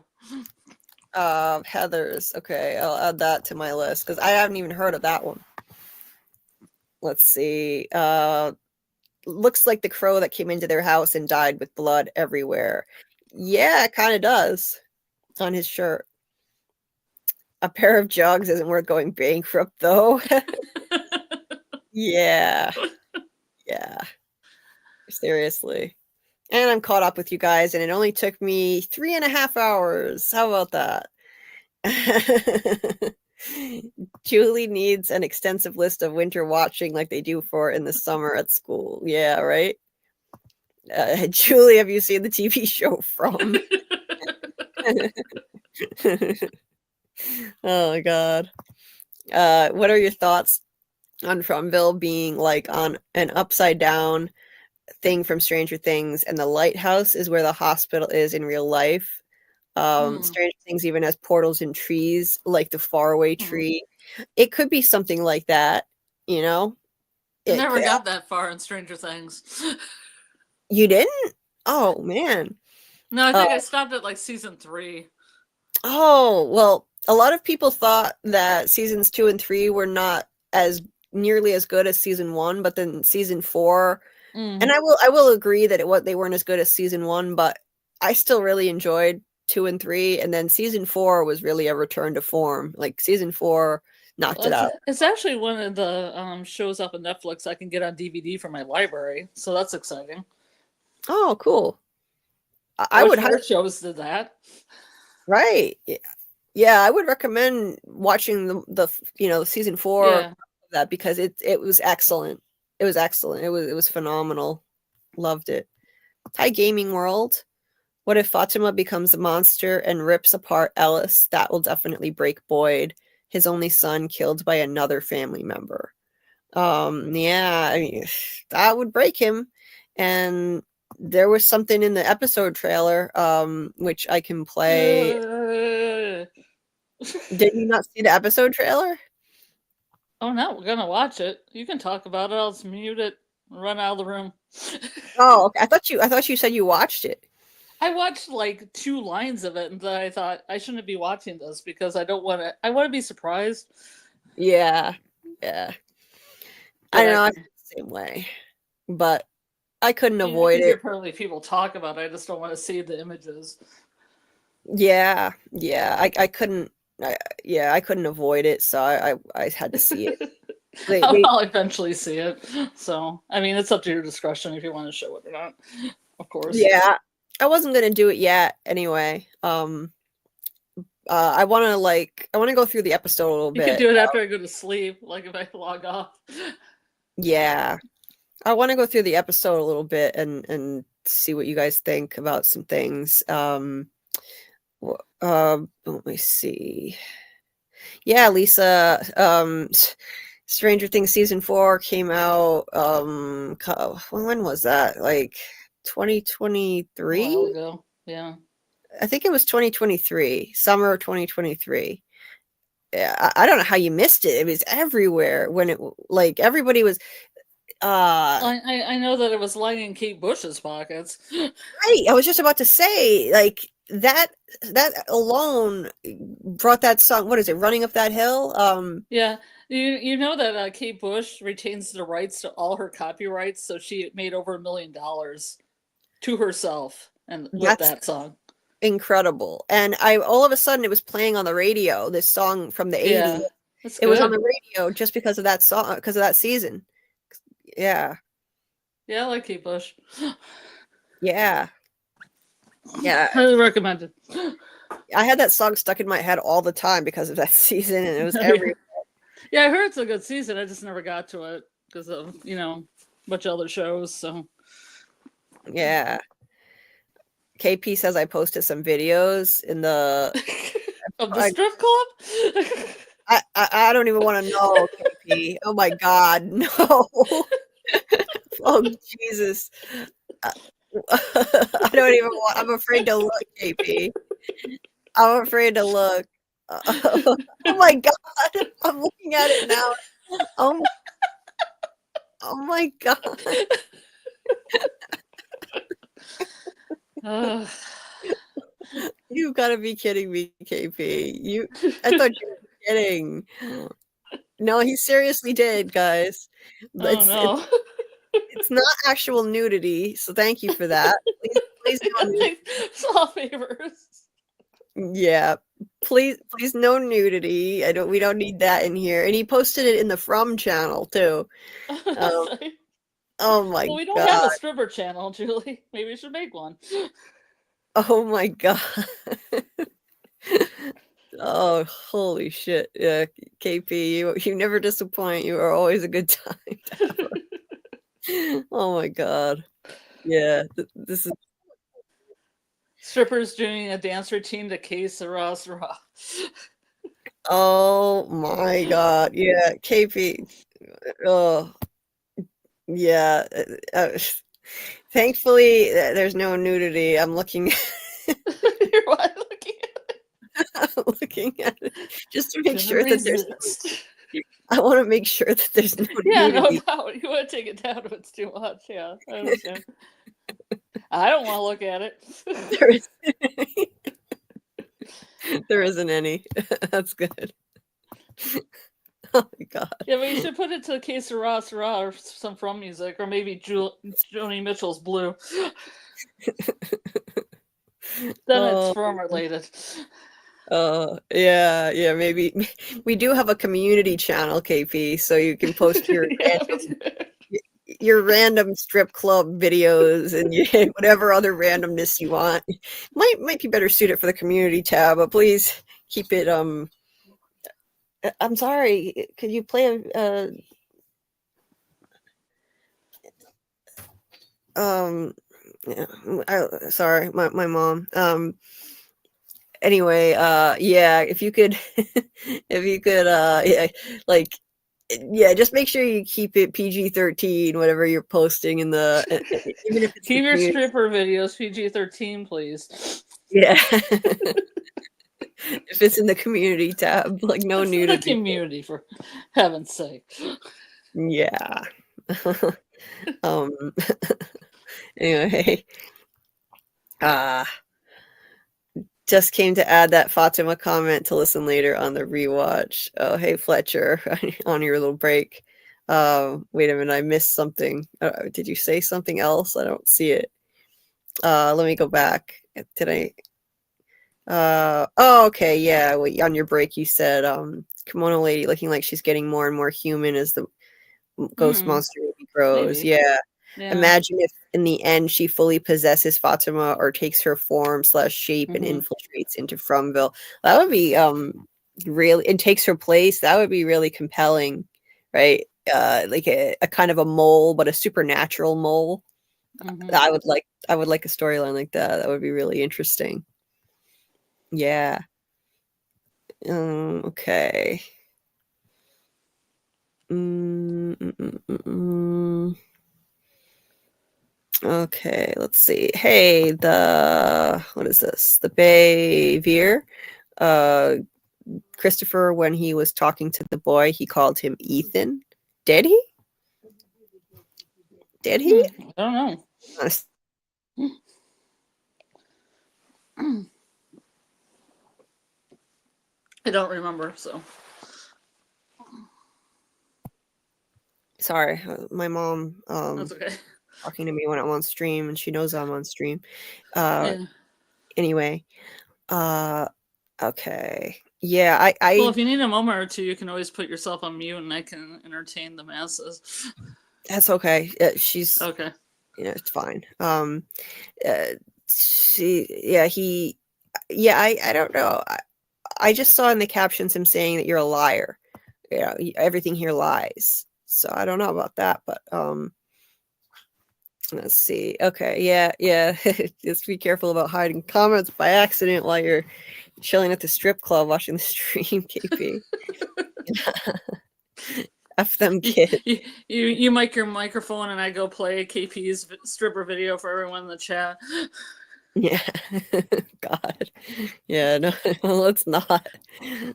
Heather's. Okay, I'll add that to my list because I haven't even heard of that one. Let's see. Looks like the crow that came into their house and died with blood everywhere. Yeah, it kind of does on his shirt. A pair of jugs isn't worth going bankrupt, though. Yeah, yeah, seriously. And I'm caught up with you guys, and it only took me 3.5 hours. How about that? Julie needs an extensive list of winter watching like they do for in the summer at school. Yeah, right? Julie, have you seen the TV show From? Oh my god. What are your thoughts on Fromville being like on an upside down thing from Stranger Things, and the lighthouse is where the hospital is in real life? Hmm. Stranger Things even has portals and trees, like the faraway Hmm. tree. It could be something like that, you know? I It never could. got that far in Stranger Things. You didn't? Oh man. No, I Uh, think I stopped at like season 3. oh well, a lot of people thought that seasons 2 and 3 were not as nearly as good as season 1, but then season 4, and Mm. I will agree that they weren't as good as season 1, but I still really enjoyed 2 and 3, and then season 4 was really a return to form. Like season 4 knocked Well, it out. it's actually one of the shows up on Netflix I can get on DVD from my library, so that's exciting. Oh, cool. I I wish would more shows did that. right. Yeah, I would recommend watching the season 4 Yeah. that because it was excellent. It was excellent. It was phenomenal. Loved it. Hi, Gaming World. What if Fatima becomes a monster and rips apart Ellis? That will definitely break Boyd, his only son killed by another family member. Yeah, I mean, that would break him. And there was something in the episode trailer, which I can play. Did you not see the episode trailer? Oh no, we're gonna watch it. You can talk about it. I'll just mute it and run out of the room. Oh, okay. I thought you said you watched it. I watched like 2 lines of it, and then I thought I shouldn't be watching this because I don't want to. I want to be surprised. Yeah, yeah. I know, I feel the same way, but I couldn't avoid it. Apparently, people talk about it. I just don't want to see the images. Yeah, yeah. I couldn't. I couldn't avoid it, so I had to see it. I'll eventually see it. So, I mean, it's up to your discretion if you want to show it or not. Of course. Yeah, I wasn't gonna do it yet. Anyway, I want to go through the episode a little bit. You can do it after I go to sleep, like if I log off. Yeah, I want to go through the episode a little bit and see what you guys think about some things. Let me see. Yeah, Lisa. Stranger Things season 4 came out. When was that? Like 2023? A while ago. Yeah. I think it was 2023, summer of 2023. Yeah, I don't know how you missed it. It was everywhere when it like everybody was. I know that it was lining Kate Bush's pockets. Right, I was just about to say like that alone brought that song. What is it? Running Up That Hill. Yeah, you know that Kate Bush retains the rights to all her copyrights, so she made over $1 million to herself and with that song. Incredible. And I all of a sudden it was playing on the radio, this song from the 80s. It was on the radio just because of that song, because of that season. Yeah. Yeah, I like Kate Bush. Yeah. Yeah. Highly recommended. I had that song stuck in my head all the time because of that season, and it was everywhere. Yeah, I heard it's a good season. I just never got to it because of, a bunch of other shows. So yeah. KP says I posted some videos in the of the strip club. I don't even want to know, KP. Oh my God, no. Oh Jesus. I don't even want. I'm afraid to look, KP. I'm afraid to look. Oh my God, I'm looking at it now. Oh my God. You've got to be kidding me, KP. I thought you were kidding. No, he seriously did, guys. It's not actual nudity, so thank you for that. Please don't. Small favors. Yeah, please, no nudity. We don't need that in here. And he posted it in the From channel too. Oh my God. Well, we don't have a stripper channel, Julie. Maybe we should make one. Oh my God. Oh, holy shit. Yeah, KP, you never disappoint. You are always a good time. Oh my God. Yeah, this is strippers doing a dance routine to Que Sera Sera. Oh my God. Yeah, KP. Oh, yeah. Thankfully, there's no nudity. I'm looking. You're what? Looking at it? I'm looking at it just to make sure that there's. I want to make sure that there's no nudity. Yeah, no doubt. You want to take it down if it's too much. Yeah, I understand. I don't want to look at it. There isn't any. That's good. Oh my God. Yeah, but you should put it to Que Sera Sera or some From music, or maybe Joni Mitchell's Blue. Then it's From related. Yeah, maybe. We do have a community channel, KP, so you can post your random strip club videos and whatever other randomness you want. Might be better suited for the community tab, but please keep it I'm sorry. Could you play yeah, sorry, my mom. Anyway, yeah, if you could, if you could, yeah, like, yeah, just make sure you keep it PG-13, whatever you're posting in the, even if it's the Keep your community. stripper videos PG-13, please. Yeah. If it's in the community tab, like no It's the nudity. community, for heaven's sake. Yeah. um. Anyway, uh, just came to add that Fatima comment to listen later on the rewatch. Oh, hey Fletcher, on your little break. Wait a minute, I missed something. Did you say something else? I don't see it. Let me go back. Did I? Oh, okay, yeah. Well, on your break, you said, kimono lady looking like she's getting more and more human as the ghost monster movie grows. Maybe. Yeah. Yeah. Imagine if in the end she fully possesses Fatima or takes her form / shape and infiltrates into Fromville. That would be really, and takes her place. That would be really compelling, right? Like a kind of a mole, but a supernatural mole. I would like a storyline like that. That would be really interesting. Yeah. Okay. Okay, let's see. Hey, what is this? The Bay Veer. Christopher, when he was talking to the boy, he called him Ethan. Did he? Did he? I don't know. I don't remember, so. Sorry, my mom That's okay. talking to me when I'm on stream, and she knows I'm on stream. Yeah. Anyway, okay. Yeah, Well, if you need a moment or two, you can always put yourself on mute and I can entertain the masses. That's okay. She's okay. You know, it's fine. I don't know. I just saw in the captions him saying that you're a liar. You know, everything here lies. So I don't know about that, but let's see. Okay, yeah. Just be careful about hiding comments by accident while you're chilling at the strip club watching the stream, KP. F them kids. You mic your microphone and I go play KP's stripper video for everyone in the chat. Yeah. God. Yeah, no, let's not. Too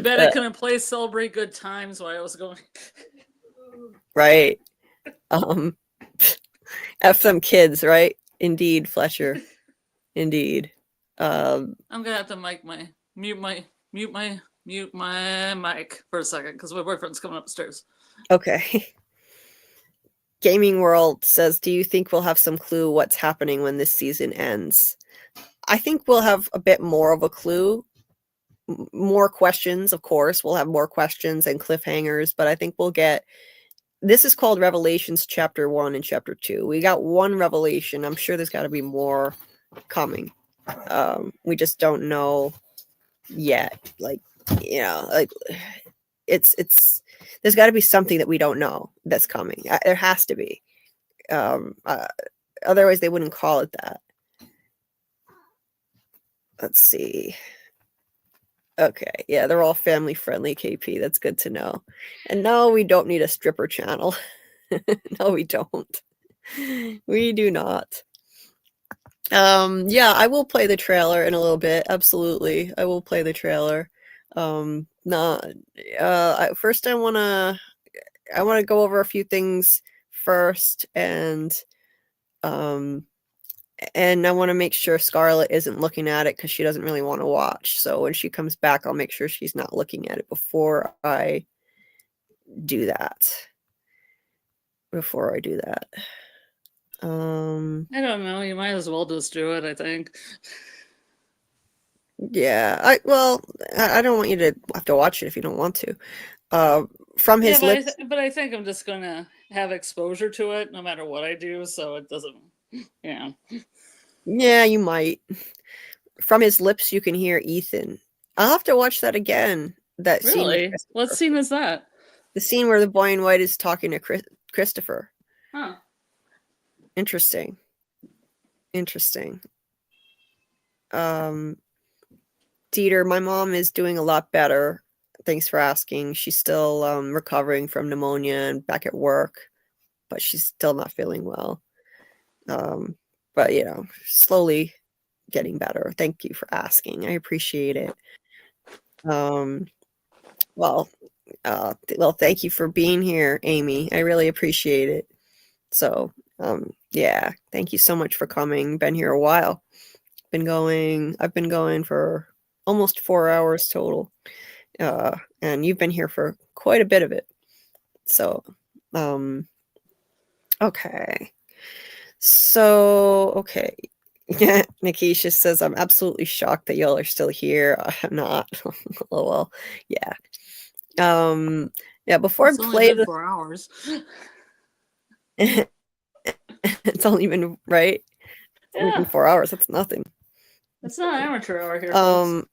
bad I couldn't play Celebrate Good Times while I was going. Right. F them kids, right? Indeed, Fletcher. Indeed. I'm gonna have to mute my mic for a second because my boyfriend's coming upstairs. Okay. Gaming World says, do you think we'll have some clue what's happening when this season ends? I think we'll have a bit more of a clue. More questions, of course. We'll have more questions and cliffhangers, but I think we'll get... This is called Revelations Chapter 1 and Chapter 2. We got one revelation. I'm sure there's got to be more coming. We just don't know yet. Like, you know, like it's there's got to be something that we don't know that's coming. There has to be. Otherwise they wouldn't call it that. Let's see. Okay, yeah, they're all family friendly, KP. That's good to know. And no, we don't need a stripper channel. No, we don't. We do not. Yeah, I will play the trailer in a little bit. Absolutely. I will play the trailer. First I want to go over a few things first, and I want to make sure Scarlett isn't looking at it because she doesn't really want to watch. So when she comes back, I'll make sure she's not looking at it before I do that. I don't know. You might as well just do it, I think. Yeah, I don't want you to have to watch it if you don't want to. From his lips, but I think I'm just gonna have exposure to it no matter what I do, so it doesn't. Yeah. Yeah, you might. From his lips, you can hear Ethan. I'll have to watch that again. That scene with Really? What scene is that? the scene where the boy in white is talking to Christopher. Huh. Interesting. Dieter, my mom is doing a lot better. Thanks for asking. She's still recovering from pneumonia and back at work, but she's still not feeling well. But slowly getting better. Thank you for asking. I appreciate it. Well, thank you for being here, Amy. I really appreciate it. So, yeah, thank you so much for coming. Been here a while. I've been going for almost 4 hours total. And you've been here for quite a bit of it. So, okay. So, okay. Nikisha says, I'm absolutely shocked that y'all are still here. I'm not. Oh, well, yeah. Yeah, before It's I only play been 4 hours. it's only been, right? It's only been 4 hours. That's nothing. It's not amateur hour here, folks.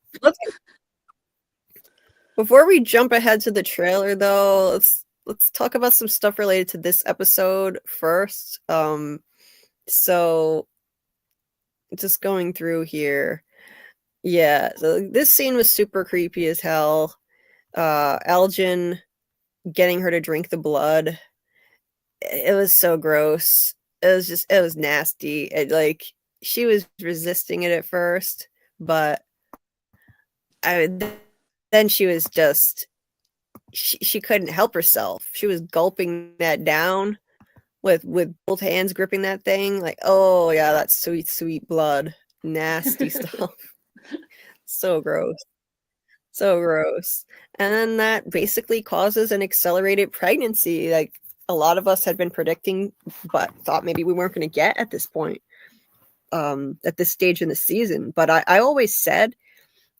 Before we jump ahead to the trailer, though, let's talk about some stuff related to this episode first. So just going through here. Yeah, so this scene was super creepy as hell. Elgin getting her to drink the blood. It was so gross. It was nasty. She was resisting it at first, but then she was just she couldn't help herself. She was gulping that down with both hands gripping that thing. Like, oh yeah, that's sweet blood. Nasty stuff. So gross. So gross. And then that basically causes an accelerated pregnancy. Like a lot of us had been predicting, but thought maybe we weren't going to get at this point, at this stage in the season. But I always said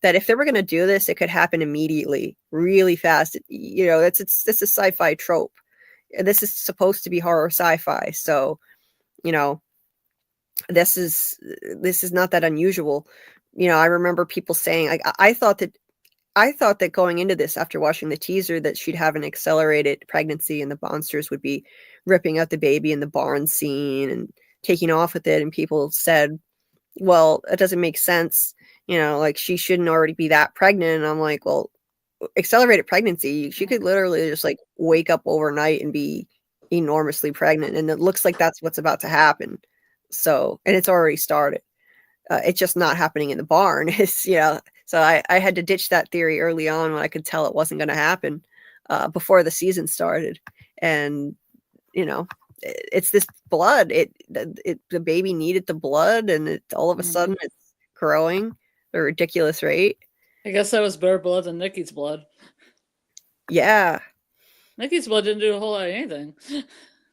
that if they were going to do this, it could happen immediately, really fast. It's a sci-fi trope. This is supposed to be horror sci-fi. So, this is not that unusual. I remember people saying, like, I thought that going into this, after watching the teaser, that she'd have an accelerated pregnancy and the monsters would be ripping out the baby in the barn scene and taking off with it. And people said, well, it doesn't make sense. Like she shouldn't already be that pregnant. And I'm like, well, accelerated pregnancy, she could literally just like wake up overnight and be enormously pregnant. And it looks like that's what's about to happen. So, and it's already started. It's just not happening in the barn. So I had to ditch that theory early on when I could tell it wasn't going to happen before the season started. And, it's this blood. The baby needed the blood, and all of a sudden it's growing at a ridiculous rate. I guess that was better blood than Nikki's blood. Yeah. Nikki's blood didn't do a whole lot of anything.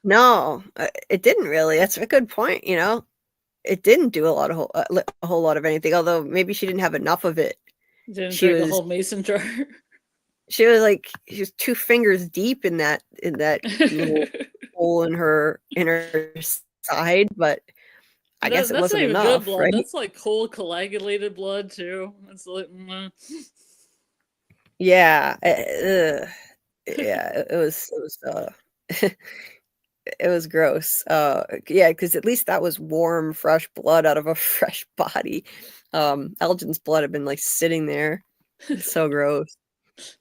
No, it didn't really. That's a good point, It didn't do a whole lot of anything, although maybe she didn't have enough of it. Didn't drink the whole mason jar. She was 2 fingers deep in that little hole in her side, but I guess it wasn't enough. Good blood. Right? That's like cold coagulated blood too. It's like, yeah, yeah. It was it was gross. Yeah, because at least that was warm, fresh blood out of a fresh body. Elgin's blood had been like sitting there. It's so gross.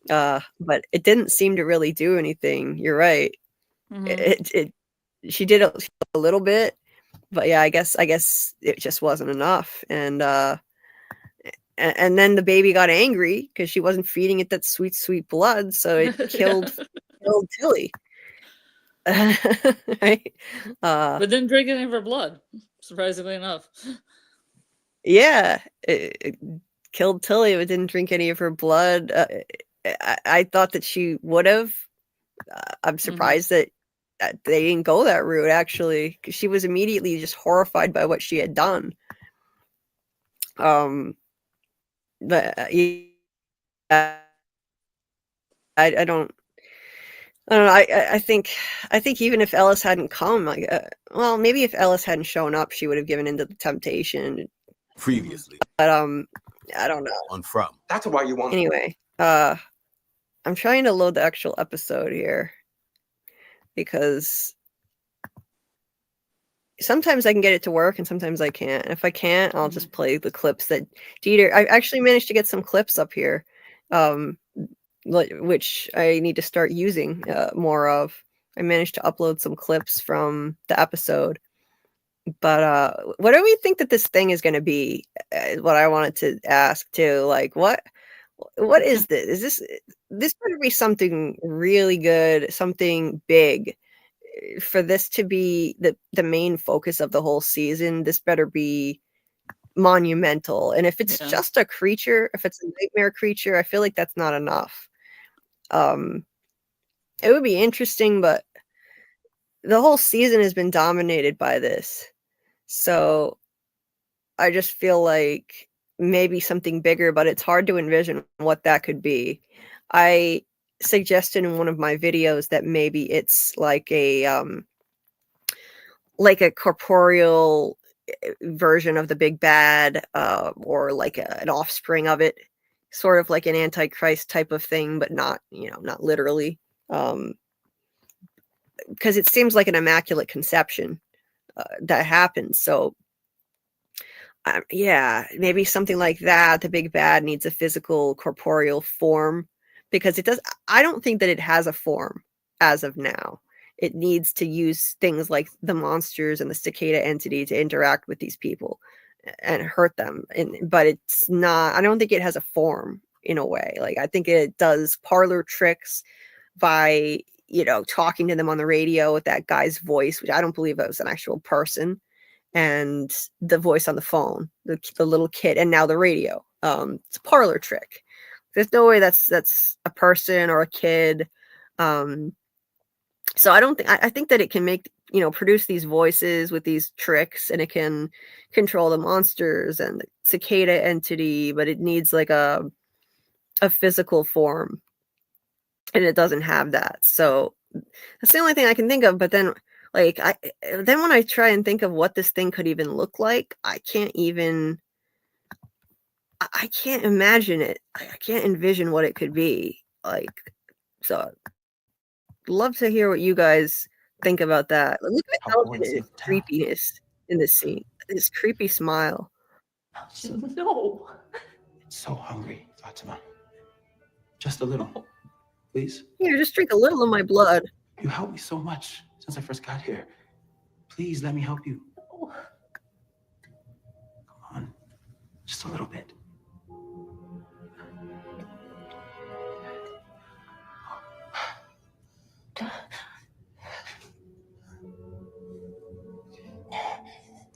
But it didn't seem to really do anything. You're right. She did a little bit, but yeah, I guess it just wasn't enough. And then the baby got angry because she wasn't feeding it that sweet blood, so it killed Tilly. Right? But didn't drink any of her blood, surprisingly enough. Yeah, it killed Tilly, but didn't drink any of her blood. I thought that she would have. I'm surprised that they didn't go that route, actually, because she was immediately just horrified by what she had done. But I don't know. I think even if Ellis hadn't come, well, maybe if Ellis hadn't shown up, she would have given into the temptation previously. But I don't know. On From. That's why you want. Anyway, I'm trying to load the actual episode here because sometimes I can get it to work and sometimes I can't. And if I can't, I'll just play the clips that Dieter. I actually managed to get some clips up here, which I need to start using more of. I managed to upload some clips from the episode. But what do we think that this thing is going to be? Is what I wanted to ask too. Like, what is this? Is this better be something really good, something big? For this to be the main focus of the whole season, this better be monumental. And if it's just a creature, if it's a nightmare creature, I feel like that's not enough. It would be interesting, but the whole season has been dominated by this. So I just feel like maybe something bigger, but it's hard to envision what that could be. I suggested in one of my videos that maybe it's like a corporeal version of the big bad, or like an offspring of it, sort of like an antichrist type of thing, but not literally, because it seems like an immaculate conception that happens. So yeah, maybe something like that. The big bad needs a physical corporeal form, because I don't think that it has a form as of now. It needs to use things like the monsters and the cicada entity to interact with these people and hurt them. But it's not, I don't think it has a form in a way. Like, I think it does parlor tricks by, talking to them on the radio with that guy's voice, which I don't believe that was an actual person, and the voice on the phone, the little kid, and now the radio. It's a parlor trick. There's no way that's a person or a kid. So I think that it can make, produce these voices with these tricks, and it can control the monsters and the cicada entity, but it needs like a physical form, and it doesn't have that. So that's the only thing I can think of. But then, then when I try and think of what this thing could even look like, I can't imagine it. I can't envision what it could be like. So love to hear what you guys think about that. Look at Alvin's creepiness in this scene. This creepy smile. No. It's so hungry, Fatima. Just a little, please. Here, just drink a little of my blood. You helped me so much since I first got here. Please let me help you. Come on, just a little bit.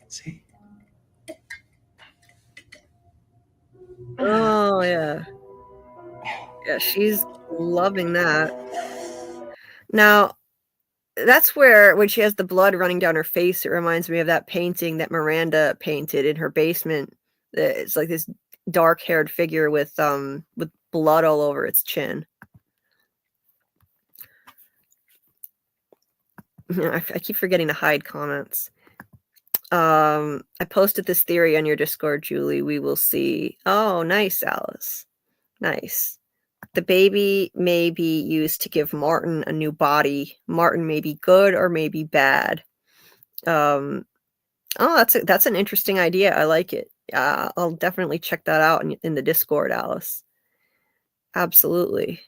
See? Oh, yeah. Yeah, she's loving that. Now, that's where, when she has the blood running down her face, it reminds me of that painting that Miranda painted in her basement. It's like this dark-haired figure with blood all over its chin. I keep forgetting to hide comments. I posted this theory on your Discord, Julie. We will see. Oh, nice, Alice. Nice. The baby may be used to give Martin a new body. Martin may be good or may be bad. Oh, that's an interesting idea. I like it. I'll definitely check that out in the Discord, Alice. Absolutely.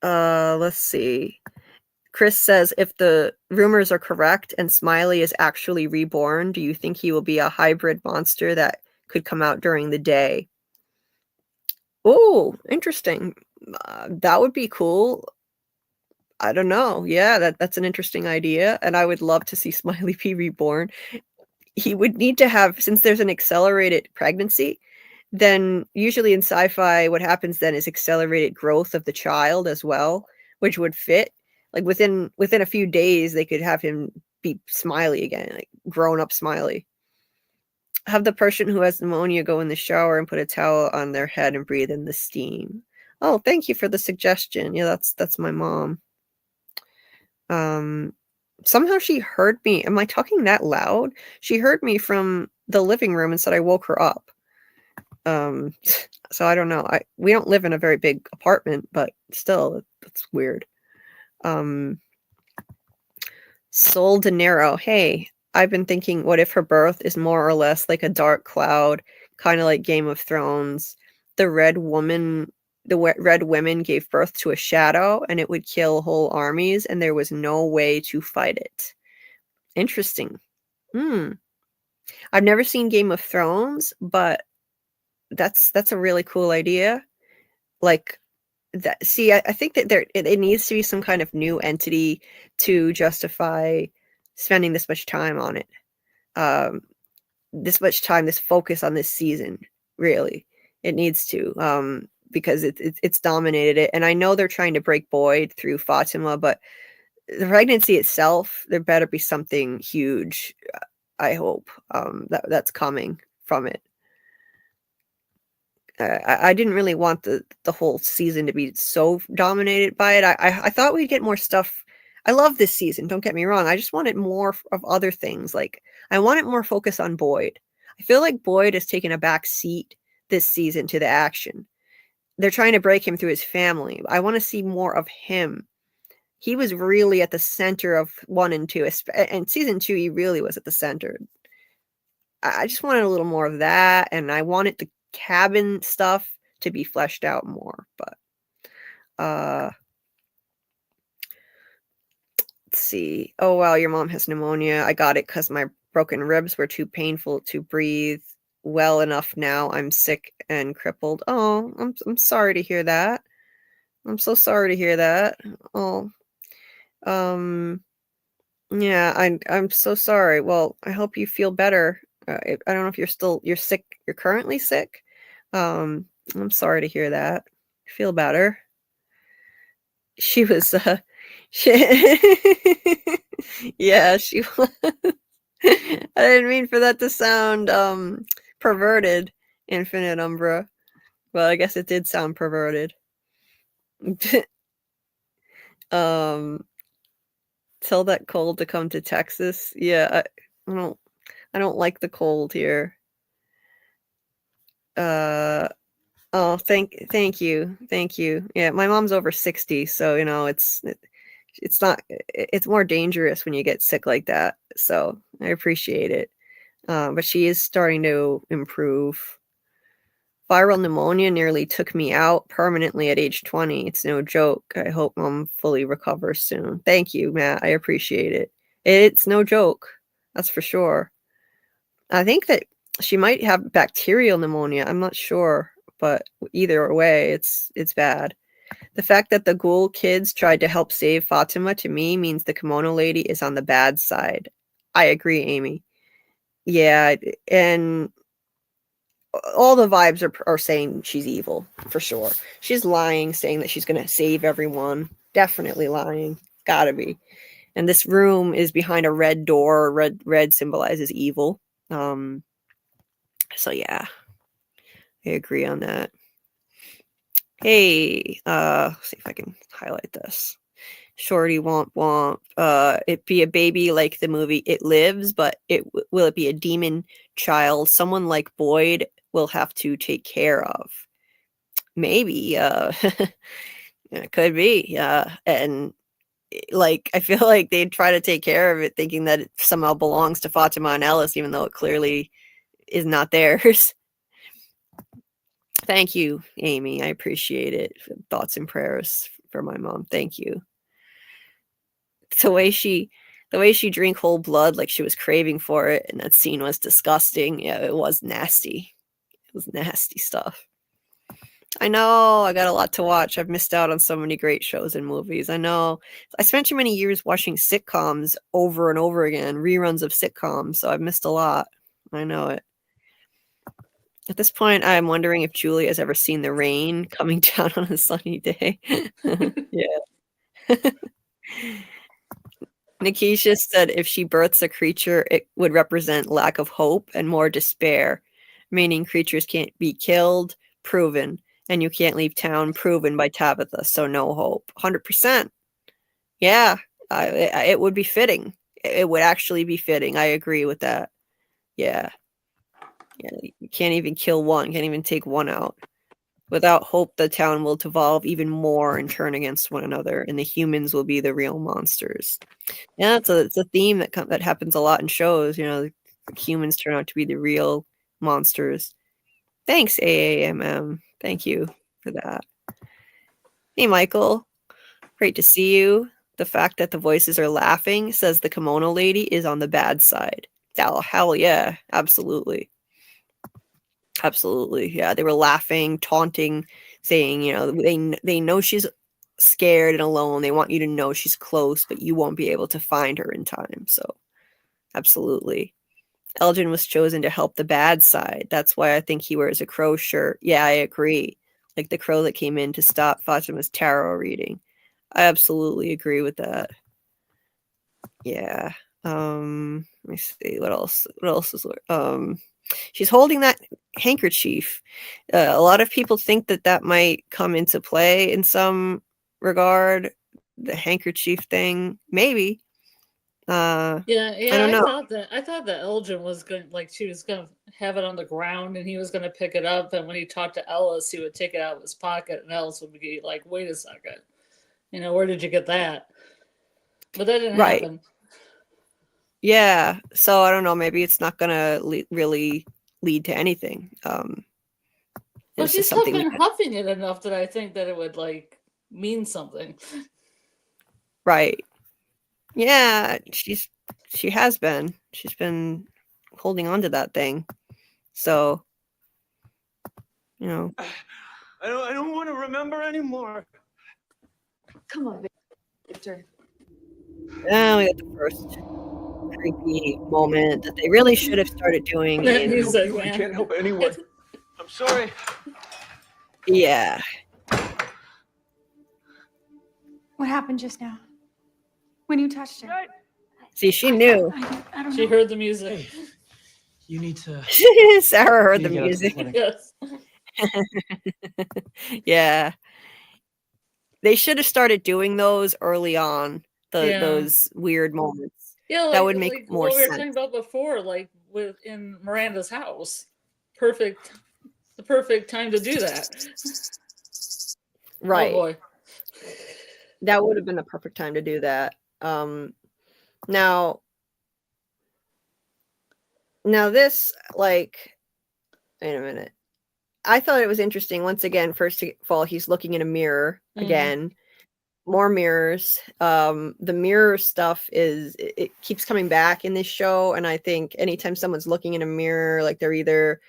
Let's see. Chris says, if the rumors are correct and Smiley is actually reborn, do you think he will be a hybrid monster that could come out during the day? Oh, interesting. That would be cool. I don't know. Yeah, that's an interesting idea, and I would love to see Smiley be reborn. He would need to have, since there's an accelerated pregnancy, then usually in sci-fi, what happens then is accelerated growth of the child as well, which would fit. Like within a few days, they could have him be Smiley again, like grown up Smiley. Have the person who has pneumonia go in the shower and put a towel on their head and breathe in the steam. Oh, thank you for the suggestion. Yeah, that's my mom. Somehow she heard me. Am I talking that loud? She heard me from the living room and said I woke her up. So I don't know. We don't live in a very big apartment, but still, it's weird. Sol De Niro, hey, I've been thinking, what if her birth is more or less like a dark cloud, kind of like Game of Thrones? The red women gave birth to a shadow, and it would kill whole armies, and there was no way to fight it. Interesting. I've never seen Game of Thrones, but that's a really cool idea. Like that. See, I think that it needs to be some kind of new entity to justify spending this much time on it. This much time, this focus on this season. Really, it needs to. Because it's dominated it, and I know they're trying to break Boyd through Fatima, but the pregnancy itself, there better be something huge. I hope that's coming from it. I didn't really want the whole season to be so dominated by it. I thought we'd get more stuff. I love this season, don't get me wrong. I just wanted more of other things. Like, I wanted more focus on Boyd. I feel like Boyd has taken a back seat this season to the action. They're trying to break him through his family. I want to see more of him. He was really at the center of 1 and 2. And season 2, he really was at the center. I just wanted a little more of that, and I wanted the cabin stuff to be fleshed out more. But let's see. Oh wow, your mom has pneumonia. I got it because my broken ribs were too painful to breathe well enough. Now I'm sick and crippled. Oh, I'm sorry to hear that. I'm so sorry to hear that. Oh, yeah, I'm so sorry. Well, I hope you feel better. I don't know if you're sick. You're currently sick. I'm sorry to hear that. Feel better. She was, yeah, she was. I didn't mean for that to sound perverted, Infinite Umbra. Well, I guess it did sound perverted. Tell that cold to come to Texas. Yeah, I don't like the cold here. Oh, thank you. Yeah, my mom's over 60, so it's more dangerous when you get sick like that. So I appreciate it. But she is starting to improve. Viral pneumonia nearly took me out permanently at age 20. It's no joke. I hope mom fully recovers soon. Thank you, Matt. I appreciate it. It's no joke. That's for sure. I think that she might have bacterial pneumonia. I'm not sure, but either way, it's bad. The fact that the ghoul kids tried to help save Fatima, to me, means the kimono lady is on the bad side. I agree, Amy. Yeah, and all the vibes are saying she's evil, for sure. She's lying, saying that she's going to save everyone. Definitely lying. Gotta be. And this room is behind a red door. Red symbolizes evil. So yeah, I agree on that. Hey, let's see if I can highlight this. Shorty womp womp. It be a baby like the movie It Lives, but will it be a demon child? Someone like Boyd will have to take care of. Maybe. It could be. And like, I feel like they'd try to take care of it, thinking that it somehow belongs to Fatima and Ellis, even though it clearly is not theirs. Thank you, Amy. I appreciate it. Thoughts and prayers for my mom. Thank you. The way she drank whole blood, like she was craving for it, and that scene was disgusting. Yeah, it was nasty. It was nasty stuff. I know, I got a lot to watch. I've missed out on so many great shows and movies. I know. I spent too many years watching sitcoms over and over again, reruns of sitcoms, so I've missed a lot. I know it. At this point, I'm wondering if Julie has ever seen the rain coming down on a sunny day. Yeah. Nikisha said if she births a creature, it would represent lack of hope and more despair, meaning creatures can't be killed, proven, and you can't leave town, proven by Tabitha, so no hope. 100%. Yeah, it would be fitting. It would actually be fitting. I agree with that. Yeah. Yeah, you can't even kill one, can't even take one out. Without hope, the town will devolve even more and turn against one another, and the humans will be the real monsters. Yeah, it's a theme that happens a lot in shows. Humans turn out to be the real monsters. Thanks, AAMM. Thank you for that. Hey, Michael. Great to see you. The fact that the voices are laughing says the kimono lady is on the bad side. Oh, hell yeah. Absolutely. Absolutely. Yeah, they were laughing, taunting, saying, they know she's scared and alone. They want you to know she's close, but you won't be able to find her in time. So, absolutely. Elgin was chosen to help the bad side. That's why I think he wears a crow shirt. Yeah, I agree. Like the crow that came in to stop Fatima's tarot reading. I absolutely agree with that. Yeah. Let me see what else. What else is she's holding that handkerchief. A lot of people think that might come into play in some regard. The handkerchief thing, maybe. Yeah, I don't know. I thought that Elgin was going, like, she was gonna have it on the ground and he was gonna pick it up, and when he talked to Ellis, he would take it out of his pocket, and Ellis would be like, "Wait a second, where did you get that?" But that didn't happen. Yeah, so I don't know. Maybe it's not gonna really lead to anything. Well, she's huffing it enough that I think that it would like mean something. Right. Yeah, she has been. She's been holding on to that thing. So, I don't want to remember anymore. Come on, Victor. Now we got the first creepy moment that they really should have started doing. I can't help anyone. I'm sorry. Yeah. What happened just now? When you touched her? See, she knew. I don't know. She heard the music. Hey, you need to. Sarah heard the music. Yes. Yeah. They should have started doing those early on. Those weird moments. Yeah, that would make more sense. What we were talking about before, like in Miranda's house. The perfect time to do that. Right. Oh boy. That would have been the perfect time to do that. Now this, like, wait a minute. I thought it was interesting. Once again, first of all, he's looking in a mirror again. More mirrors. The mirror stuff it keeps coming back in this show, and I think anytime someone's looking in a mirror, like they're either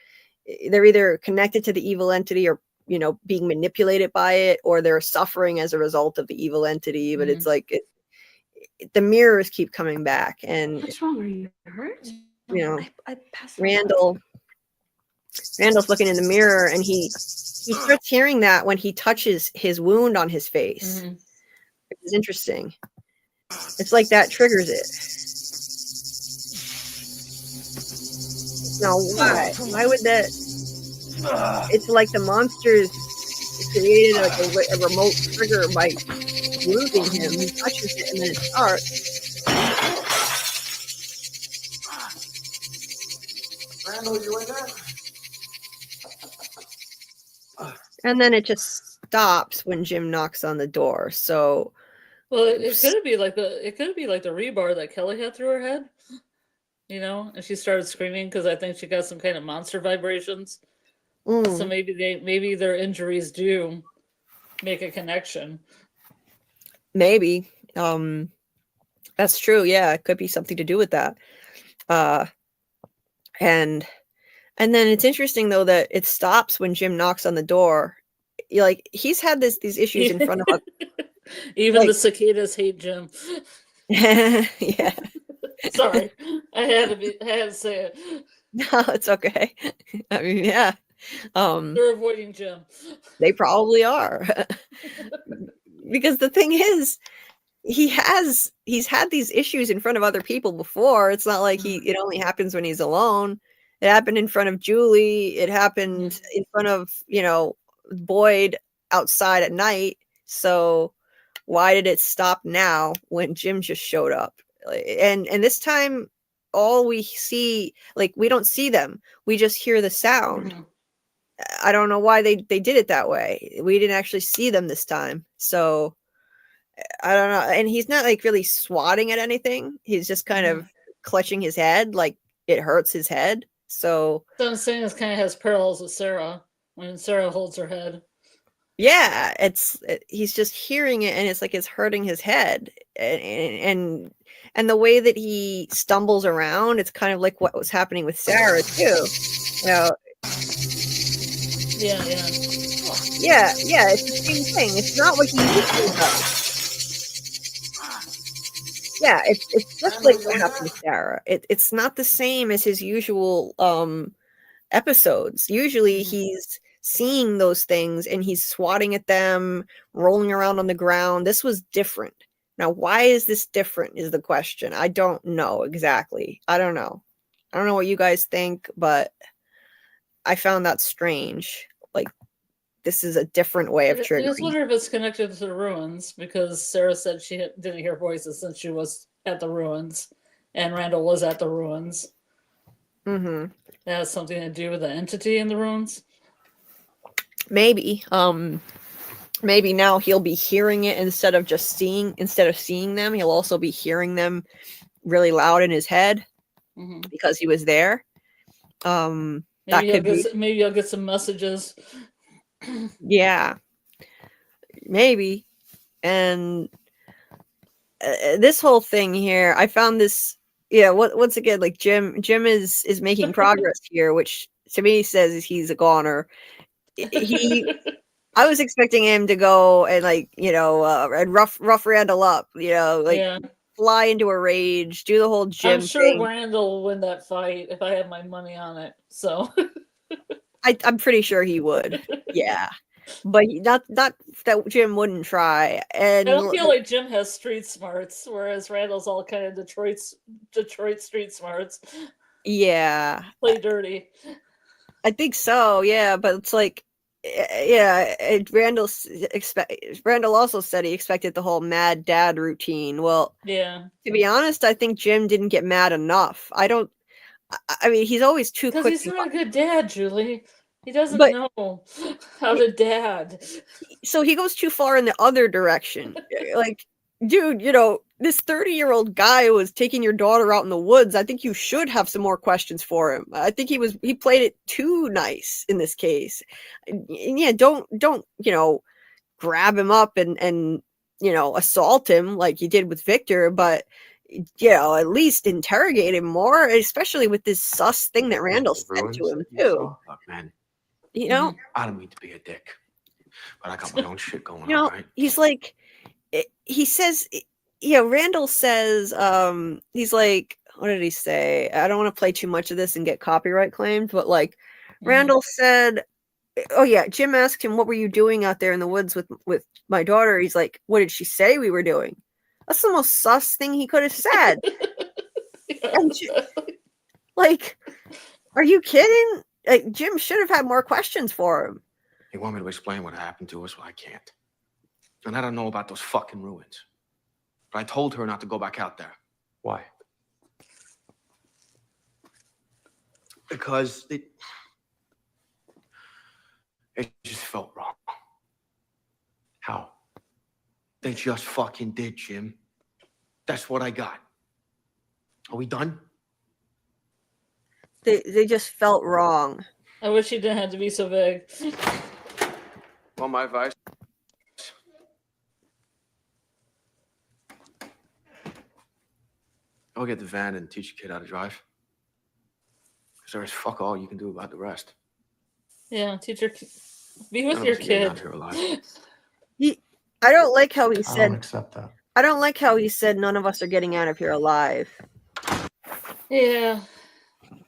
connected to the evil entity or being manipulated by it, or they're suffering as a result of the evil entity. But it's like the mirrors keep coming back. And what's wrong? Are you hurt? I passed out. Randall's looking in the mirror, and he starts hearing that when he touches his wound on his face. Which is interesting. It's like that triggers it. Now, why would that? It's like the monsters created like a remote trigger by wounding him. He touches it, and then it starts. Randall, you in there? And then it just stops when Jim knocks on the door. So, well, it could be like the rebar that Kelly had through her head, and she started screaming because I think she got some kind of monster vibrations. So maybe their injuries do make a connection. Maybe. That's true. Yeah, it could be something to do with that. And then it's interesting though that it stops when Jim knocks on the door. Like he's had these issues in front of us. Even the cicadas hate Jim. Yeah. Sorry, I had to say it. No, it's okay. I mean, yeah. They're avoiding Jim. They probably are. Because the thing is, he's had these issues in front of other people before. It's not like it only happens when he's alone. It happened in front of Julie. It happened in front of, Boyd outside at night. So why did it stop now when Jim just showed up? And this time all we see, like, we don't see them. We just hear the sound. Mhm. I don't know why they did it that way. We didn't actually see them this time. So I don't know. And he's not like really swatting at anything. He's just kind of clutching his head, like it hurts his head. So So I'm saying this kind of has parallels with Sarah when Sarah holds her head. yeah, he's just hearing it, and it's like it's hurting his head, and the way that he stumbles around, it's kind of like what was happening with Sarah too. You know, Yeah. yeah, it's the same thing. It's not what he usually does. Yeah, it's just like what happened to Sarah. It's not the same as his usual episodes. Usually he's seeing those things and he's swatting at them, rolling around on the ground. This was different. Now, why is this different is the question. I don't know exactly. I don't know what you guys think, but I found that strange. Like, this is a different way of I just triggering. wonder if it's connected to the ruins, because Sarah said she didn't hear voices since she was at the ruins, and Randall was at the ruins. Mm-hmm. That has something to do with the entity in the ruins. Maybe. Maybe now he'll be hearing it instead of seeing them. He'll also be hearing them really loud in his head because he was there. That could be. Maybe I'll get some messages. Yeah, maybe. And this whole thing here, I found this. Yeah, once again, like Jim is making progress here, which to me says he's a goner. I was expecting him to go and and rough Randall up, fly into a rage, do the whole Jim I'm sure thing. Randall will win that fight if I had my money on it. So I'm pretty sure he would. Yeah. But not that Jim wouldn't try. And I don't feel like Jim has street smarts, whereas Randall's all kind of Detroit street smarts. Yeah. Play dirty. I think so, yeah, but it's like Randall also said he expected the whole mad dad routine. Well, yeah. To be honest, I think Jim didn't get mad enough. I mean, he's always too quick. Because he's not a good dad, Julie. He doesn't know how to dad. So he goes too far in the other direction. Like, dude, this 30-year-old guy was taking your daughter out in the woods. I think you should have some more questions for him. I think he played it too nice in this case. And yeah, don't grab him up and assault him like you did with Victor, but at least interrogate him more, especially with this sus thing that Randall said to him too. Look, man. I don't mean to be a dick, but I got my own shit going on, right? He's like, he says, Randall says, he's like, what did he say? I don't want to play too much of this and get copyright claimed, but like, Randall said, oh yeah, Jim asked him, what were you doing out there in the woods with my daughter? He's like, what did she say we were doing? That's the most sus thing he could have said. Like, are you kidding? Like, Jim should have had more questions for him. You want me to explain what happened to us? Well, I can't. And I don't know about those fucking ruins. But I told her not to go back out there. Why? Because it just felt wrong. How? They just fucking did, Jim. That's what I got. Are we done? They just felt wrong. I wish he didn't have to be so vague. Want my advice? Go get the van and teach your kid how to drive. Because there's fuck all you can do about the rest. Yeah, be with your kid. I don't like how he said. I don't accept that. I don't like how he said none of us are getting out of here alive. Yeah.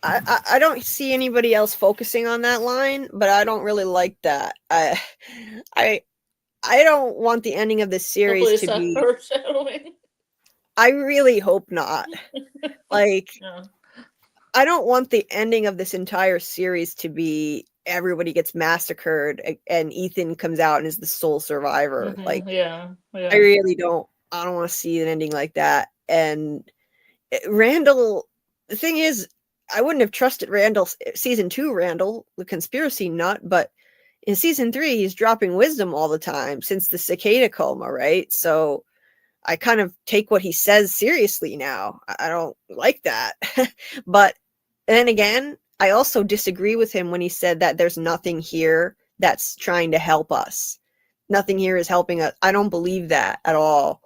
I don't see anybody else focusing on that line, but I don't really like that. I don't want the ending of this series to be foreshadowing. I really hope not. Like, Yeah. I don't want the ending of this entire series to be everybody gets massacred and Ethan comes out and is the sole survivor. Like, yeah. I really don't. I don't want to see an ending like that. And Randall, the thing is, I wouldn't have trusted Randall season 2 Randall, the conspiracy nut, but in season 3 he's dropping wisdom all the time since the cicada coma, right? So I kind of take what he says seriously now. I don't like that. But then again, I also disagree with him when he said that there's nothing here that's trying to help us. Nothing here is helping us. I don't believe that at all.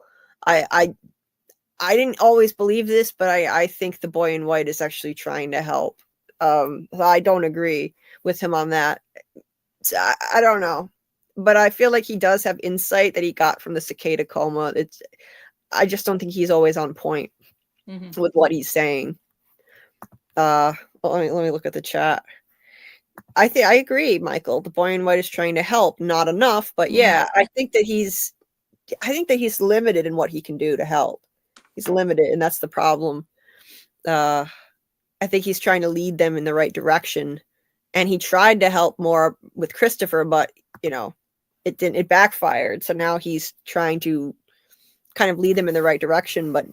I didn't always believe this, but I think the boy in white is actually trying to help. I don't agree with him on that. So I don't know, but I feel like he does have insight that he got from the cicada coma. I just don't think he's always on point with what he's saying. Let me look at the chat. I agree, Michael. The boy in white is trying to help, not enough, but yeah, I think that he's limited in what he can do to help. He's limited, and that's the problem. I think he's trying to lead them in the right direction, and he tried to help more with Christopher, but it didn't. It backfired. So now he's trying to kind of lead them in the right direction, but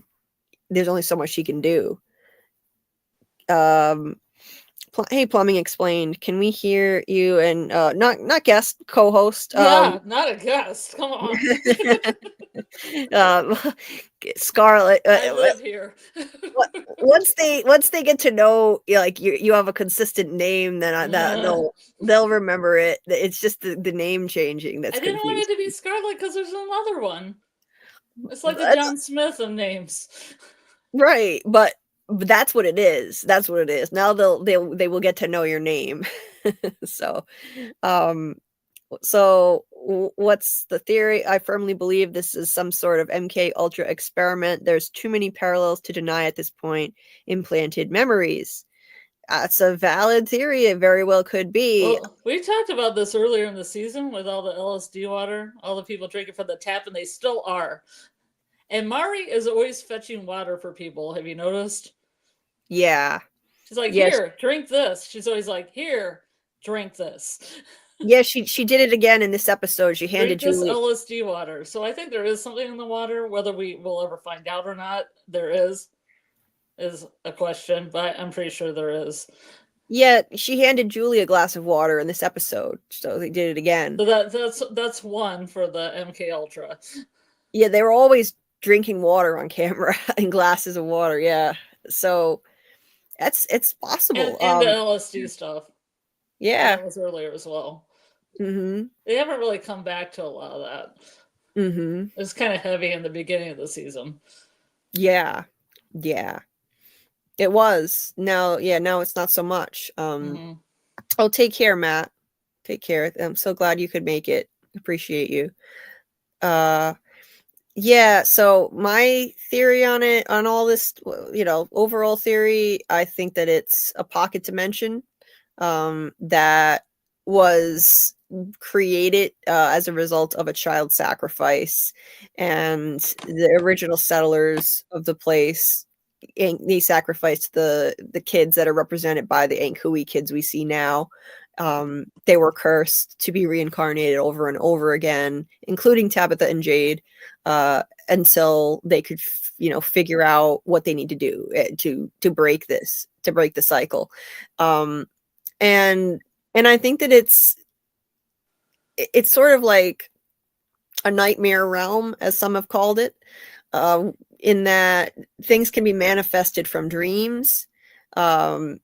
there's only so much he can do. Hey, Plumbing Explained. Can we hear you? And not guest, co-host. Yeah, not a guest. Come on. Scarlett. I live here. Once they get to know, like you have a consistent name, then they'll remember it. It's just the name changing that's I didn't confusing. want it to be Scarlett because there's another one. It's like the John Smith of names. Right, but that's what it is. That's what it is. Now they will get to know your name. So what's the theory? I firmly believe this is some sort of MK Ultra experiment. There's too many parallels to deny at this point. Implanted memories. That's a valid theory. It very well could be. Well, we talked about this earlier in the season with all the LSD water, all the people drinking from the tap, and they still are. And Mari is always fetching water for people. Have you noticed? Yeah. She's like, here, drink this. She's always like, here, drink this. Yeah, she did it again in this episode. She handed Julie LSD water. So I think there is something in the water. Whether we will ever find out or not, there is a question, but I'm pretty sure there is. Yeah, she handed Julie a glass of water in this episode, so they did it again. So that's one for the MK Ultra. Yeah, they were always drinking water on camera in glasses of water. Yeah, so it's possible. And the LSD stuff. Yeah, that was earlier as well. Mm-hmm. They haven't really come back to a lot of that. Mm-hmm. It was kind of heavy in the beginning of the season. Yeah. It was. Now it's not so much. Oh, take care, Matt. Take care. I'm so glad you could make it. Appreciate you. Yeah, so my theory on all this, overall theory, I think that it's a pocket dimension that was created as a result of a child sacrifice, and the original settlers of the place, they sacrificed the kids that are represented by the Ankhui kids we see now. They were cursed to be reincarnated over and over again, including Tabitha and Jade, until they could figure out what they need to do to break the cycle. And I think that it's sort of like a nightmare realm, as some have called it, in that things can be manifested from dreams. And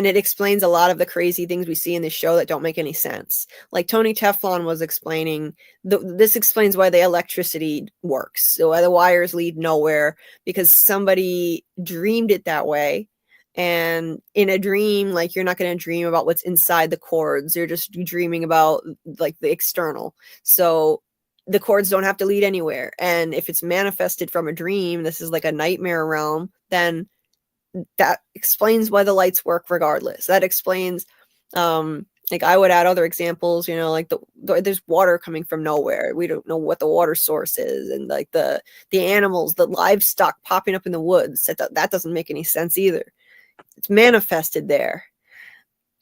it explains a lot of the crazy things we see in this show that don't make any sense. Like Tony Teflon was explaining, this explains why the electricity works, so why the wires lead nowhere, because somebody dreamed it that way. And in a dream, like, you're not going to dream about what's inside the cords. You're just dreaming about like the external. So the cords don't have to lead anywhere. And if it's manifested from a dream, this is like a nightmare realm, then that explains why the lights work regardless. That explains, like, I would add other examples, like there's water coming from nowhere. We don't know what the water source is. And like the animals, the livestock popping up in the woods, that doesn't make any sense either. It's manifested there.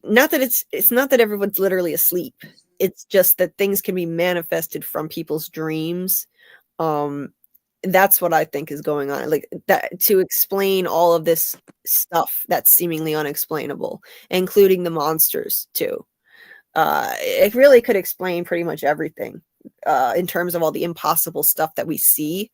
Not that it's not that everyone's literally asleep. It's just that things can be manifested from people's dreams. That's what I think is going on. Like that, to explain all of this stuff that's seemingly unexplainable, including the monsters too. It really could explain pretty much everything in terms of all the impossible stuff that we see.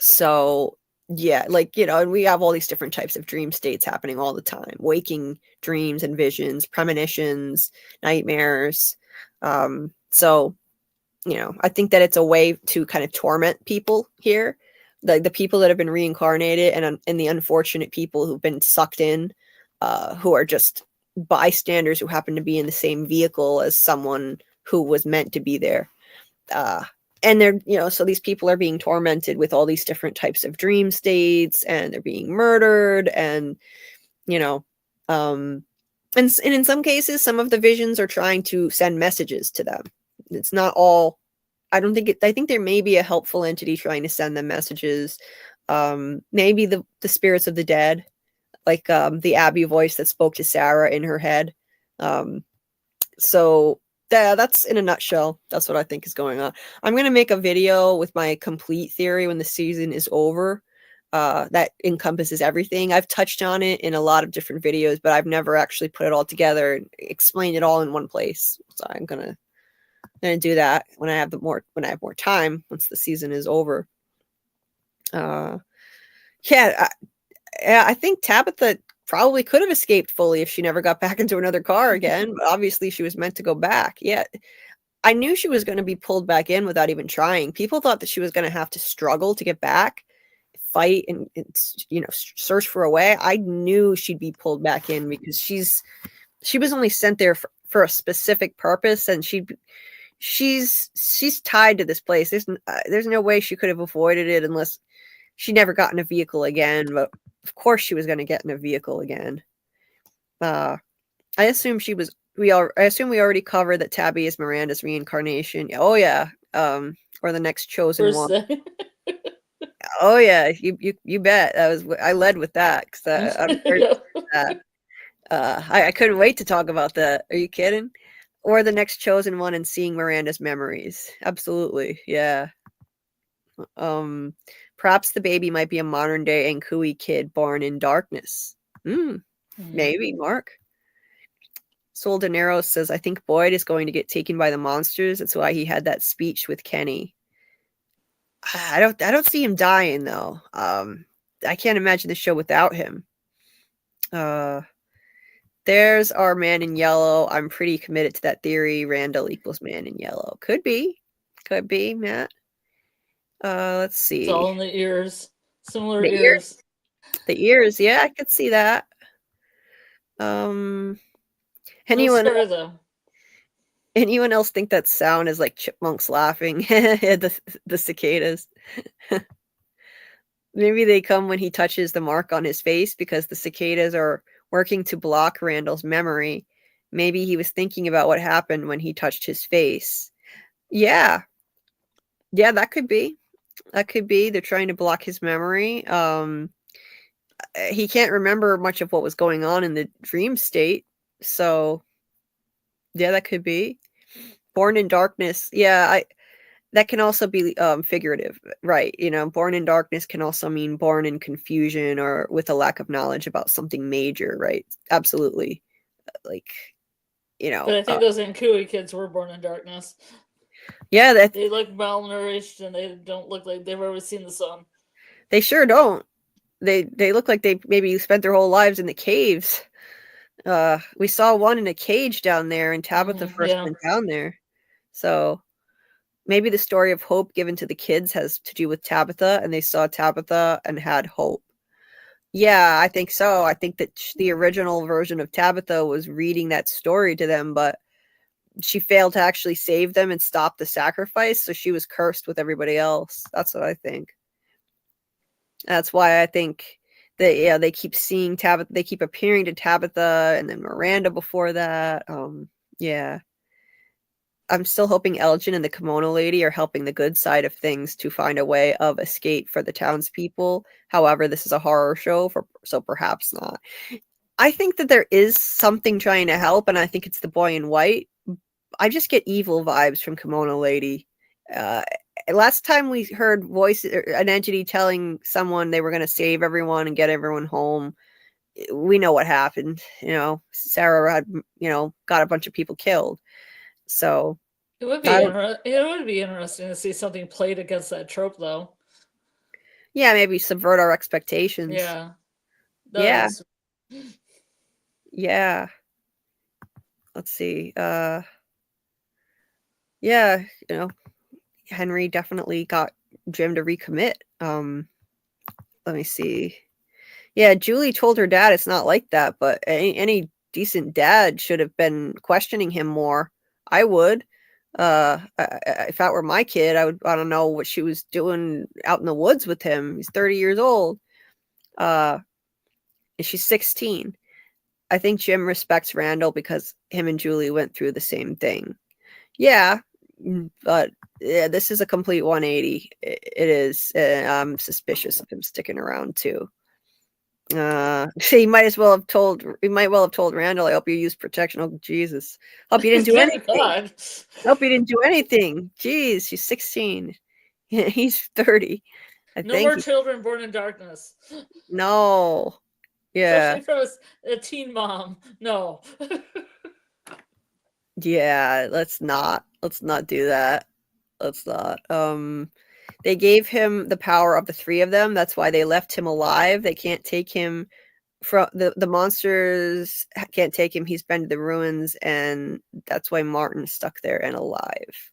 So yeah, like, you know, and we have all these different types of dream states happening all the time. Waking dreams and visions, premonitions, nightmares. So, you know, I think that it's a way to kind of torment people here. The people that have been reincarnated and the unfortunate people who've been sucked in, who are just bystanders who happen to be in the same vehicle as someone who was meant to be there. And they're, you know, so these people are being tormented with all these different types of dream states, and they're being murdered, and, you know, and in some cases, some of the visions are trying to send messages to them. It's not all, I don't think I think there may be a helpful entity trying to send them messages. Maybe the spirits of the dead, like the Abby voice that spoke to Sarah in her head. So that's in a nutshell. That's what I think is going on. I'm going to make a video with my complete theory when the season is over. That encompasses everything. I've touched on it in a lot of different videos, but I've never actually put it all together and explained it all in one place. So I'm gonna do that when I have more time, once the season is over. Yeah, I think Tabitha probably could have escaped fully if she never got back into another car again, but obviously she was meant to go back. Yeah, I knew she was going to be pulled back in without even trying. People thought that she was going to have to struggle to get back, fight, and you know, search for a way. I knew she'd be pulled back in because she was only sent there for a specific purpose, and she's tied to this place. There's no way she could have avoided it unless she never got in a vehicle again. But of course she was going to get in a vehicle again. I assume we already covered that Tabby is Miranda's reincarnation. Oh yeah. Or the next chosen one. Oh yeah, you bet. I led with that because I'm very that. I couldn't wait to talk about that. Are you kidding? Or the next chosen one and seeing Miranda's memories. Absolutely, yeah. Perhaps the baby might be a modern day Ankui kid born in darkness. Maybe, Mark. Sol De Niro says, I think Boyd is going to get taken by the monsters. That's why he had that speech with Kenny. I don't see him dying though. I can't imagine the show without him. There's our man in yellow. I'm pretty committed to that theory. Randall equals man in yellow. Could be, Matt. Let's see. It's all in the ears. Similar ears. The ears, yeah, I could see that. Anyone else think that sound is like chipmunks laughing? the cicadas. Maybe they come when he touches the mark on his face because the cicadas are working to block Randall's memory. Maybe he was thinking about what happened when he touched his face. Yeah, that could be. They're trying to block his memory. He can't remember much of what was going on in the dream state. So yeah, that could be. Born in darkness. Yeah, that can also be figurative, right? You know, born in darkness can also mean born in confusion or with a lack of knowledge about something major, right? Absolutely. Like, you know. But I think those Ankui kids were born in darkness. Yeah, they look malnourished and they don't look like they've ever seen the sun. They sure don't. They look like they maybe spent their whole lives in the caves. We saw one in a cage down there, and Tabitha first went down there. So maybe the story of hope given to the kids has to do with Tabitha, and they saw Tabitha and had hope. Yeah, I think so. I think that the original version of Tabitha was reading that story to them, but she failed to actually save them and stop the sacrifice, so she was cursed with everybody else. That's what I think. That's why I think that they keep seeing Tabitha, they keep appearing to Tabitha and then Miranda before that. Yeah. I'm still hoping Elgin and the Kimono Lady are helping the good side of things to find a way of escape for the townspeople. However, this is a horror show, so perhaps not. I think that there is something trying to help, and I think it's the boy in white. I just get evil vibes from Kimono Lady. last time we heard an entity telling someone they were going to save everyone and get everyone home, we know what happened. Sarah had, got a bunch of people killed. So it would be interesting to see something played against that trope, though. Yeah, maybe subvert our expectations. Yeah. Yeah. Yeah. Let's see. Yeah, Henry definitely got Jim to recommit. Let me see. Yeah, Julie told her dad it's not like that, but any decent dad should have been questioning him more. I would. If that were my kid, I don't know what she was doing out in the woods with him. He's 30 years old. And she's 16. I think Jim respects Randall because him and Julie went through the same thing. Yeah, but yeah, this is a complete 180. It is. I'm suspicious of him sticking around too. He might well have told Randall, I hope you use protection. Oh, Jesus. Hope you didn't do anything. Hope you didn't do anything. Jeez, she's 16. He's 30. No more children born in darkness. No. Yeah. Especially from a teen mom. No. Yeah, let's not do that. Let's not. They gave him the power of the three of them. That's why they left him alive. They can't take him from the monsters can't take him. He's been to the ruins, and that's why Martin's stuck there and alive.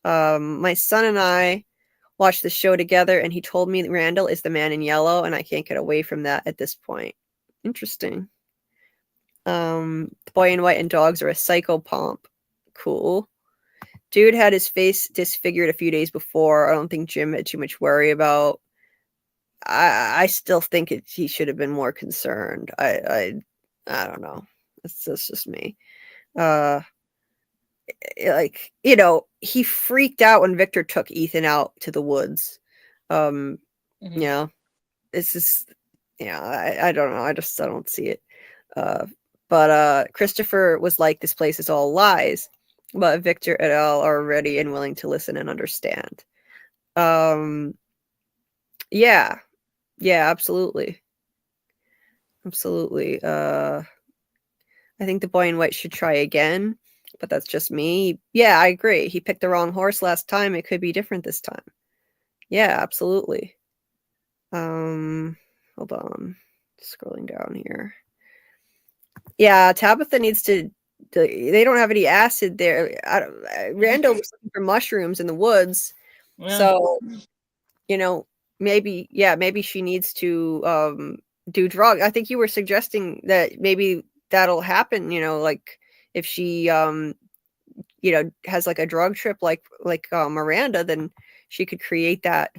My son and I watched the show together, and he told me that Randall is the man in yellow, and I can't get away from that at this point. Interesting. The boy in white and dogs are a psychopomp. Cool. Dude had his face disfigured a few days before. I don't think Jim had too much worry about. I still think he should have been more concerned. I don't know. That's just me. He freaked out when Victor took Ethan out to the woods. Yeah, this is, I don't know. I don't see it. But Christopher was like, this place is all lies. But Victor et al. Are ready and willing to listen and understand. Yeah, absolutely. Absolutely. I think the boy in white should try again, but that's just me. Yeah, I agree. He picked the wrong horse last time. It could be different this time. Yeah, absolutely. Hold on. Scrolling down here. Yeah, Tabitha needs to. They don't have any acid there. Randall was looking for mushrooms in the woods, so maybe she needs to do drug. I think you were suggesting that maybe that'll happen. Like if she has like a drug trip, like Miranda, then she could create that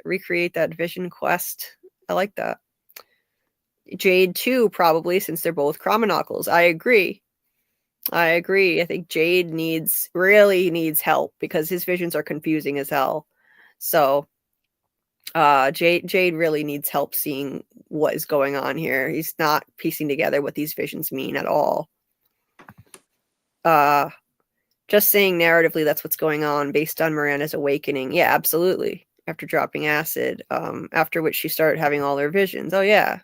recreate that vision quest. I like that. Jade too, probably, since they're both Chromonocles. I agree. I think Jade really needs help because his visions are confusing as hell. So Jade really needs help seeing what is going on here. He's not piecing together what these visions mean at all. Just saying narratively that's what's going on based on Miranda's awakening. Yeah, absolutely. After dropping acid, after which she started having all her visions. Oh yeah,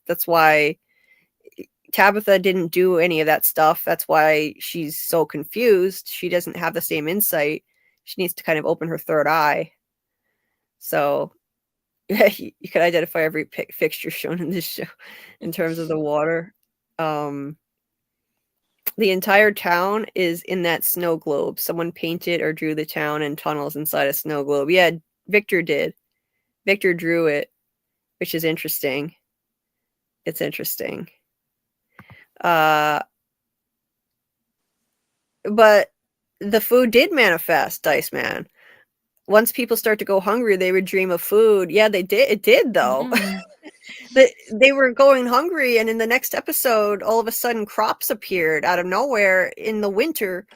that's why Tabitha didn't do any of that stuff. That's why she's so confused. She doesn't have the same insight. She needs to kind of open her third eye. So you can identify every fixture shown in this show in terms of the water. The entire town is in that snow globe. Someone painted or drew the town and tunnels inside a snow globe. Yeah, Victor did. Victor drew it, which is interesting. It's interesting. But the food did manifest, Dice Man. Once people start to go hungry, they would dream of food. Yeah, they did. It did, though. They were going hungry, and in the next episode, all of a sudden, crops appeared out of nowhere in the winter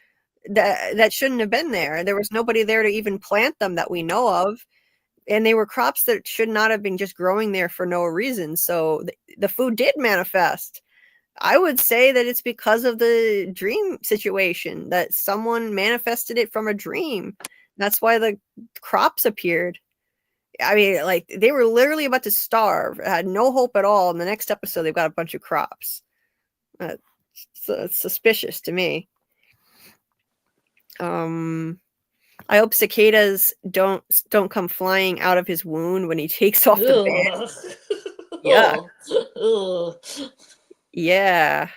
that shouldn't have been there. There was nobody there to even plant them that we know of, and they were crops that should not have been just growing there for no reason. So the food did manifest. I would say that it's because of the dream situation, that someone manifested it from a dream. That's why the crops appeared. I mean, like, they were literally about to starve, had no hope at all. In the next episode, they've got a bunch of crops. It's suspicious to me. I hope cicadas don't come flying out of his wound when he takes off the band. Yeah. Yeah.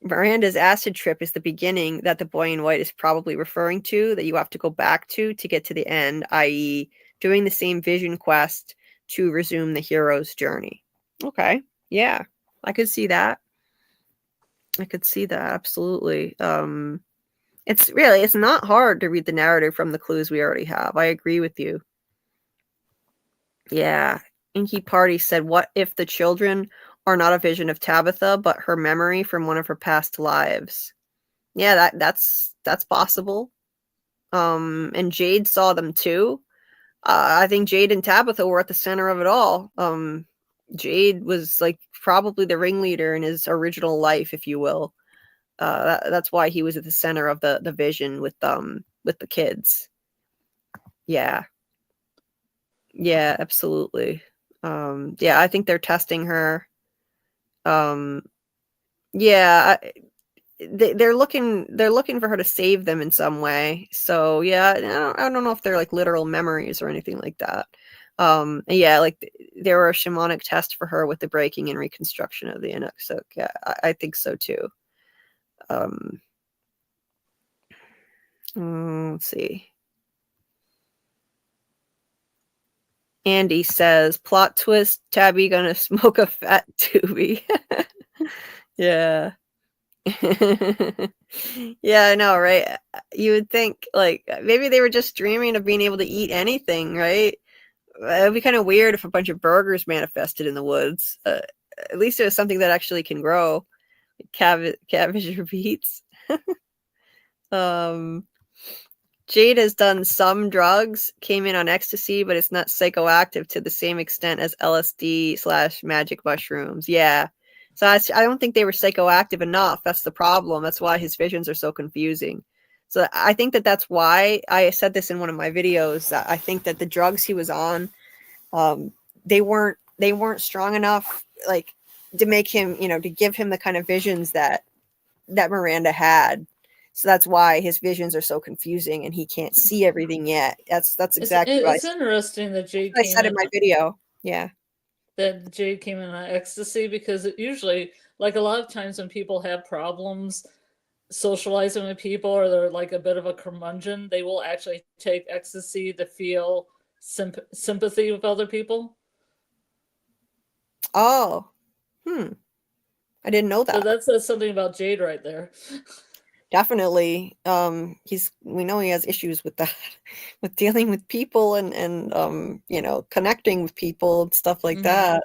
Miranda's acid trip is the beginning that the boy in white is probably referring to, that you have to go back to get to the end, i.e., doing the same vision quest to resume the hero's journey. Okay. Yeah. I could see that. Absolutely. It's not hard to read the narrative from the clues we already have. I agree with you. Yeah. Inky Party said, what if the children are not a vision of Tabitha, but her memory from one of her past lives? Yeah, that's possible. And Jade saw them too. I think Jade and Tabitha were at the center of it all. Jade was like probably the ringleader in his original life, if you will. That's why he was at the center of the vision with the kids. Yeah. Yeah, absolutely. Yeah, I think they're testing her. Yeah, they're looking for her to save them in some way. So yeah, I don't know if they're like literal memories or anything like that. Yeah, like there were a shamanic test for her with the breaking and reconstruction of the Inuk. So yeah, I think so too. Let's see. Andy says, plot twist, Tabby gonna smoke a fat doobie. Yeah. Yeah, I know, right? You would think, like, maybe they were just dreaming of being able to eat anything, right? It would be kind of weird if a bunch of burgers manifested in the woods. At least it was something that actually can grow. Cabbage or beets. Jade has done some drugs, came in on ecstasy, but it's not psychoactive to the same extent as LSD/magic mushrooms. Yeah. So I don't think they were psychoactive enough. That's the problem. That's why his visions are so confusing. So I think that's why I said this in one of my videos. I think that the drugs he was on, they weren't strong enough, like, to make him, to give him the kind of visions that Miranda had. So that's why his visions are so confusing and he can't see everything yet. That's exactly it's interesting that Jade I said in my video. Yeah. That Jade came in on ecstasy, because it usually, like, a lot of times when people have problems socializing with people, or they're like a bit of a curmudgeon, they will actually take ecstasy to feel sympathy with other people. Oh. I didn't know that. So that says something about Jade right there. Definitely. We know he has issues with that, with dealing with people and connecting with people and stuff like that.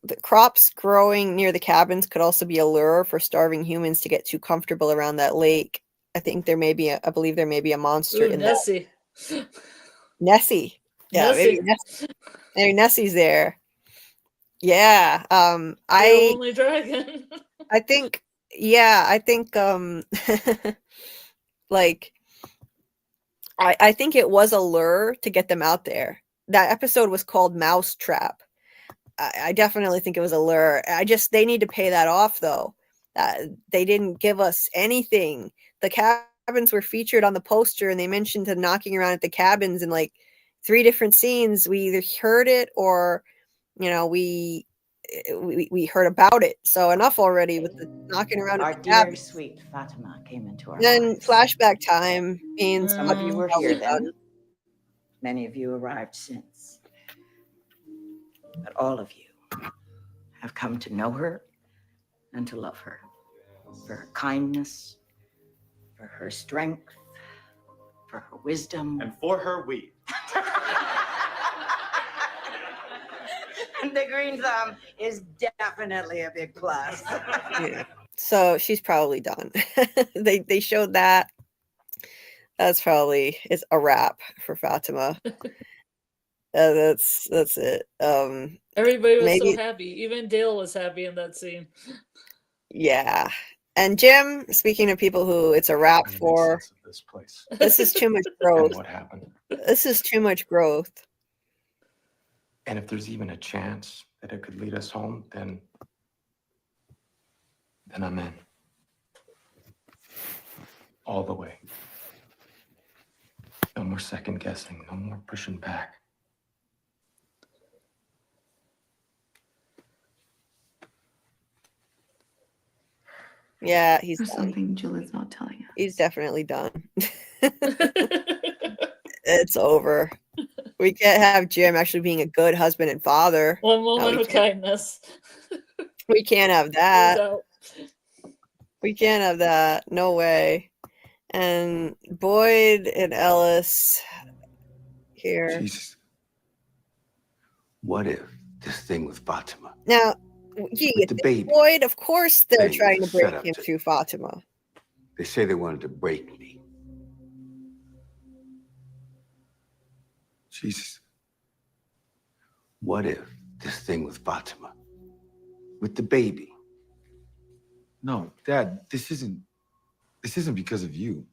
The crops growing near the cabins could also be a lure for starving humans to get too comfortable around that lake. I believe there may be a monster in Nessie. that. Nessie. Yeah, Nessie. maybe Nessie's there. Yeah. The only dragon. I think like, I think it was a lure to get them out there. That episode was called Mouse Trap. I definitely think it was a lure. They need to pay that off, though. They didn't give us anything. The cabins were featured on the poster, and they mentioned to knocking around at the cabins in like 3 different scenes. We either heard it or, we heard about it. So enough already with the knocking around Our at the dear, cabins. sweet Fatima came into our Then lives. flashback time means Some of you were here then. Many of you arrived since. But all of you have come to know her and to love her. For her kindness, for her strength, for her wisdom. And for her weed. And the green thumb is definitely a big plus. Yeah. So she's probably done. They showed that. That's probably is a wrap for Fatima. That's it. Everybody was so happy. Even Dale was happy in that scene. Yeah. And Jim, speaking of people who it's a wrap Trying to make for, sense of this place this is too much and growth. what happened. This is too much growth. And if there's even a chance that it could lead us home, then I'm in. All the way. No more second guessing, no more pushing back. Yeah, he's There's done. something Julie's not telling us. He's definitely done. It's over. We can't have Jim actually being a good husband and father. One No, moment of kindness. we can't have Please that. don't. We can't have that. No way. And Boyd and Ellis here. Jesus. What if this thing with Fatima? Now, you With the baby. Boyd, of course, they're Thing trying to is break set up him to- through Fatima. They say they wanted to break me. Jesus. What if this thing with Fatima? With the baby. No, Dad, this isn't because of you.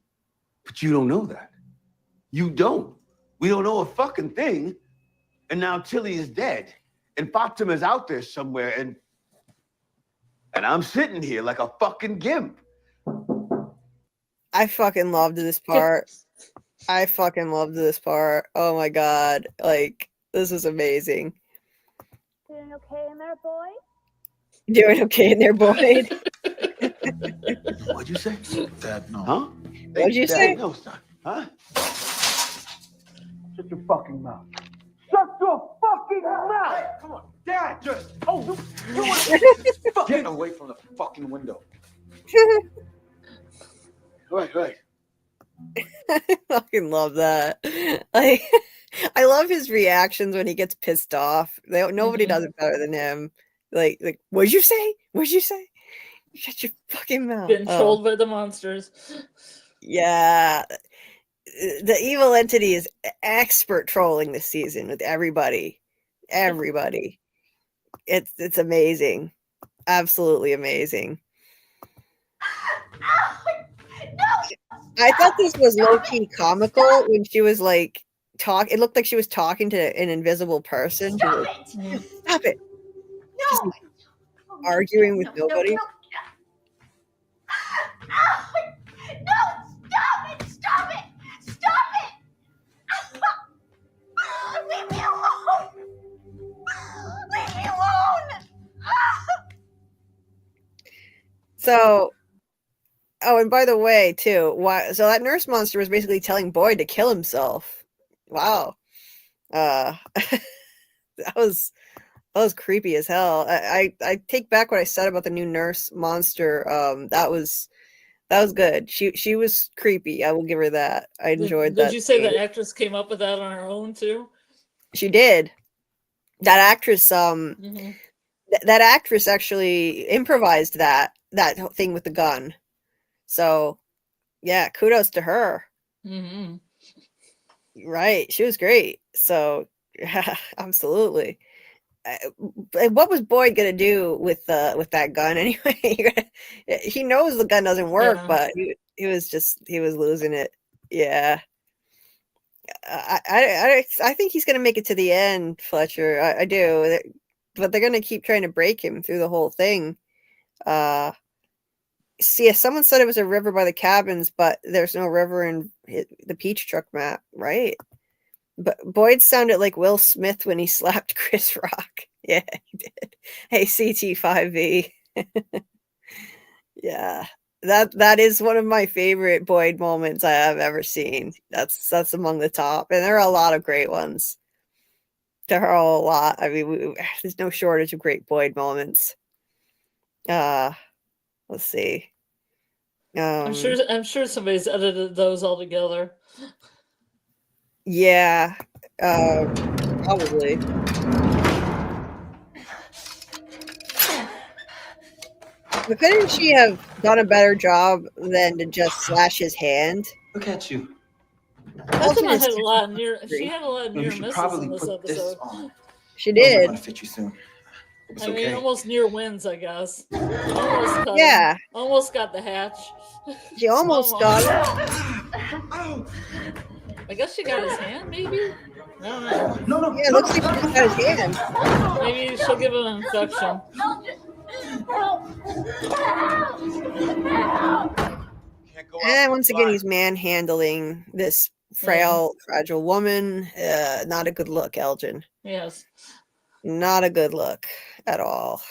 But you don't know that. You don't. We don't know a fucking thing. And now Tilly is dead. And Fatima's out there somewhere. And I'm sitting here like a fucking gimp. I fucking loved this part. I fucking loved this part. Oh my god. Like, this is amazing. Doing okay in there, boy? Doing okay in there, Boyd? What'd you say? Dad, no. Huh? What'd you say? No, son. Huh? Shut your fucking mouth. Shut your fucking mouth! Hey, come on, Dad, just. Oh, you want Get away from the fucking window. Right. I fucking love that. Like, I love his reactions when he gets pissed off. Nobody does it better than him. Like, what'd you say? What'd you say? Shut your fucking mouth. Getting trolled by the monsters. Yeah. The evil entity is expert trolling this season with everybody. Everybody. It's amazing. Absolutely amazing. I thought this was low-key comical when she was like it looked like she was talking to an invisible person. She was like, stop it. Just, like, arguing with nobody. No, stop it! Stop it! Stop it! Leave me alone! Leave me alone! So, oh, and by the way, too, so that nurse monster was basically telling Boyd to kill himself. Wow. That was creepy as hell. I take back what I said about the new nurse monster. That was good. She was creepy. I will give her that. I enjoyed that. Did you say scene. the actress came up with that on her own too? She did. That actress that actress actually improvised that thing with the gun. So, yeah, kudos to her. Mm-hmm. Right, she was great. So, yeah, absolutely. What was Boyd gonna do with that gun anyway? He knows the gun doesn't work, but he was losing it. Yeah. I think he's gonna make it to the end, Fletcher. I do, but they're gonna keep trying to break him through the whole thing. See, someone said it was a river by the cabins, but there's no river in the Peach Truck map, right? But Boyd sounded like Will Smith when he slapped Chris Rock. Yeah, he did. Hey, CT5V. Yeah, that is one of my favorite Boyd moments I have ever seen. That's among the top, and there are a lot of great ones. There are a lot. I mean, there's no shortage of great Boyd moments. Let's see. I'm sure somebody's edited those all together. Yeah, probably. But couldn't she have done a better job than to just slash his hand? Look at you. Fatima had a lot of near. She had a lot of You near should misses probably in this put this episode. on. She Those are did. gonna fit you soon. It's I mean, okay. almost near wins, I guess. Yeah. Almost got the hatch. She almost got it. I guess she got his hand, maybe? I don't know. No. Yeah, it looks like she just got his hand. Maybe she'll give him an infection. Can't go And out once again, he's manhandling this fragile woman. Not a good look, Elgin. Yes. Not a good look at all.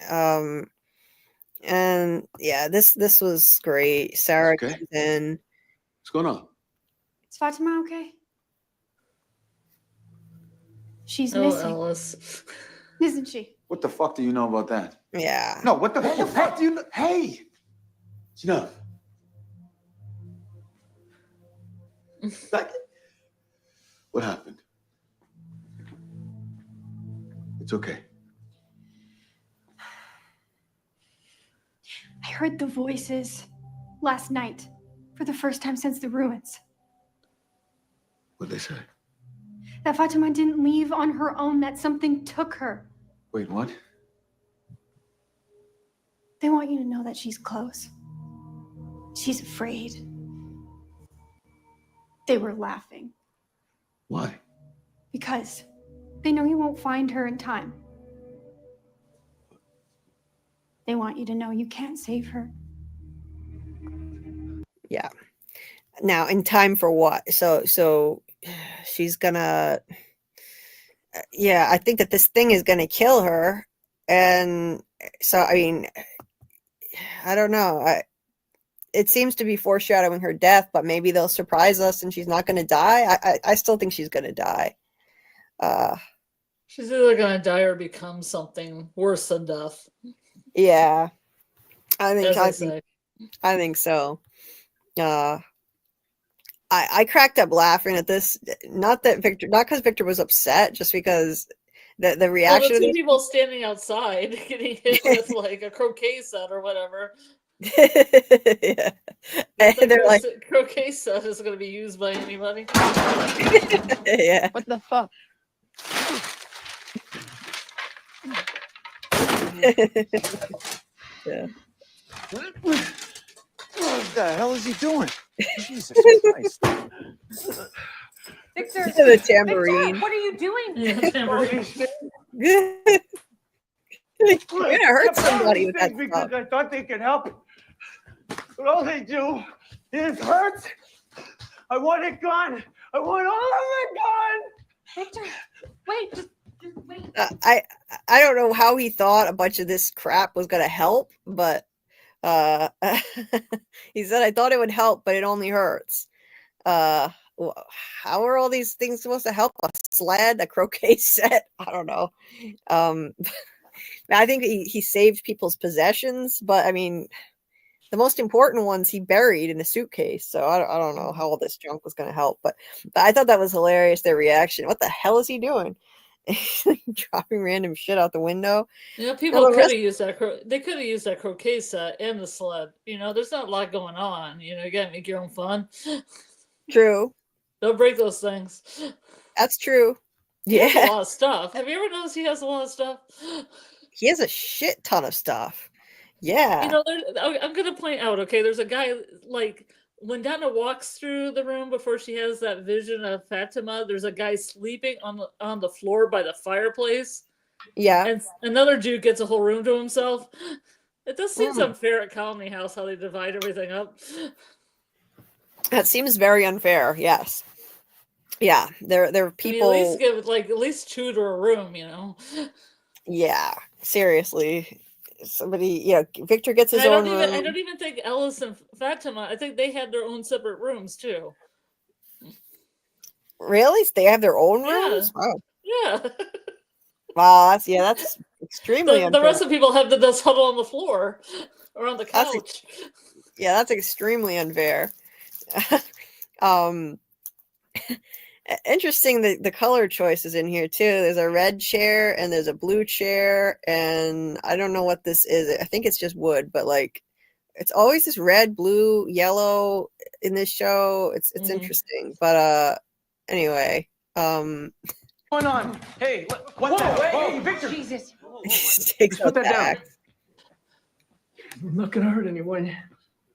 And yeah, this was great. Sarah Okay. comes in. What's going on? Is Fatima okay? She's Oh, missing, Ellis. isn't she? What the fuck do you know about that? Yeah. No, what the fuck do you know? Hey! It's enough. Like, What happened? It's okay. I heard the voices last night for the first time since the ruins. What'd they say? That Fatima didn't leave on her own, that something took her. wait, what? They want you to know that she's close. She's afraid. They were laughing Why? because they know you won't find her in time. They want you to know you can't save her. Yeah. Now, in time for what? So she's gonna. Yeah, I think that this thing is gonna kill her, and so I mean, I don't know. It seems to be foreshadowing her death, but maybe they'll surprise us and she's not gonna die. I still think she's gonna die. She's either gonna die or become something worse than death. Yeah, I As think they say. I think so. I cracked up laughing at this. Not because Victor was upset, just because the Well, reaction the of two these. people standing outside getting hit with like a croquet set or whatever. Yeah. And That they're like, croquet set is going to be used by anybody. yeah. What the fuck? Yeah. What the hell is he doing? Jesus Christ. Victor! The tambourine. What are you doing? Yeah, tambourine. You're gonna hurt somebody with that because stuff. I thought they could help. But all they do is hurt. I want it gone. I want all of it gone. Victor, wait, just wait. I don't know how he thought a bunch of this crap was gonna help, but he said, I thought it would help, but it only hurts. How are all these things supposed to help? A sled, a croquet set? I don't know. I think he saved people's possessions, but I mean, the most important ones he buried in a suitcase. So I don't know how all this junk was going to help, but I thought that was hilarious. Their reaction. What the hell is he doing? Dropping random shit out the window. You know, people could have used that. They could have used that croquet set and the sled. You know, there's not a lot going on. You know, you gotta make your own fun. True. Don't break those things. That's true. He has Yeah. a lot of stuff. Have you ever noticed he has a lot of stuff? He has a shit ton of stuff. Yeah. You know, I'm gonna point out. Okay, there's a guy like when Donna walks through the room before she has that vision of Fatima. There's a guy sleeping on the floor by the fireplace. Yeah. And another dude gets a whole room to himself. It does seem unfair at Colony House how they divide everything up. That seems very unfair. Yes. Yeah. There are people. I mean, at least give at least two to a room. You know. Yeah. Seriously. Somebody, Victor gets his I own don't room. I don't even think Ellis and Fatima. I think they had their own separate rooms too. Really? They have their own Yeah. rooms? Wow. Yeah. Wow, that's extremely The unfair. rest of the people have to just huddle on the floor or on the That's couch. that's extremely unfair. Interesting the color choices in here too. There's a red chair and there's a blue chair, and I don't know what this is. I think it's just wood, but like it's always this red, blue, yellow in this show. It's interesting. But anyway, What's going on? Hey, what the hell? Hey, Victor! Jesus. Takes Put out that the down. axe. I'm not gonna hurt anyone.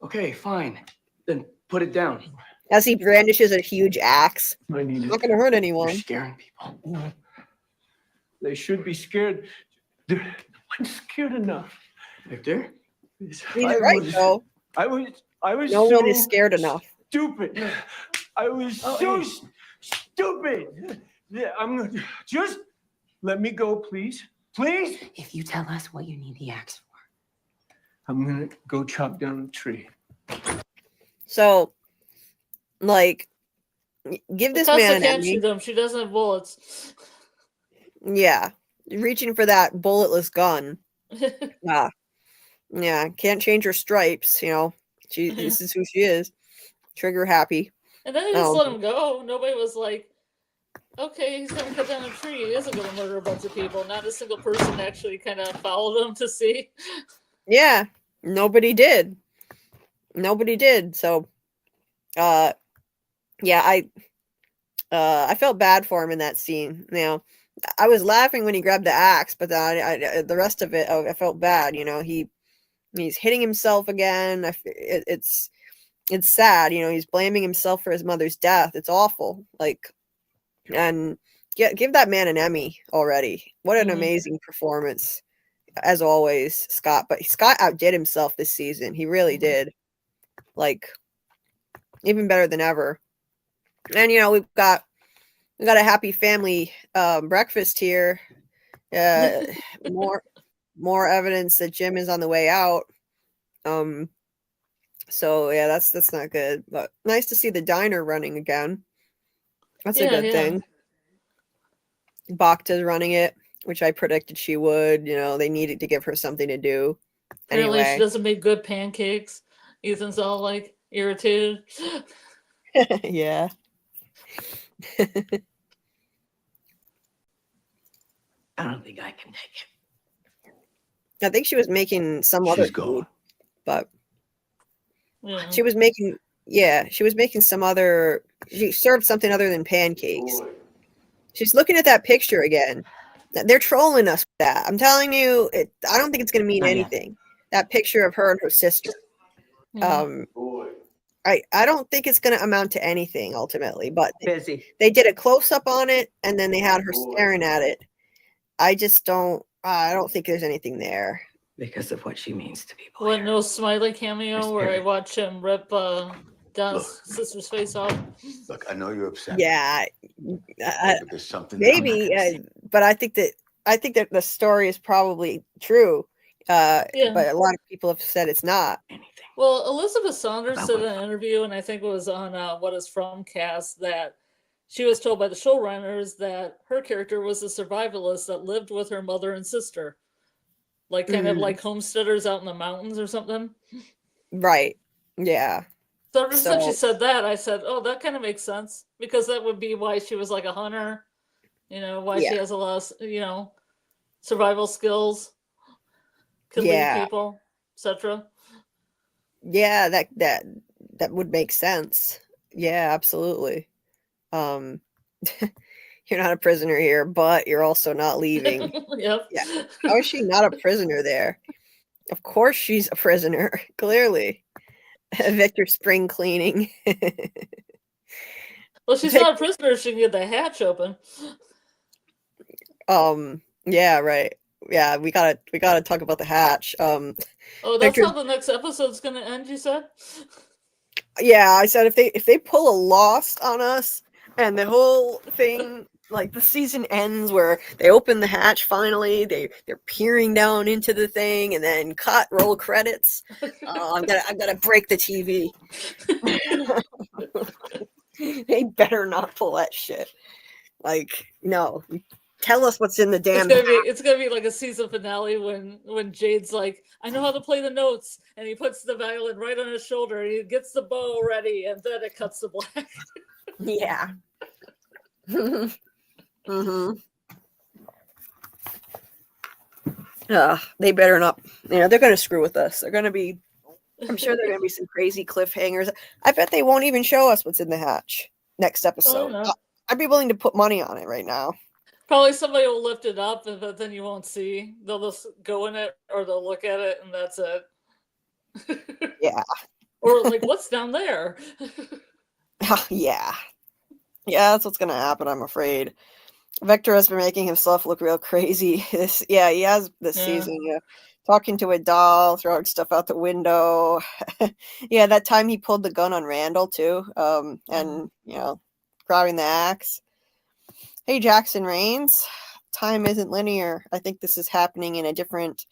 Okay, fine. Then put it down. As he brandishes a huge axe. I need Not gonna hurt You're anyone. scaring people. They should be scared. No one's scared enough. Victor? He's right, though. I was No so one is scared enough. stupid. I was stupid. Yeah, I'm gonna just let me go, please. Please? If you tell us what you need the axe for. I'm gonna go chop down a tree. So, like, give this Tessa man an can't enemy. shoot him. She doesn't have bullets. Yeah, reaching for that bulletless gun. Yeah, can't change her stripes. You know, this is who she is. Trigger happy. And then they just let him go. Nobody was like, okay, he's gonna cut down a tree. He isn't gonna murder a bunch of people. Not a single person actually kind of followed him to see. Yeah, nobody did. Nobody did. So, yeah, I felt bad for him in that scene. You know, I was laughing when he grabbed the axe, but the rest of it, I felt bad. You know, he's hitting himself again. It's sad. You know, he's blaming himself for his mother's death. It's awful. Like, and give that man an Emmy already. What an amazing performance, as always, Scott. But Scott outdid himself this season. He really did. Like, even better than ever. And you know, we've got a happy family breakfast here. More evidence that Jim is on the way out. So yeah, that's not good. But nice to see the diner running again. That's a good thing. Bacta's running it, which I predicted she would. You know, they needed to give her something to do. Apparently, Anyway. she doesn't make good pancakes. Ethan's all like irritated. Yeah. I don't think I can take it. I think she was making some other food, but she was making some other. She served something other than pancakes. She's looking at that picture again. They're trolling us with that. I'm telling you, I don't think it's going to mean anything. That picture of her and her sister. I don't think it's going to amount to anything ultimately, but they did a close up on it and then they had her staring at it. I just don't. I don't think there's anything there because of what she means to people. What, no Smiley cameo where I watch him rip Don's sister's face off? Look, I know you're upset. Yeah, but there's something. Maybe, but I think that the story is probably true. But a lot of people have said it's not. Well, Elizabeth Saunders said in an interview, and I think it was on What Is Fromcast, that she was told by the showrunners that her character was a survivalist that lived with her mother and sister. Like kind of like homesteaders out in the mountains or something. Right. Yeah. So ever since she said that, I said, oh, that kind of makes sense. Because that would be why she was like a hunter. You know, why she has a lot of, survival skills. Killing people, etc. Yeah, that would make sense. Yeah, absolutely. You're not a prisoner here, but you're also not leaving. Yep. Yeah. How is she not a prisoner there? Of course she's a prisoner, clearly. Victor spring cleaning. Well, she's not a prisoner, she can get the hatch open. Yeah, right. Yeah, we gotta talk about the hatch. Oh, that's how the next episode's gonna end, you said? Yeah, I said if they pull a Lost on us and the whole thing, like the season ends where they open the hatch finally, they're peering down into the thing and then roll credits. I'm gonna break the TV. They better not pull that shit. Like, no. Tell us what's in the damn. It's gonna be like a season finale when Jade's like, I know how to play the notes, and he puts the violin right on his shoulder, and he gets the bow ready, and then it cuts to black. Yeah. They better not. They're gonna screw with us. I'm sure there are gonna be some crazy cliffhangers. I bet they won't even show us what's in the hatch next episode. Oh, no. I'd be willing to put money on it right now. Probably somebody will lift it up, but then you won't see. They'll just go in it, or they'll look at it, and that's it. Yeah. Or like, what's down there? Yeah. Yeah, that's what's gonna happen, I'm afraid. Victor has been making himself look real crazy. Yeah, he has this season. Yeah. Talking to a doll, throwing stuff out the window. Yeah, that time he pulled the gun on Randall too. And grabbing the axe. Hey, Jackson Rains. Time isn't linear. I think this is happening in a different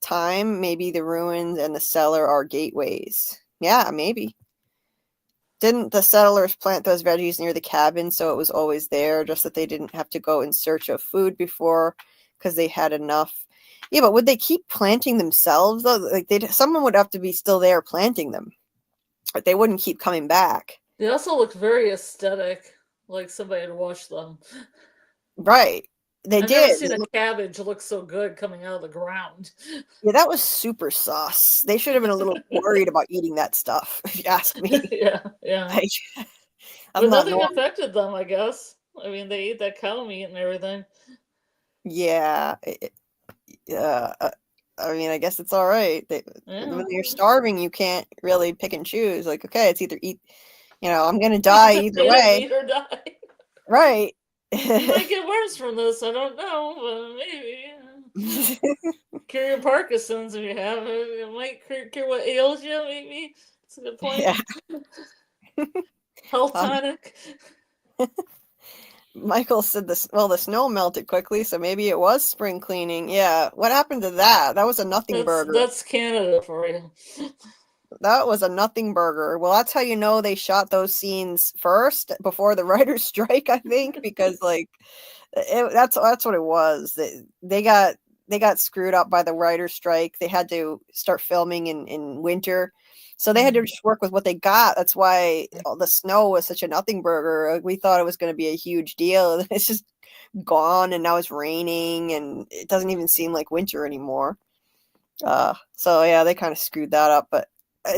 time. Maybe the ruins and the cellar are gateways. Yeah, maybe. Didn't the settlers plant those veggies near the cabin so it was always there, just that they didn't have to go in search of food before because they had enough? Yeah, but would they keep planting themselves though? Like someone would have to be still there planting them. But they wouldn't keep coming back. They also look very aesthetic, like somebody had washed them. Right. They I've did. never seen a cabbage look so good coming out of the ground. Yeah, that was super sus. They should have been a little worried about eating that stuff, if you ask me. Yeah. Like, But nothing affected them, I guess. I mean, they ate that cow meat and everything. Yeah. I mean, I guess it's all right. When you're starving, you can't really pick and choose. Like, okay, it's either eat, I'm going to die either way. Eat or die. Right. You might get worse from this. I don't know, but maybe. Cure your Parkinson's if you have it. It might cure what ails you, maybe. That's a good point. Yeah. Health tonic. Michael said the snow melted quickly, so maybe it was spring cleaning. Yeah. What happened to that? That was a nothing burger. That's Canada for you. That was a nothing burger. Well, that's how you know they shot those scenes first before the writer's strike, I think, because that's what it was. They got screwed up by the writer's strike. They had to start filming in winter. So they had to just work with what they got. That's why the snow was such a nothing burger. We thought it was going to be a huge deal. It's just gone, and now it's raining, and it doesn't even seem like winter anymore. So yeah, they kind of screwed that up, but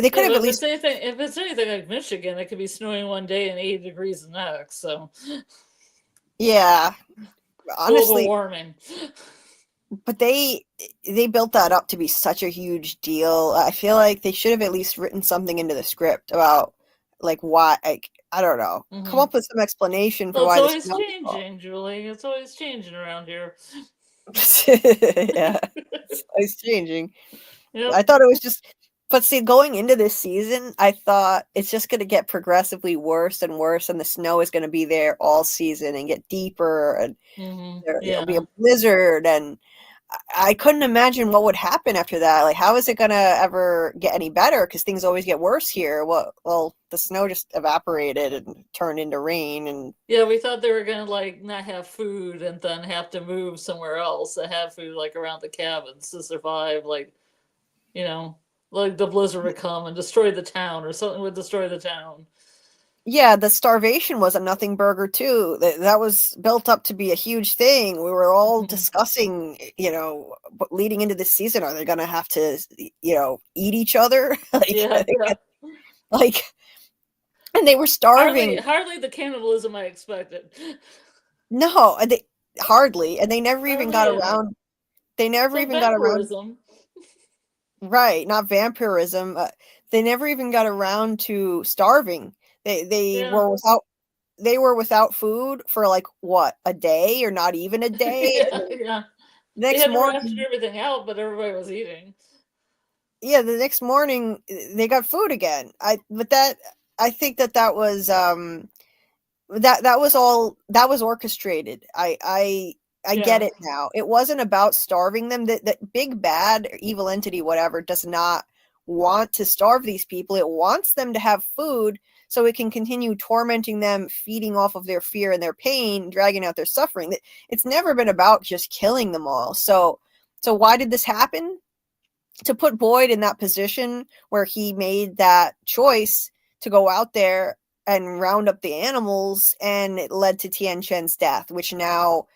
they could have at least. If it's anything like Michigan, it could be snowing one day and 80 degrees the next. So yeah, honestly, global warming. But they built that up to be such a huge deal. I feel like they should have at least written something into the script about like why. Like, I don't know. Come up with some explanation for why. It's always changing, Julie. It's always changing around here. Yeah, it's always changing. Yep. I thought it was just. But see, going into this season, I thought it's just going to get progressively worse and worse, and the snow is going to be there all season and get deeper, and there'll be a blizzard, and I couldn't imagine what would happen after that. Like, how is it going to ever get any better? Because things always get worse here. Well, the snow just evaporated and turned into rain, and yeah, we thought they were going to not have food and then have to move somewhere else to have food around the cabins to survive. Like the blizzard would come and destroy the town, or something would destroy the town. Yeah, the starvation was a nothing burger too. That was built up to be a huge thing. We were all discussing, leading into this season, are they going to have to, eat each other? And they were starving. Hardly the cannibalism I expected. No, hardly, and they never even got around. They never even got around. Right, not vampirism. They never even got around to starving. They were without food for a day, or not even a day. Yeah. Next morning, they had to everything out, but everybody was eating. Yeah, the next morning they got food again. I think that was that was orchestrated. I get it now. It wasn't about starving them. That big bad evil entity, whatever, does not want to starve these people. It wants them to have food so it can continue tormenting them, feeding off of their fear and their pain, dragging out their suffering. It's never been about just killing them all. So why did this happen? To put Boyd in that position where he made that choice to go out there and round up the animals, and it led to Tien Chen's death, which now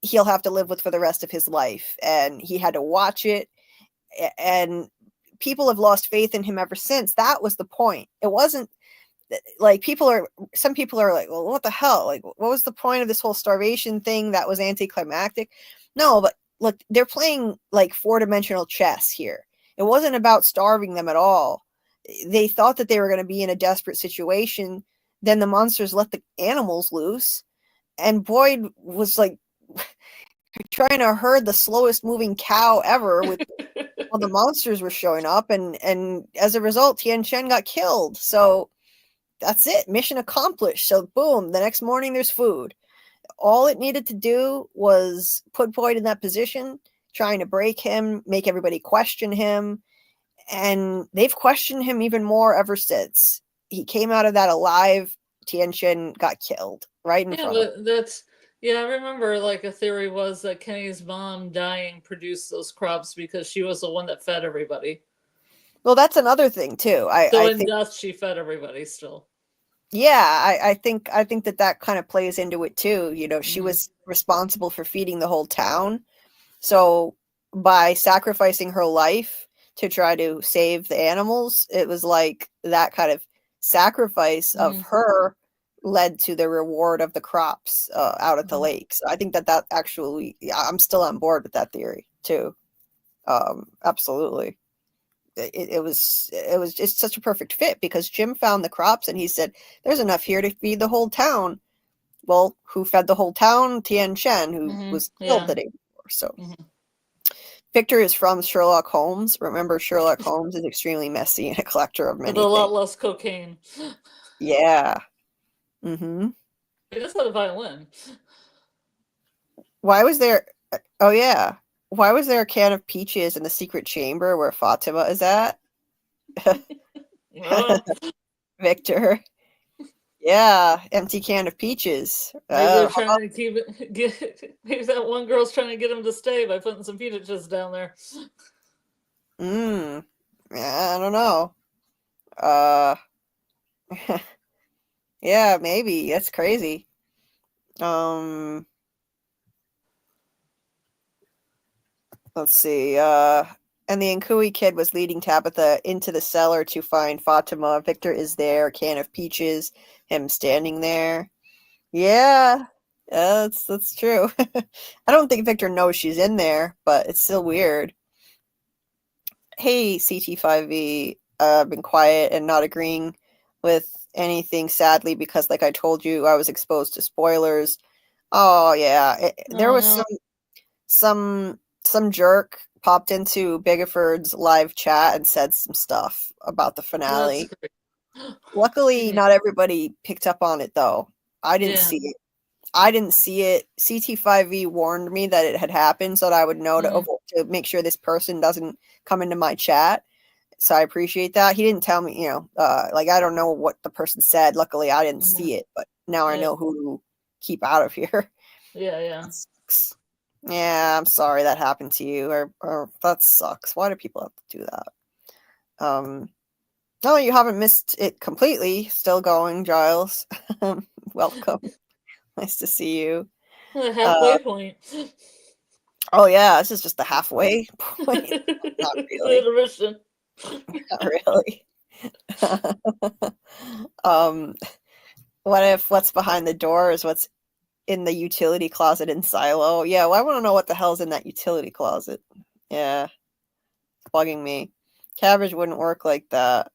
he'll have to live with for the rest of his life. And he had to watch it, and people have lost faith in him ever since. That was the point. It wasn't like some people are like, well, what the hell? Like, what was the point of this whole starvation thing that was anticlimactic? No, but look, they're playing like 4-dimensional chess here. It wasn't about starving them at all. They thought that they were going to be in a desperate situation. Then the monsters let the animals loose, and Boyd was like trying to herd the slowest moving cow ever with all the monsters were showing up, and as a result, Tien Shen got killed. So that's it. Mission accomplished. So boom, the next morning there's food. All it needed to do was put Boyd in that position, trying to break him, make everybody question him. And they've questioned him even more ever since. He came out of that alive. Tien Shen got killed right in front of him. That's I remember like a theory was that Kenny's mom dying produced those crops because she was the one that fed everybody. Well, that's another thing too. So I in think death she fed everybody still. yeah, I think that kind of plays into it too. You know, she Mhm. was responsible for feeding the whole town. So by sacrificing her life to try to save the animals, it was like that kind of sacrifice of her led to the reward of the crops out at the lake. So I think that actually, I'm still on board with that theory too. Absolutely. It was just such a perfect fit because Jim found the crops and he said, there's enough here to feed the whole town. Well, who fed the whole town? Tien Shen, who was killed the day before. So Victor is from Sherlock Holmes. Remember, Sherlock Holmes is extremely messy and a collector of many With a lot things. less cocaine. Yeah. Mm-hmm. He just had a violin. Why was there... Oh, yeah. Why was there a can of peaches in the secret chamber where Fatima is at? Victor. Yeah, empty can of peaches. Maybe they're trying to keep it. Maybe that one girl's trying to get him to stay by putting some peaches down there. Yeah, I don't know. Yeah, maybe. That's crazy. Let's see. And the Nkui kid was leading Tabitha into the cellar to find Fatima. Victor is there, a can of peaches, him standing there. Yeah, that's true. I don't think Victor knows she's in there, but it's still weird. Hey, CT5V, I've been quiet and not agreeing with anything, sadly, because like I told you, I was exposed to spoilers. Oh yeah, there was some jerk popped into Bigaford's live chat and said some stuff about the finale. Luckily, not everybody picked up on it though. I didn't see it. CT5V warned me that it had happened so that I would know to make sure this person doesn't come into my chat. So I appreciate that. He didn't tell me, like I don't know what the person said. Luckily, I didn't see it, but now I know who to keep out of here. Yeah. Yeah, I'm sorry that happened to you, or that sucks. Why do people have to do that? No, you haven't missed it completely. Still going, Giles. Welcome. Nice to see you. The halfway point. Oh yeah, this is just the halfway point. Not really. Intermission. Not really. What if what's behind the door is what's in the utility closet in Silo? Yeah, well, I want to know what the hell's in that utility closet. Yeah, it's bugging me. Cabbage wouldn't work like that.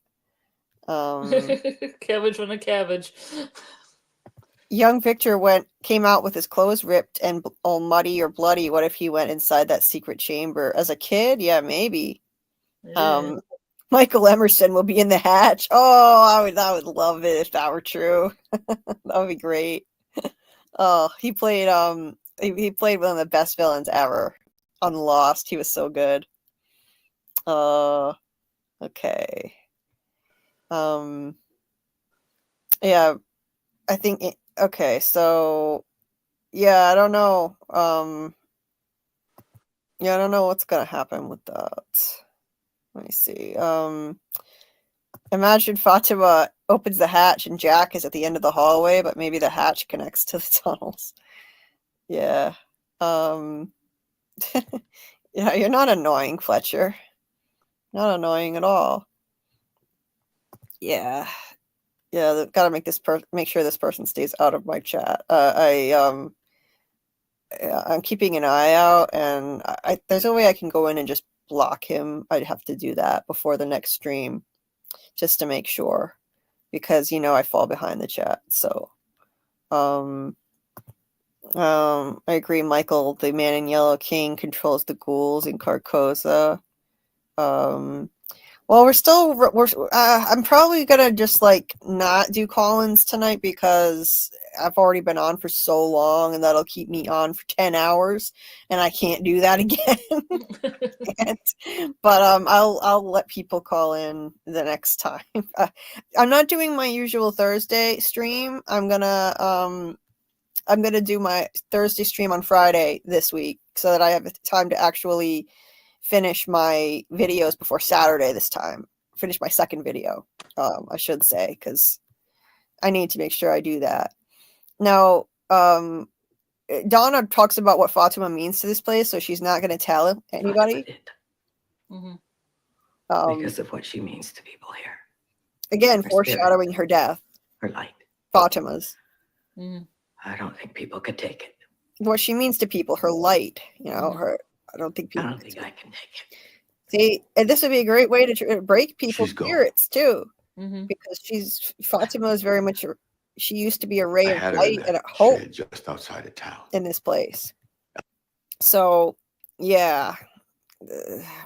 Cabbage on a cabbage. Young Victor came out with his clothes ripped and all muddy or bloody. What if he went inside that secret chamber as a kid? Yeah, maybe. Yeah. Michael Emerson will be in the hatch. Oh, I would love it if that were true. That would be great. Oh, he played he played one of the best villains ever on Lost. He was so good. Okay. Yeah, I think okay, so yeah, I don't know. Yeah, I don't know what's gonna happen with that. Let me see. Imagine Fatima opens the hatch and Jack is at the end of the hallway, but maybe the hatch connects to the tunnels. Yeah. Yeah, you're not annoying, Fletcher. Not annoying at all. Yeah. Yeah, gotta make sure this person stays out of my chat. I'm keeping an eye out, and there's no way I can go in and just block him. I'd have to do that before the next stream, just to make sure, because I fall behind the chat. So, I agree, Michael. The man in yellow king controls the ghouls in Carcosa. Well, I'm probably gonna just not do call-ins tonight because I've already been on for so long, and that'll keep me on for 10 hours, and I can't do that again. But I'll let people call in the next time. I'm not doing my usual Thursday stream. I'm gonna do my Thursday stream on Friday this week so that I have time to actually finish my videos before Saturday this time. Finish my second video, I should say, because I need to make sure I do that. Now, Donna talks about what Fatima means to this place, so she's not going to tell anybody. Because of what she means to people here. Again, Her foreshadowing her death. Her light. Fatima's. I don't think people could take it. What she means to people, her light. Her. I don't think people. I don't think I can take it. See, and this would be a great way to break people's She's gone. spirits too, because Fatima is very much. She used to be a ray of light and a hope just outside of town in this place. So, yeah,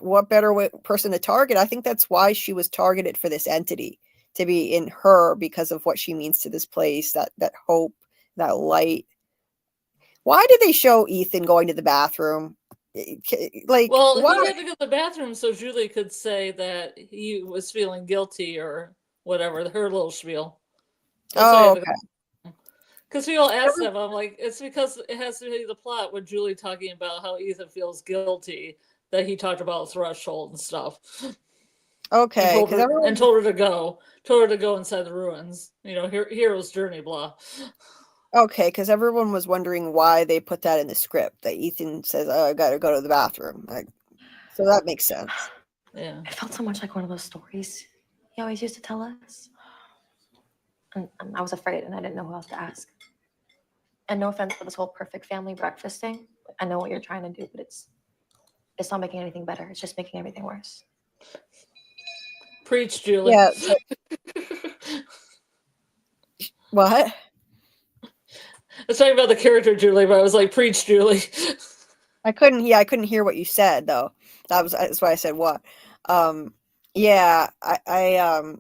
what better person to target? I think that's why she was targeted for this entity to be in her, because of what she means to this place. That hope, that light. Why did they show Ethan going to the bathroom? Well, why? he had to go to the bathroom so Julie could say that he was feeling guilty or whatever, her little spiel. Okay. Because people asked him, I'm like, it's because it has to be the plot with Julie talking about how Ethan feels guilty that he talked about threshold and stuff. Okay, and told her to go inside the ruins. Hero's journey, blah. Okay, because everyone was wondering why they put that in the script, that Ethan says, "Oh, I gotta go to the bathroom." So that makes sense. Yeah. It felt so much like one of those stories he always used to tell us. And I was afraid, and I didn't know who else to ask. And no offense for this whole perfect family breakfast thing. I know what you're trying to do, but it's not making anything better. It's just making everything worse. Preach, Julie. Yeah. What? I was talking about the character Julie, but I was like, preach, Julie. I couldn't hear what you said though. That's why I said what. Yeah, I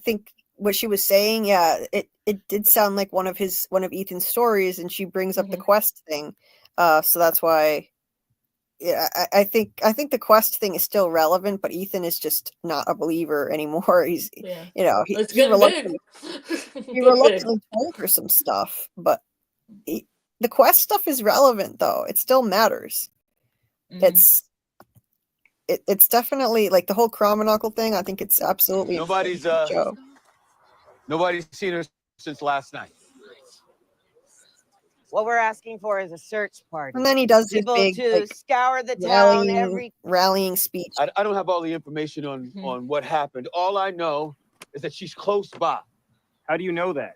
think what she was saying, yeah, it did sound like one of Ethan's stories, and she brings up the quest thing. So that's why, yeah, I think the quest thing is still relevant, but Ethan is just not a believer anymore. He's, he reluctantly told her some stuff, but the quest stuff is relevant though. It still matters. It's definitely like the whole Chromonocle thing. I think it's absolutely nobody's seen her since last night. What we're asking for is a search party. And then he does people this big to scour the town rallying speech. I don't have all the information on what happened. All I know is that she's close by. How do you know that?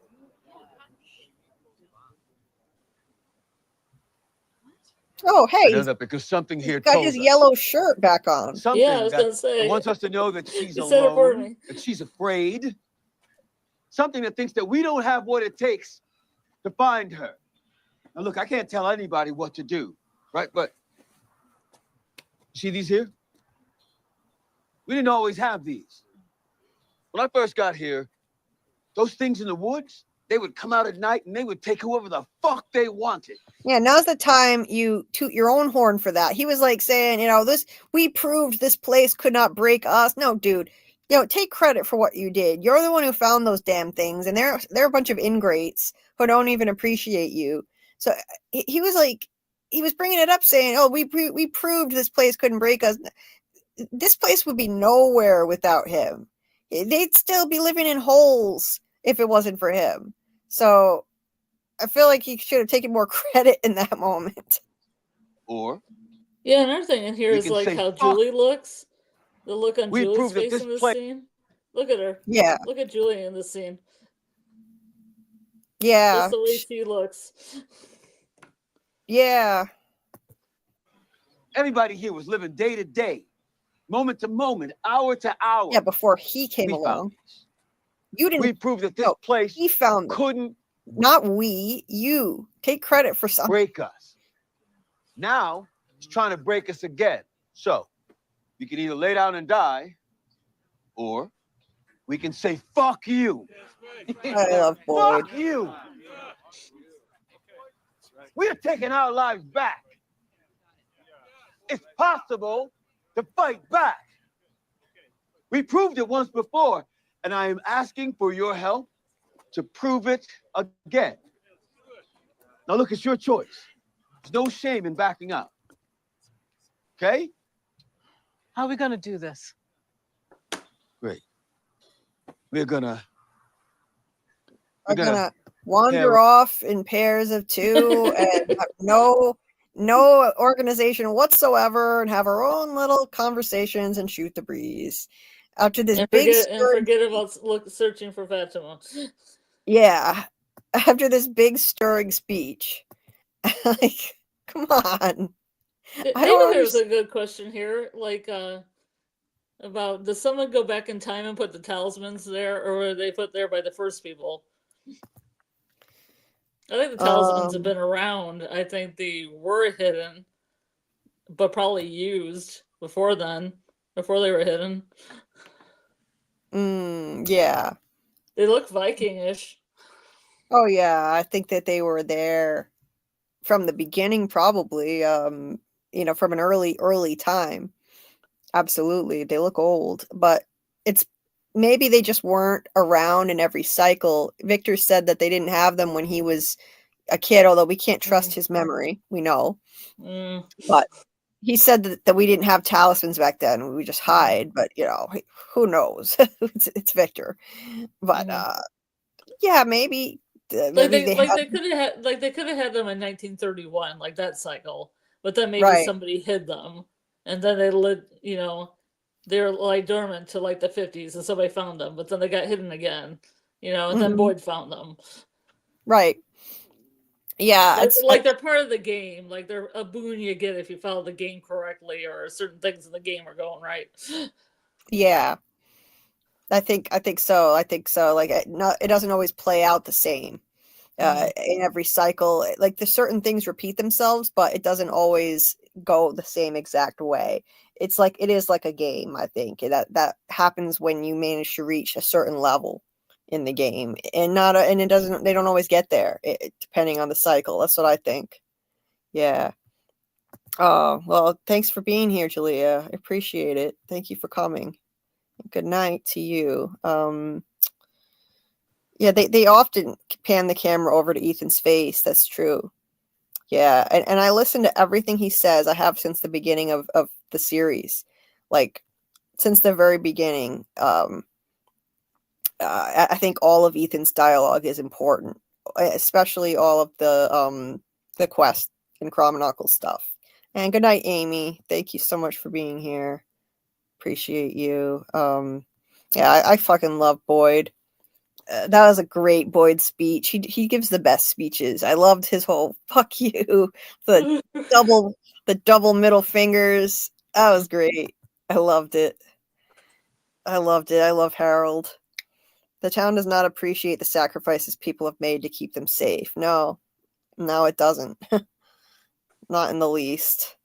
Oh, hey! I know that because something here got his yellow shirt back on. Something yeah, I was gonna say. wants us to know that she's alone, that she's afraid. Something that thinks that we don't have what it takes to find her. Now, look, I can't tell anybody what to do, right? But see these here? We didn't always have these. When I first got here, those things in the woods, they would come out at night and they would take whoever the fuck they wanted. Yeah, now's the time you toot your own horn for that. He was like saying, we proved this place could not break us. No, dude, take credit for what you did. You're the one who found those damn things, and they're a bunch of ingrates who don't even appreciate you. So he was like, he was bringing it up saying, oh, we proved this place couldn't break us. This place would be nowhere without him. They'd still be living in holes if it wasn't for him. So I feel like he should have taken more credit in that moment. Or yeah, another thing in here is like how Julie looks. The look on Julie's face in this scene. Look at her. Yeah. Look at Julie in this scene. Yeah. Just the way she looks. Yeah. Everybody here was living day to day, moment to moment, hour to hour. Yeah, before he came We along. found this. You didn't. We proved that this No, place he found them. couldn't Not we. You. Take credit for something. break us. Now it's trying to break us again. So we can either lay down and die, or we can say fuck you. I love Boyd. Fuck you. We are taking our lives back. It's possible to fight back. We proved it once before, and I am asking for your help to prove it again. Now look, it's your choice. There's no shame in backing out. Okay? How are we gonna do this? Great. We're gonna Wander off in pairs of two and have no organization whatsoever, and have our own little conversations and shoot the breeze. After this forget about searching for Fatima. Yeah. After this big stirring speech. Like, come on. Maybe there's a good question here, like about, does someone go back in time and put the talismans there, or were they put there by the first people? I think the talismans have been around. I think they were hidden, but probably used before then, before they were hidden. Yeah. They look Viking-ish. Oh yeah, I think that they were there from the beginning, probably. From an early time. Absolutely, they look old, but it's maybe they just weren't around in every cycle. Victor said that they didn't have them when he was a kid, although we can't trust his memory. We know, but he said that we didn't have talismans back then. We would just hide, but who knows? it's Victor, but yeah, maybe. They could have had them in 1931, like that cycle, but then maybe somebody hid them, and then they they're like dormant to like the 50s, and somebody found them, but then they got hidden again, and then Boyd found them. Right. Yeah, they're part of the game. Like they're a boon you get if you follow the game correctly, or certain things in the game are going right. Yeah. I think so. Like it doesn't always play out the same in every cycle. Like there's certain things repeat themselves, but it doesn't always go the same exact way. It is like a game. I think that happens when you manage to reach a certain level in the game, and they don't always get there, depending on the cycle. That's what I think. Yeah. Oh, well, thanks for being here, Julia. I appreciate it. Thank you for coming. Good night to you. Yeah, they often pan the camera over to Ethan's face. That's true. Yeah, and I listen to everything he says. I have since the beginning of the series, like since the very beginning. I think all of Ethan's dialogue is important, especially all of the quest and Chromonocle stuff. And good night, Amy. Thank you so much for being here. Appreciate you. Yeah, I fucking love Boyd. That was a great Boyd speech. He gives the best speeches. I loved his whole "fuck you," the double middle fingers. That was great. I loved it. I love Harold. The town does not appreciate the sacrifices people have made to keep them safe. No, it doesn't. Not in the least.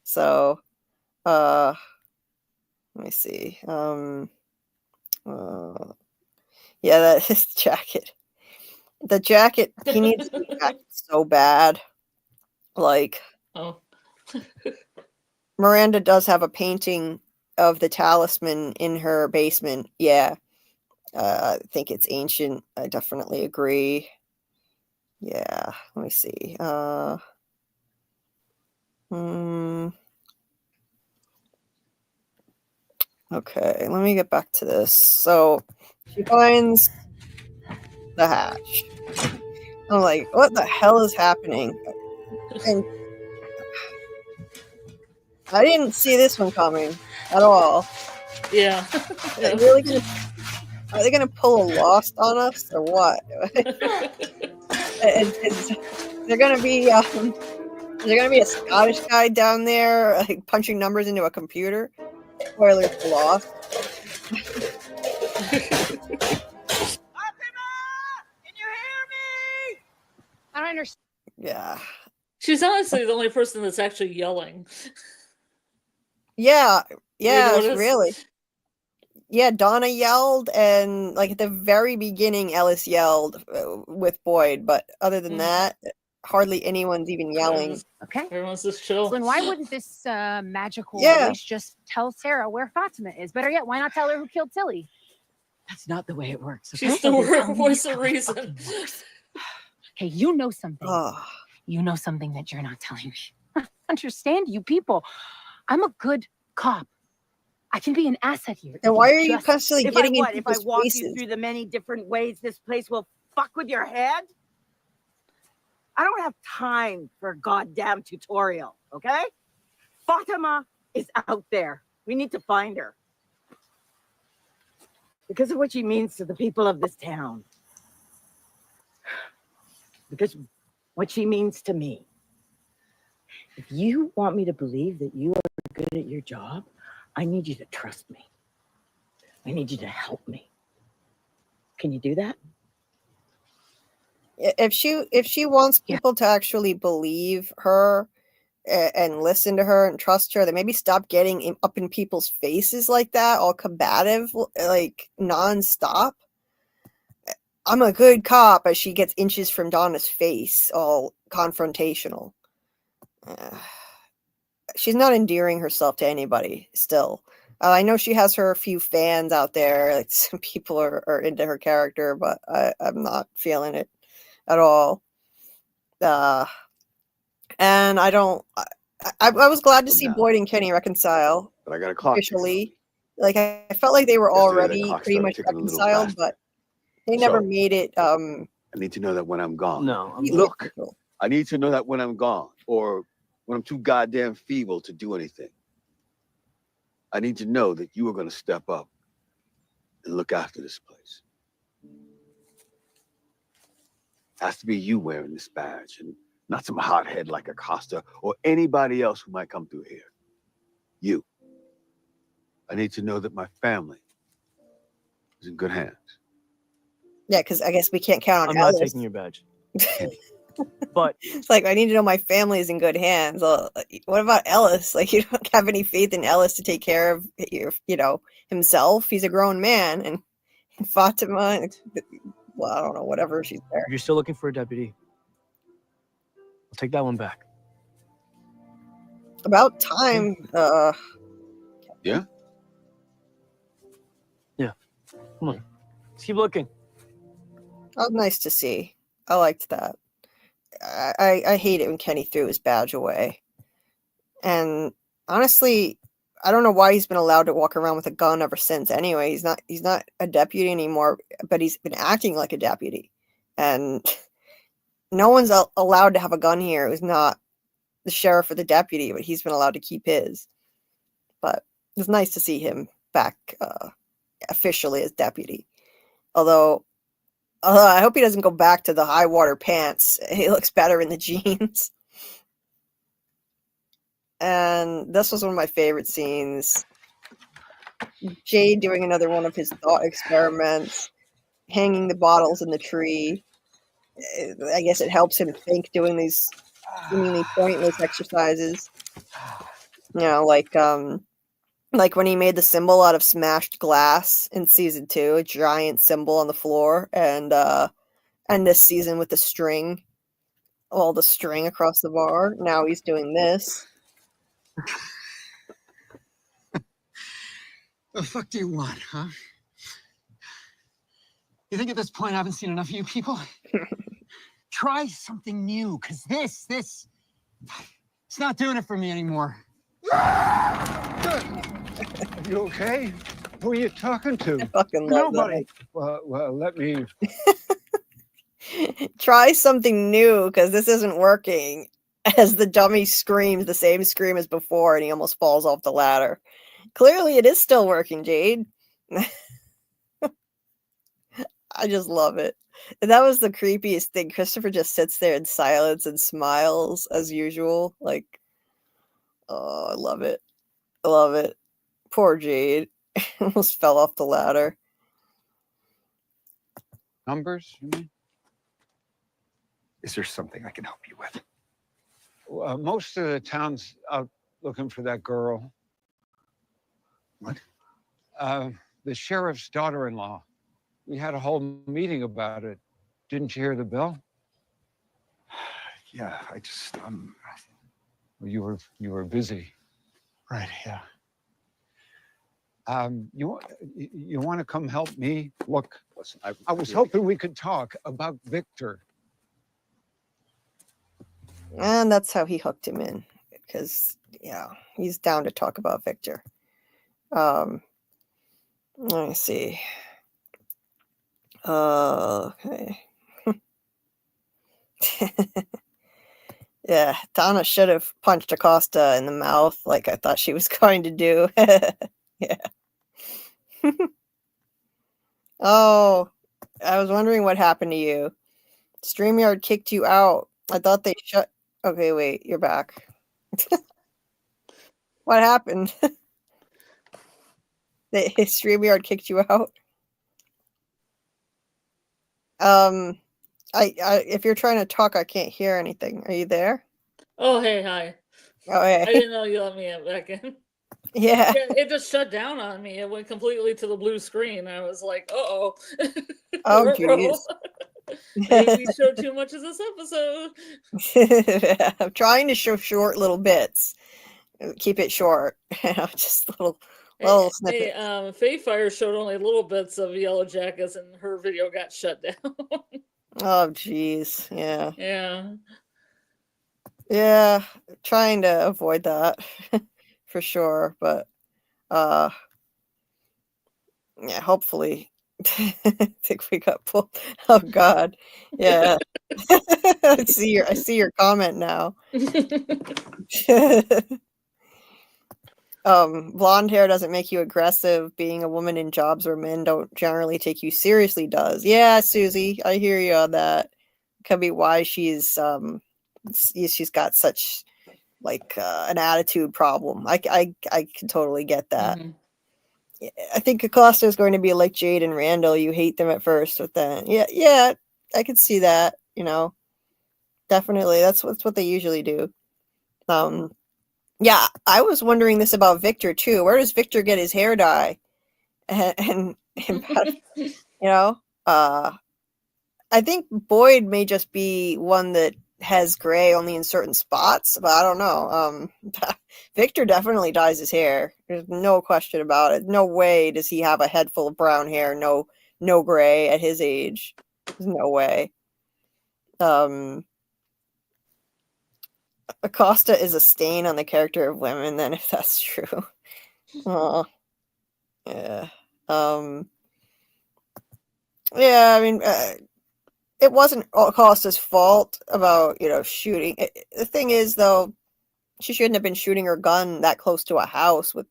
So, let me see. Yeah, that his jacket. The jacket, he needs the jacket so bad. Like, Miranda does have a painting of the talisman in her basement. Yeah. I think it's ancient. I definitely agree. Yeah, let me see. Okay, let me get back to this. So she finds the hatch. I'm like, what the hell is happening? And I didn't see this one coming at all. Yeah. Really gonna Are they gonna pull a Lost on us or what? Is there gonna be a Scottish guy down there like punching numbers into a computer? Spoilers for Lost. I don't understand. Yeah. She's honestly the only person that's actually yelling. Yeah. You Yeah, notice? really. Yeah, Donna yelled, and like at the very beginning, Ellis yelled with Boyd, but other than that, hardly anyone's even yelling. Okay. Everyone's just chill. So then why wouldn't this magical Yeah. voice just tell Sarah where Fatima is? Better yet, why not tell her who killed Tilly? That's not the way it works. She's the voice of reason. Okay, you know something. Oh. You know something that you're not telling me. Understand, you people. I'm a good cop. I can be an asset here. And why are you constantly If getting in I people's walk faces? you through the many different ways this place will fuck with your head? I don't have time for a goddamn tutorial, okay? Fatima is out there. We need to find her. Because of what she means to the people of this town. Because what she means to me. If you want me to believe that you are good at your job, I need you to trust me. I need you to help me. Can you do that? If she wants people to actually believe her and listen to her and trust her, then maybe stop getting up in people's faces like that, all combative, like nonstop. I'm a good cop, as she gets inches from Donna's face, all confrontational. She's not endearing herself to anybody still. I know she has her few fans out there. Like some people are into her character, but I'm not feeling it at all. And I don't. I was glad to see Boyd and Kenny reconcile. But I got a clock. Officially. Like I felt like they were Yesterday, the already clock pretty started much ticking a little reconciled, faster. but they never So, made it. I need to know that when I'm gone. No, Look, I need to know that when I'm gone, or when I'm too goddamn feeble to do anything. I need to know that you are going to step up and look after this place. Has to be you wearing this badge, and not some hothead like Acosta or anybody else who might come through here. You. I need to know that my family is in good hands. Yeah, because I guess we can't count on I'm not Ellis. taking your badge. But It's like I need to know my family is in good hands. What about Ellis? Like you don't have any faith in Ellis to take care of himself. He's a grown man, and Fatima. Well, I don't know. Whatever, she's there. if you're still looking for a deputy, I'll take that one back. About time. Yeah? Come on. Let's keep looking. That was nice to see. I liked that. I hate it when Kenny threw his badge away. And honestly, I don't know why he's been allowed to walk around with a gun ever since. Anyway, he's not a deputy anymore, but he's been acting like a deputy. And no one's allowed to have a gun here who's not the sheriff or the deputy, but he's been allowed to keep his. But it's nice to see him back officially as deputy. Although I hope he doesn't go back to the high water pants. He looks better in the jeans. And this was one of my favorite scenes. Jade doing another one of his thought experiments, hanging the bottles in the tree. I guess it helps him think, doing these seemingly pointless exercises. Like when he made the symbol out of smashed glass in season 2, a giant symbol on the floor, and this season with the string, all the string across the bar. Now he's doing this. The fuck do you want, huh? You think at this point I haven't seen enough of you people? Try something new, because this, it's not doing it for me anymore. Are you okay? Who are you talking to? I fucking love Nobody. Well, let me. Try something new, because this isn't working. As the dummy screams the same scream as before, and he almost falls off the ladder. Clearly, it is still working, Jade. I just love it. And that was the creepiest thing. Christopher just sits there in silence and smiles as usual. Like, oh, I love it. I love it. Poor Jade. Almost fell off the ladder. Numbers, you mean? Is there something I can help you with? Most of the town's out looking for that girl. What? The sheriff's daughter-in-law. We had a whole meeting about it. Didn't you hear the bell? Yeah, I just You were busy. right, yeah. You want to come help me? Look, Listen, I was hoping we could talk about Victor. And that's how he hooked him in. Because, yeah, he's down to talk about Victor. Let me see. Okay. Yeah, Donna should have punched Acosta in the mouth like I thought she was going to do. Yeah. Oh, I was wondering what happened to you. StreamYard kicked you out. I thought they shut. Okay, wait, you're back. What happened? StreamYard kicked you out. If you're trying to talk, I can't hear anything. Are you there? Oh, hey, hi. Oh, hey. I didn't know you let me back in. Yeah. It just shut down on me. It went completely to the blue screen. I was like, uh-oh. Oh, Ruh-roh. jeez. Maybe we showed too much of this episode. I'm trying to show short little bits. Keep it short. Just little snippets. Faye Fire showed only little bits of Yellow Jackets and her video got shut down. Oh, jeez. Yeah. Yeah. Yeah. Trying to avoid that for sure. But, yeah, hopefully. I think we got pulled. Oh, God. Yeah. I see your comment now. Blonde hair doesn't make you aggressive. Being a woman in jobs where men don't generally take you seriously does. Yeah, Susie, I hear you on that. Could be why she's got such like an attitude problem. I can totally get that. Mm-hmm. I think Acosta is going to be like Jade and Randall. You hate them at first, but then yeah, I could see that. Definitely. That's what they usually do. Yeah, I was wondering this about Victor too. Where does Victor get his hair dye? And I think Boyd may just be one that has gray only in certain spots, but I don't know. Victor definitely dyes his hair. There's no question about it. No way does he have a head full of brown hair, no gray at his age. There's no way. Acosta is a stain on the character of women, then, if that's true. Oh, yeah. Yeah, I mean, it wasn't Acosta's fault about, shooting. The thing is, though, she shouldn't have been shooting her gun that close to a house with,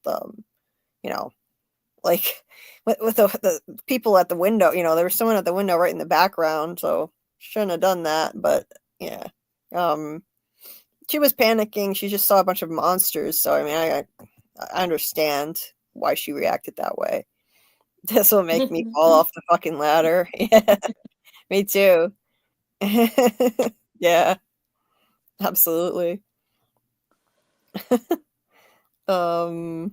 like, with the people at the window. There was someone at the window right in the background, so shouldn't have done that, but, yeah. She was panicking. She just saw a bunch of monsters. So, I mean, I understand why she reacted that way. This will make me fall off the fucking ladder. Yeah, me too. Yeah, absolutely. Wait,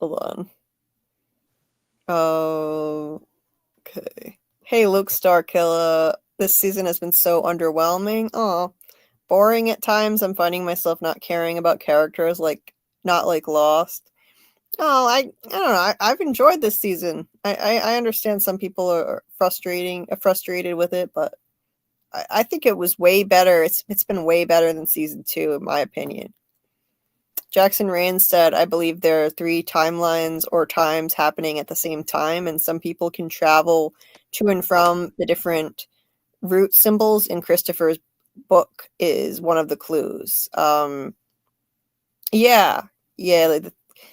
hold on. Okay. Hey, Luke Starkiller. This season has been so underwhelming. Oh. Boring at times. I'm finding myself not caring about characters, not like Lost. Oh, I don't know. I've enjoyed this season. I understand some people are frustrated with it, but I think it was way better. It's been way better than season 2, in my opinion. Jackson Rains said, I believe there are 3 timelines or times happening at the same time, and some people can travel to and from the different root symbols in Christopher's book is one of the clues. Yeah,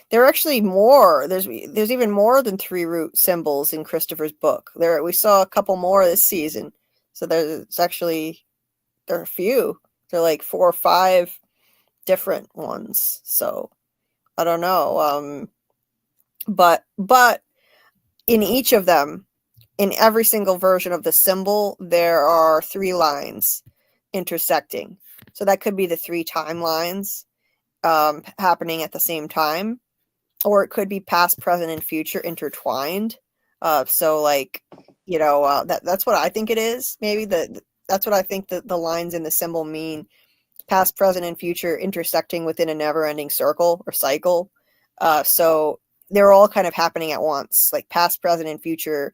There are actually more. There's even more than 3 root symbols in Christopher's book. We saw a couple more this season. So there are a few. There are like 4 or 5 different ones. So I don't know. But in each of them, in every single version of the symbol, there are 3 lines intersecting. So that could be the 3 timelines happening at the same time, or it could be past, present, and future intertwined. So like, that's what I think it is. Maybe that's what I think that the lines in the symbol mean: past, present, and future intersecting within a never-ending circle or cycle. So they're all kind of happening at once, like past, present, and future.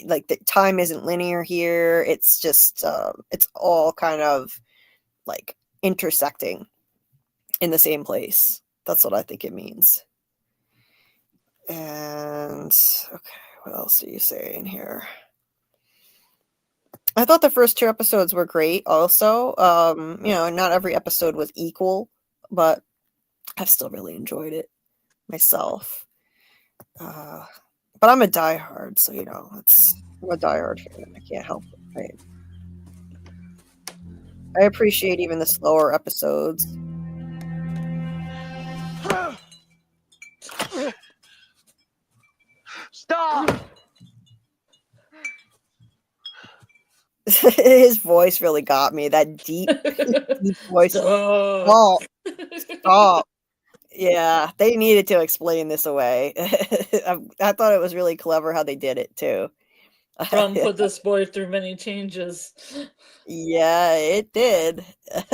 Like the time isn't linear here. It's just it's all kind of like intersecting in the same place. That's what I think it means. And okay, what else are you saying here? I thought the first 2 episodes were great also. Not every episode was equal, but I've still really enjoyed it myself. But I'm a diehard, so I'm a diehard fan. I can't help it. Right? I appreciate even the slower episodes. Stop! His voice really got me. That deep, deep voice. Stop. Stop. Yeah, they needed to explain this away. I thought it was really clever how they did it too. Ron put this boy through many changes. Yeah, it did.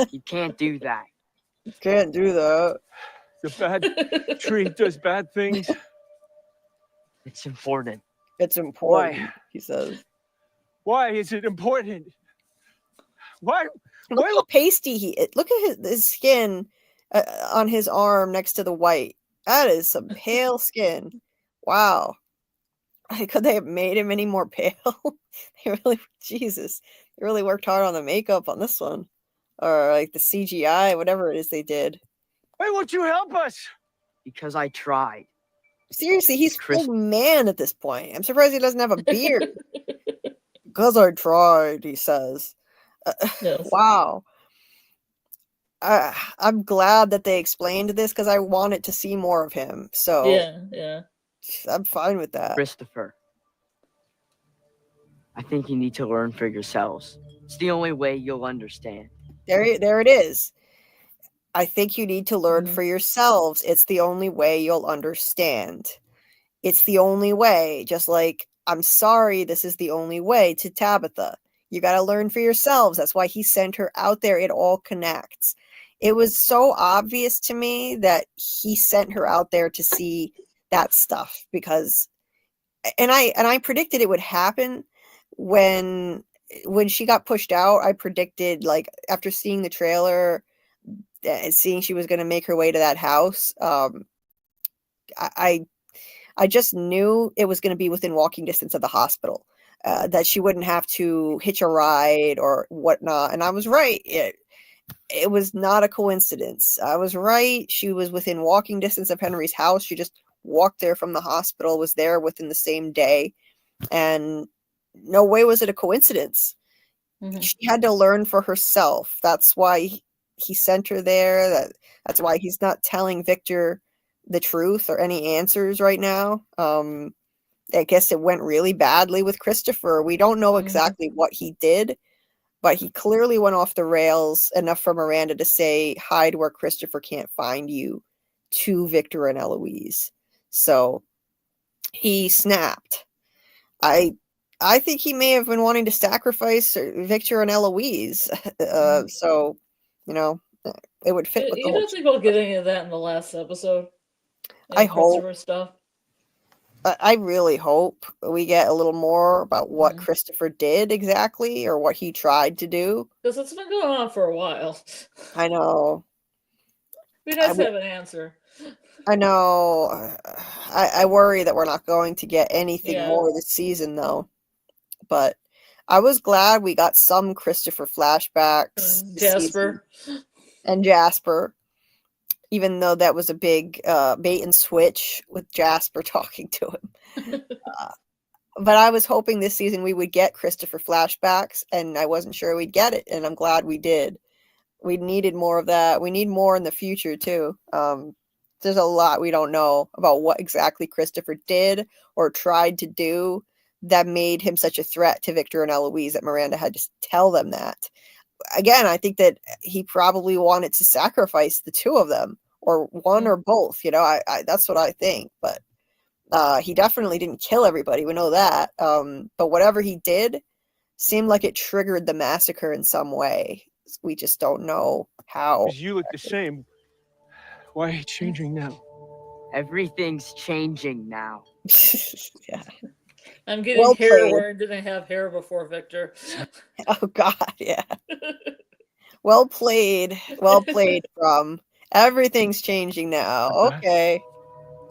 You can't do that. You can't do that. The bad tree does bad things. It's important. It's important, Why? He says. Why is it important? Why? Look how pasty he is. Look at his skin on his arm next to the white. That is some pale skin. Wow. Could they have made him any more pale? Jesus. They really worked hard on the makeup on this one. Or like the CGI, whatever it is they did. Why won't you help us? Because I tried. Seriously, he's full man at this point. I'm surprised he doesn't have a beard. Because I tried, he says. Yes. Wow. I'm glad that they explained this because I wanted to see more of him. So yeah. I'm fine with that. Christopher, I think you need to learn for yourselves. It's the only way you'll understand. There it is. I think you need to learn for yourselves. It's the only way you'll understand. It's the only way. Just like, I'm sorry, this is the only way to Tabitha. You got to learn for yourselves. That's why he sent her out there. It all connects. It was so obvious to me that he sent her out there to see that stuff because, and I predicted it would happen when she got pushed out. I predicted, like, after seeing the trailer and seeing she was going to make her way to that house, I just knew it was going to be within walking distance of the hospital, that she wouldn't have to hitch a ride or whatnot. And I was right. It was not a coincidence. I was right. She was within walking distance of Henry's house. She just walked there from the hospital, was there within the same day. And no way was it a coincidence. She had to learn for herself. That's why he sent her there. That's why he's not telling Victor the truth or any answers right now. I guess it went really badly with Christopher. We don't know exactly what he did, but he clearly went off the rails enough for Miranda to say, hide where Christopher can't find you, to Victor and Eloise. So he snapped. I think he may have been wanting to sacrifice Victor and Eloise. So, it would fit with the You whole don't think we'll get any of that in the last episode? I hope. Christopher stuff? I really hope we get a little more about what Christopher did exactly, or what he tried to do. Because it's been going on for a while. I know. We just have an answer. I know. I worry that we're not going to get anything more this season, though. But I was glad we got some Christopher flashbacks. Jasper. And Jasper. even though that was a big bait and switch with Jasper talking to him. But I was hoping this season we would get Christopher flashbacks, and I wasn't sure we'd get it, and I'm glad we did. We needed more of that. We need more in the future too. There's a lot we don't know about what exactly Christopher did or tried to do that made him such a threat to Victor and Eloise that Miranda had to tell them that. Again, I think that he probably wanted to sacrifice the two of them, or one or both. You know, I that's what I think. But he definitely didn't kill everybody. We know that. But whatever he did seemed like it triggered the massacre in some way. We just don't know how. You look the same. Why are you changing now? Everything's changing now. Yeah. I'm getting Well hair played. where I didn't have hair before, Victor. Oh God, yeah. Well played. Well played, From. Everything's changing now. Okay.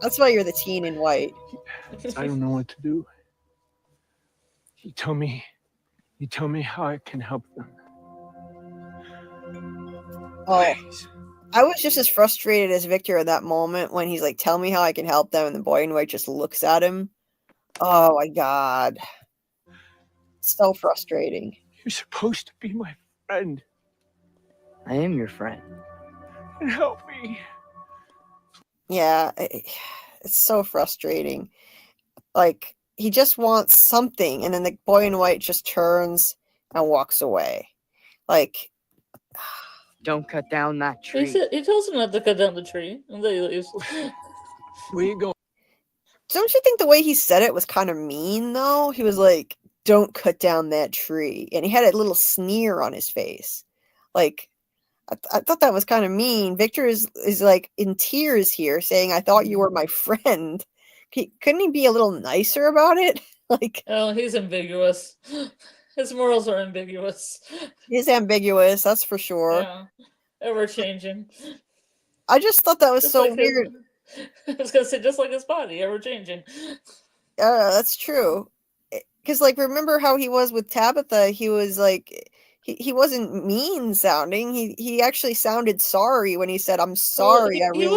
That's why you're the teen in white. I don't know what to do. You tell me how I can help them. Oh, I was just as frustrated as Victor in that moment when he's like, tell me how I can help them, and the boy in white just looks at him. Oh my God. So frustrating. You're supposed to be my friend. I am your friend. And help me. Yeah, it's so frustrating. Like, he just wants something, and then the boy in white just turns and walks away. Like, don't cut down that tree. He tells him not to cut down the tree, and then he leaves. Where you going? Don't you think the way he said it was kind of mean, though? He was like, don't cut down that tree. And he had a little sneer on his face. Like, I thought that was kind of mean. Victor is like in tears here, saying, I thought you were my friend. Couldn't he be a little nicer about it? Like, oh, he's ambiguous. His morals are ambiguous. He's ambiguous, that's for sure. Yeah, ever changing. I just thought that was just so like weird. I was gonna say, just like his body, ever changing. That's true. Because, like, remember how he was with Tabitha? He was like, he wasn't mean sounding. He actually sounded sorry when he said, "I'm sorry." Well, he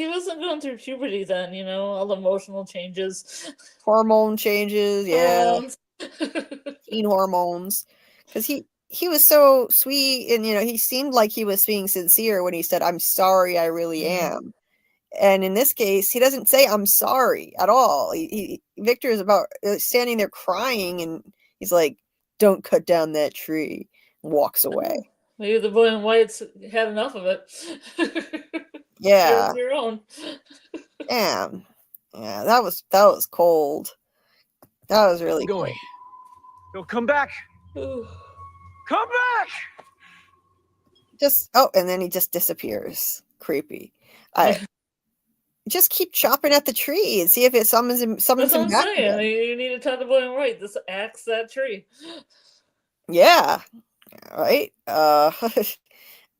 wasn't going through puberty then. You know, all the emotional changes, hormone changes, yeah, hormones. Teen hormones. Because he was so sweet, and he seemed like he was being sincere when he said, "I'm sorry, I really am." And in this case, he doesn't say "I'm sorry" at all. Victor is about standing there crying, and he's like, "Don't cut down that tree." Walks away. Maybe the boy in white's had enough of it. Yeah. It's your own. Damn. Yeah, that was cold. That was really going. Cold. You'll come back. Come back. And then he just disappears. Creepy. Just keep chopping at the tree and see if it summons him That's what I'm back. saying. You need to tell the boy in white. Just axe that tree. Yeah. Right? I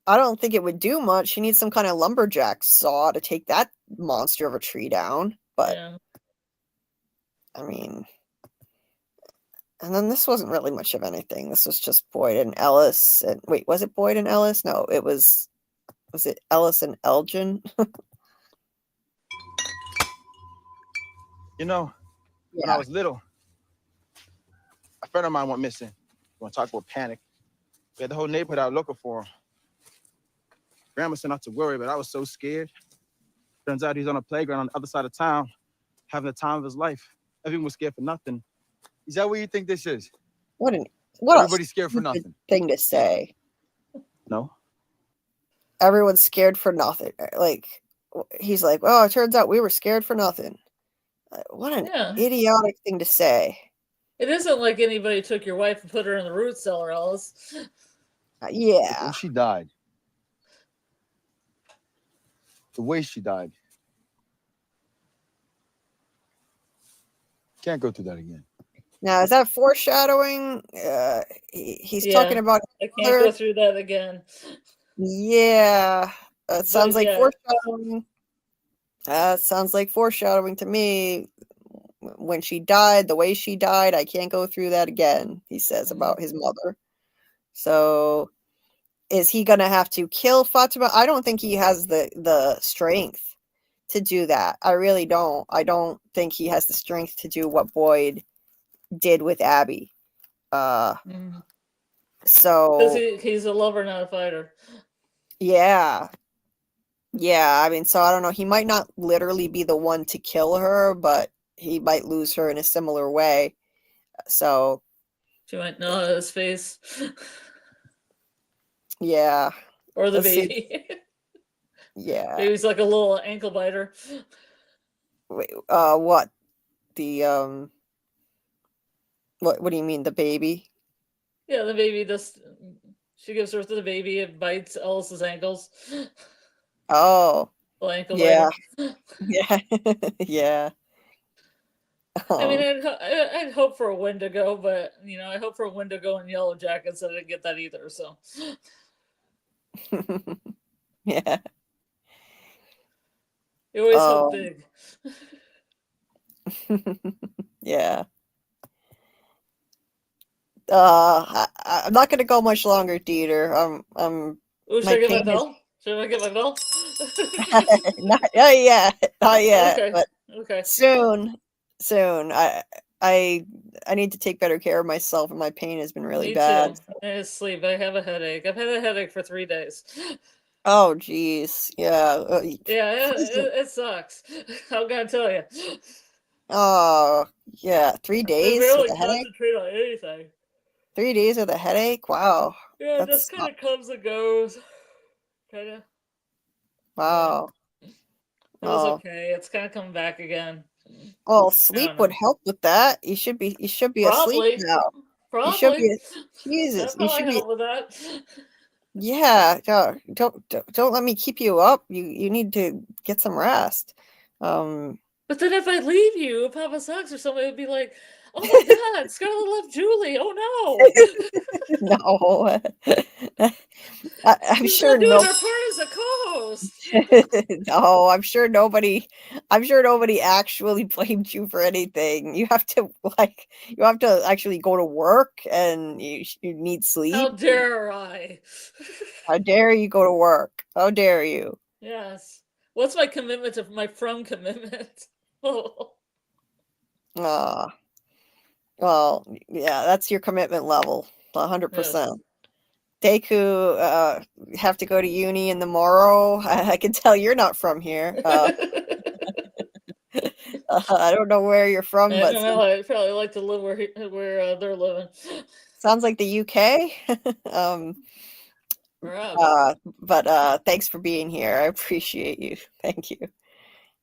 don't think it would do much. He needs some kind of lumberjack saw to take that monster of a tree down. But, yeah. I mean... And then this wasn't really much of anything. This was just Boyd and Ellis. And wait, was it Boyd and Ellis? No, it was... Was it Ellis and Elgin? When I was little, a friend of mine went missing. You want to talk about panic? We had the whole neighborhood out looking for him. Grandma said not to worry, but I was so scared. Turns out he's on a playground on the other side of town, having the time of his life. Everyone was scared for nothing. Is that what you think this is? What Everybody's scared for nothing. Thing to say. No. Everyone's scared for nothing. Like, he's like, well, it turns out we were scared for nothing. What an idiotic thing to say. It isn't like anybody took your wife and put her in the root cellar, Ellis. Yeah. When she died, the way she died, can't go through that again. Now, is that foreshadowing? He's talking about... I can't go through that again. Yeah. That sounds like foreshadowing. Sounds like foreshadowing to me. When she died, the way she died, I can't go through that again, he says about his mother. So, is he gonna have to kill Fatima? I don't think he has the strength to do that. I really don't. I don't think he has the strength to do what Boyd did with Abby. Because So he's a lover, not a fighter. yeah. Yeah, I mean, so I don't know. He might not literally be the one to kill her, but he might lose her in a similar way. So She might know his face. yeah. Or the Let's see. baby. Yeah. Baby's like a little ankle biter. Wait, what? The what do you mean, the baby? Yeah, the baby just she gives birth to the baby, it bites Ellis's ankles. Oh. Little ankle Yeah. biter. Yeah. Yeah. I mean, I'd hope for a Wendigo, but you know, I hope for a Wendigo in Yellow Jackets. I didn't get that either. So, yeah. You always hope big. Yeah. I'm not gonna go much longer, Dieter. Ooh, should My I get my pain is bell? Should I get my bell? not yet, not yet, Okay. but Okay. soon. I need to take better care of myself, and my pain has been really Me bad. too. I need to sleep. I have a headache. I've had a headache for 3 days. Oh, geez. Yeah. Yeah, it sucks. I'm gonna tell you. Oh, yeah. 3 I days with barely a headache? concentrate on anything. 3 days with a headache? Wow. Yeah, it That's just kind of comes and goes. Kind of. wow. It was Oh. okay. It's kind of coming back again. Well, I sleep don't would know. help with that. You should be asleep Probably. now. You should Probably. be Jesus. That You probably should be help with that. Yeah, don't let me keep you up. You need to get some rest. But then if I leave you, Papa Socks or somebody would be like, "Oh my God, Scarlett left Julie. Oh no." No. I'm She's sure not doing no her part as a co-host. No, I'm sure nobody actually blamed you for anything. You have to actually go to work and you need How sleep. dare I? How dare you go to work? How dare you? Yes. What's my commitment to my from commitment? Oh. Well, yeah, that's your commitment level, 100%. Deku, have to go to uni in the morrow. I can tell you're not from here. I don't know where you're from, I but don't know. I'd probably like to live where they're living. sounds like the UK. Perhaps. But thanks for being here. I appreciate you. Thank you.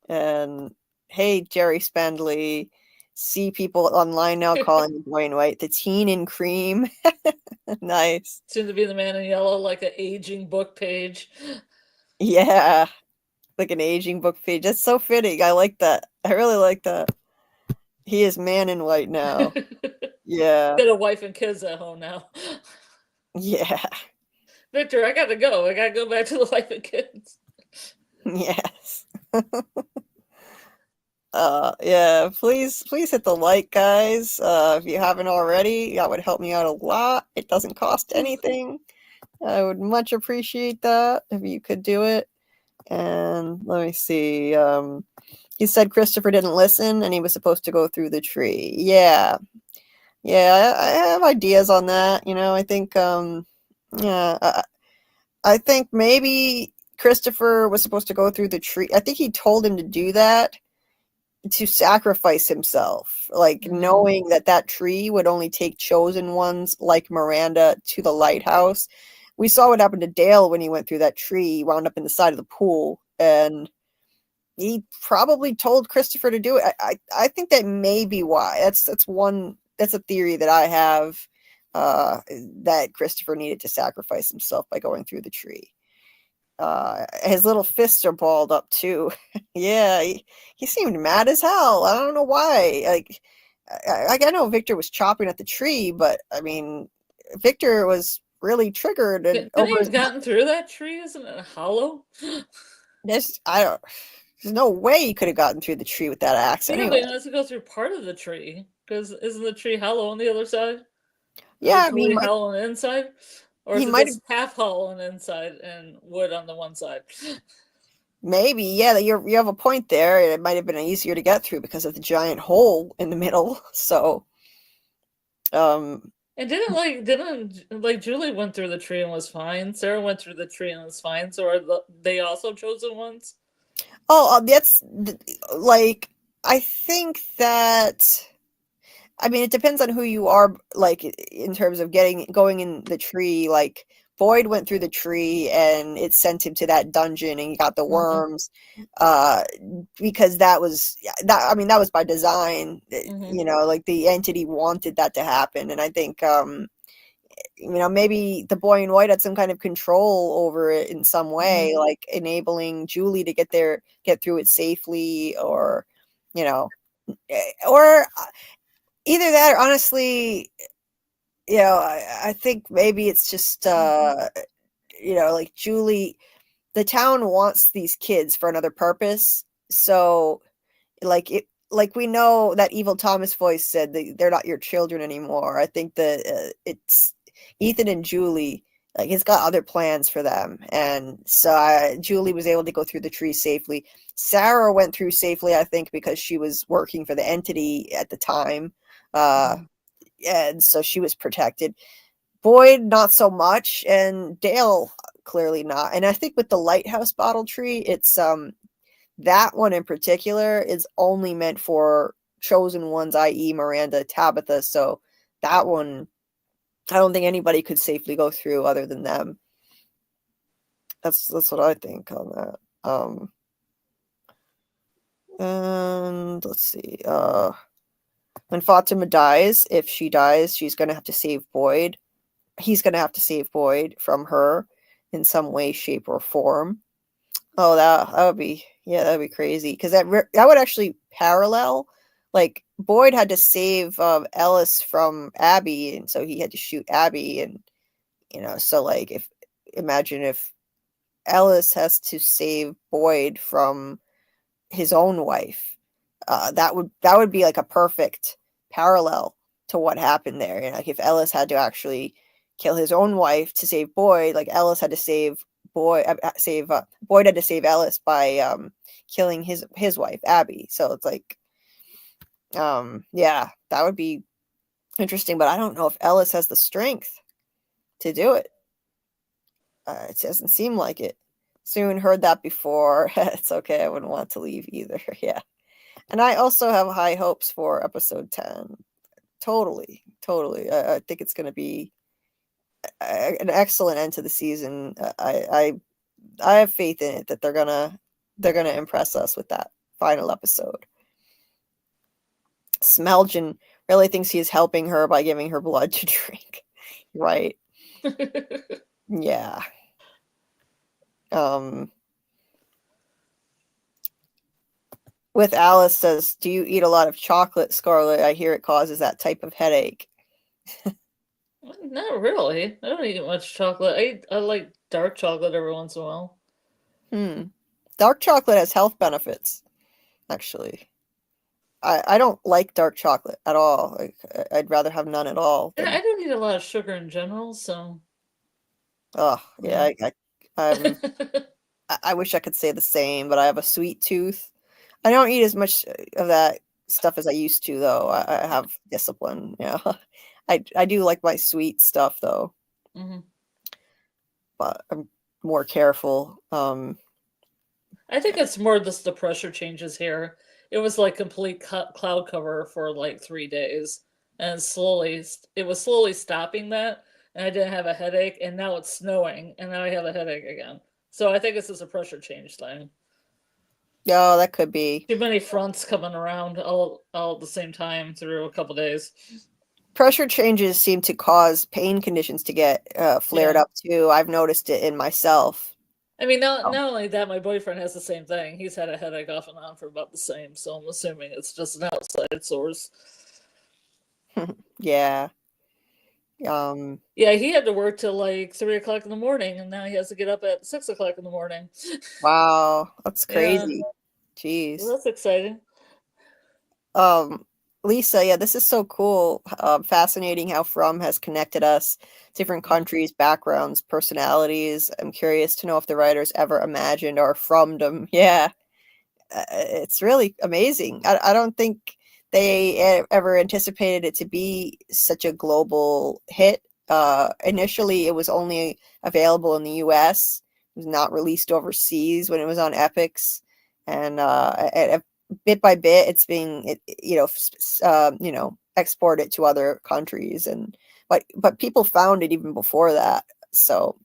And hey, Jerry Spendley. See people online now calling you Dwayne White the teen in cream. Nice. Soon to be the man in yellow, like an aging book page. Yeah. Like an aging book page. That's so fitting. I like that. I really like that. He is man in white now. Yeah. Got a wife and kids at home now. Yeah. Victor, I gotta go. I gotta go back to the wife and kids. Yes. Yeah, please hit the like, guys. If you haven't already, that would help me out a lot. It doesn't cost anything. I would much appreciate that if you could do it. And let me see. He said Christopher didn't listen and he was supposed to go through the tree. Yeah. Yeah, I have ideas on that. I think yeah, I think maybe Christopher was supposed to go through the tree. I think he told him to do that to sacrifice himself, like knowing that tree would only take chosen ones like Miranda to the lighthouse. We saw what happened to Dale when he went through that tree. He wound up in the side of the pool, and he probably told Christopher to do it. I think that may be why. That's a theory that I have, that Christopher needed to sacrifice himself by going through the tree. His little fists are balled up too. Yeah, he seemed mad as hell. I don't know why. Like, I know Victor was chopping at the tree, but I mean, Victor was really triggered and Couldn't he have gotten through that tree? Isn't it hollow? There's no way he could have gotten through the tree with that axe. Yeah, Anyway, but he has to go through part of the tree because isn't the tree hollow on the other side? yeah, I It's mean, only hollow on the inside. Or He is it might just half hollow on the inside and wood on the one side? maybe, yeah, you have a point there. It might have been easier to get through because of the giant hole in the middle. So, And didn't Julie went through the tree and was fine. Sarah went through the tree and was fine. So are they also chosen ones? oh, that's like I think that. I mean, it depends on who you are, like in terms of going in the tree. Like Boyd went through the tree, and it sent him to that dungeon, and he got the worms, because that was that. I mean, that was by design. You know, like the entity wanted that to happen, and I think, you know, maybe the boy in white had some kind of control over it in some way, like enabling Julie to get through it safely, or you know, or. Either that, or honestly, you know, I think maybe it's just, you know, like Julie, the town wants these kids for another purpose. So, like we know that evil Thomas voice said that they're not your children anymore. I think that it's Ethan and Julie. Like he's got other plans for them, and so Julie was able to go through the tree safely. Sarah went through safely, I think, because she was working for the entity at the time. And so she was protected. Boyd, not so much, and Dale, clearly not. And I think with the lighthouse bottle tree, it's that one in particular is only meant for chosen ones, i.e. Miranda, Tabitha. So that one, I don't think anybody could safely go through other than them. That's what I think on that. And let's see. When Fatima dies, if she dies, she's going to have to save Boyd. He's going to have to save Boyd from her in some way, shape, or form. Oh, that would be, yeah, that'd be crazy, because that would actually parallel. Like Boyd had to save Ellis from Abby, and so he had to shoot Abby, and you know, so like imagine if Ellis has to save Boyd from his own wife. That would be like a perfect parallel to what happened there. You know, like if Ellis had to actually kill his own wife to save Boyd, like Ellis had to save Boyd had to save Ellis by killing his wife Abby. So it's like, yeah, that would be interesting. But I don't know if Ellis has the strength to do it. It doesn't seem like it. Soon heard that before. It's okay. I wouldn't want to leave either. Yeah. And I also have high hopes for episode 10. Totally. I think it's going to be an excellent end to the season. I have faith in it that they're gonna impress us with that final episode. Smelgen really thinks he is helping her by giving her blood to drink. Right. Yeah. With Alice says, do you eat a lot of chocolate, Scarlet? I hear it causes that type of headache. Not really. I don't eat much chocolate. I like dark chocolate every once in a while. Dark chocolate has health benefits, actually. I don't like dark chocolate at all. Like, I'd rather have none at all. And I don't eat a lot of sugar in general, so. Oh, yeah. I wish I could say the same, but I have a sweet tooth. I don't eat as much of that stuff as I used to, though. I have discipline. Yeah. I do like my sweet stuff, though. But I'm more careful. I think it's more just the pressure changes here. It was like complete cloud cover for like 3 days, and it was slowly stopping that, and I didn't have a headache, and now it's snowing, and now I have a headache again. So I think this is a pressure change thing. Yeah, that could be. Too many fronts coming around all at the same time through a couple days. Pressure changes seem to cause pain conditions to get flared up too. I've noticed it in myself. I mean, not only that, my boyfriend has the same thing. He's had a headache off and on for about the same, so I'm assuming it's just an outside source. Yeah. Yeah, he had to work till like 3 o'clock in the morning, and now he has to get up at 6 o'clock in the morning. Wow, that's crazy. Yeah. Jeez. Well, that's exciting. Lisa, yeah, this is so cool. Fascinating how From has connected us, different countries, backgrounds, personalities. I'm curious to know if the writers ever imagined our Fromdom. Yeah, it's really amazing. I don't think they ever anticipated it to be such a global hit. Initially, it was only available in the US. It was not released overseas when it was on Epics, and bit by bit, it's being exported to other countries, and but people found it even before that. So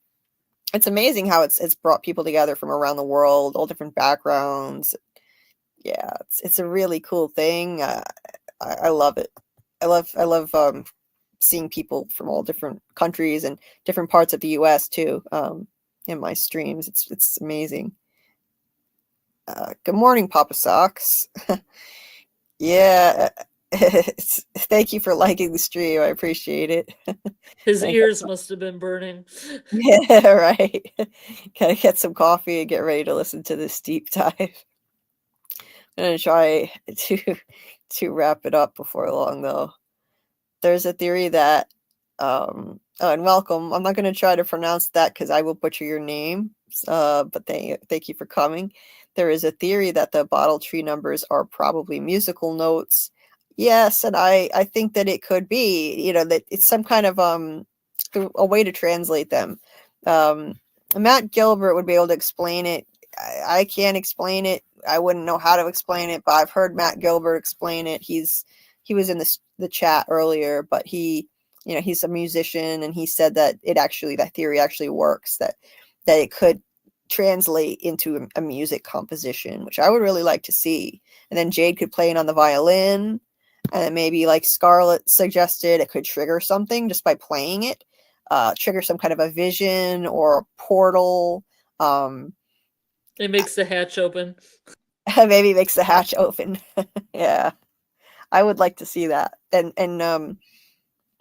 it's amazing how it's brought people together from around the world, all different backgrounds. Yeah, it's a really cool thing. I love it. I love seeing people from all different countries and different parts of the US too, in my streams. It's amazing. Good morning, Papa Socks. Yeah, thank you for liking the stream. I appreciate it. His ears must have been burning. Yeah, right. Gotta get some coffee and get ready to listen to this deep dive. I'm gonna try to wrap it up before long, though. There's a theory that, oh, and welcome. I'm not gonna try to pronounce that because I will butcher your name. But thank you for coming. There is a theory that the bottle tree numbers are probably musical notes. Yes, and I think that it could be, that it's some kind of a way to translate them. Matt Gilbert would be able to explain it. I can't explain it. I wouldn't know how to explain it, but I've heard Matt Gilbert explain it. He was in the chat earlier, but he's a musician, and he said that that theory actually works, that it could translate into a music composition, which I would really like to see. And then Jade could play it on the violin, and then maybe, like Scarlett suggested, it could trigger something just by playing it, trigger some kind of a vision or a portal. It makes the hatch open. Maybe makes the hatch open. Yeah, I would like to see that. And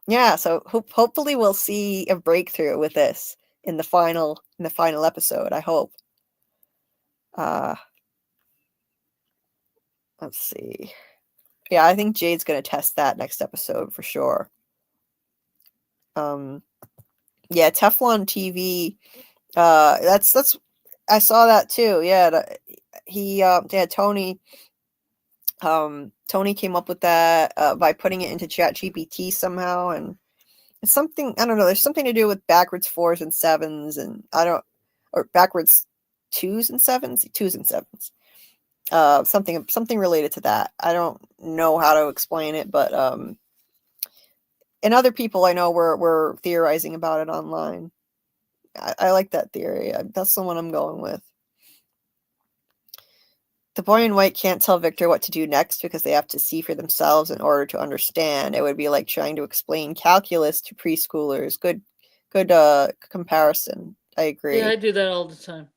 yeah, so hopefully we'll see a breakthrough with this in the final episode, I hope. Let's see. Yeah, I think Jade's gonna test that next episode for sure. Yeah, Teflon TV. That's I saw that too. Yeah, Tony. Tony came up with that by putting it into ChatGPT somehow, and it's something, I don't know. There's something to do with backwards 4s and 7s, and or backwards 2s and 7s. Something related to that. I don't know how to explain it, but and other people I know were theorizing about it online. I like that theory. That's the one I'm going with. The boy in white can't tell Victor what to do next because they have to see for themselves in order to understand. It would be like trying to explain calculus to preschoolers. Good comparison. I agree. Yeah, I do that all the time.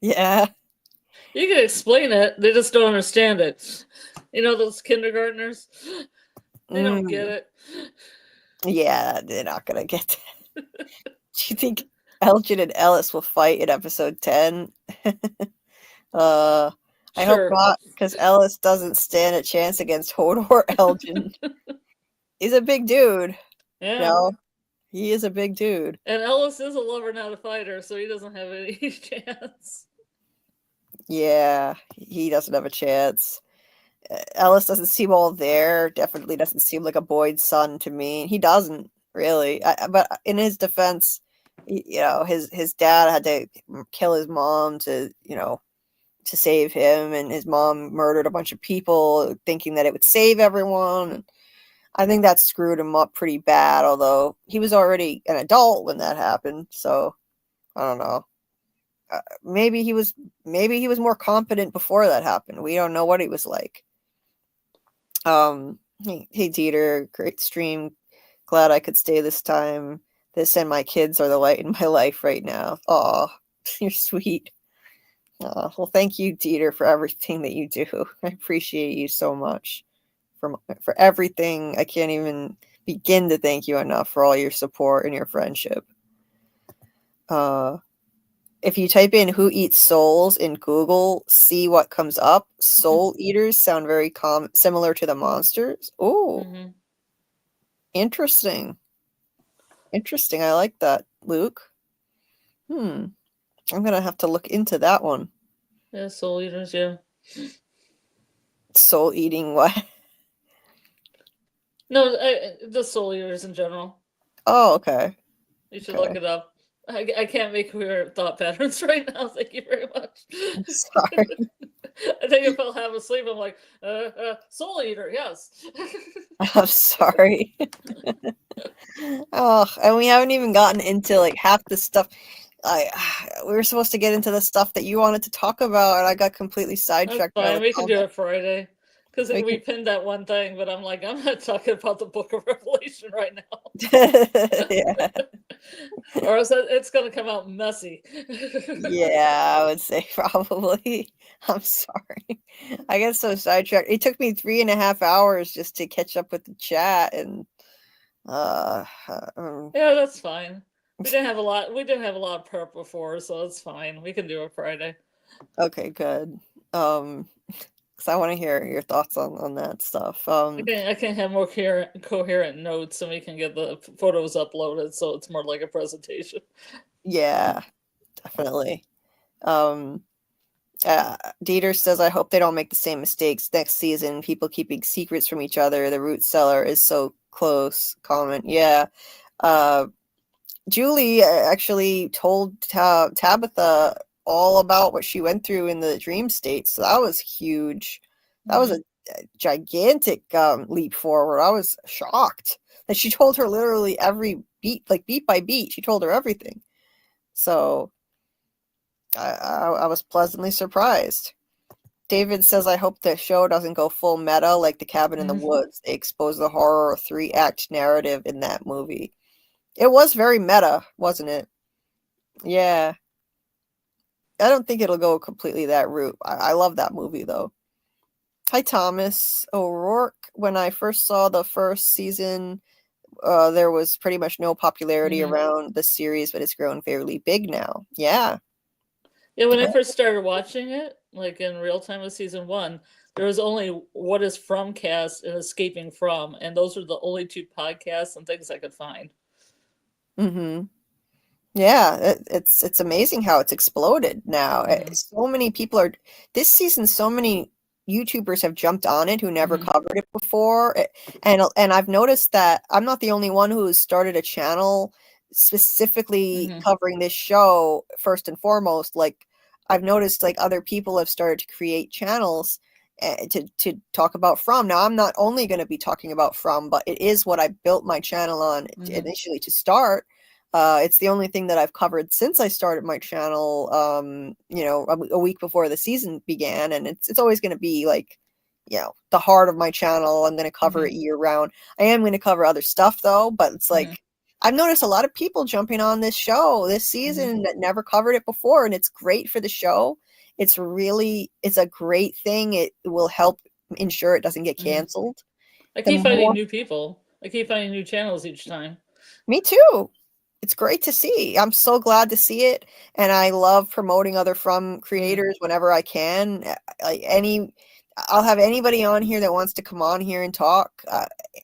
Yeah. You can explain it, they just don't understand it. Those kindergartners, they don't get it. Yeah, they're not gonna get that. Do you think Elgin and Ellis will fight in episode 10? I hope not, because Ellis doesn't stand a chance against Hodor Elgin. He's a big dude. Yeah. He is a big dude. And Ellis is a lover, not a fighter, so he doesn't have any chance. Yeah, he doesn't have a chance. Ellis doesn't seem all there. Definitely doesn't seem like a Boyd's son to me. He doesn't really. But in his defense, his dad had to kill his mom to save him, and his mom murdered a bunch of people thinking that it would save everyone. And I think that screwed him up pretty bad. Although he was already an adult when that happened, so I don't know. Maybe he was more confident before that happened. We don't know what he was like. Hey Dieter, great stream. Glad I could stay this time. This and my kids are the light in my life right now. Aw, you're sweet. Well, thank you, Dieter, for everything that you do. I appreciate you so much for everything. I can't even begin to thank you enough for all your support and your friendship. If you type in "who eats souls" in Google, see what comes up. Soul eaters sound very similar to the monsters. Oh, interesting. Interesting. I like that, Luke. I'm gonna have to look into that one. Yeah, soul eaters. Yeah. Soul eating what? No, the soul eaters in general. Oh, okay. You should Okay. look it up. I can't make weird thought patterns right now. Thank you very much. I'm sorry. I think if I'll have a sleep, I'm like, soul eater, yes. I'm sorry. Oh, and we haven't even gotten into like half the stuff. We were supposed to get into the stuff that you wanted to talk about, and I got completely That's sidetracked by fine. the We can do comment. it Friday. Because we pinned that one thing, but I'm like, I'm not talking about the Book of Revelation right now. Yeah. Or else it's going to come out messy. Yeah, I would say probably. I'm sorry. I get so sidetracked. It took me 3.5 hours just to catch up with the chat, and Yeah, that's fine. We didn't have a lot. We didn't have a lot of prep before, so it's fine. We can do it Friday. Okay, good. Because I want to hear your thoughts on that stuff. I can have more coherent notes, and we can get the photos uploaded, so it's more like a presentation. Yeah, definitely. Dieter says, I hope they don't make the same mistakes next season. People keeping secrets from each other. The root cellar is so close. Comment. Yeah. Julie actually told Tabitha all about what she went through in the dream state. So that was huge. That was a gigantic leap forward. I was shocked that she told her literally every beat, like beat by beat. She told her everything. So I was pleasantly surprised. David says, I hope the show doesn't go full meta like The Cabin in the Woods. They expose the horror 3-act narrative in that movie. It was very meta, wasn't it? Yeah. I don't think it'll go completely that route. I love that movie, though. Hi, Thomas O'Rourke. When I first saw the first season, there was pretty much no popularity around the series, but it's grown fairly big now. Yeah. Yeah, when I first started watching it, like in real time with season 1, there was only What Is From cast and Escaping From, and those were the only 2 podcasts and things I could find. Yeah, it's amazing how it's exploded now. So many people are this season. So many YouTubers have jumped on it who never covered it before, and I've noticed that I'm not the only one who's started a channel specifically covering this show first and foremost. Like I've noticed, like other people have started to create channels to talk about From. Now I'm not only going to be talking about From, but it is what I built my channel on initially to start. It's the only thing that I've covered since I started my channel, you know, a week before the season began, and it's always going to be like, you know, the heart of my channel. I'm going to cover it year round. I am going to cover other stuff though, but it's like I've noticed a lot of people jumping on this show this season that never covered it before, and it's great for the show. It's a great thing. It will help ensure it doesn't get canceled. I keep finding new people. I keep finding new channels each time. Me too. It's great to see. I'm so glad to see it, and I love promoting other From creators whenever I can. I'll have anybody on here that wants to come on here and talk.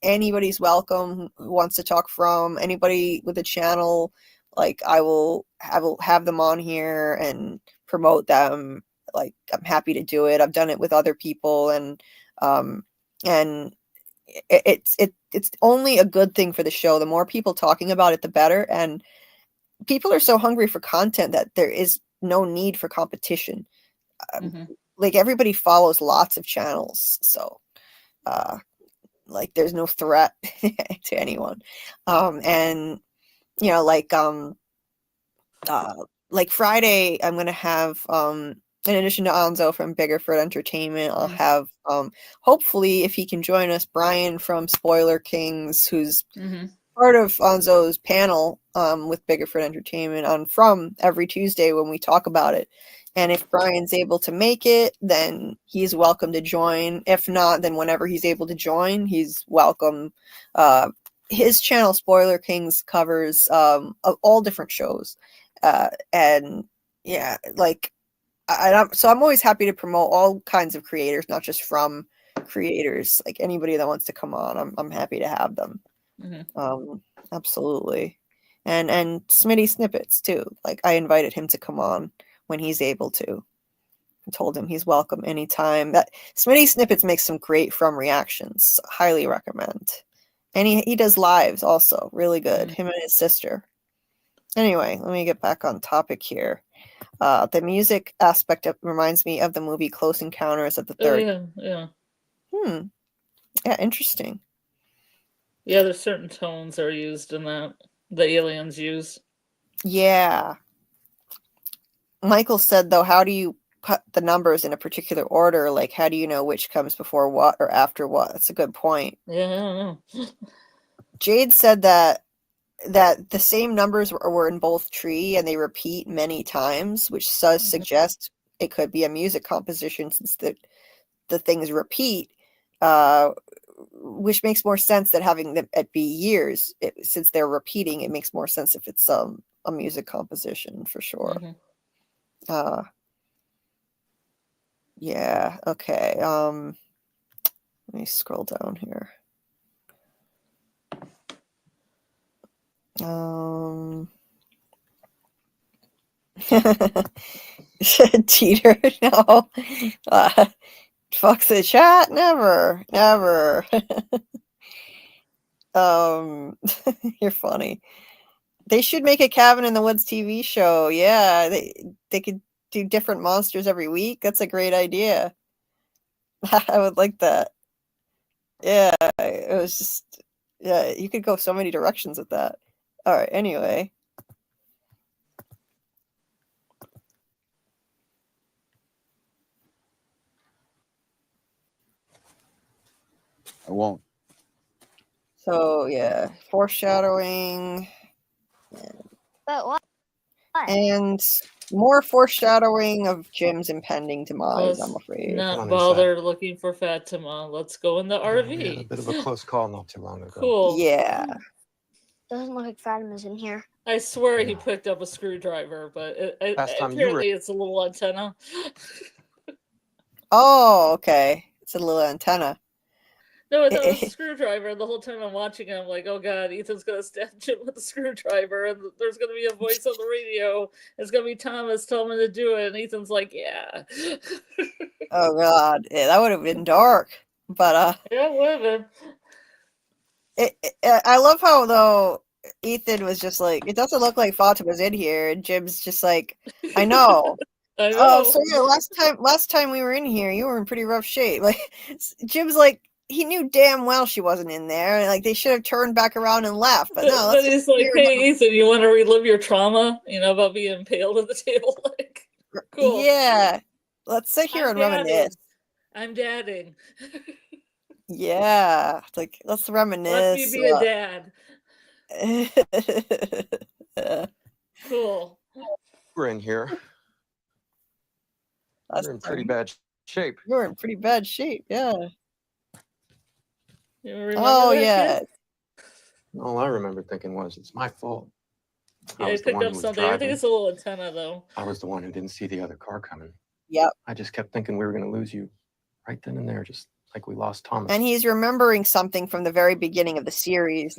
Anybody's welcome who wants to talk From. Anybody with a channel, like I will have them on here and promote them. Like I'm happy to do it. I've done it with other people, and it's only a good thing for the show. The more people talking about it, the better. And people are so hungry for content that there is no need for competition. Like everybody follows lots of channels, so like there's no threat to anyone. And you know, like Friday, I'm gonna have in addition to Anzo from Biggerford Entertainment, I'll have hopefully, if he can join us, Brian from Spoiler Kings, who's part of Anzo's panel with Biggerford Entertainment on From every Tuesday when we talk about it. And if Brian's able to make it, then he's welcome to join. If not, then whenever he's able to join, he's welcome. His channel, Spoiler Kings, covers all different shows. And yeah, like so I'm always happy to promote all kinds of creators, not just from creators. Like anybody that wants to come on, I'm happy to have them. Absolutely. And Smitty Snippets too. Like I invited him to come on when he's able to. I told him he's welcome anytime. That Smitty Snippets makes some great From reactions. Highly recommend. And he does lives also. Really good. Him and his sister. Anyway, let me get back on topic here. The music aspect reminds me of the movie Close Encounters of the Third. Yeah. Yeah, interesting. Yeah, there's certain tones that are used in that the aliens use. Yeah. Michael said, though, how do you put the numbers in a particular order? Like, how do you know which comes before what or after what? That's a good point. Yeah, I don't know. Jade said that the same numbers were in both tree and they repeat many times, which does suggest it could be a music composition since the things repeat, which makes more sense than having them it be years. Since they're repeating, it makes more sense if it's a music composition for sure. Yeah, okay. Let me scroll down here. Teeter, no. Fuck the chat, never. You're funny. They should make a Cabin in the Woods TV show. Yeah, they could do different monsters every week. That's a great idea. I would like that. Yeah, it was just, yeah, you could go so many directions with that. All right, anyway. I won't. So, yeah, foreshadowing. But what? And more foreshadowing of Jim's impending demise, I'm afraid. Not bother looking for Fatima. Let's go in the RV. A bit of a close call not too long ago. Cool. Yeah. Doesn't look like Fatima's in here. I swear he picked up a screwdriver, but Last time you were- apparently it's a little antenna. Oh, okay. It's a little antenna. No, I thought it was a screwdriver, and the whole time I'm watching it, I'm like, oh god, Ethan's gonna stab Jim with a screwdriver, and there's gonna be a voice on the radio. It's gonna be Thomas telling him to do it, and Ethan's like, yeah. Oh god, yeah, that would have been dark. But yeah, it would have been. I love how though Ethan was just like, it doesn't look like Fatima's in here, and Jim's just like, I know. I know. Oh, so yeah, last time we were in here, you were in pretty rough shape. Like Jim's like, he knew damn well she wasn't in there. Like they should have turned back around and left. But no, But he's like, hey Ethan, you want to relive your trauma? You know, about being impaled at the table? Like, cool. Yeah. Let's sit here and reminisce. I'm dadding. Yeah. Like let's reminisce. Let me be a dad. Cool. We're in here. We're in pretty bad shape. You're in pretty bad shape, yeah. You remember oh that, yeah. kid? All I remember thinking was, it's my fault. Yeah, I I was the picked one up who was something. I think driving. it's a little antenna though. I was the one who didn't see the other car coming. Yep. I just kept thinking we were going to lose you right then and there, just like we lost Thomas. And he's remembering something from the very beginning of the series.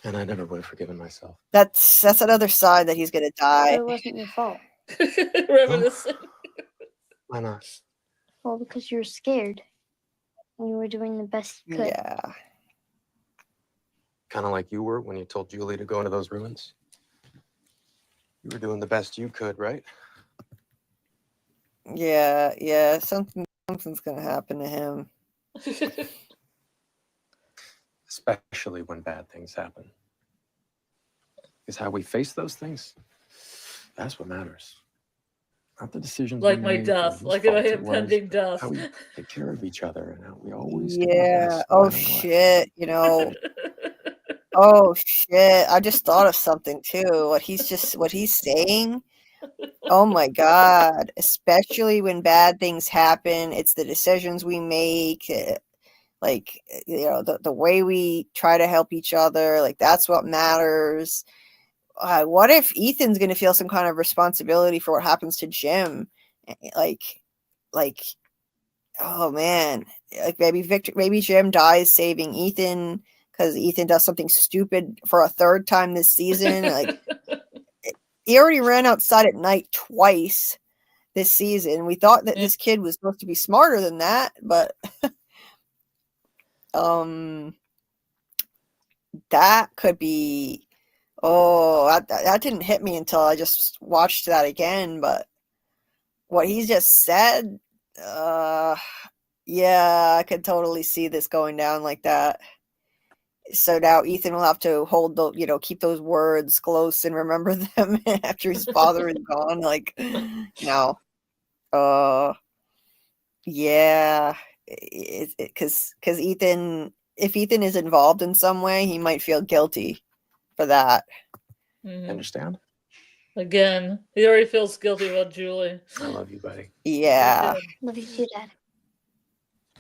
And I never would have forgiven myself. That's another sign that he's gonna die. But it wasn't your fault. Reminiscing. Why not? Well, because you were scared. And you were doing the best you could. Yeah. Kind of like you were when you told Julie to go into those ruins. You were doing the best you could, right? Yeah. Something's gonna happen to him. Especially when bad things happen. Because how we face those things, that's what matters. Not the decisions Like we my make, death, or whose like fault my it was, impending but death. How we take care of each other and how we always do our Yeah. best, no Oh matter what. shit. You know. Oh shit. I just thought of something too. What he's saying. Oh my god. Especially when bad things happen. It's the decisions we make. Like, you know, the way we try to help each other. Like that's what matters. what if Ethan's going to feel some kind of responsibility for what happens to Jim? Like, oh man, like maybe Jim dies saving Ethan because Ethan does something stupid for a third time this season. Like, he already ran outside at night twice this season. We thought that this kid was supposed to be smarter than that, but that could be. Oh, that didn't hit me until I just watched that again. But what he just said, yeah, I could totally see this going down like that. So now Ethan will have to keep those words close and remember them after his father is gone. Like, no. Yeah, because Ethan, if Ethan is involved in some way, he might feel guilty for that. Understand? Again, he already feels guilty about Julie. I love you, buddy. Yeah. Love you too, Dad.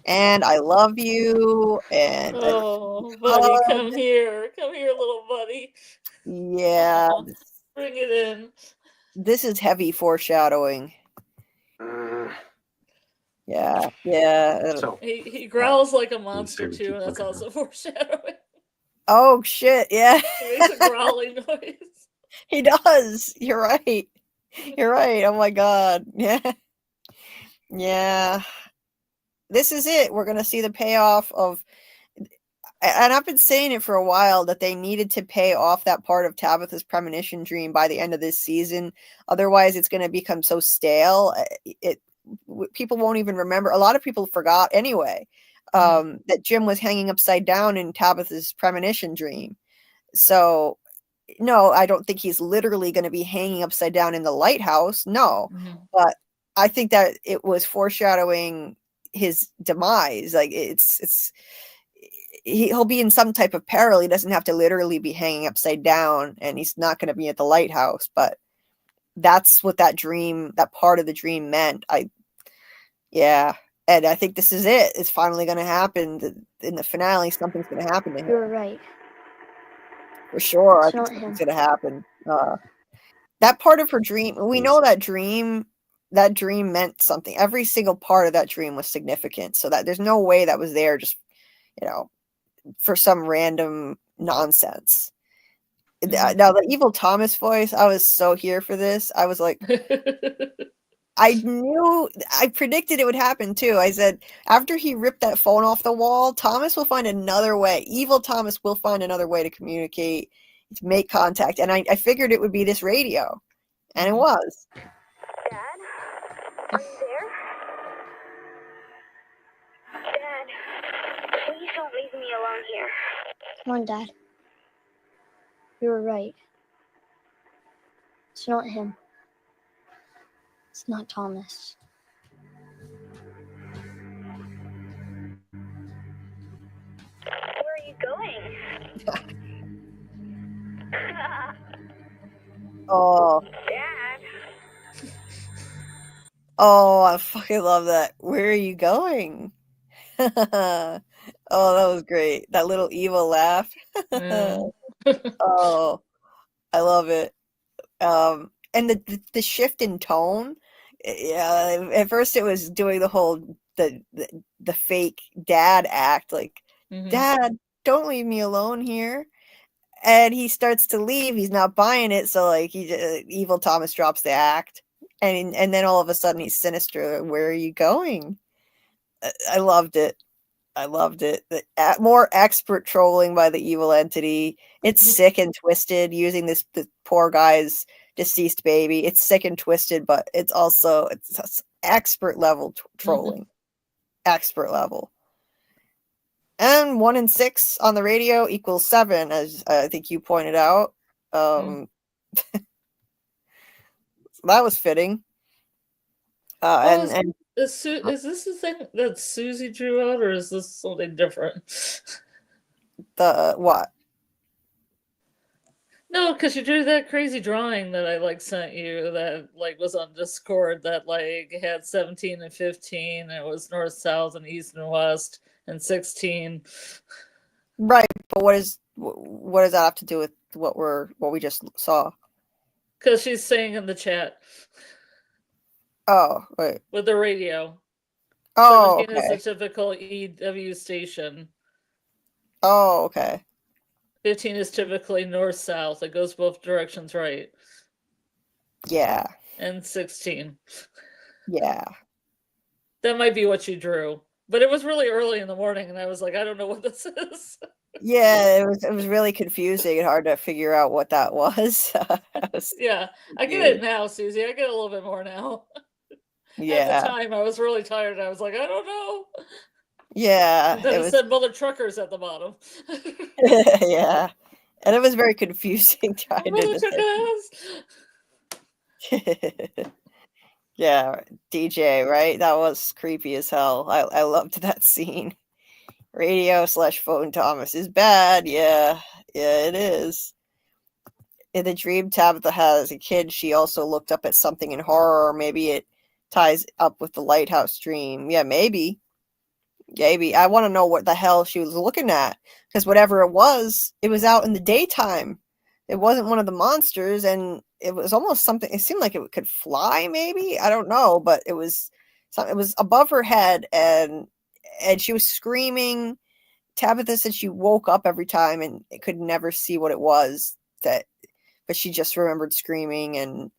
And I love you. And Oh, buddy, come here, little buddy. yeah, Bring it in. this is heavy foreshadowing. Yeah. So he growls like a monster too, and that's also foreshadowing. Oh shit! Yeah, He makes a growling noise. He does. You're right. Oh my god. Yeah. This is it. We're gonna see the payoff of. And I've been saying it for a while that they needed to pay off that part of Tabitha's premonition dream by the end of this season. Otherwise, it's going to become so stale. People won't even remember. A lot of people forgot anyway that Jim was hanging upside down in Tabitha's premonition dream. So, no, I don't think he's literally going to be hanging upside down in the lighthouse. No, but I think that it was foreshadowing his demise. Like he'll be in some type of peril. He doesn't have to literally be hanging upside down, and he's not going to be at the lighthouse, but that's what that part of the dream meant. And I think this is it. It's finally going to happen in the finale. Something's going to happen to him. You were right. For sure. I It's think not something's him. going to happen. That part of her dream, we know that dream meant something. Every single part of that dream was significant. So that there's no way that was there just, for some random nonsense. Now the evil Thomas voice, I was so here for this. I was like, I predicted it would happen too. I said, after he ripped that phone off the wall, Thomas will find another way. Evil Thomas will find another way to communicate, to make contact. And I figured it would be this radio. And it was. Dad? Are you there? Dad, please don't leave me alone here. Come on, Dad. You were right. It's not him. It's not Thomas. Where are you going? Oh. Dad. Oh, I fucking love that. Where are you going? Oh, that was great. That little evil laugh. Oh, I love it. And the shift in tone. Yeah, at first it was doing the whole the fake dad act, like, Dad, don't leave me alone here. And he starts to leave. He's not buying it, so like evil Thomas drops the act, and then all of a sudden he's sinister. Where are you going? I loved it. More expert trolling by the evil entity. It's sick and twisted, using the poor guy's deceased baby. It's sick and twisted, but it's expert level trolling. Expert level. And 1 and 6 on the radio equals 7, as I think you pointed out. So that was fitting. Is this the thing that Susie drew out, or is this something different? The what? No, because you drew that crazy drawing that I sent you that was on Discord that had 17 and 15, and it was north, south, and east and west, and 16. Right, but what does that have to do with what we just saw? Because she's saying in the chat. Oh, wait. With the radio. Oh, 17 is okay. a typical EW station. Oh, okay. 15 is typically north-south. It goes both directions, right? Yeah. And 16. Yeah. That might be what you drew. But it was really early in the morning, and I was like, I don't know what this is. Yeah, it was really confusing and hard to figure out what that was. Yeah, I get it now, Susie. I get a little bit more now. At Yeah. the time, I was really tired. I was like, I don't know. Yeah, And then it it was said Mother Truckers at the bottom. yeah. And it was very confusing trying Mother to Truckers! Yeah, DJ, right? That was creepy as hell. I loved that scene. Radio/phone Thomas is bad. Yeah, it is. In the dream Tabitha had as a kid, she also looked up at something in horror. Maybe it ties up with the lighthouse dream. Yeah, maybe. Maybe. I want to know what the hell she was looking at. Because whatever it was out in the daytime. It wasn't one of the monsters, and it was almost something. It seemed like it could fly, maybe. I don't know, but it was above her head, and she was screaming. Tabitha said she woke up every time and could never see what it was, but she just remembered screaming. And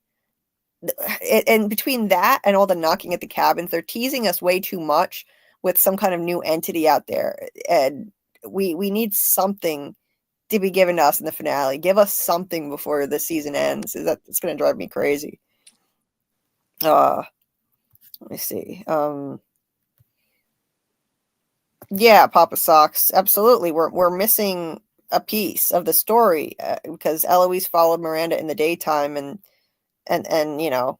between that and all the knocking at the cabins, they're teasing us way too much with some kind of new entity out there, and we need something to be given to us in the finale. Give us something before the season ends. It's going to drive me crazy. Let me see. Yeah, Papa Socks. Absolutely. We're missing a piece of the story because Eloise followed Miranda in the daytime, and you know,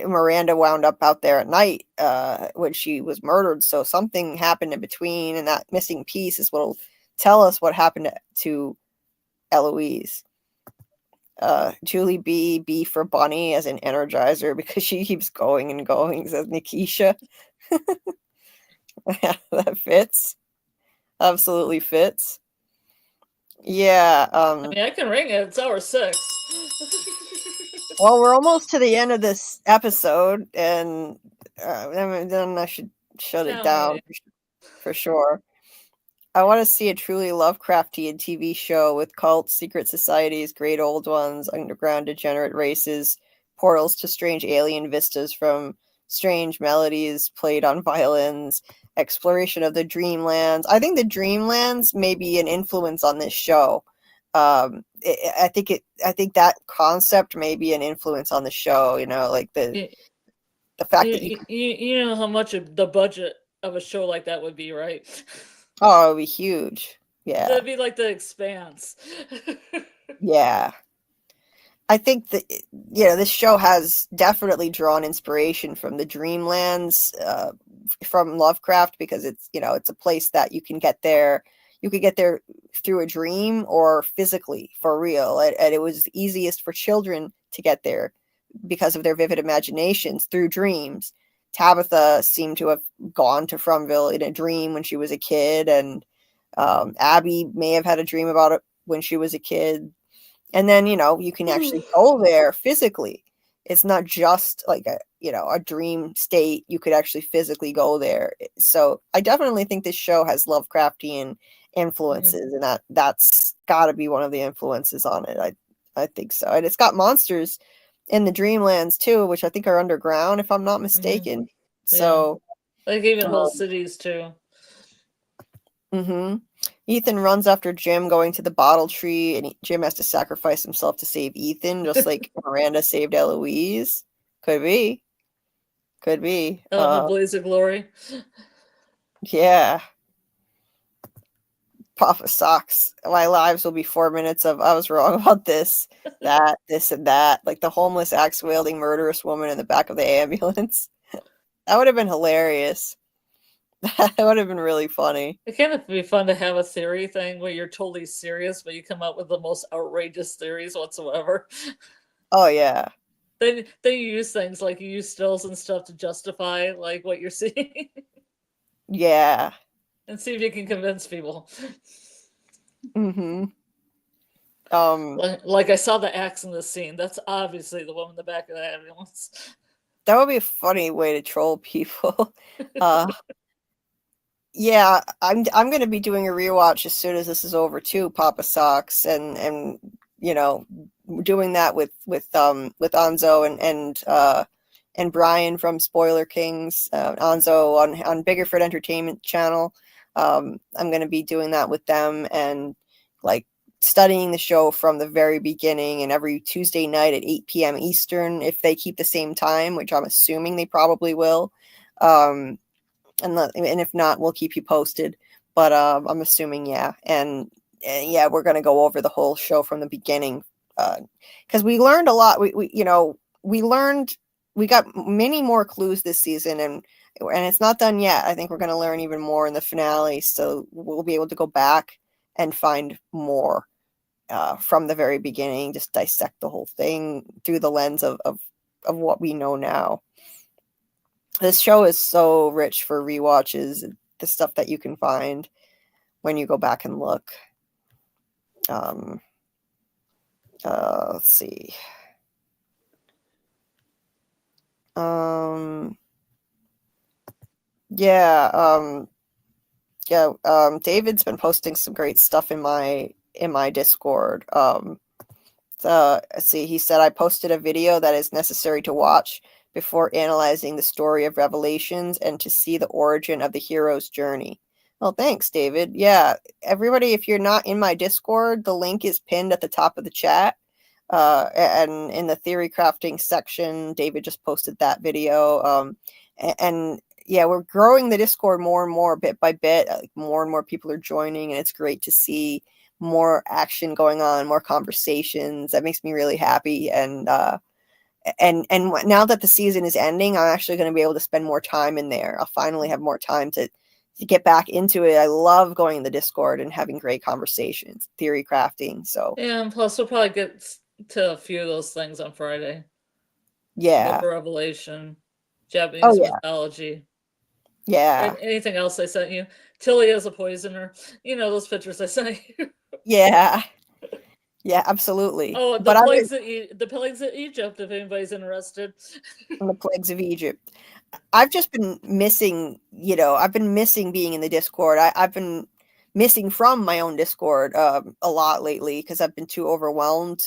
Miranda wound up out there at night when she was murdered. So something happened in between, and that missing piece is what'll tell us what happened to Eloise. Julie B for Bunny as an energizer because she keeps going and going, says Nikisha. Yeah, that fits. Absolutely fits. Yeah. I mean, I can ring it. It's hour 6. Well, we're almost to the end of this episode, and then I should shut it down for sure. I want to see a truly Lovecraftian TV show with cults, secret societies, great old ones, underground degenerate races, portals to strange alien vistas from strange melodies played on violins, exploration of the dreamlands. I think the dreamlands may be an influence on this show. I think that concept may be an influence on the show. You know, like the fact that you know how much of the budget of a show like that would be, right? Oh, it would be huge. Yeah. That'd be like The Expanse. Yeah. I think that, you know, this show has definitely drawn inspiration from the Dreamlands, from Lovecraft, because it's, you know, it's a place that you can get there. You could get there through a dream or physically, for real. And it was easiest for children to get there because of their vivid imaginations through dreams. Tabitha seemed to have gone to Fromville in a dream when she was a kid, and Abby may have had a dream about it when she was a kid. And then, you know, you can actually go there physically. It's not just like a dream state. You could actually physically go there. So I definitely think this show has Lovecraftian influences, and that's got to be one of the influences on it. I think so. And it's got monsters in the Dreamlands too, which I think are underground, if I'm not mistaken. So, like even whole cities too. Ethan runs after Jim going to the bottle tree, and Jim has to sacrifice himself to save Ethan, just like Miranda saved Eloise. Could be. A blaze of glory. Yeah. Papa Socks. My lives will be 4 minutes of I was wrong about this, that, this, and that. Like the homeless axe wielding murderous woman in the back of the ambulance. That would have been hilarious. That would have been really funny. It can be fun to have a theory thing where you're totally serious, but you come up with the most outrageous theories whatsoever. Oh yeah. Then you use things like you use stills and stuff to justify like what you're seeing. Yeah. And see if you can convince people. Like I saw the axe in this scene. That's obviously the woman in the back of the ambulance. That would be a funny way to troll people. Yeah, I'm gonna be doing a rewatch as soon as this is over too, Papa Socks, and you know, doing that with Anzo and Brian from Spoiler Kings, Anzo on Biggerford Entertainment Channel. I'm gonna be doing that with them and like studying the show from the very beginning, and every Tuesday night at 8 p.m. Eastern, if they keep the same time, which I'm assuming they probably will. And if not, we'll keep you posted. But I'm assuming, yeah. And yeah, we're going to go over the whole show from the beginning. Because we learned a lot. We got many more clues this season, and it's not done yet. I think we're going to learn even more in the finale. So we'll be able to go back and find more from the very beginning, just dissect the whole thing through the lens of what we know now. This show is so rich for rewatches, the stuff that you can find when you go back and look. Let's see. David's been posting some great stuff in my Discord. Let's see, he said, I posted a video that is necessary to watch before analyzing the story of Revelations and to see the origin of the hero's journey. Well, thanks, David. Yeah, everybody, if you're not in my Discord, the link is pinned at the top of the chat. And in the theory crafting section, David just posted that video. And yeah, we're growing the Discord more and more, bit by bit. Like, more and more people are joining, and it's great to see more action going on, more conversations. That makes me really happy. And now that the season is ending, I'm actually going to be able to spend more time in there. I'll finally have more time to get back into it. I love going in the Discord and having great conversations, theory crafting. So yeah, and plus we'll probably get to a few of those things on Friday. Yeah. Book of Revelation, Japanese mythology. Yeah. Anything else I sent you? Tilly as a poisoner. You know those pictures I sent you. Yeah. Yeah, absolutely. Oh, the plagues of Egypt, if anybody's interested. The plagues of Egypt. I've just been missing, I've been missing being in the Discord. I've been missing from my own Discord a lot lately because I've been too overwhelmed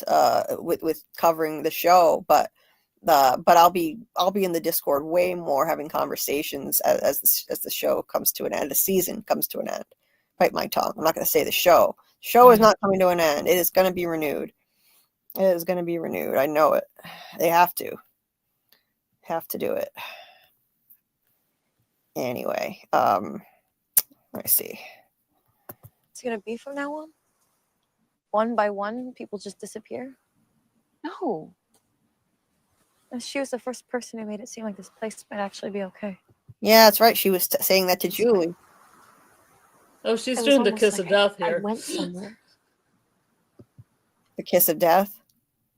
with covering the show. But I'll be in the Discord way more, having conversations as the show comes to an end, the season comes to an end. Bite my tongue. I'm not going to say the show. Show is not coming to an end. It is going to be renewed. It is going to be renewed. I know it. They have to do it. Anyway, let me see. It's gonna be from now on? One by one, people just disappear? No. She was the first person who made it seem like this place might actually be okay. Yeah, that's right. She was saying that to Julie. Oh, she's doing the kiss of death here. I went somewhere. The kiss of death?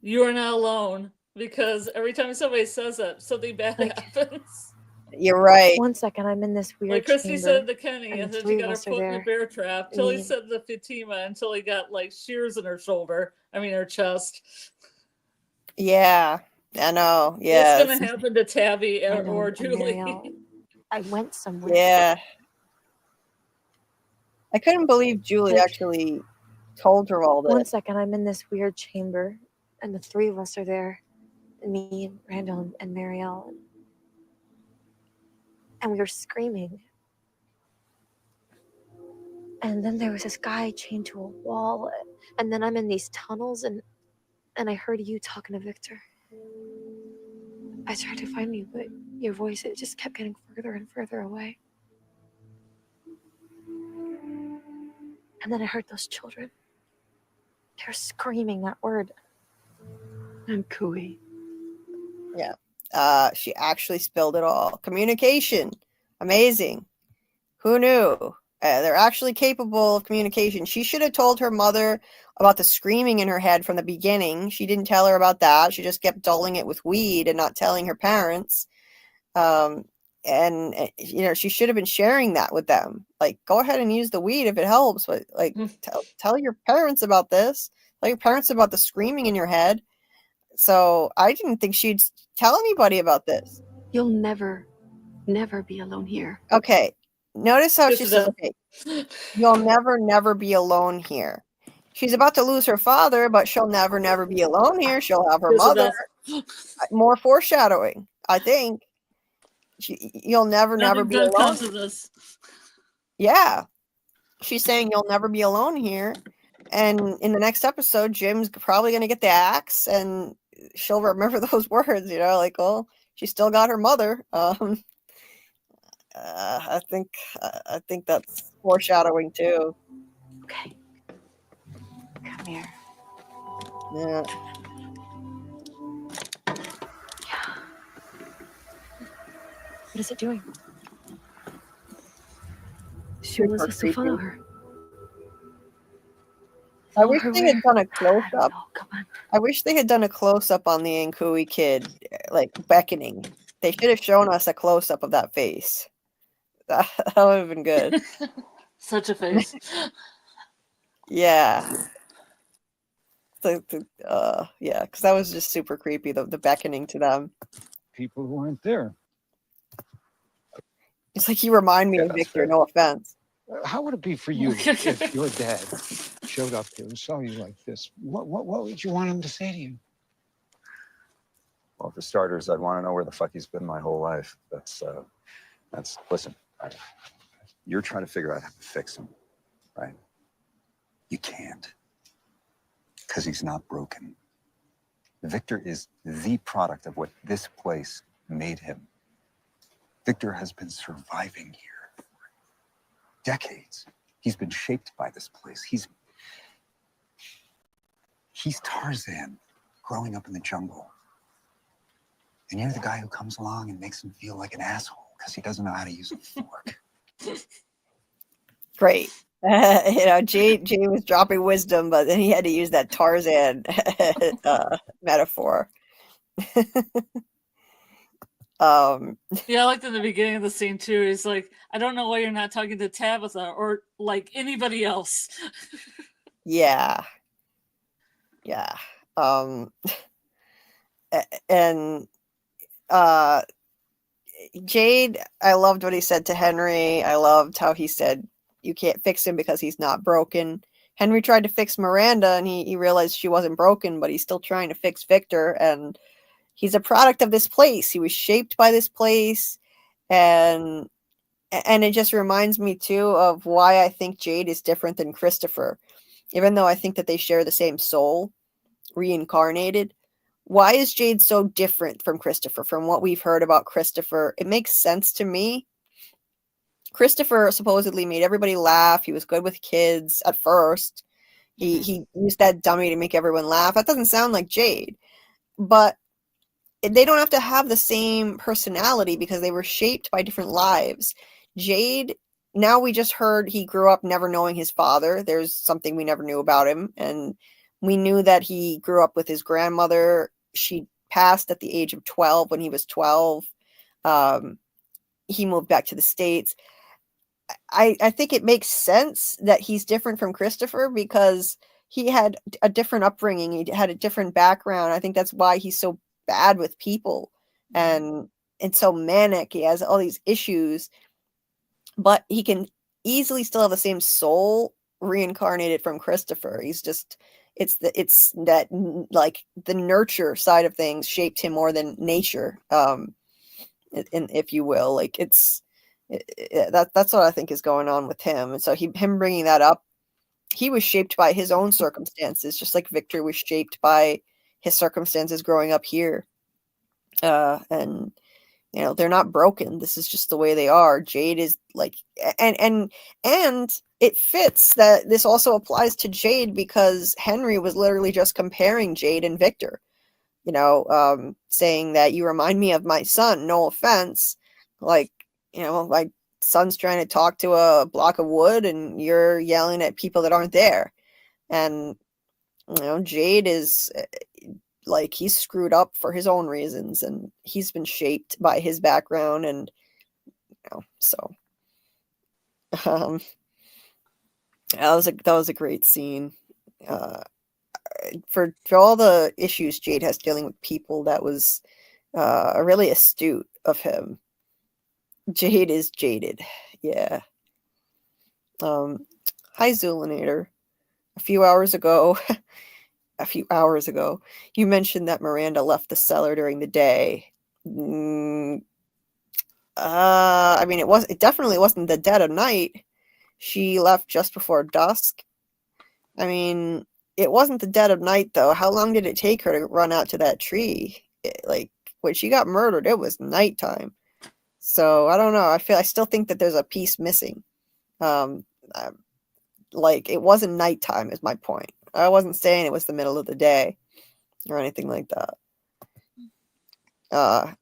You are not alone, because every time somebody says that, something bad happens. You're right. 1 second, I'm in this weird Like Christy chamber, said to Kenny, and then three she got of her us are foot in the there. bear trap. Tilly said to Fatima until he got like shears in her shoulder. I mean her chest. Yeah, I know. Yeah. What's gonna happen to Tabby or Julie? I went somewhere. Yeah. I couldn't believe Julie actually told her all this. 1 second, I'm in this weird chamber, and the three of us are there. Me and Randall and Marielle. And we were screaming. And then there was this guy chained to a wall. And then I'm in these tunnels, and I heard you talking to Victor. I tried to find you, but your voice, it just kept getting further and further away. And then I heard those children. They were screaming that word. And Cooey. Yeah. She actually spilled it all. Communication. Amazing. Who knew? They're actually capable of communication. She should have told her mother about the screaming in her head from the beginning. She didn't tell her about that. She just kept dulling it with weed and not telling her parents. And she should have been sharing that with them. Like, go ahead and use the weed if it helps, but like, tell your parents about this. Tell your parents about the screaming in your head. So I didn't think she'd tell anybody about this. You'll never be alone here. Okay. Notice how Yes, she it says, does. okay, you'll never be alone here. She's about to lose her father, but she'll never be alone here. She'll have her Yes, it mother. does. More foreshadowing, I think. You'll never Nothing be good alone. comes of this. Yeah. She's saying you'll never be alone here. And in the next episode, Jim's probably going to get the axe and she'll remember those words, you know, like, well, she still got her mother. I think that's foreshadowing too. Okay. Come here. Yeah. What is it doing? Super Melissa still creepy. follow her. I wish they had done a close up. Come on. I wish they had done a close up on the Ankui kid, like beckoning. They should have shown us a close up of that face. That would have been good. Such a face. Yeah. Yeah, because that was just super creepy, the beckoning to them. People who aren't there. It's like you remind me of Victor, no offense. How would it be for you if your dad showed up here and saw you like this? What would you want him to say to you? Well, for starters, I'd want to know where the fuck he's been my whole life. Listen, you're trying to figure out how to fix him, right? You can't, because he's not broken. Victor is the product of what this place made him. Victor has been surviving here for decades. He's been shaped by this place. He's Tarzan growing up in the jungle. And you're the guy who comes along and makes him feel like an asshole because he doesn't know how to use a fork. Great. Jay was dropping wisdom, but then he had to use that Tarzan metaphor. Yeah, I liked in the beginning of the scene too. He's like, I don't know why you're not talking to Tabitha or like anybody else. Yeah. And Jade, I loved what he said to Henry. I loved how he said you can't fix him because he's not broken. Henry tried to fix Miranda and he realized she wasn't broken, but he's still trying to fix Victor, and he's a product of this place. He was shaped by this place, and it just reminds me too of why I think Jade is different than Christopher. Even though I think that they share the same soul, reincarnated, why is Jade so different from Christopher? From what we've heard about Christopher, it makes sense to me. Christopher supposedly made everybody laugh. He was good with kids at first. He used that dummy to make everyone laugh. That doesn't sound like Jade. But they don't have to have the same personality because they were shaped by different lives. Jade, now we just heard he grew up never knowing his father. There's something we never knew about him. And we knew that he grew up with his grandmother. She passed at the age of 12 when he was 12. He moved back to the States. I think it makes sense that he's different from Christopher because he had a different upbringing. He had a different background. I think that's why he's so bad with people and so manic. He has all these issues, but he can easily still have the same soul reincarnated from Christopher. He's just, it's that like the nurture side of things shaped him more than nature, if you will. Like that's what I think is going on with him. And so him bringing that up, he was shaped by his own circumstances, just like Victor was shaped by his circumstances growing up here. And they're not broken. This is just the way they are. Jade is like, and it fits that this also applies to Jade because Henry was literally just comparing Jade and Victor, saying that you remind me of my son. No offense. Like, my son's trying to talk to a block of wood and you're yelling at people that aren't there. And, Jade is like, he's screwed up for his own reasons and he's been shaped by his background. And, so, that was a great scene. for all the issues Jade has dealing with people, that was really astute of him. Jade is jaded. Yeah. Hi, Zulinator. A few hours ago, you mentioned that Miranda left the cellar during the day. I mean, it definitely wasn't the dead of night. She left just before dusk. I mean, it wasn't the dead of night, though. How long did it take her to run out to that tree? Like, when she got murdered, it was nighttime. So, I don't know. I still think that there's a piece missing. Like, it wasn't nighttime is my point. I wasn't saying it was the middle of the day or anything like that.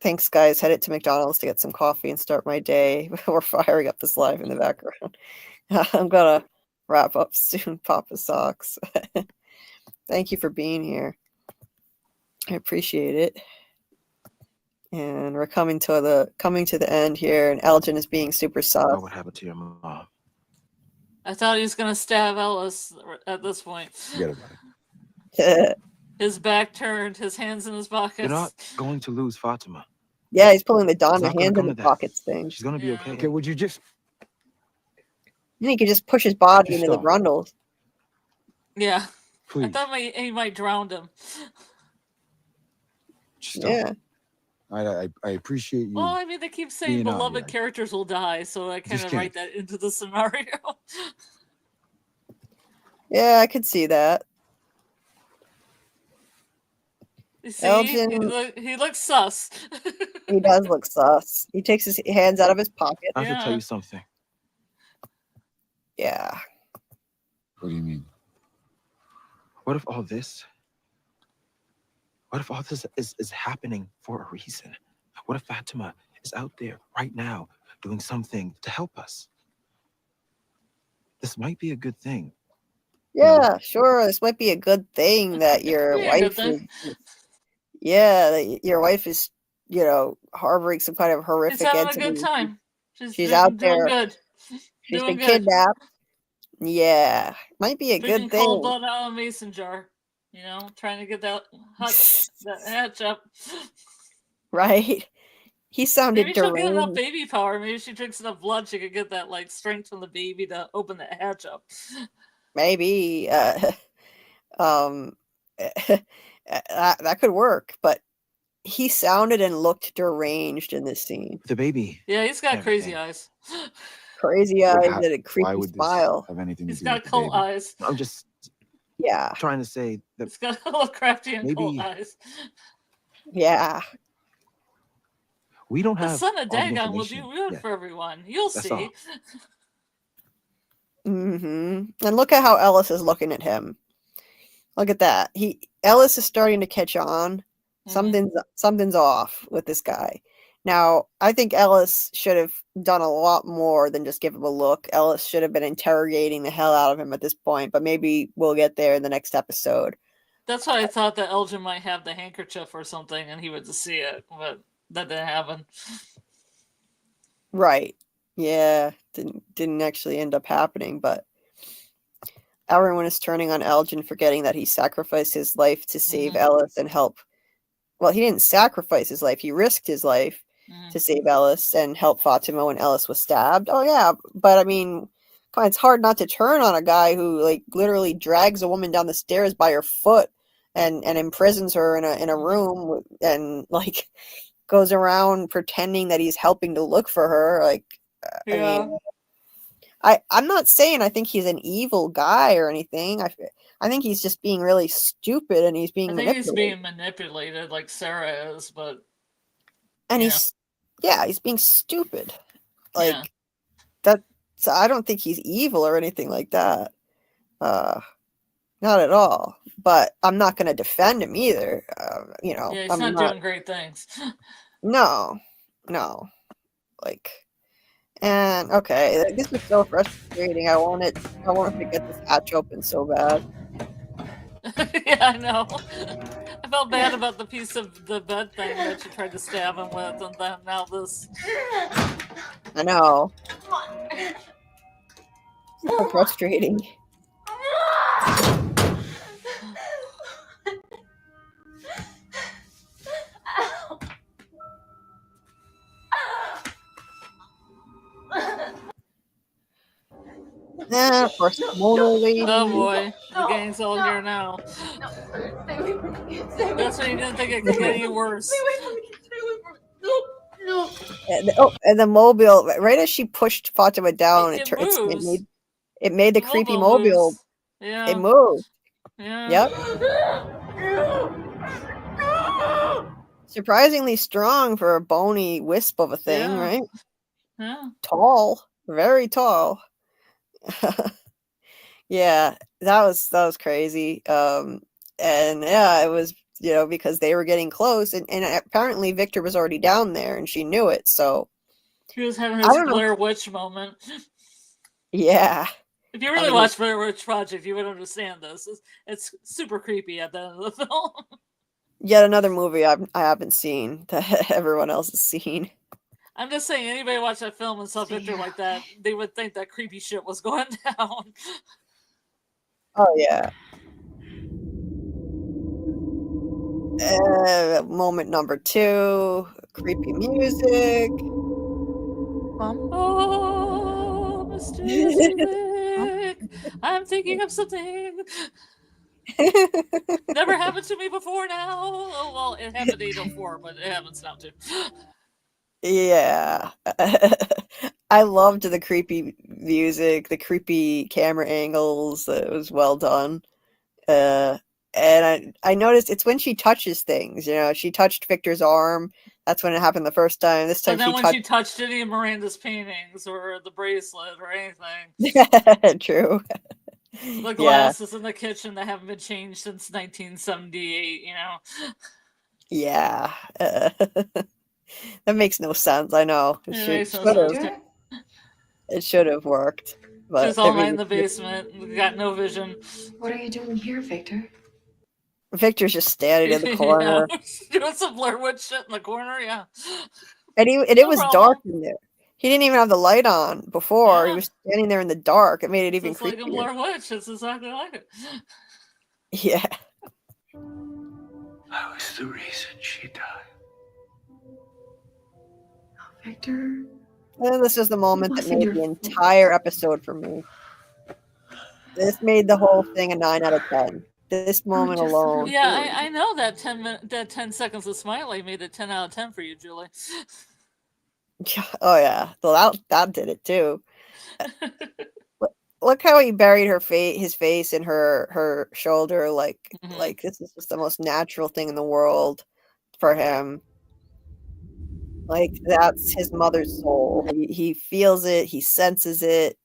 Thanks, guys. Headed to McDonald's to get some coffee and start my day before firing up this live in the background. I'm gonna wrap up soon, Papa Socks. Thank you for being here. I appreciate it. And we're coming to the end here, and Elgin is being super soft. What happened to your mom? I thought he was gonna stab Ellis at this point. Forget about it. His back turned, his hands in his pockets. You're not going to lose Fatima. Yeah, he's pulling the It's Donna not gonna hands in come the to that. pockets thing. She's gonna be okay. Okay, would you just And he could just push his body Just into the stop. grundles. Yeah. I please? thought he might drown him. Just stop. Yeah. I appreciate you. Well, I mean, they keep saying being out beloved here. characters will die, so I kind Just of can't. write that into the scenario. Yeah, I could see that. You see, Elgin, he looks sus. he does look sus. He takes his hands out of his pocket. I have to tell you something. Yeah. What do you mean? What if all this is happening for a reason? What if Fatima is out there right now doing something to help us? This might be a good thing. Yeah, sure. This might be a good thing that your Yeah, good wife is. thing. Yeah, that your wife is, harboring some kind of She's horrific having a entity. good time. She's out doing there. good. She's Doing been good. kidnapped. Yeah, might be a Drinking good cold thing, blood out of a mason jar. Trying to get that hatch up. right? He sounded Maybe she'll get enough deranged. baby power. Maybe she drinks enough blood, she could get that strength from the baby to open the hatch up. Maybe that could work, but he sounded and looked deranged in this scene. The baby. Yeah, he's got crazy eyes. Crazy But eyes how- and a creepy why would this smile. have anything to He's do got with the cult baby? eyes. I'm just Yeah, trying to say that He's got Lovecraftian cult Maybe- eyes. yeah. we don't The have son of all the Dagon will do information good yet. for everyone. You'll That's see. all. And look at how Ellis is looking at him. Look at that. Ellis is starting to catch on. Something's off with this guy. Now, I think Ellis should have done a lot more than just give him a look. Ellis should have been interrogating the hell out of him at this point, but maybe we'll get there in the next episode. That's why I thought that Elgin might have the handkerchief or something and he would just see it, but that didn't happen. Right. Yeah. Didn't actually end up happening, but everyone is turning on Elgin, forgetting that he sacrificed his life to save Ellis and help. Well, he didn't sacrifice his life. He risked his life to save Ellis and help Fatima when Ellis was stabbed. Oh, yeah. But, I mean, it's hard not to turn on a guy who, literally drags a woman down the stairs by her foot and imprisons her in a room and, goes around pretending that he's helping to look for her. I mean, I'm not saying I think he's an evil guy or anything. I think he's just being really stupid and he's being I think he's manipulated. being manipulated like Sarah is, but And he's being stupid. So I don't think he's evil or anything like that. Not at all. But I'm not going to defend him either. yeah, he's I'm not doing great things. No. And okay, this is so frustrating. I wanted to get this hatch open so bad. Yeah, I know. I felt bad about the piece of the bed thing that she tried to stab him with, and then now this. I know. So frustrating. First motor lady. Oh boy, the gang's all here now. Stay away from me. Stay away That's from when you me. didn't think it could get any worse. Stay away from me. Stay away from me. No. And the mobile, right as she pushed Fatima down, It it moves. made the The creepy mobile mobile. moves. Yeah. It moved. Yeah. Yep. Surprisingly strong for a bony wisp of a thing, Yeah. right? Yeah. Tall, very tall. Yeah, that was crazy. And yeah, it was, because they were getting close, and apparently Victor was already down there, and she knew it. So He was having I his don't know. Blair Witch moment. Yeah. If you I really mean, watch Blair Witch Project, you would understand this. It's super creepy at the end of the film. Yet another movie I haven't seen that everyone else has seen. I'm just saying, anybody watch that film and saw Victor like that, they would think that creepy shit was going down. Oh yeah. Moment number 2, creepy music. Oh, mysterious music. I'm thinking of something. Never happened to me before now. Oh, well, it happened in 804, but it happens now too. Yeah. I loved the creepy music, the creepy camera angles. It was well done. And I noticed it's when she touches things. She touched Victor's arm. That's when it happened the first time. This But time then she when touched. she touched any of Miranda's paintings or the bracelet or anything. True. The Yeah. glasses in the kitchen that haven't been changed since 1978, Yeah. That makes no sense. I know. It makes no sense. It should have worked. But She's all night in the basement, got no vision. What are you doing here, Victor? Victor's just standing in the corner. Yeah, doing some Blair Witch shit in the corner, yeah. And it No was problem. dark in there. He didn't even have the light on before. He Yeah. was standing there in the dark. It made it even It's like a creepier. Blair Witch. It's exactly like it. Yeah. I was the reason she died. Victor? And this is the moment that made the entire episode for me. This made the whole thing a 9 out of 10. This moment alone. Yeah, I know that 10 seconds of Smiley made it 10 out of 10 for you, Julie. Oh yeah. Well, that did it too. Look how he buried his face in her shoulder, like this is just the most natural thing in the world for him. Like that's his mother's soul. He feels it. He senses it.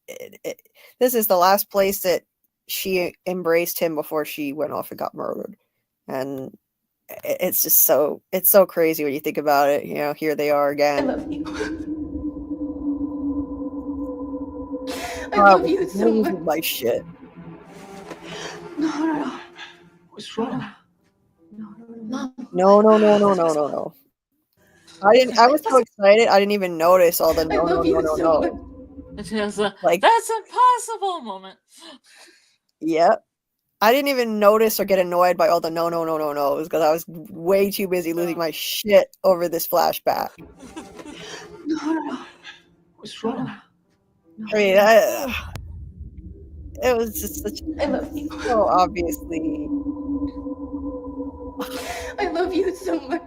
This is the last place that she embraced him before she went off and got murdered, and it's just so crazy when you think about it. Here they are again. I love you. I love you so much. My shit. No. What's wrong? No. I was so excited. I didn't even notice all the no. It has a that's impossible moment. Yep. I didn't even notice or get annoyed by all the no's because I was way too busy losing my shit over this flashback. No. What's wrong? I mean, it was just such. I love you. So obviously. I love you so much.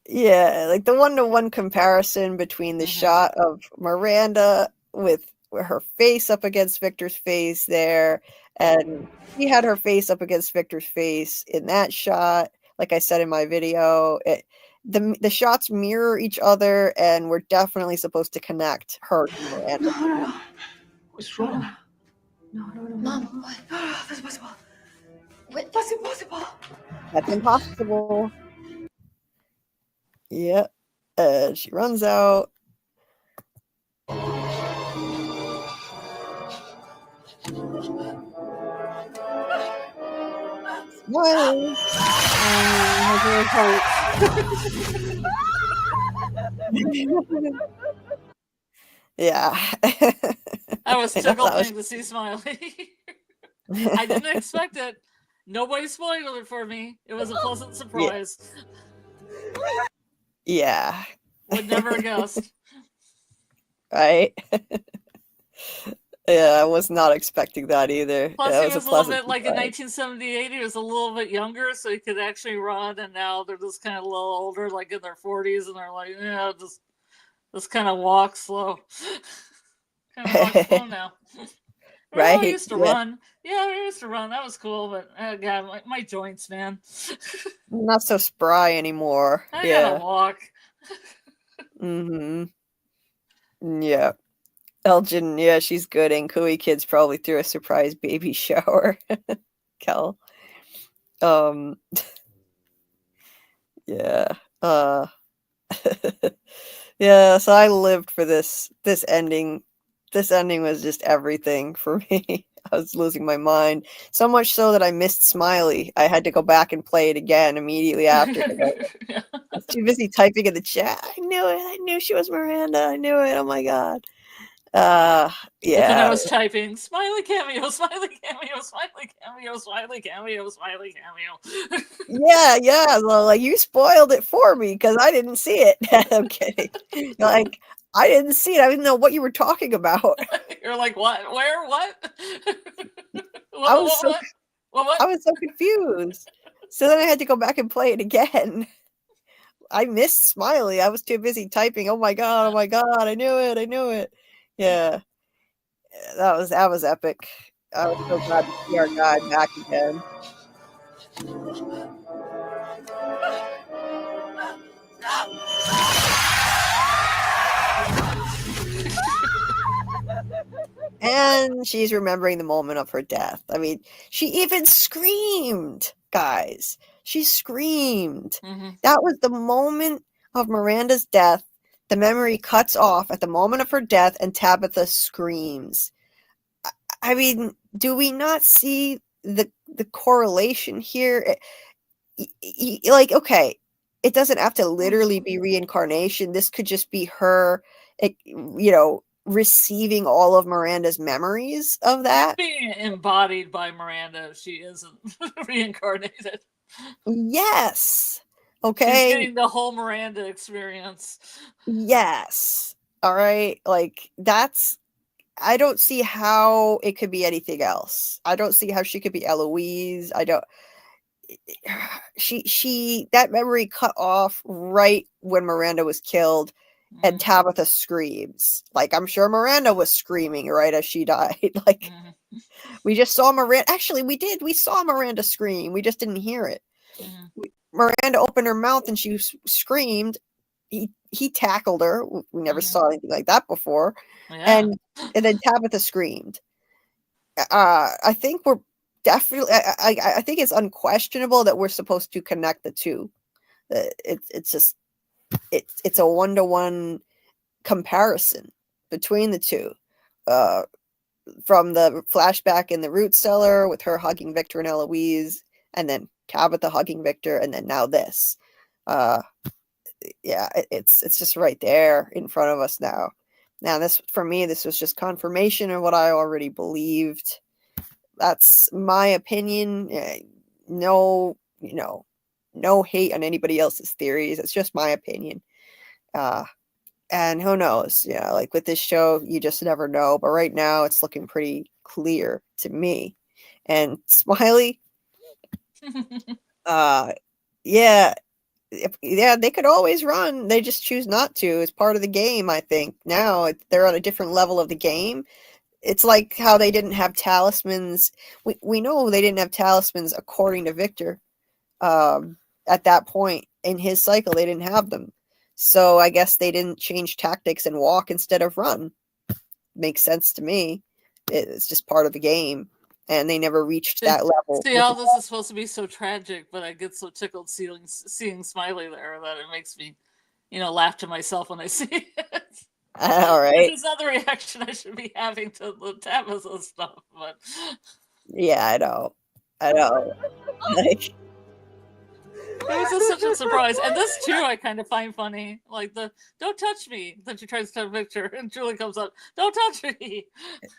Yeah, like the 1-to-1 comparison between the shot of Miranda with her face up against Victor's face there, and she had her face up against Victor's face in that shot. Like I said in my video, the shots mirror each other, and we're definitely supposed to connect her to Miranda. No. What's wrong? No. Mom, what? That's impossible. What? That's impossible. That's impossible. Yep. She runs out. Smiley. Yeah. I was I know, tickled that was- to see Smiley. I didn't expect it. Nobody spoiled it for me. It was a pleasant surprise. Yeah. Would never have guessed. Right? Yeah, I was not expecting that either. Plus, Yeah, it he was a was a little pleasant bit like in surprise. 1978. He was a little bit younger, so he could actually run. And now they're just kind of a little older, like in their 40s, and they're like, yeah, just kind of walk slow. Kind of walk slow now. We all Right? used to Yeah. run. Yeah, we used to run. That was cool, but God, my joints, man. Not so spry anymore. I gotta Yeah. walk. Mm-hmm. Yeah. Elgin, yeah, she's good. And Kui Kids probably threw a surprise baby shower. Kel. Um yeah. Yeah, so I lived for this ending. This ending was just everything for me. I was losing my mind. So much so that I missed Smiley. I had to go back and play it again immediately after. I was too busy typing in the chat. I knew it. I knew she was Miranda. I knew it. Oh my god. And then I Yeah. was typing smiley cameo, smiley cameo, smiley cameo, smiley cameo, smiley cameo. Yeah, well, like, you spoiled it for me because I didn't see it. I'm kidding. Like, I didn't see it. I didn't know what you were talking about. You're like, what? Where? What? I was so What? I was so confused. So then I had to go back and play it again. I missed Smiley. I was too busy typing. Oh my god! I knew it! I knew it! Yeah, that was epic. I was so glad to see our guy back again. And she's remembering the moment of her death. I mean, she even screamed, guys. She screamed. That was the moment of Miranda's death. The memory cuts off at the moment of her death, and Tabitha screams. I mean, do we not see the correlation here? Like, okay, it doesn't have to literally be reincarnation. This could just be her, receiving all of Miranda's memories of that. Being embodied by Miranda if she isn't reincarnated. Yes. She's Okay. getting the whole Miranda experience. Yes. All right. Like, I don't see how it could be anything else. I don't see how she could be Eloise. I don't. That memory cut off right when Miranda was killed, and Tabitha screams. Like, I'm sure Miranda was screaming right as she died. Like, we just saw Miranda. Actually, we did. We saw Miranda scream. We just didn't hear it. Miranda opened her mouth and she screamed. He tackled her. We never saw anything like that before. Yeah. And then Tabitha screamed. I think we're definitely. I think it's unquestionable that we're supposed to connect the two. It's just it's a 1-to-1 comparison between the two. From the flashback in the root cellar with her hugging Victor and Eloise, and then Tabitha hugging Victor, and then now this. Yeah, it's just right there in front of us now. Now, this, for me, this was just confirmation of what I already believed. That's my opinion. No, no hate on anybody else's theories. It's just my opinion. And who knows? Like with this show, you just never know. But right now, it's looking pretty clear to me. And Smiley, yeah, they could always run. They just choose not to. It's part of the game, I think. Now they're on a different level of the game. It's like how they didn't have talismans. We know they didn't have talismans according to Victor. At that point in his cycle, they didn't have them. So I guess they didn't change tactics and walk instead of run. Makes sense to me. It's just part of the game. And they never reached that level. See, all this is supposed to be so tragic, but I get so tickled seeing Smiley there that it makes me, laugh to myself when I see it. All right. Which is not the reaction I should be having to the Tabitha stuff, but yeah, I know. Like, it was just such a surprise. And this too I kind of find funny. Like the "don't touch me" that she tries to touch Victor, and Julie comes up, "Don't touch me."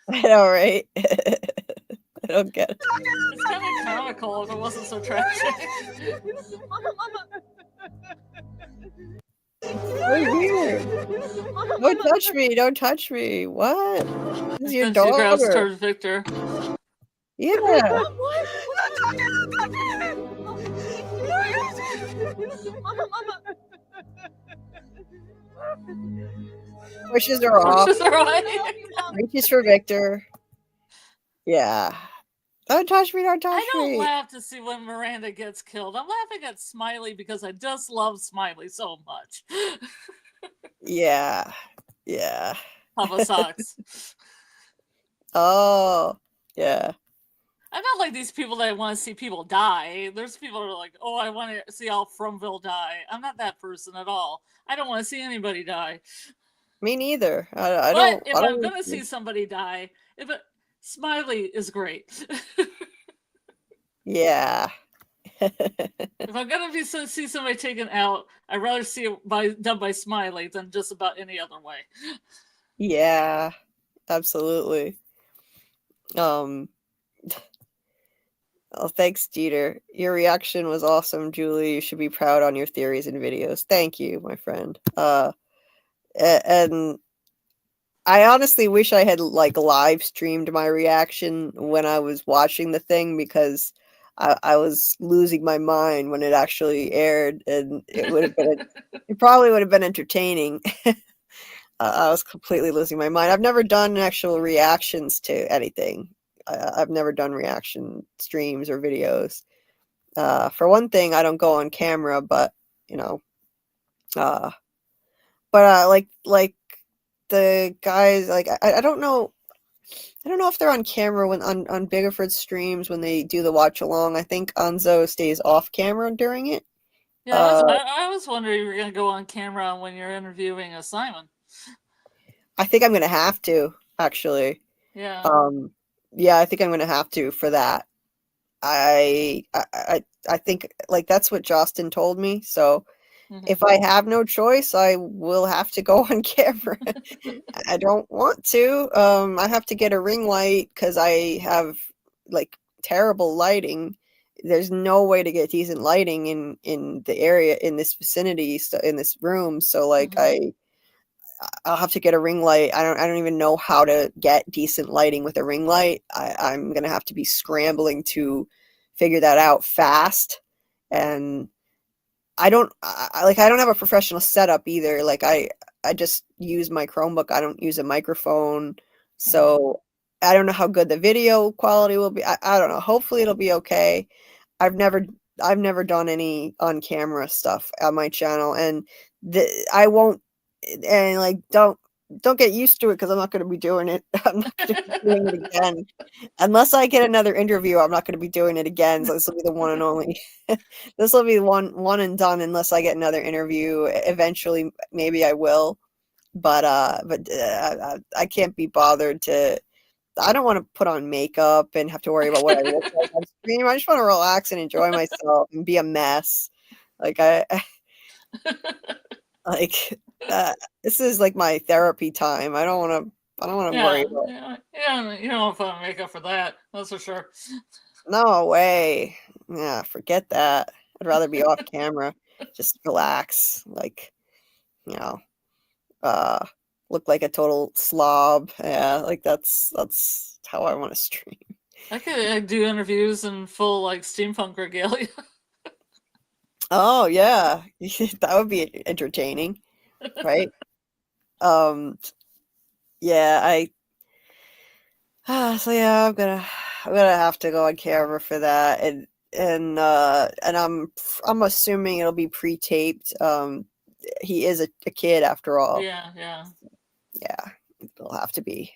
I know, right? I don't get it. It's kind of comical if it wasn't so tragic. So weird. Don't touch me! Don't touch me! What? This is your Then she grabs daughter. towards Victor. Yeah. Pushes her off. Pushes her away. Reaches for Victor. Yeah. Don't touch me! Don't touch I don't me! laugh to see when Miranda gets killed. I'm laughing at Smiley because I just love Smiley so much. Yeah. Yeah. Papa Socks. Oh. Yeah. I'm not like these people that want to see people die. There's people that are like, oh, I want to see all Fromville die. I'm not that person at all. I don't want to see anybody die. Me neither. I But don't. if I I'm don't. gonna see somebody die, Smiley is great. Yeah. If I'm gonna see somebody taken out, I'd rather see it done by Smiley than just about any other way. Yeah. Absolutely. Oh, thanks, Dieter. Your reaction was awesome, Julie. You should be proud on your theories and videos. Thank you, my friend. And I honestly wish I had like live streamed my reaction when I was watching the thing because I was losing my mind when it actually aired, and it probably would have been entertaining. I was completely losing my mind. I've never done actual reactions to anything. I've never done reaction streams or videos. For one thing, I don't go on camera, but you know, like the guys, like I don't know. I don't know if they're on camera when on Biggerford streams when they do the watch along. I think Anzo stays off camera during it. Yeah, I was wondering if you were gonna go on camera when you're interviewing a Simon. I think I'm gonna have to actually. Yeah. Yeah, I think I'm gonna have to for that. I think like that's what Justin told me. So if I have no choice, I will have to go on camera. I don't want to. I have to get a ring light because I have like terrible lighting. There's no way to get decent lighting in the area in this vicinity, in this room. So like I'll have to get a ring light. I don't even know how to get decent lighting with a ring light. I'm gonna have to be scrambling to figure that out fast. And I don't have a professional setup either. Like I just use my Chromebook. I don't use a microphone. So I don't know how good the video quality will be. I don't know. Hopefully it'll be okay. I've never done any on camera stuff on my channel, and I won't. And like don't get used to it because I'm not going to be doing it. I'm not going to be doing it again unless I get another interview. I'm not going to be doing it again. So this will be the one and only. This will be one and done unless I get another interview. Eventually, maybe I will, but I can't be bothered to. I don't want to put on makeup and have to worry about what I look like on stream. I just want to relax and enjoy myself and be a mess. Like like this is like my therapy time. I don't want to worry about. Yeah, you don't put on makeup for that. That's for sure. No way. Yeah, forget that. I'd rather be off camera. Just relax. Like, you know, look like a total slob. Yeah, like that's how I want to stream. I could do interviews in full like steampunk regalia. Oh yeah, that would be entertaining, right? Yeah, so yeah, I'm gonna have to go on camera for that, and I'm assuming it'll be pre-taped. He is a kid after all. Yeah. It'll have to be.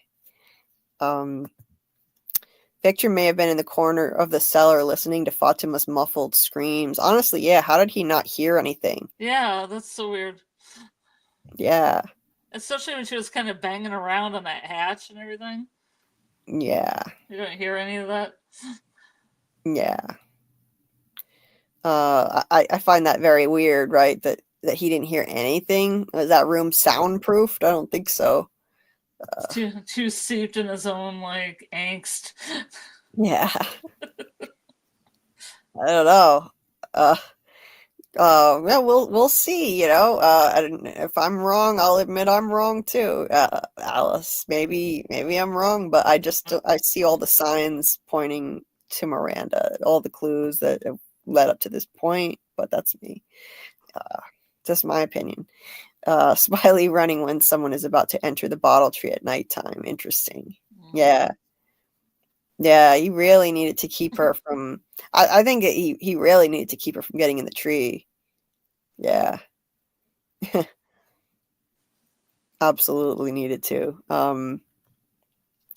Victor may have been in the corner of the cellar listening to Fatima's muffled screams. Honestly, yeah, how did he not hear anything? Yeah, that's so weird. Yeah. Especially when she was kind of banging around on that hatch and everything. Yeah. You don't hear any of that? Yeah. I find that very weird, right? That he didn't hear anything. Was that room soundproofed? I don't think so. Too steeped in his own like angst. Yeah. I don't know. Well, we'll see, you know. And if I'm wrong, I'll admit I'm wrong too. Alice, maybe I'm wrong, but I see all the signs pointing to Miranda, all the clues that have led up to this point, but that's me. Just my opinion. Smiley running when someone is about to enter the bottle tree at nighttime. Interesting. Yeah. Yeah, he really needed to keep her from. I think he really needed to keep her from getting in the tree. Yeah. Absolutely needed to.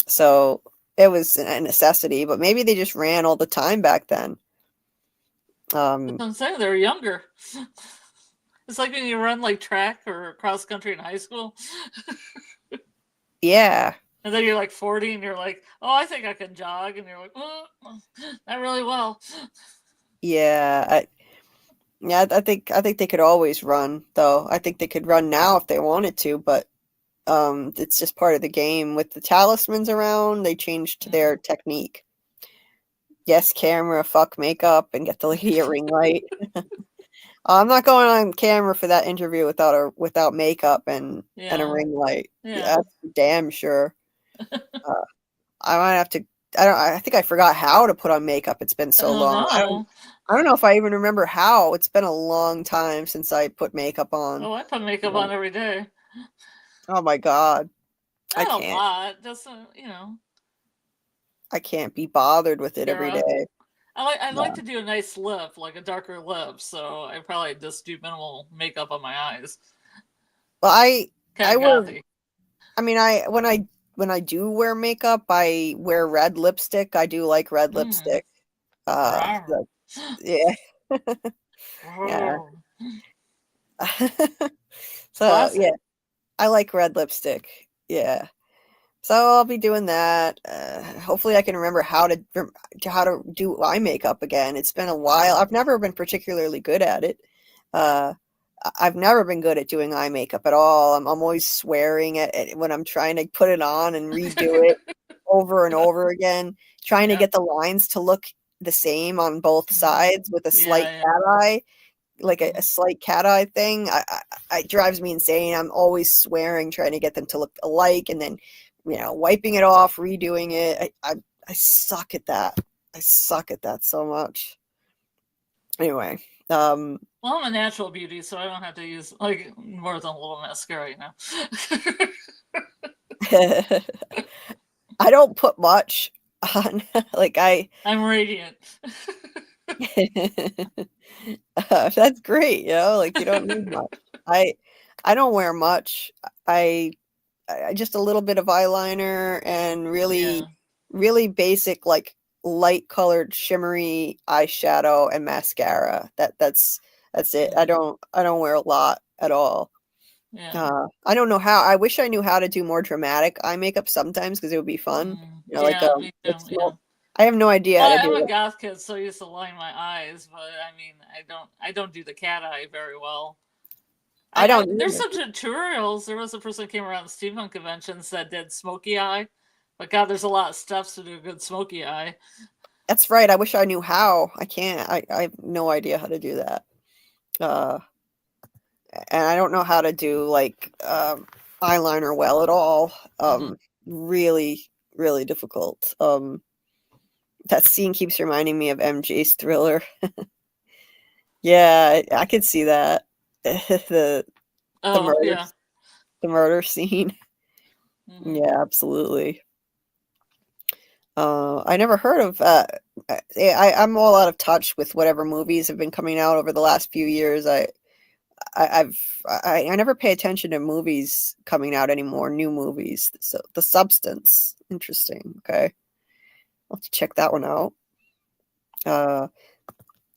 So it was a necessity, but maybe they just ran all the time back then. I'm saying they're younger. It's like when you run like track or cross country in high school. Yeah. And then you're like 40 and you're like, oh, I think I can jog. And you're like, oh, not really well. Yeah. I think they could always run, though. I think they could run now if they wanted to, but it's just part of the game. With the talismans around, they changed their technique. Yes, camera, fuck makeup, and get the lady a ring light. I'm not going on camera for that interview without makeup and a ring light. Yeah. That's damn sure. I might have to. I think I forgot how to put on makeup. It's been so long. I don't know if I even remember how. It's been a long time since I put makeup on. Oh, I put makeup on every day. Oh my god. I Not can't. a lot. Just, you know. I can't be bothered with it every day. I'd like to do a nice lip, like a darker lip, so I probably just do minimal makeup on my eyes. Well, I wear. Gothy. I mean, when I do wear makeup, I wear red lipstick. I do like red lipstick. Yeah. Yeah. So Classic. yeah, I like red lipstick. Yeah. So I'll be doing that. Hopefully I can remember how to do eye makeup again. It's been a while. I've never been particularly good at it. I've never been good at doing eye makeup at all. I'm always swearing at it when I'm trying to put it on and redo it over and over again, trying to get the lines to look the same on both sides with a slight cat eye, like a slight cat eye thing. It drives me insane. I'm always swearing, trying to get them to look alike, and then wiping it off, redoing it. I suck at that. I suck at that so much. Anyway. Well, I'm a natural beauty, so I don't have to use like more than a little mascara, you know. I don't put much on. I'm radiant. That's great, like you don't need much. I don't wear much. I just a little bit of eyeliner and really basic, like light colored shimmery eyeshadow and mascara. That's it. I don't wear a lot at all. I don't know how. I wish I knew how to do more dramatic eye makeup sometimes, because it would be fun. Me too, I have no idea how to do I'm a it. goth kid, so I used to line my eyes, but I mean, I don't do the cat eye very well. There's some tutorials. There was a person who came around the steampunk conventions that did smoky eye, but God, there's a lot of steps to do a good smoky eye. That's right. I wish I knew how. I can't. I have no idea how to do that. And I don't know how to do like eyeliner well at all. Really, really difficult. That scene keeps reminding me of MJ's Thriller. Yeah, I could see that. The murder scene. Yeah, absolutely. I never heard of. I'm all out of touch with whatever movies have been coming out over the last few years. I never pay attention to movies coming out anymore. New movies. So The Substance, interesting. Okay, I'll have to check that one out. The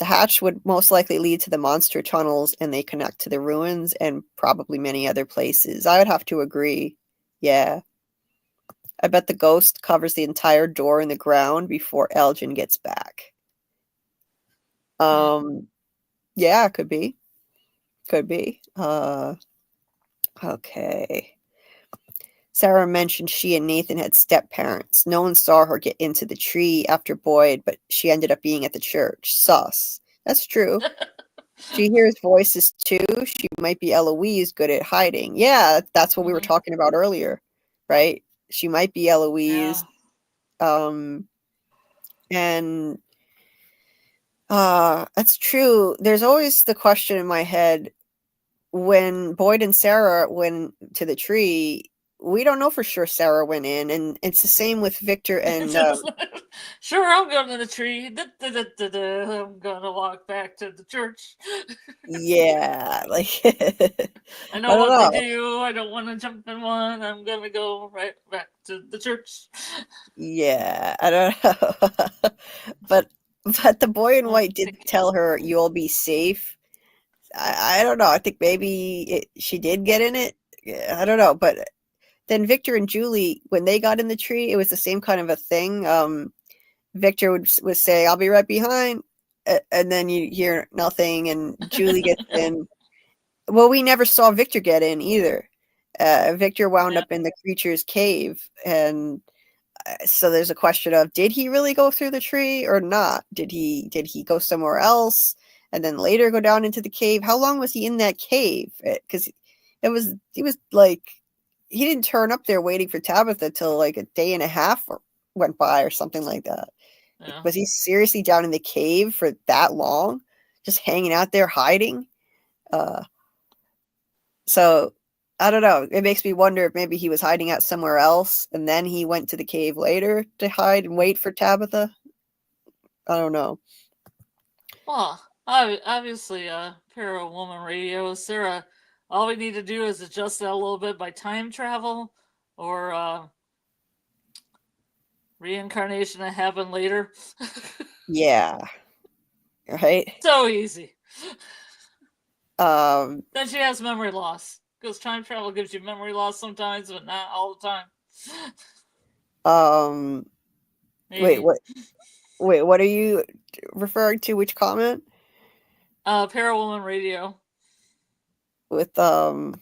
hatch would most likely lead to the monster tunnels, and they connect to the ruins and probably many other places. I would have to agree. Yeah. I bet the ghost covers the entire door in the ground before Elgin gets back. Yeah, could be. Could be. Okay. Sarah mentioned she and Nathan had step-parents. No one saw her get into the tree after Boyd, but she ended up being at the church. Sus. That's true. She hears voices too. She might be Eloise, good at hiding. Yeah, that's what we were talking about earlier, right? She might be Eloise. And that's true. There's always the question in my head when Boyd and Sarah went to the tree. We don't know for sure Sarah went in, and it's the same with Victor and Sure, I'm going to the tree. I'm gonna walk back to the church. yeah, like I I know don't what know. they do. I don't want to jump in one. I'm gonna go right back to the church. Yeah, I don't know. but the boy in white did tell her you'll be safe. I don't know. I think maybe she did get in it. Yeah, I don't know. But then Victor and Julie, when they got in the tree, it was the same kind of a thing. Victor would say, "I'll be right behind," and then you hear nothing, and Julie gets in. Well, we never saw Victor get in either. Victor wound up in the creature's cave, and so there's a question of did he really go through the tree or not? Did he go somewhere else and then later go down into the cave? How long was he in that cave? Because he was like he didn't turn up there waiting for Tabitha till like a day and a half went by or something like that. Yeah. Was he seriously down in the cave for that long, just hanging out there hiding? So I don't know. It makes me wonder if maybe he was hiding out somewhere else and then he went to the cave later to hide and wait for Tabitha. I don't know. Well, obviously, Para Woman Radio, Sarah. All we need to do is adjust that a little bit by time travel or reincarnation that happened later. Yeah. Right? So easy. Um Then she has memory loss. Because time travel gives you memory loss sometimes, but not all the time. wait, Maybe. what are you referring to? Which comment? Para Woman Radio. With all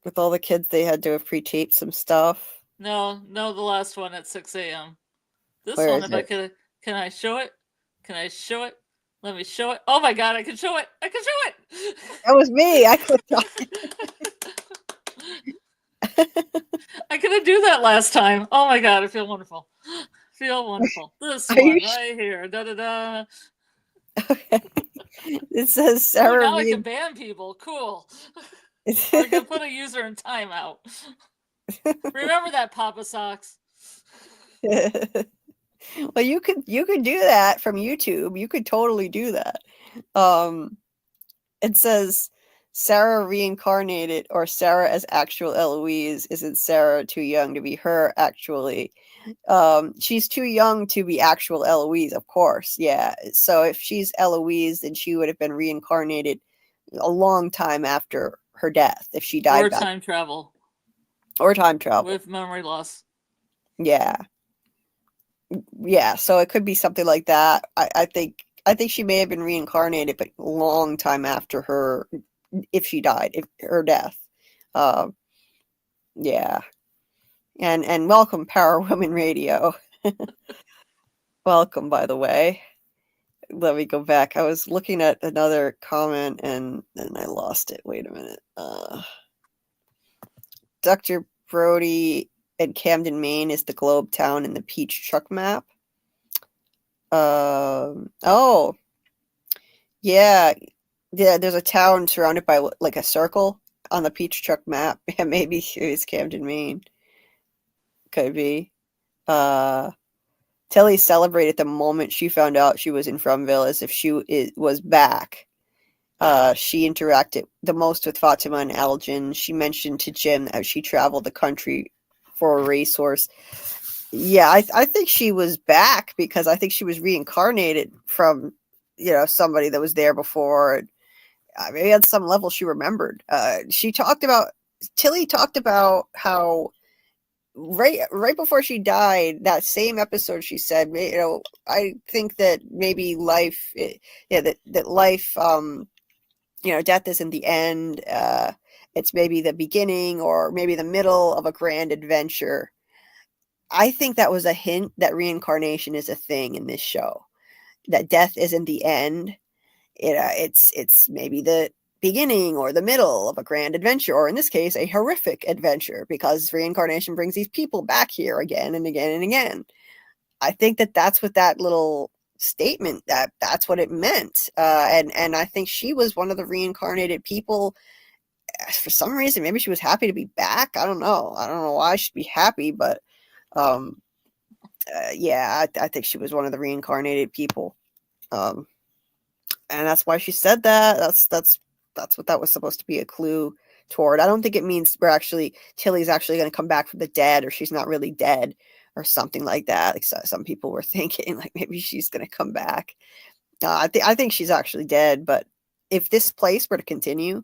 the kids they had to have pre-taped some stuff. No, the last one at 6 a.m. This Where one, is if I it? could, can I show it? Can I show it? Let me show it. Oh my god, I can show it! I can show it! That was me. I clicked on I couldn't do that last time. Oh my god, I feel wonderful. Feel wonderful. This Are one you right here. Da da da. It says Oh, Sarah now I can ban people. Cool. I can put a user in timeout. Remember that, Papa Socks. Well, you could do that from YouTube. You could totally do that. It says Sarah reincarnated or Sarah as actual Eloise. Isn't Sarah too young to be her actually? She's too young to be actual Eloise, of course. Yeah. So if she's Eloise, then she would have been reincarnated a long time after her death if she died Or back. time travel. Or time travel. With memory loss. Yeah. Yeah, so it could be something like that. I think she may have been reincarnated, but a long time after her, if she died, if her death. Yeah. And welcome, Power Women Radio. Welcome, by the way. Let me go back. I was looking at another comment and then I lost it. Wait a minute. Dr. Brody and Camden, Maine is the globe town in the peach truck map. Oh, yeah. There's a town surrounded by like a circle on the peach truck map. Yeah, maybe it's Camden, Maine. Could be. Tilly celebrated the moment she found out she was in Fromville as if she was back. She interacted the most with Fatima and Elgin. She mentioned to Jim that she traveled the country for a racehorse. Yeah, I think she was back because I think she was reincarnated from, somebody that was there before. Maybe at some level she remembered. Tilly talked about how right before she died, that same episode, she said, I think that maybe life, that life, death isn't the end. It's maybe the beginning or maybe the middle of a grand adventure. I think that was a hint that reincarnation is a thing in this show, that death isn't the end. it's maybe the beginning or the middle of a grand adventure, or in this case, a horrific adventure, because reincarnation brings these people back here again and again and again. I think that's what that little statement, that's what it meant. And I think she was one of the reincarnated people. For some reason, maybe she was happy to be back. I don't know why she'd be happy, but yeah, I think she was one of the reincarnated people. And that's why she said that. That's what that was supposed to be a clue toward. I don't think it means Tilly's actually going to come back from the dead, or she's not really dead, or something like that. Like some people were thinking, like maybe she's going to come back. I think she's actually dead. But if this place were to continue,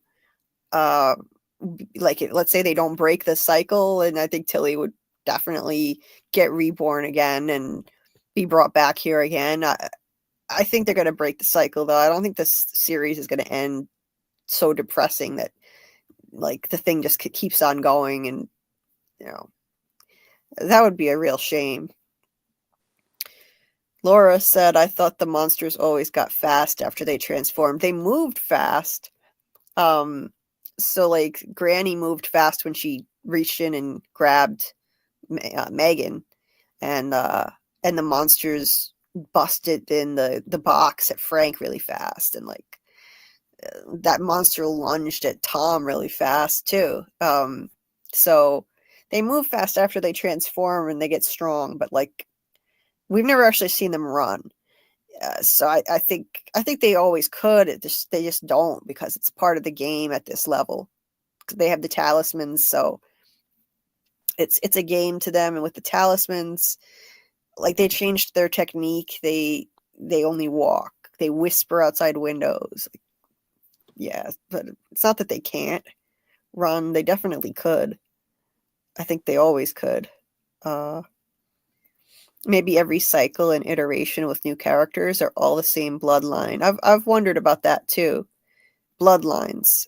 let's say they don't break the cycle, and I think Tilly would definitely get reborn again and be brought back here again. I think they're going to break the cycle, though. I don't think this series is going to end so depressing that like the thing just keeps on going, and that would be a real shame. Laura said, I thought the monsters always got fast after they transformed. They moved fast. So like Granny moved fast when she reached in and grabbed Megan, and the monsters busted in the box at Frank really fast, and like that monster lunged at Tom really fast too. So they move fast after they transform and they get strong, but like we've never actually seen them run. So I think they always could. They just don't, because it's part of the game at this level. They have the talismans, so it's a game to them. And with the talismans, like they changed their technique. They only walk. They whisper outside windows. Yeah, but it's not that they can't run. They definitely could. I think they always could. Maybe every cycle and iteration with new characters are all the same bloodline. I've wondered about that too. Bloodlines,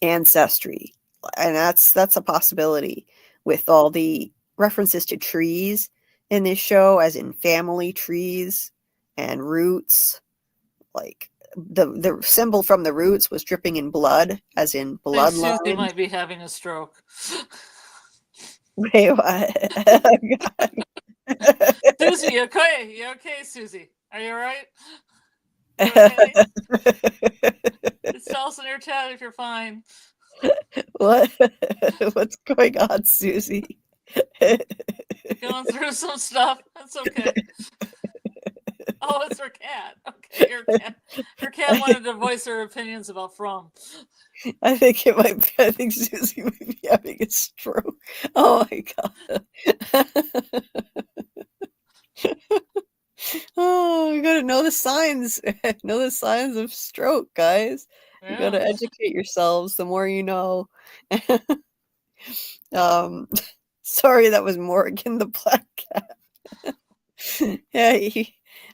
ancestry, and that's a possibility with all the references to trees in this show, as in family trees and roots. Like the symbol from the roots was dripping in blood, as in bloodline. Susie might be having a stroke. Wait, what? Susie, you okay? You okay, Susie? Are you all right? You okay? Just tell us in your chat if you're fine. What? What's going on, Susie? Going through some stuff. That's okay. Oh, it's her cat. Okay, her cat wanted to voice her opinions about From. I think it might be. I think Susie might be having a stroke. Oh my god. Oh, you gotta know the signs. Know the signs of stroke, guys. You gotta educate yourselves. The more you know. Sorry, that was Morgan the black cat. Yeah,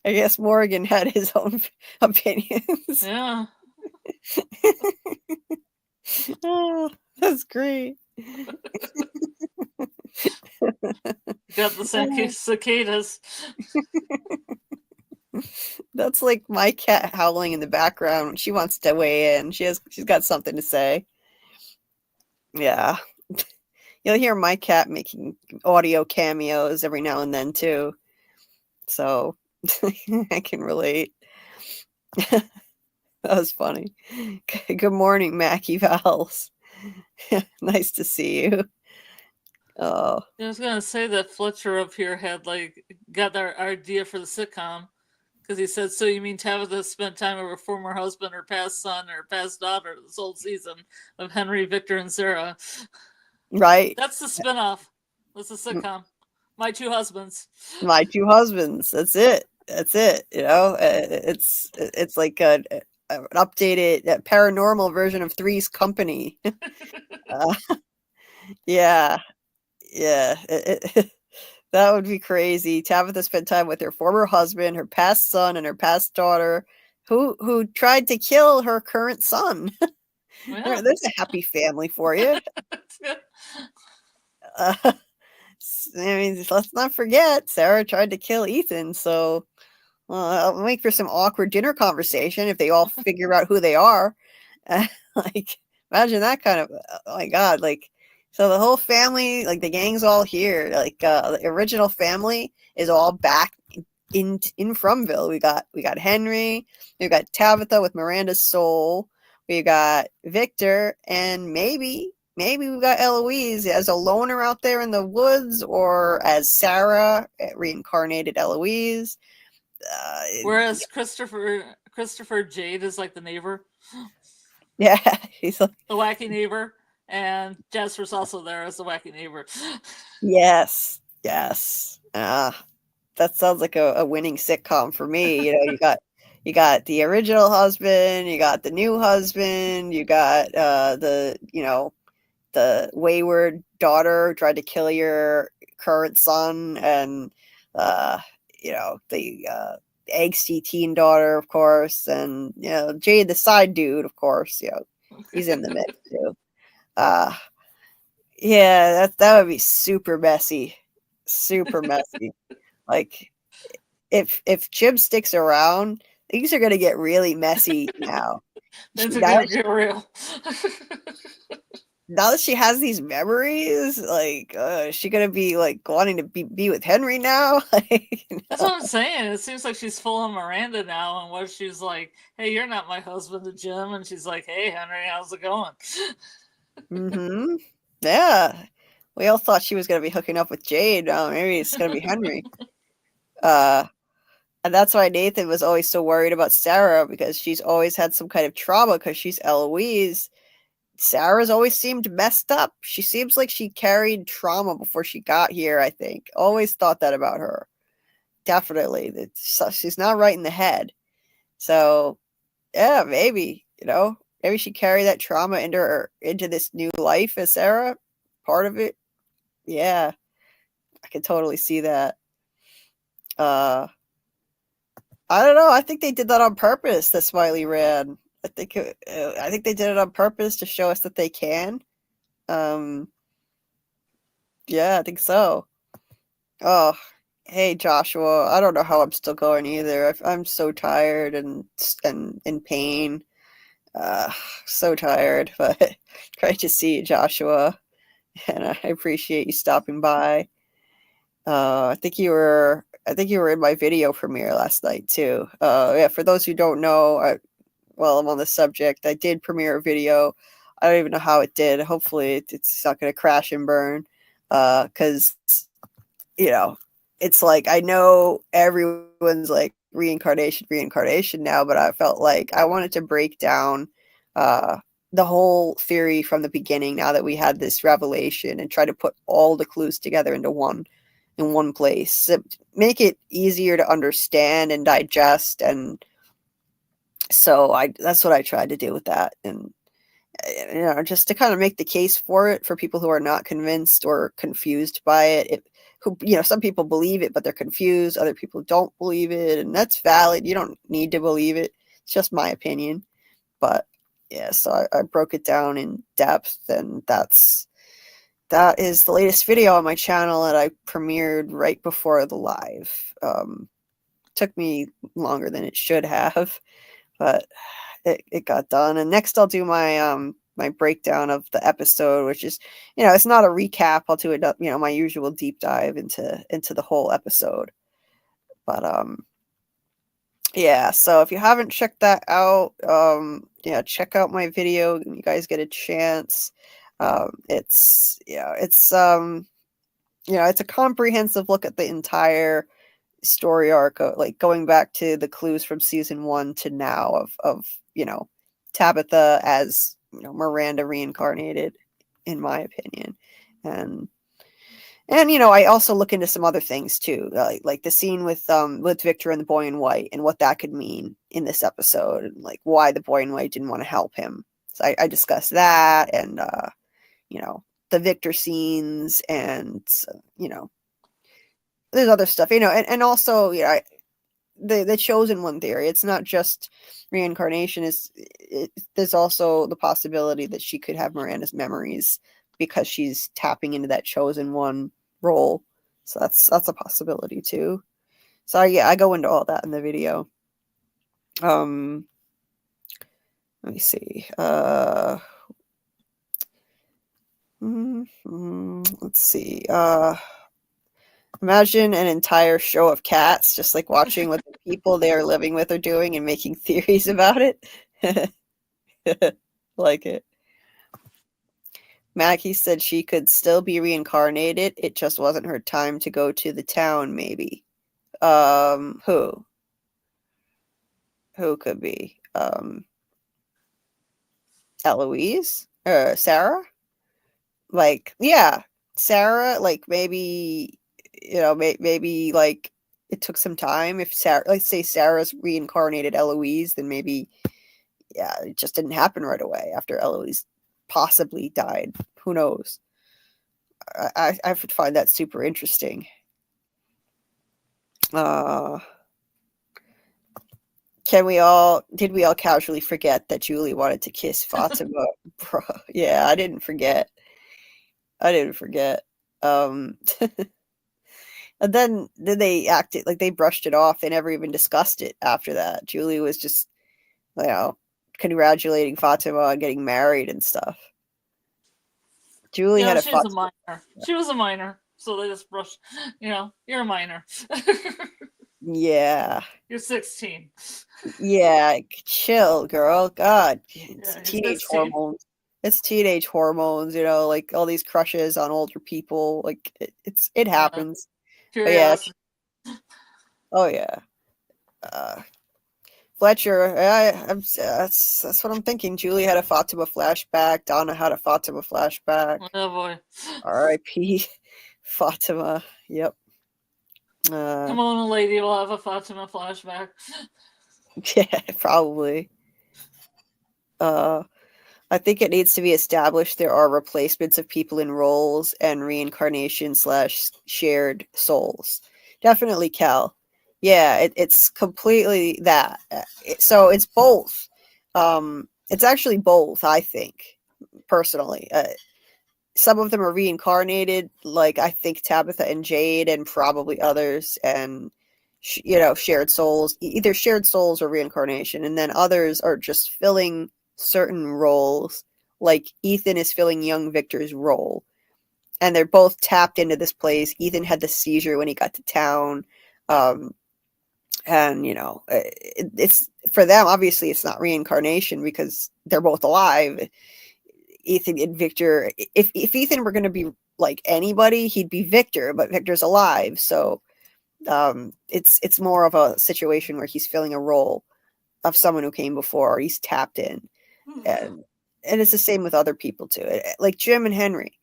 I guess Morgan had his own opinions. Yeah. Oh, that's great. Got the same cicadas. That's like my cat howling in the background when she wants to weigh in. She's got something to say. Yeah. You'll hear my cat making audio cameos every now and then too. So I can relate. That was funny. Good morning, Mackie Vals. Nice to see you. Oh, I was gonna say that Fletcher up here had got our idea for the sitcom, because he said, "So you mean Tabitha spent time with her former husband, her past son, or past daughter this whole season of Henry, Victor, and Sarah?" Right. That's the spinoff. That's the sitcom. My Two Husbands. My Two Husbands. That's it. That's it. You know, it's like an updated paranormal version of Three's Company. Yeah. That would be crazy. Tabitha spent time with her former husband, her past son, and her past daughter, who tried to kill her current son. Yeah. There's a happy family for you. I mean, let's not forget, Sarah tried to kill Ethan, so Well, it'll make for some awkward dinner conversation if they all figure out who they are. Like, imagine that kind of, oh my God, like, so the whole family, like the gang's all here. Like, the original family is all back in Fromville. We got Henry, we got Tabitha with Miranda's soul, we got Victor, and maybe we've got Eloise as a loner out there in the woods, or as Sarah, reincarnated Eloise. Whereas Christopher Jade is like the neighbor, Yeah, he's like, the wacky neighbor, and Jasper's also there as the wacky neighbor. yes, that sounds like a winning sitcom for me. You know, you got the original husband, you got the new husband, you got the wayward daughter who tried to kill your current son, and the angsty teen daughter, of course, and Jade, the side dude, of course. He's in the mix too. Yeah, that would be super messy, super messy. Like, if Jim sticks around, things are gonna get really messy now. Things are gonna get real. Now that she has these memories, like, is she gonna be like wanting to be with Henry now? That's what I'm saying. It seems like she's full on Miranda now, and what she's like, "Hey, you're not my husband," to Jim, and she's like, "Hey, Henry, how's it going?" Mm-hmm. Yeah. We all thought she was gonna be hooking up with Jade. Maybe it's gonna be Henry. And that's why Nathan was always so worried about Sarah, because she's always had some kind of trauma because she's Eloise. Sarah's always seemed messed up. She seems like she carried trauma before she got here, I think. Always thought that about her. Definitely. She's not right in the head. So, yeah, maybe, maybe she carried that trauma into this new life as Sarah. Part of it. Yeah. I can totally see that. I don't know. I think they did that on purpose, that Smiley ran. I think they did it on purpose to show us that they can. Yeah, I think so. Oh, hey Joshua. I don't know how I'm still going either. I'm so tired and in pain. So tired, but great to see you, Joshua. And I appreciate you stopping by. I think you were in my video premiere last night too. Yeah, for those who don't know, while I'm on the subject, I did premiere a video. I don't even know how it did. Hopefully it's not going to crash and burn. Because, it's like, I know everyone's like reincarnation now, but I felt like I wanted to break down the whole theory from the beginning now that we had this revelation, and try to put all the clues together in one place. Make it easier to understand and digest, and so that's what I tried to do with that, and just to kind of make the case for it for people who are not convinced or confused by it. Some people believe it, but they're confused. Other people don't believe it, and that's valid. You don't need to believe it. It's just my opinion. But yeah, so I broke it down in depth, and that is the latest video on my channel that I premiered right before the live. Took me longer than it should have, but it got done. And next I'll do my my breakdown of the episode, which is, it's not a recap. I'll do it, my usual deep dive into the whole episode. But yeah, so if you haven't checked that out, check out my video when you guys get a chance. It's a comprehensive look at the entire story arc, like going back to the clues from season 1 to now of Tabitha as Miranda reincarnated, in my opinion. And I also look into some other things too, like the scene with Victor and the boy in white, and what that could mean in this episode, and like why the boy in white didn't want to help him. So I discussed that, and the Victor scenes, and there's other stuff, and also, the chosen one theory. It's not just reincarnation. There's also the possibility that she could have Miranda's memories because she's tapping into that chosen one role. So that's a possibility too. So yeah, I go into all that in the video. Let me see. Let's see. Imagine an entire show of cats just like watching what the people they are living with are doing and making theories about it. Like it. Mackie said she could still be reincarnated. It just wasn't her time to go to the town, maybe. Who? Who could be? Eloise? Sarah? Like, yeah. Sarah, like maybe, maybe like it took some time. If Sarah, let's say Sarah's reincarnated Eloise, then maybe, yeah, it just didn't happen right away after Eloise possibly died. Who knows? I would find that super interesting. Did we all casually forget that Julie wanted to kiss Fatima? Bro, yeah, I didn't forget. And then they acted like they brushed it off. They never even discussed it after that. Julie was just, congratulating Fatima on getting married and stuff. Julie had a she's a minor. She was a minor, so they just brushed. You're a minor. Yeah. You're 16. Yeah, chill, girl. God, it's Yeah, teenage 16. hormones. It's teenage hormones, like all these crushes on older people. Like it happens. But yeah. Curiosity. Oh yeah. Fletcher, that's what I'm thinking. Julie had a Fatima flashback. Donna had a Fatima flashback. Oh boy. R.I.P. Fatima. Yep. Come on, lady, we'll have a Fatima flashback. Yeah, probably. I think it needs to be established there are replacements of people in roles and reincarnation / shared souls. Definitely, Cal. Yeah, it's completely that. So it's both. It's actually both, I think, personally. Some of them are reincarnated, like I think Tabitha and Jade and probably others, and shared souls, either shared souls or reincarnation, and then others are just filling certain roles, like Ethan is filling young Victor's role, and they're both tapped into this place. Ethan had the seizure when he got to town, and it's for them, obviously it's not reincarnation because they're both alive. Ethan and Victor, if Ethan were going to be like anybody, he'd be Victor, but Victor's alive, so it's more of a situation where he's filling a role of someone who came before. He's tapped in, and it's the same with other people too. Like Jim and Henry.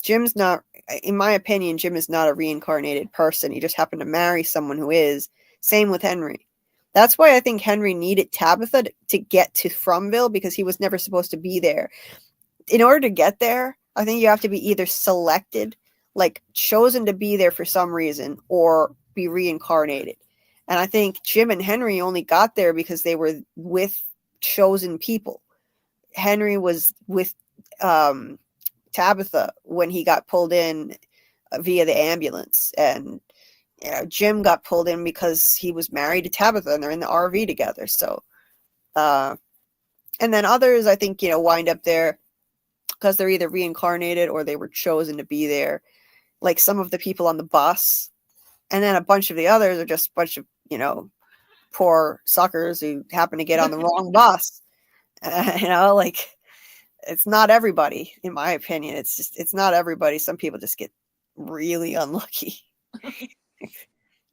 Jim's not, in my opinion, Jim is not a reincarnated person. He just happened to marry someone who is. Same with Henry. That's why I think Henry needed Tabitha to get to Fromville, because he was never supposed to be there. In order to get there, I think you have to be either selected, like chosen to be there for some reason, or be reincarnated. And I think Jim and Henry only got there because they were with chosen people. Henry was with Tabitha when he got pulled in via the ambulance, and Jim got pulled in because he was married to Tabitha and they're in the RV together. So, and then others, I think, wind up there because they're either reincarnated or they were chosen to be there. Like some of the people on the bus, and then a bunch of the others are just a bunch of, poor suckers who happen to get on the wrong bus. Like it's not everybody, in my opinion. It's not everybody. Some people just get really unlucky.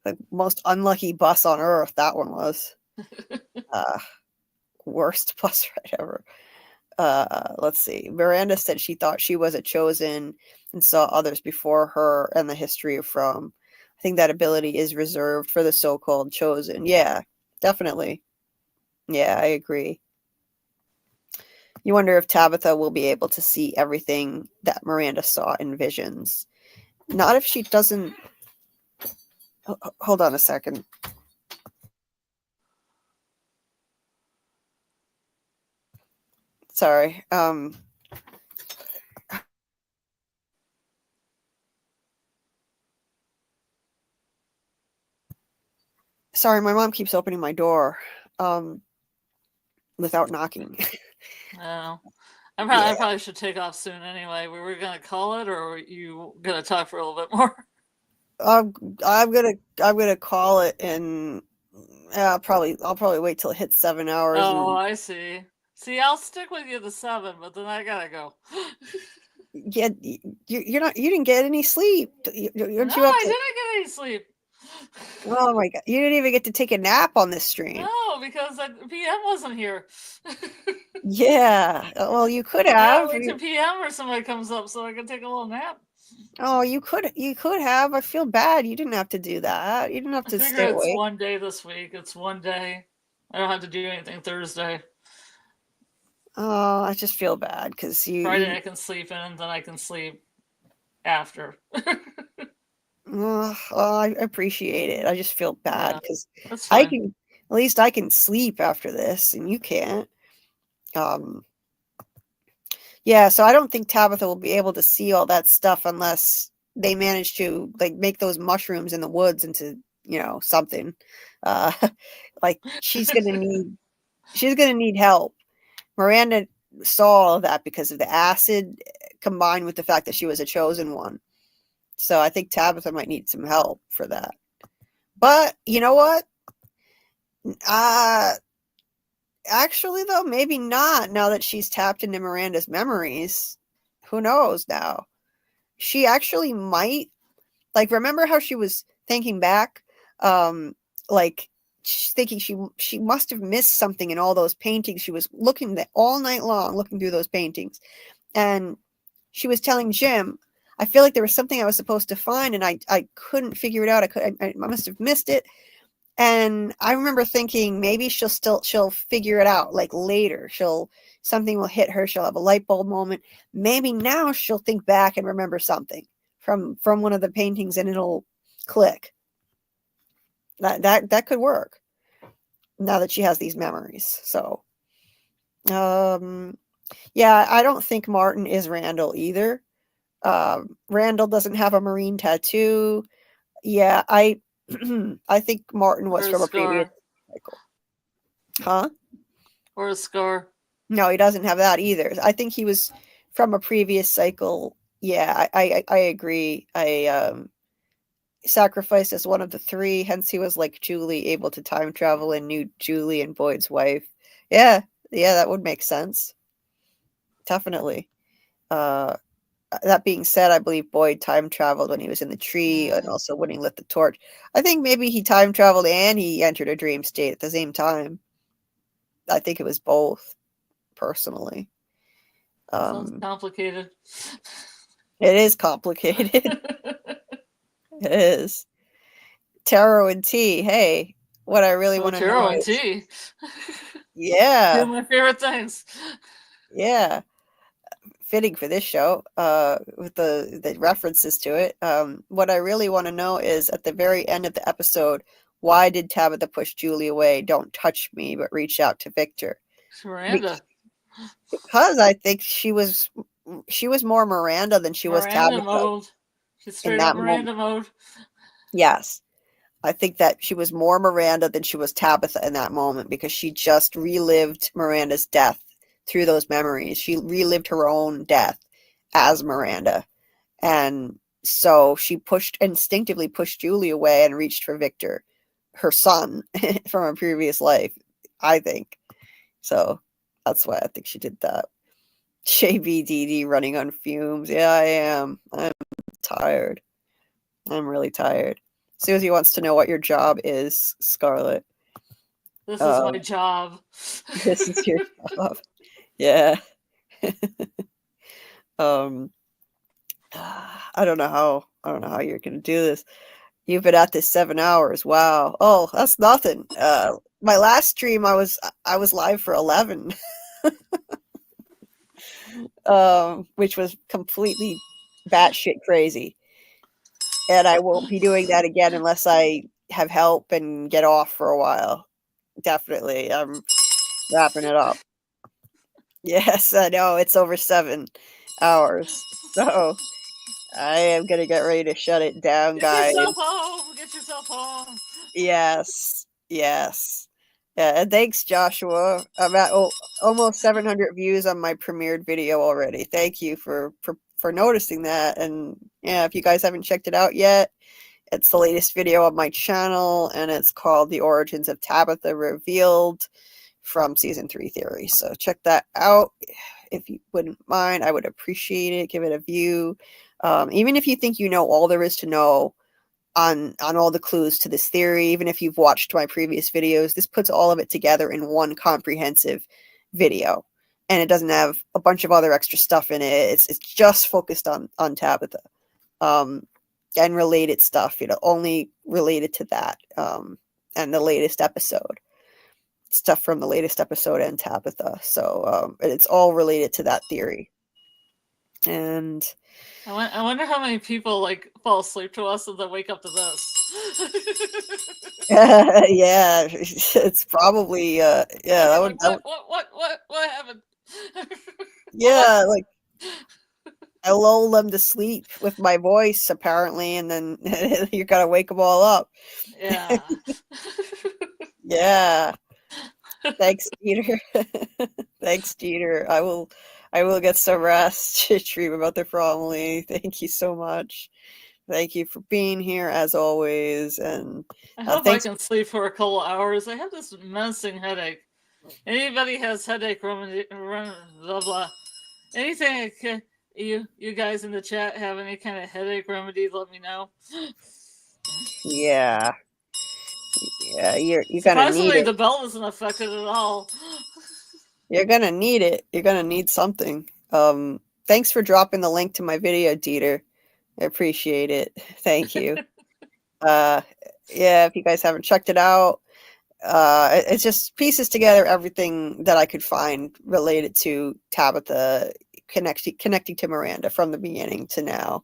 The most unlucky bus on earth, that one was. Worst bus ride ever. Let's see. Miranda said she thought she was a chosen and saw others before her and the history of From. I think that ability is reserved for the so-called chosen. Yeah, definitely. Yeah, I agree. You wonder if Tabitha will be able to see everything that Miranda saw in visions. Not if she doesn't. Hold on a second. Sorry. Sorry, my mom keeps opening my door without knocking. Oh. I Yeah. probably should take off soon anyway. We were gonna call it, or were you gonna talk for a little bit more? I'm gonna call it, and I'll probably wait till it hits 7 hours. Oh, And I see. See, I'll stick with you to 7, but then I gotta go. yeah, you didn't get any sleep. No, Don't you have I to? didn't get any sleep. Oh my god, you didn't even get to take a nap on this stream. No, because PM wasn't here. Yeah, well, you could I gotta have. wait till PM or somebody comes up so I can take a little nap. Oh, you could have. I feel bad. You didn't have to do that. You didn't have I to figure stay it's awake. one day this week. It's one day. I don't have to do anything Thursday. Oh, I just feel bad because Friday I can sleep in, and then I can sleep after. Oh, I appreciate it. I just feel bad Yeah, because that's I fine. can, at least I can sleep after this, and you can't. Yeah, so I don't think Tabitha will be able to see all that stuff unless they manage to like make those mushrooms in the woods into, something. Uh, like she's gonna need help. Miranda saw all of that because of the acid combined with the fact that she was a chosen one. So I think Tabitha might need some help for that. But you know what? Actually, though, maybe not now that she's tapped into Miranda's memories. Who knows now? She actually might. Like, remember how she was thinking back? Like, she's thinking she must have missed something in all those paintings. She was looking all night long, looking through those paintings. And she was telling Jim, I feel like there was something I was supposed to find, and I couldn't figure it out. I must have missed it. And I remember thinking maybe she'll figure it out like later. Something will hit her. She'll have a light bulb moment. Maybe now she'll think back and remember something from one of the paintings, and it'll click. That could work now that she has these memories. So, yeah, I don't think Martin is Randall either. Randall doesn't have a marine tattoo. Yeah, I think Martin was Or a from a previous scar. cycle. Huh? Or a scar. No, he doesn't have that either. I think he was from a previous cycle. Yeah, I agree. I sacrificed as one of the 3, hence he was like Julie, able to time travel and knew Julie and Boyd's wife. Yeah, that would make sense. Definitely. That being said, I believe Boyd time traveled when he was in the tree and also when he lit the torch. I think maybe he time traveled and he entered a dream state at the same time. I think it was both, personally. Sounds complicated. It is complicated. It is. Tarot and tea. Hey, what I really want to know Tarot and is, tea. yeah. Two of my favorite things. Yeah. Fitting for this show, with the references to it. What I really want to know is at the very end of the episode, why did Tabitha push Julie away? Don't touch me, but reach out to Victor. Miranda. Because I think she was more Miranda than she was Miranda Tabitha. mode. She's straight that up Miranda mode. Yes. I think that she was more Miranda than she was Tabitha in that moment because she just relived Miranda's death through those memories. She relived her own death as Miranda. And so she instinctively pushed Julie away and reached for Victor, her son from a previous life, I think. So that's why I think she did that. JBDD running on fumes. Yeah, I am. I'm tired. I'm really tired. Susie wants to know what your job is, Scarlett. This is my job. This is your job. Yeah. I don't know how you're gonna do this. You've been at this 7 hours. Wow. Oh, that's nothing. My last stream I was live for 11. Which was completely batshit crazy. And I won't be doing that again unless I have help and get off for a while. Definitely. I'm wrapping it up. Yes, I know. It's over 7 hours. So I am gonna get ready to shut it down, Get guys. yourself home. Get yourself home. Yes, yes. Yeah, and thanks, Joshua. I'm at almost 700 views on my premiered video already. Thank you for noticing that. And yeah, if you guys haven't checked it out yet, it's the latest video on my channel, and it's called "The Origins of Tabitha Revealed" from Season 3 Theory. So check that out if you wouldn't mind. I would appreciate it. Give it a view. Even if you think you know all there is to know on all the clues to this theory, even if you've watched my previous videos, this puts all of it together in one comprehensive video, and it doesn't have a bunch of other extra stuff in it. It's just focused on Tabitha, and related stuff, only related to that, and the latest episode, stuff from the latest episode and Tabitha. So it's all related to that theory. And I wonder how many people like fall asleep to us and then wake up to this. yeah, it's probably yeah, that would, What happened? yeah, like I lull them to sleep with my voice apparently, and then you gotta wake them all up. Yeah. Yeah. Thanks, Peter. Thanks, Peter. I will get some rest to dream about the family. Thank you so much. Thank you for being here as always. And I hope thanks. I can sleep for a couple hours. I have this menacing headache. Anybody has headache remedy, blah blah. Anything you guys in the chat have any kind of headache remedies? Let me know. Yeah. Yeah, you're gonna need Surprisingly, it. the belt isn't affected at all. You're gonna need it. You're gonna need something. Thanks for dropping the link to my video, Dieter. I appreciate it. Thank you. Yeah, if you guys haven't checked it out, it just pieces together everything that I could find related to Tabitha, connecting to Miranda from the beginning to now,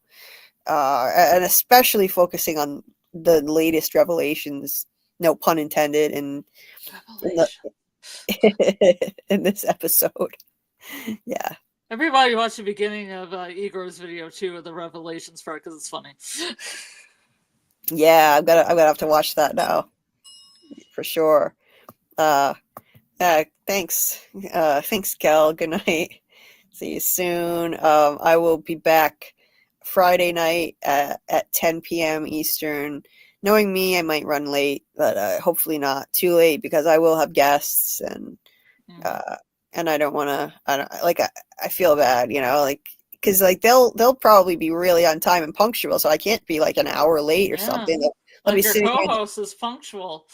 and especially focusing on the latest revelations, no pun intended, in this episode. Yeah. Everybody watch the beginning of Igor's video too, of the revelations part, because it's funny. Yeah, I'm gonna have to watch that now, for sure. Thanks. Thanks, Kel. Good night. See you soon. I will be back Friday night at 10 p.m. Eastern. Knowing me, I might run late, but hopefully not too late, because I will have guests, and I don't want to. I feel bad, because they'll probably be really on time and punctual, so I can't be like an hour late or something. I'll be Like your sitting here. co-host is punctual.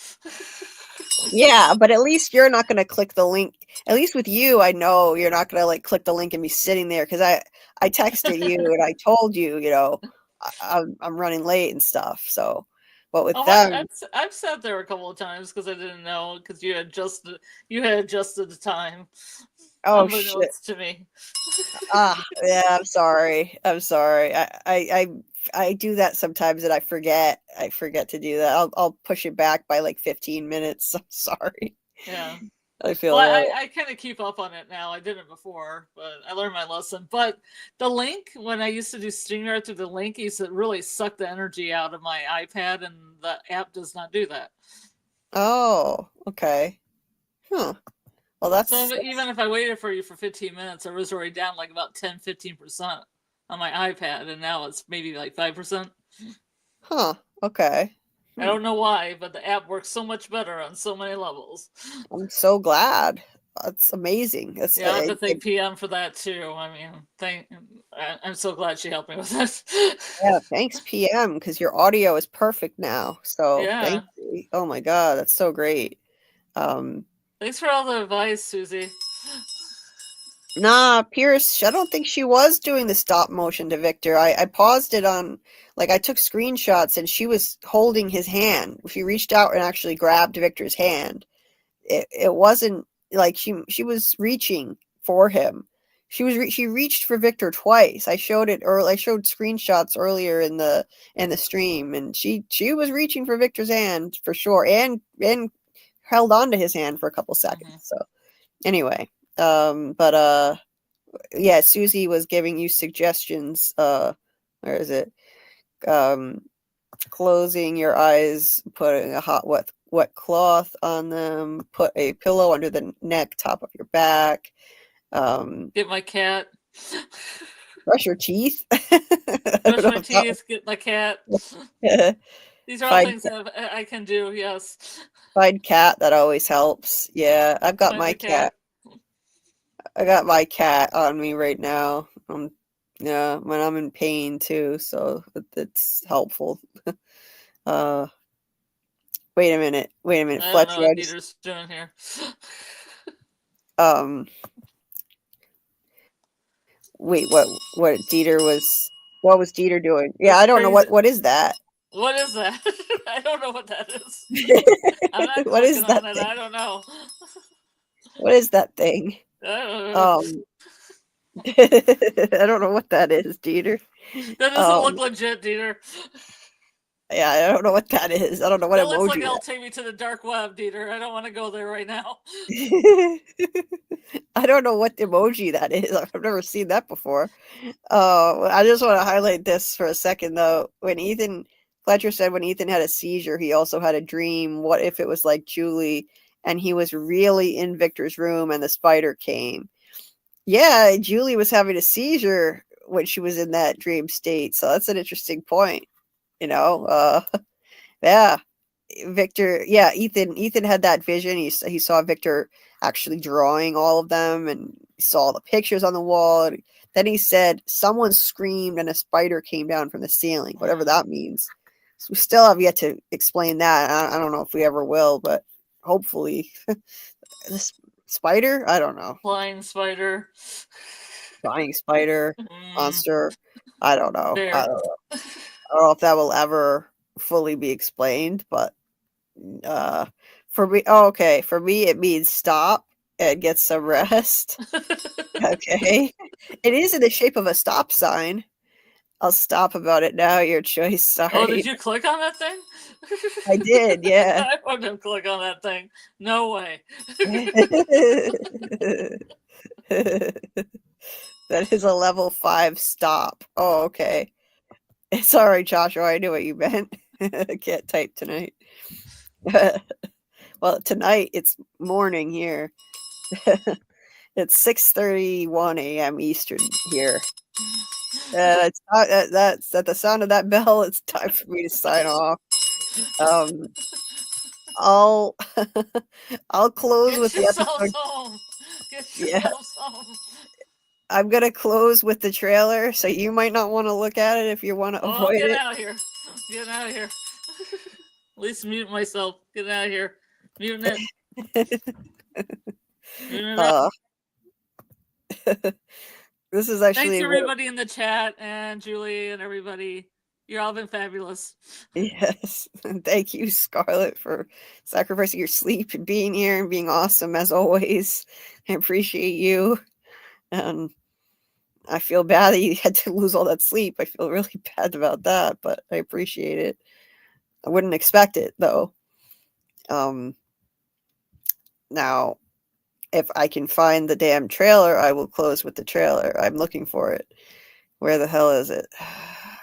Yeah, but at least you're not going to click the link. At least with you, I know you're not going to click the link and be sitting there, because I texted you and I told you, I'm running late and stuff. So, but with them, I've sat there a couple of times because I didn't know, because you had adjusted the time. oh Unbeknownst shit, to me. yeah, I'm sorry. I do that sometimes, and I forget to do that. I'll push it back by like 15 minutes. I'm sorry. Yeah. I feel well, that. I kind of keep up on it now. I didn't before, but I learned my lesson. But the link, when I used to do StreamYard through the link, used to really suck the energy out of my iPad, and the app does not do that. Oh, okay. Huh. Well, that's so even if I waited for you for 15 minutes, I was already down like about 10-15% on my iPad, and now it's maybe like 5%. Huh. Okay. I don't know why, but the app works so much better on so many levels. I'm so glad. That's amazing. Yeah, I have to thank PM for that too. I mean, I'm so glad she helped me with this. Yeah, thanks PM, because your audio is perfect now. So Yeah. thank you. Oh my god, that's so great. Thanks for all the advice, Susie. Nah, Pierce, I don't think she was doing the stop motion to Victor. I paused it on, I took screenshots, and she was holding his hand. She reached out and actually grabbed Victor's hand. It wasn't like she was reaching for him. She reached for Victor twice. I showed screenshots earlier in the stream, and she was reaching for Victor's hand for sure, and held on to his hand for a couple seconds. So anyway. Yeah, Susie was giving you suggestions Where is it? Closing your eyes, putting a hot wet cloth on them, put a pillow under the neck, top of your back. Get my cat. Brush your teeth. Brush my teeth. Get my cat. These are all things that I can do. Yes. Find cat. That always helps. Yeah, I've got Find my the cat. I got my cat on me right now. Yeah, when I'm in pain too, so it's helpful. Wait a minute. I don't know Fletcher, what Dieter's doing here. Wait, what Dieter was, what was Dieter doing? Yeah, I don't know what is that? What is that? I don't know what that is. I'm not What is clicking on that it. thing? I don't know. What is that thing? I don't know. I don't know what that is, Dieter. That doesn't look legit, Dieter. Yeah, I don't know what that is. I don't know what That looks emoji like it'll that. take me to the dark web, Dieter. I don't want to go there right now. I don't know what emoji that is. I've never seen that before. I just want to highlight this for a second, though. When Fletcher said when Ethan had a seizure, he also had a dream. What if it was like Julie and he was really in Victor's room and the spider came? Yeah, Julie was having a seizure when she was in that dream state. So that's an interesting point. Yeah. Victor, yeah, Ethan had that vision. He saw Victor actually drawing all of them and saw the pictures on the wall. And then he said someone screamed and a spider came down from the ceiling, whatever that means. So we still have yet to explain that. I don't know if we ever will, but hopefully. This spider? I don't know. Flying spider. Flying spider, monster. I don't know. Bear. I don't know if that will ever fully be explained, but for me, for me it means stop and get some rest. Okay. It is in the shape of a stop sign. I'll stop about it now. Your choice. Sorry. Oh, did you click on that thing? I did, yeah. I wouldn't click on that thing. No way. That is a level 5 stop. Oh, okay. Sorry, Joshua. I knew what you meant. I can't type tonight. Well, tonight it's morning here. It's 6:31 a.m. Eastern here. It's that's at the sound of that bell. It's time for me to sign off. I'll close Get with the yourselves episode. home. Get Yeah. yourselves home. I'm gonna close with the trailer, so you might not want to look at it if you want to Oh, avoid get it. out of here. Get out of here. At least mute myself. Get out of here. Muting it. Muting it up. This is actually Thanks everybody in the chat and Julie and everybody. You've all been fabulous. Yes. Thank you, Scarlett, for sacrificing your sleep and being here and being awesome as always. I appreciate you. And I feel bad that you had to lose all that sleep. I feel really bad about that, but I appreciate it. I wouldn't expect it though. Now, if I can find the damn trailer, I will close with the trailer. I'm looking for it. Where the hell is it?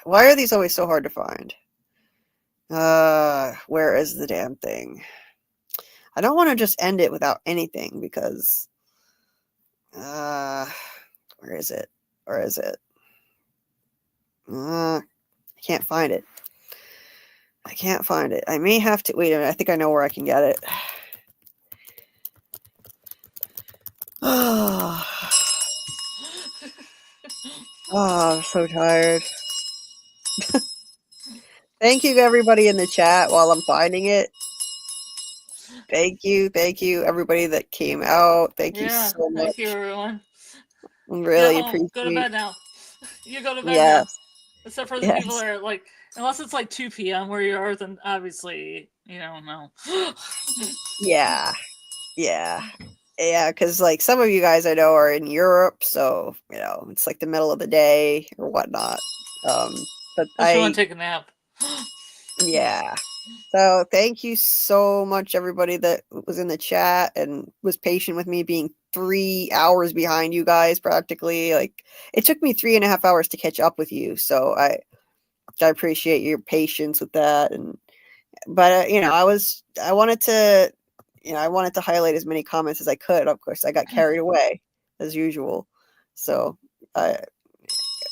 Why are these always so hard to find? Where is the damn thing? I don't want to just end it without anything because where is it? Where is it? I can't find it. I can't find it. I may have to wait a minute. I think I know where I can get it. Oh, I'm so tired. Thank you, everybody in the chat while I'm finding it. Thank you, everybody that came out. Thank you so much. Thank you, everyone. Really Get home. appreciate. Go to bed now. You go to bed now. Yes. Except for the people that are like, unless it's like 2 p.m. where you are, then obviously you don't know. Yeah. Because like some of you guys I know are in Europe, so it's like the middle of the day or whatnot. But I want to take a nap. Yeah. So thank you so much, everybody that was in the chat and was patient with me being 3 hours behind you guys practically. Like, it took me 3.5 hours to catch up with you, so I appreciate your patience with that. But you know, I wanted to highlight as many comments as I could. Of course, I got carried away as usual. So, and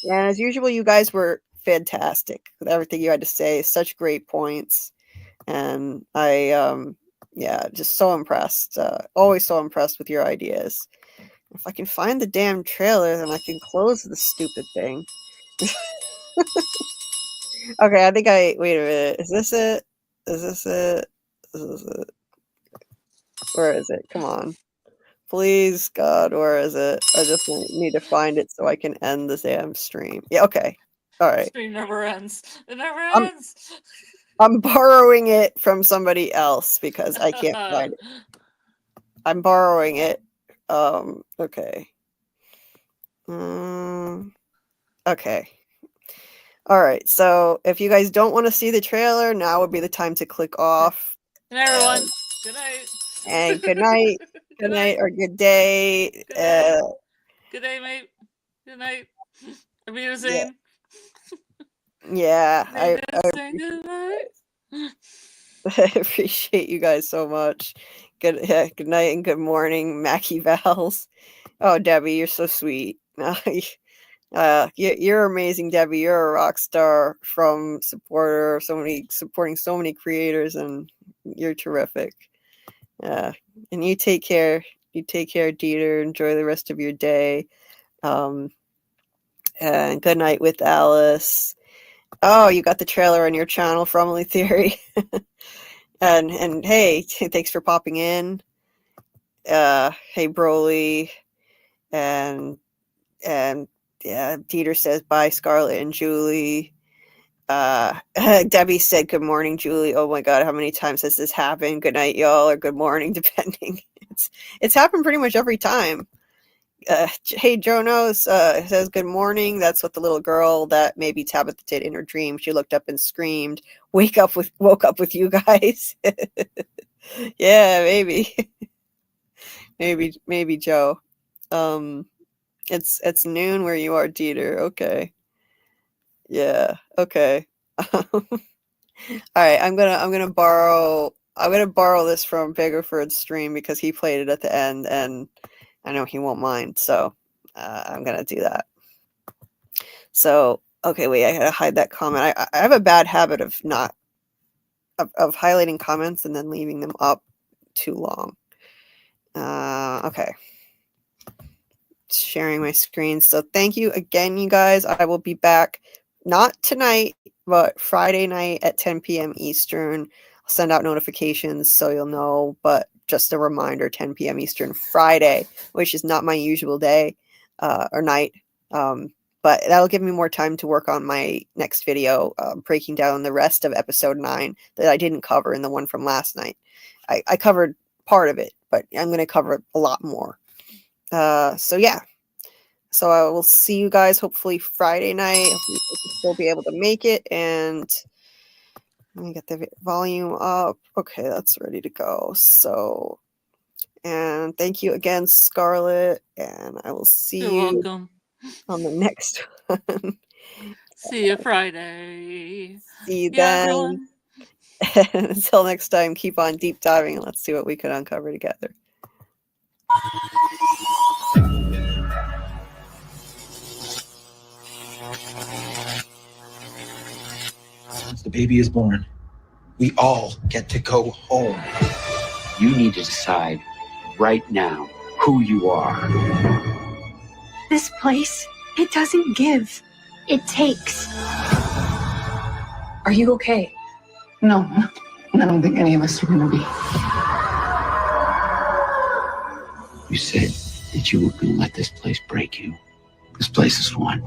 as usual, you guys were fantastic with everything you had to say. Such great points, and yeah, just so impressed. Always so impressed with your ideas. If I can find the damn trailer, then I can close the stupid thing. Okay, I think wait a minute. Is this it? Is this it? Is this it? Where is it? Come on. Please, God, where is it? I just need to find it so I can end this damn stream. Yeah, okay. All right. Stream never ends. It never ends. I'm borrowing it from somebody else because I can't find it. I'm borrowing it. Okay. Okay. All right. So if you guys don't want to see the trailer, now would be the time to click off. Good night, everyone. Good night. And good night. Good night or good day. Good day, mate. Good night. Amazing. Yeah, I Good night. I appreciate you guys so much. Good night and good morning, Mackie Vals. Oh, Debbie, you're so sweet. You're amazing, Debbie. You're a rock star from supporting so many creators, and you're terrific. And you take care. You take care, Dieter. Enjoy the rest of your day. And good night with Alice. Oh, you got the trailer on your channel, Fromville Theory. and hey, thanks for popping in. Hey, Broly. And yeah, Dieter says bye, Scarlett and Julie. Debbie said good morning, Julie. Oh my God, how many times has this happened? Good night, y'all, or good morning, depending. It's happened pretty much every time. Hey, Jonos says good morning. That's what the little girl that maybe Tabitha did in her dream. She looked up and screamed, woke up with you guys. Yeah, maybe. maybe Joe. It's noon where you are, Dieter. Okay. Yeah. Okay. All right. I'm gonna borrow this from Biggerford's stream because he played it at the end, and I know he won't mind. So I'm gonna do that. So okay, wait. I gotta hide that comment. I have a bad habit of not of highlighting comments and then leaving them up too long. Okay. Sharing my screen. So thank you again, you guys. I will be back not tonight, but Friday night at 10 p.m. Eastern. I'll send out notifications so you'll know, but just a reminder, 10 p.m. Eastern Friday, which is not my usual day or night. But that'll give me more time to work on my next video, breaking down the rest of episode 9 that I didn't cover in the one from last night. I covered part of it, but I'm going to cover a lot more. So yeah. So I will see you guys hopefully Friday night. Hopefully we'll be able to make it. And let me get the volume up. Okay, that's ready to go. So, and thank you again, Scarlett. And I will see You're you welcome. on the next one. See you Friday. See you Yeah, then. everyone. Until next time, keep on deep diving and let's see what we can uncover together. Once the baby is born, we all get to go home. You need to decide right now who you are. This place, it doesn't give. It takes. Are you okay? No, I don't think any of us are gonna be. You said that you were going to let this place break you. This place is one.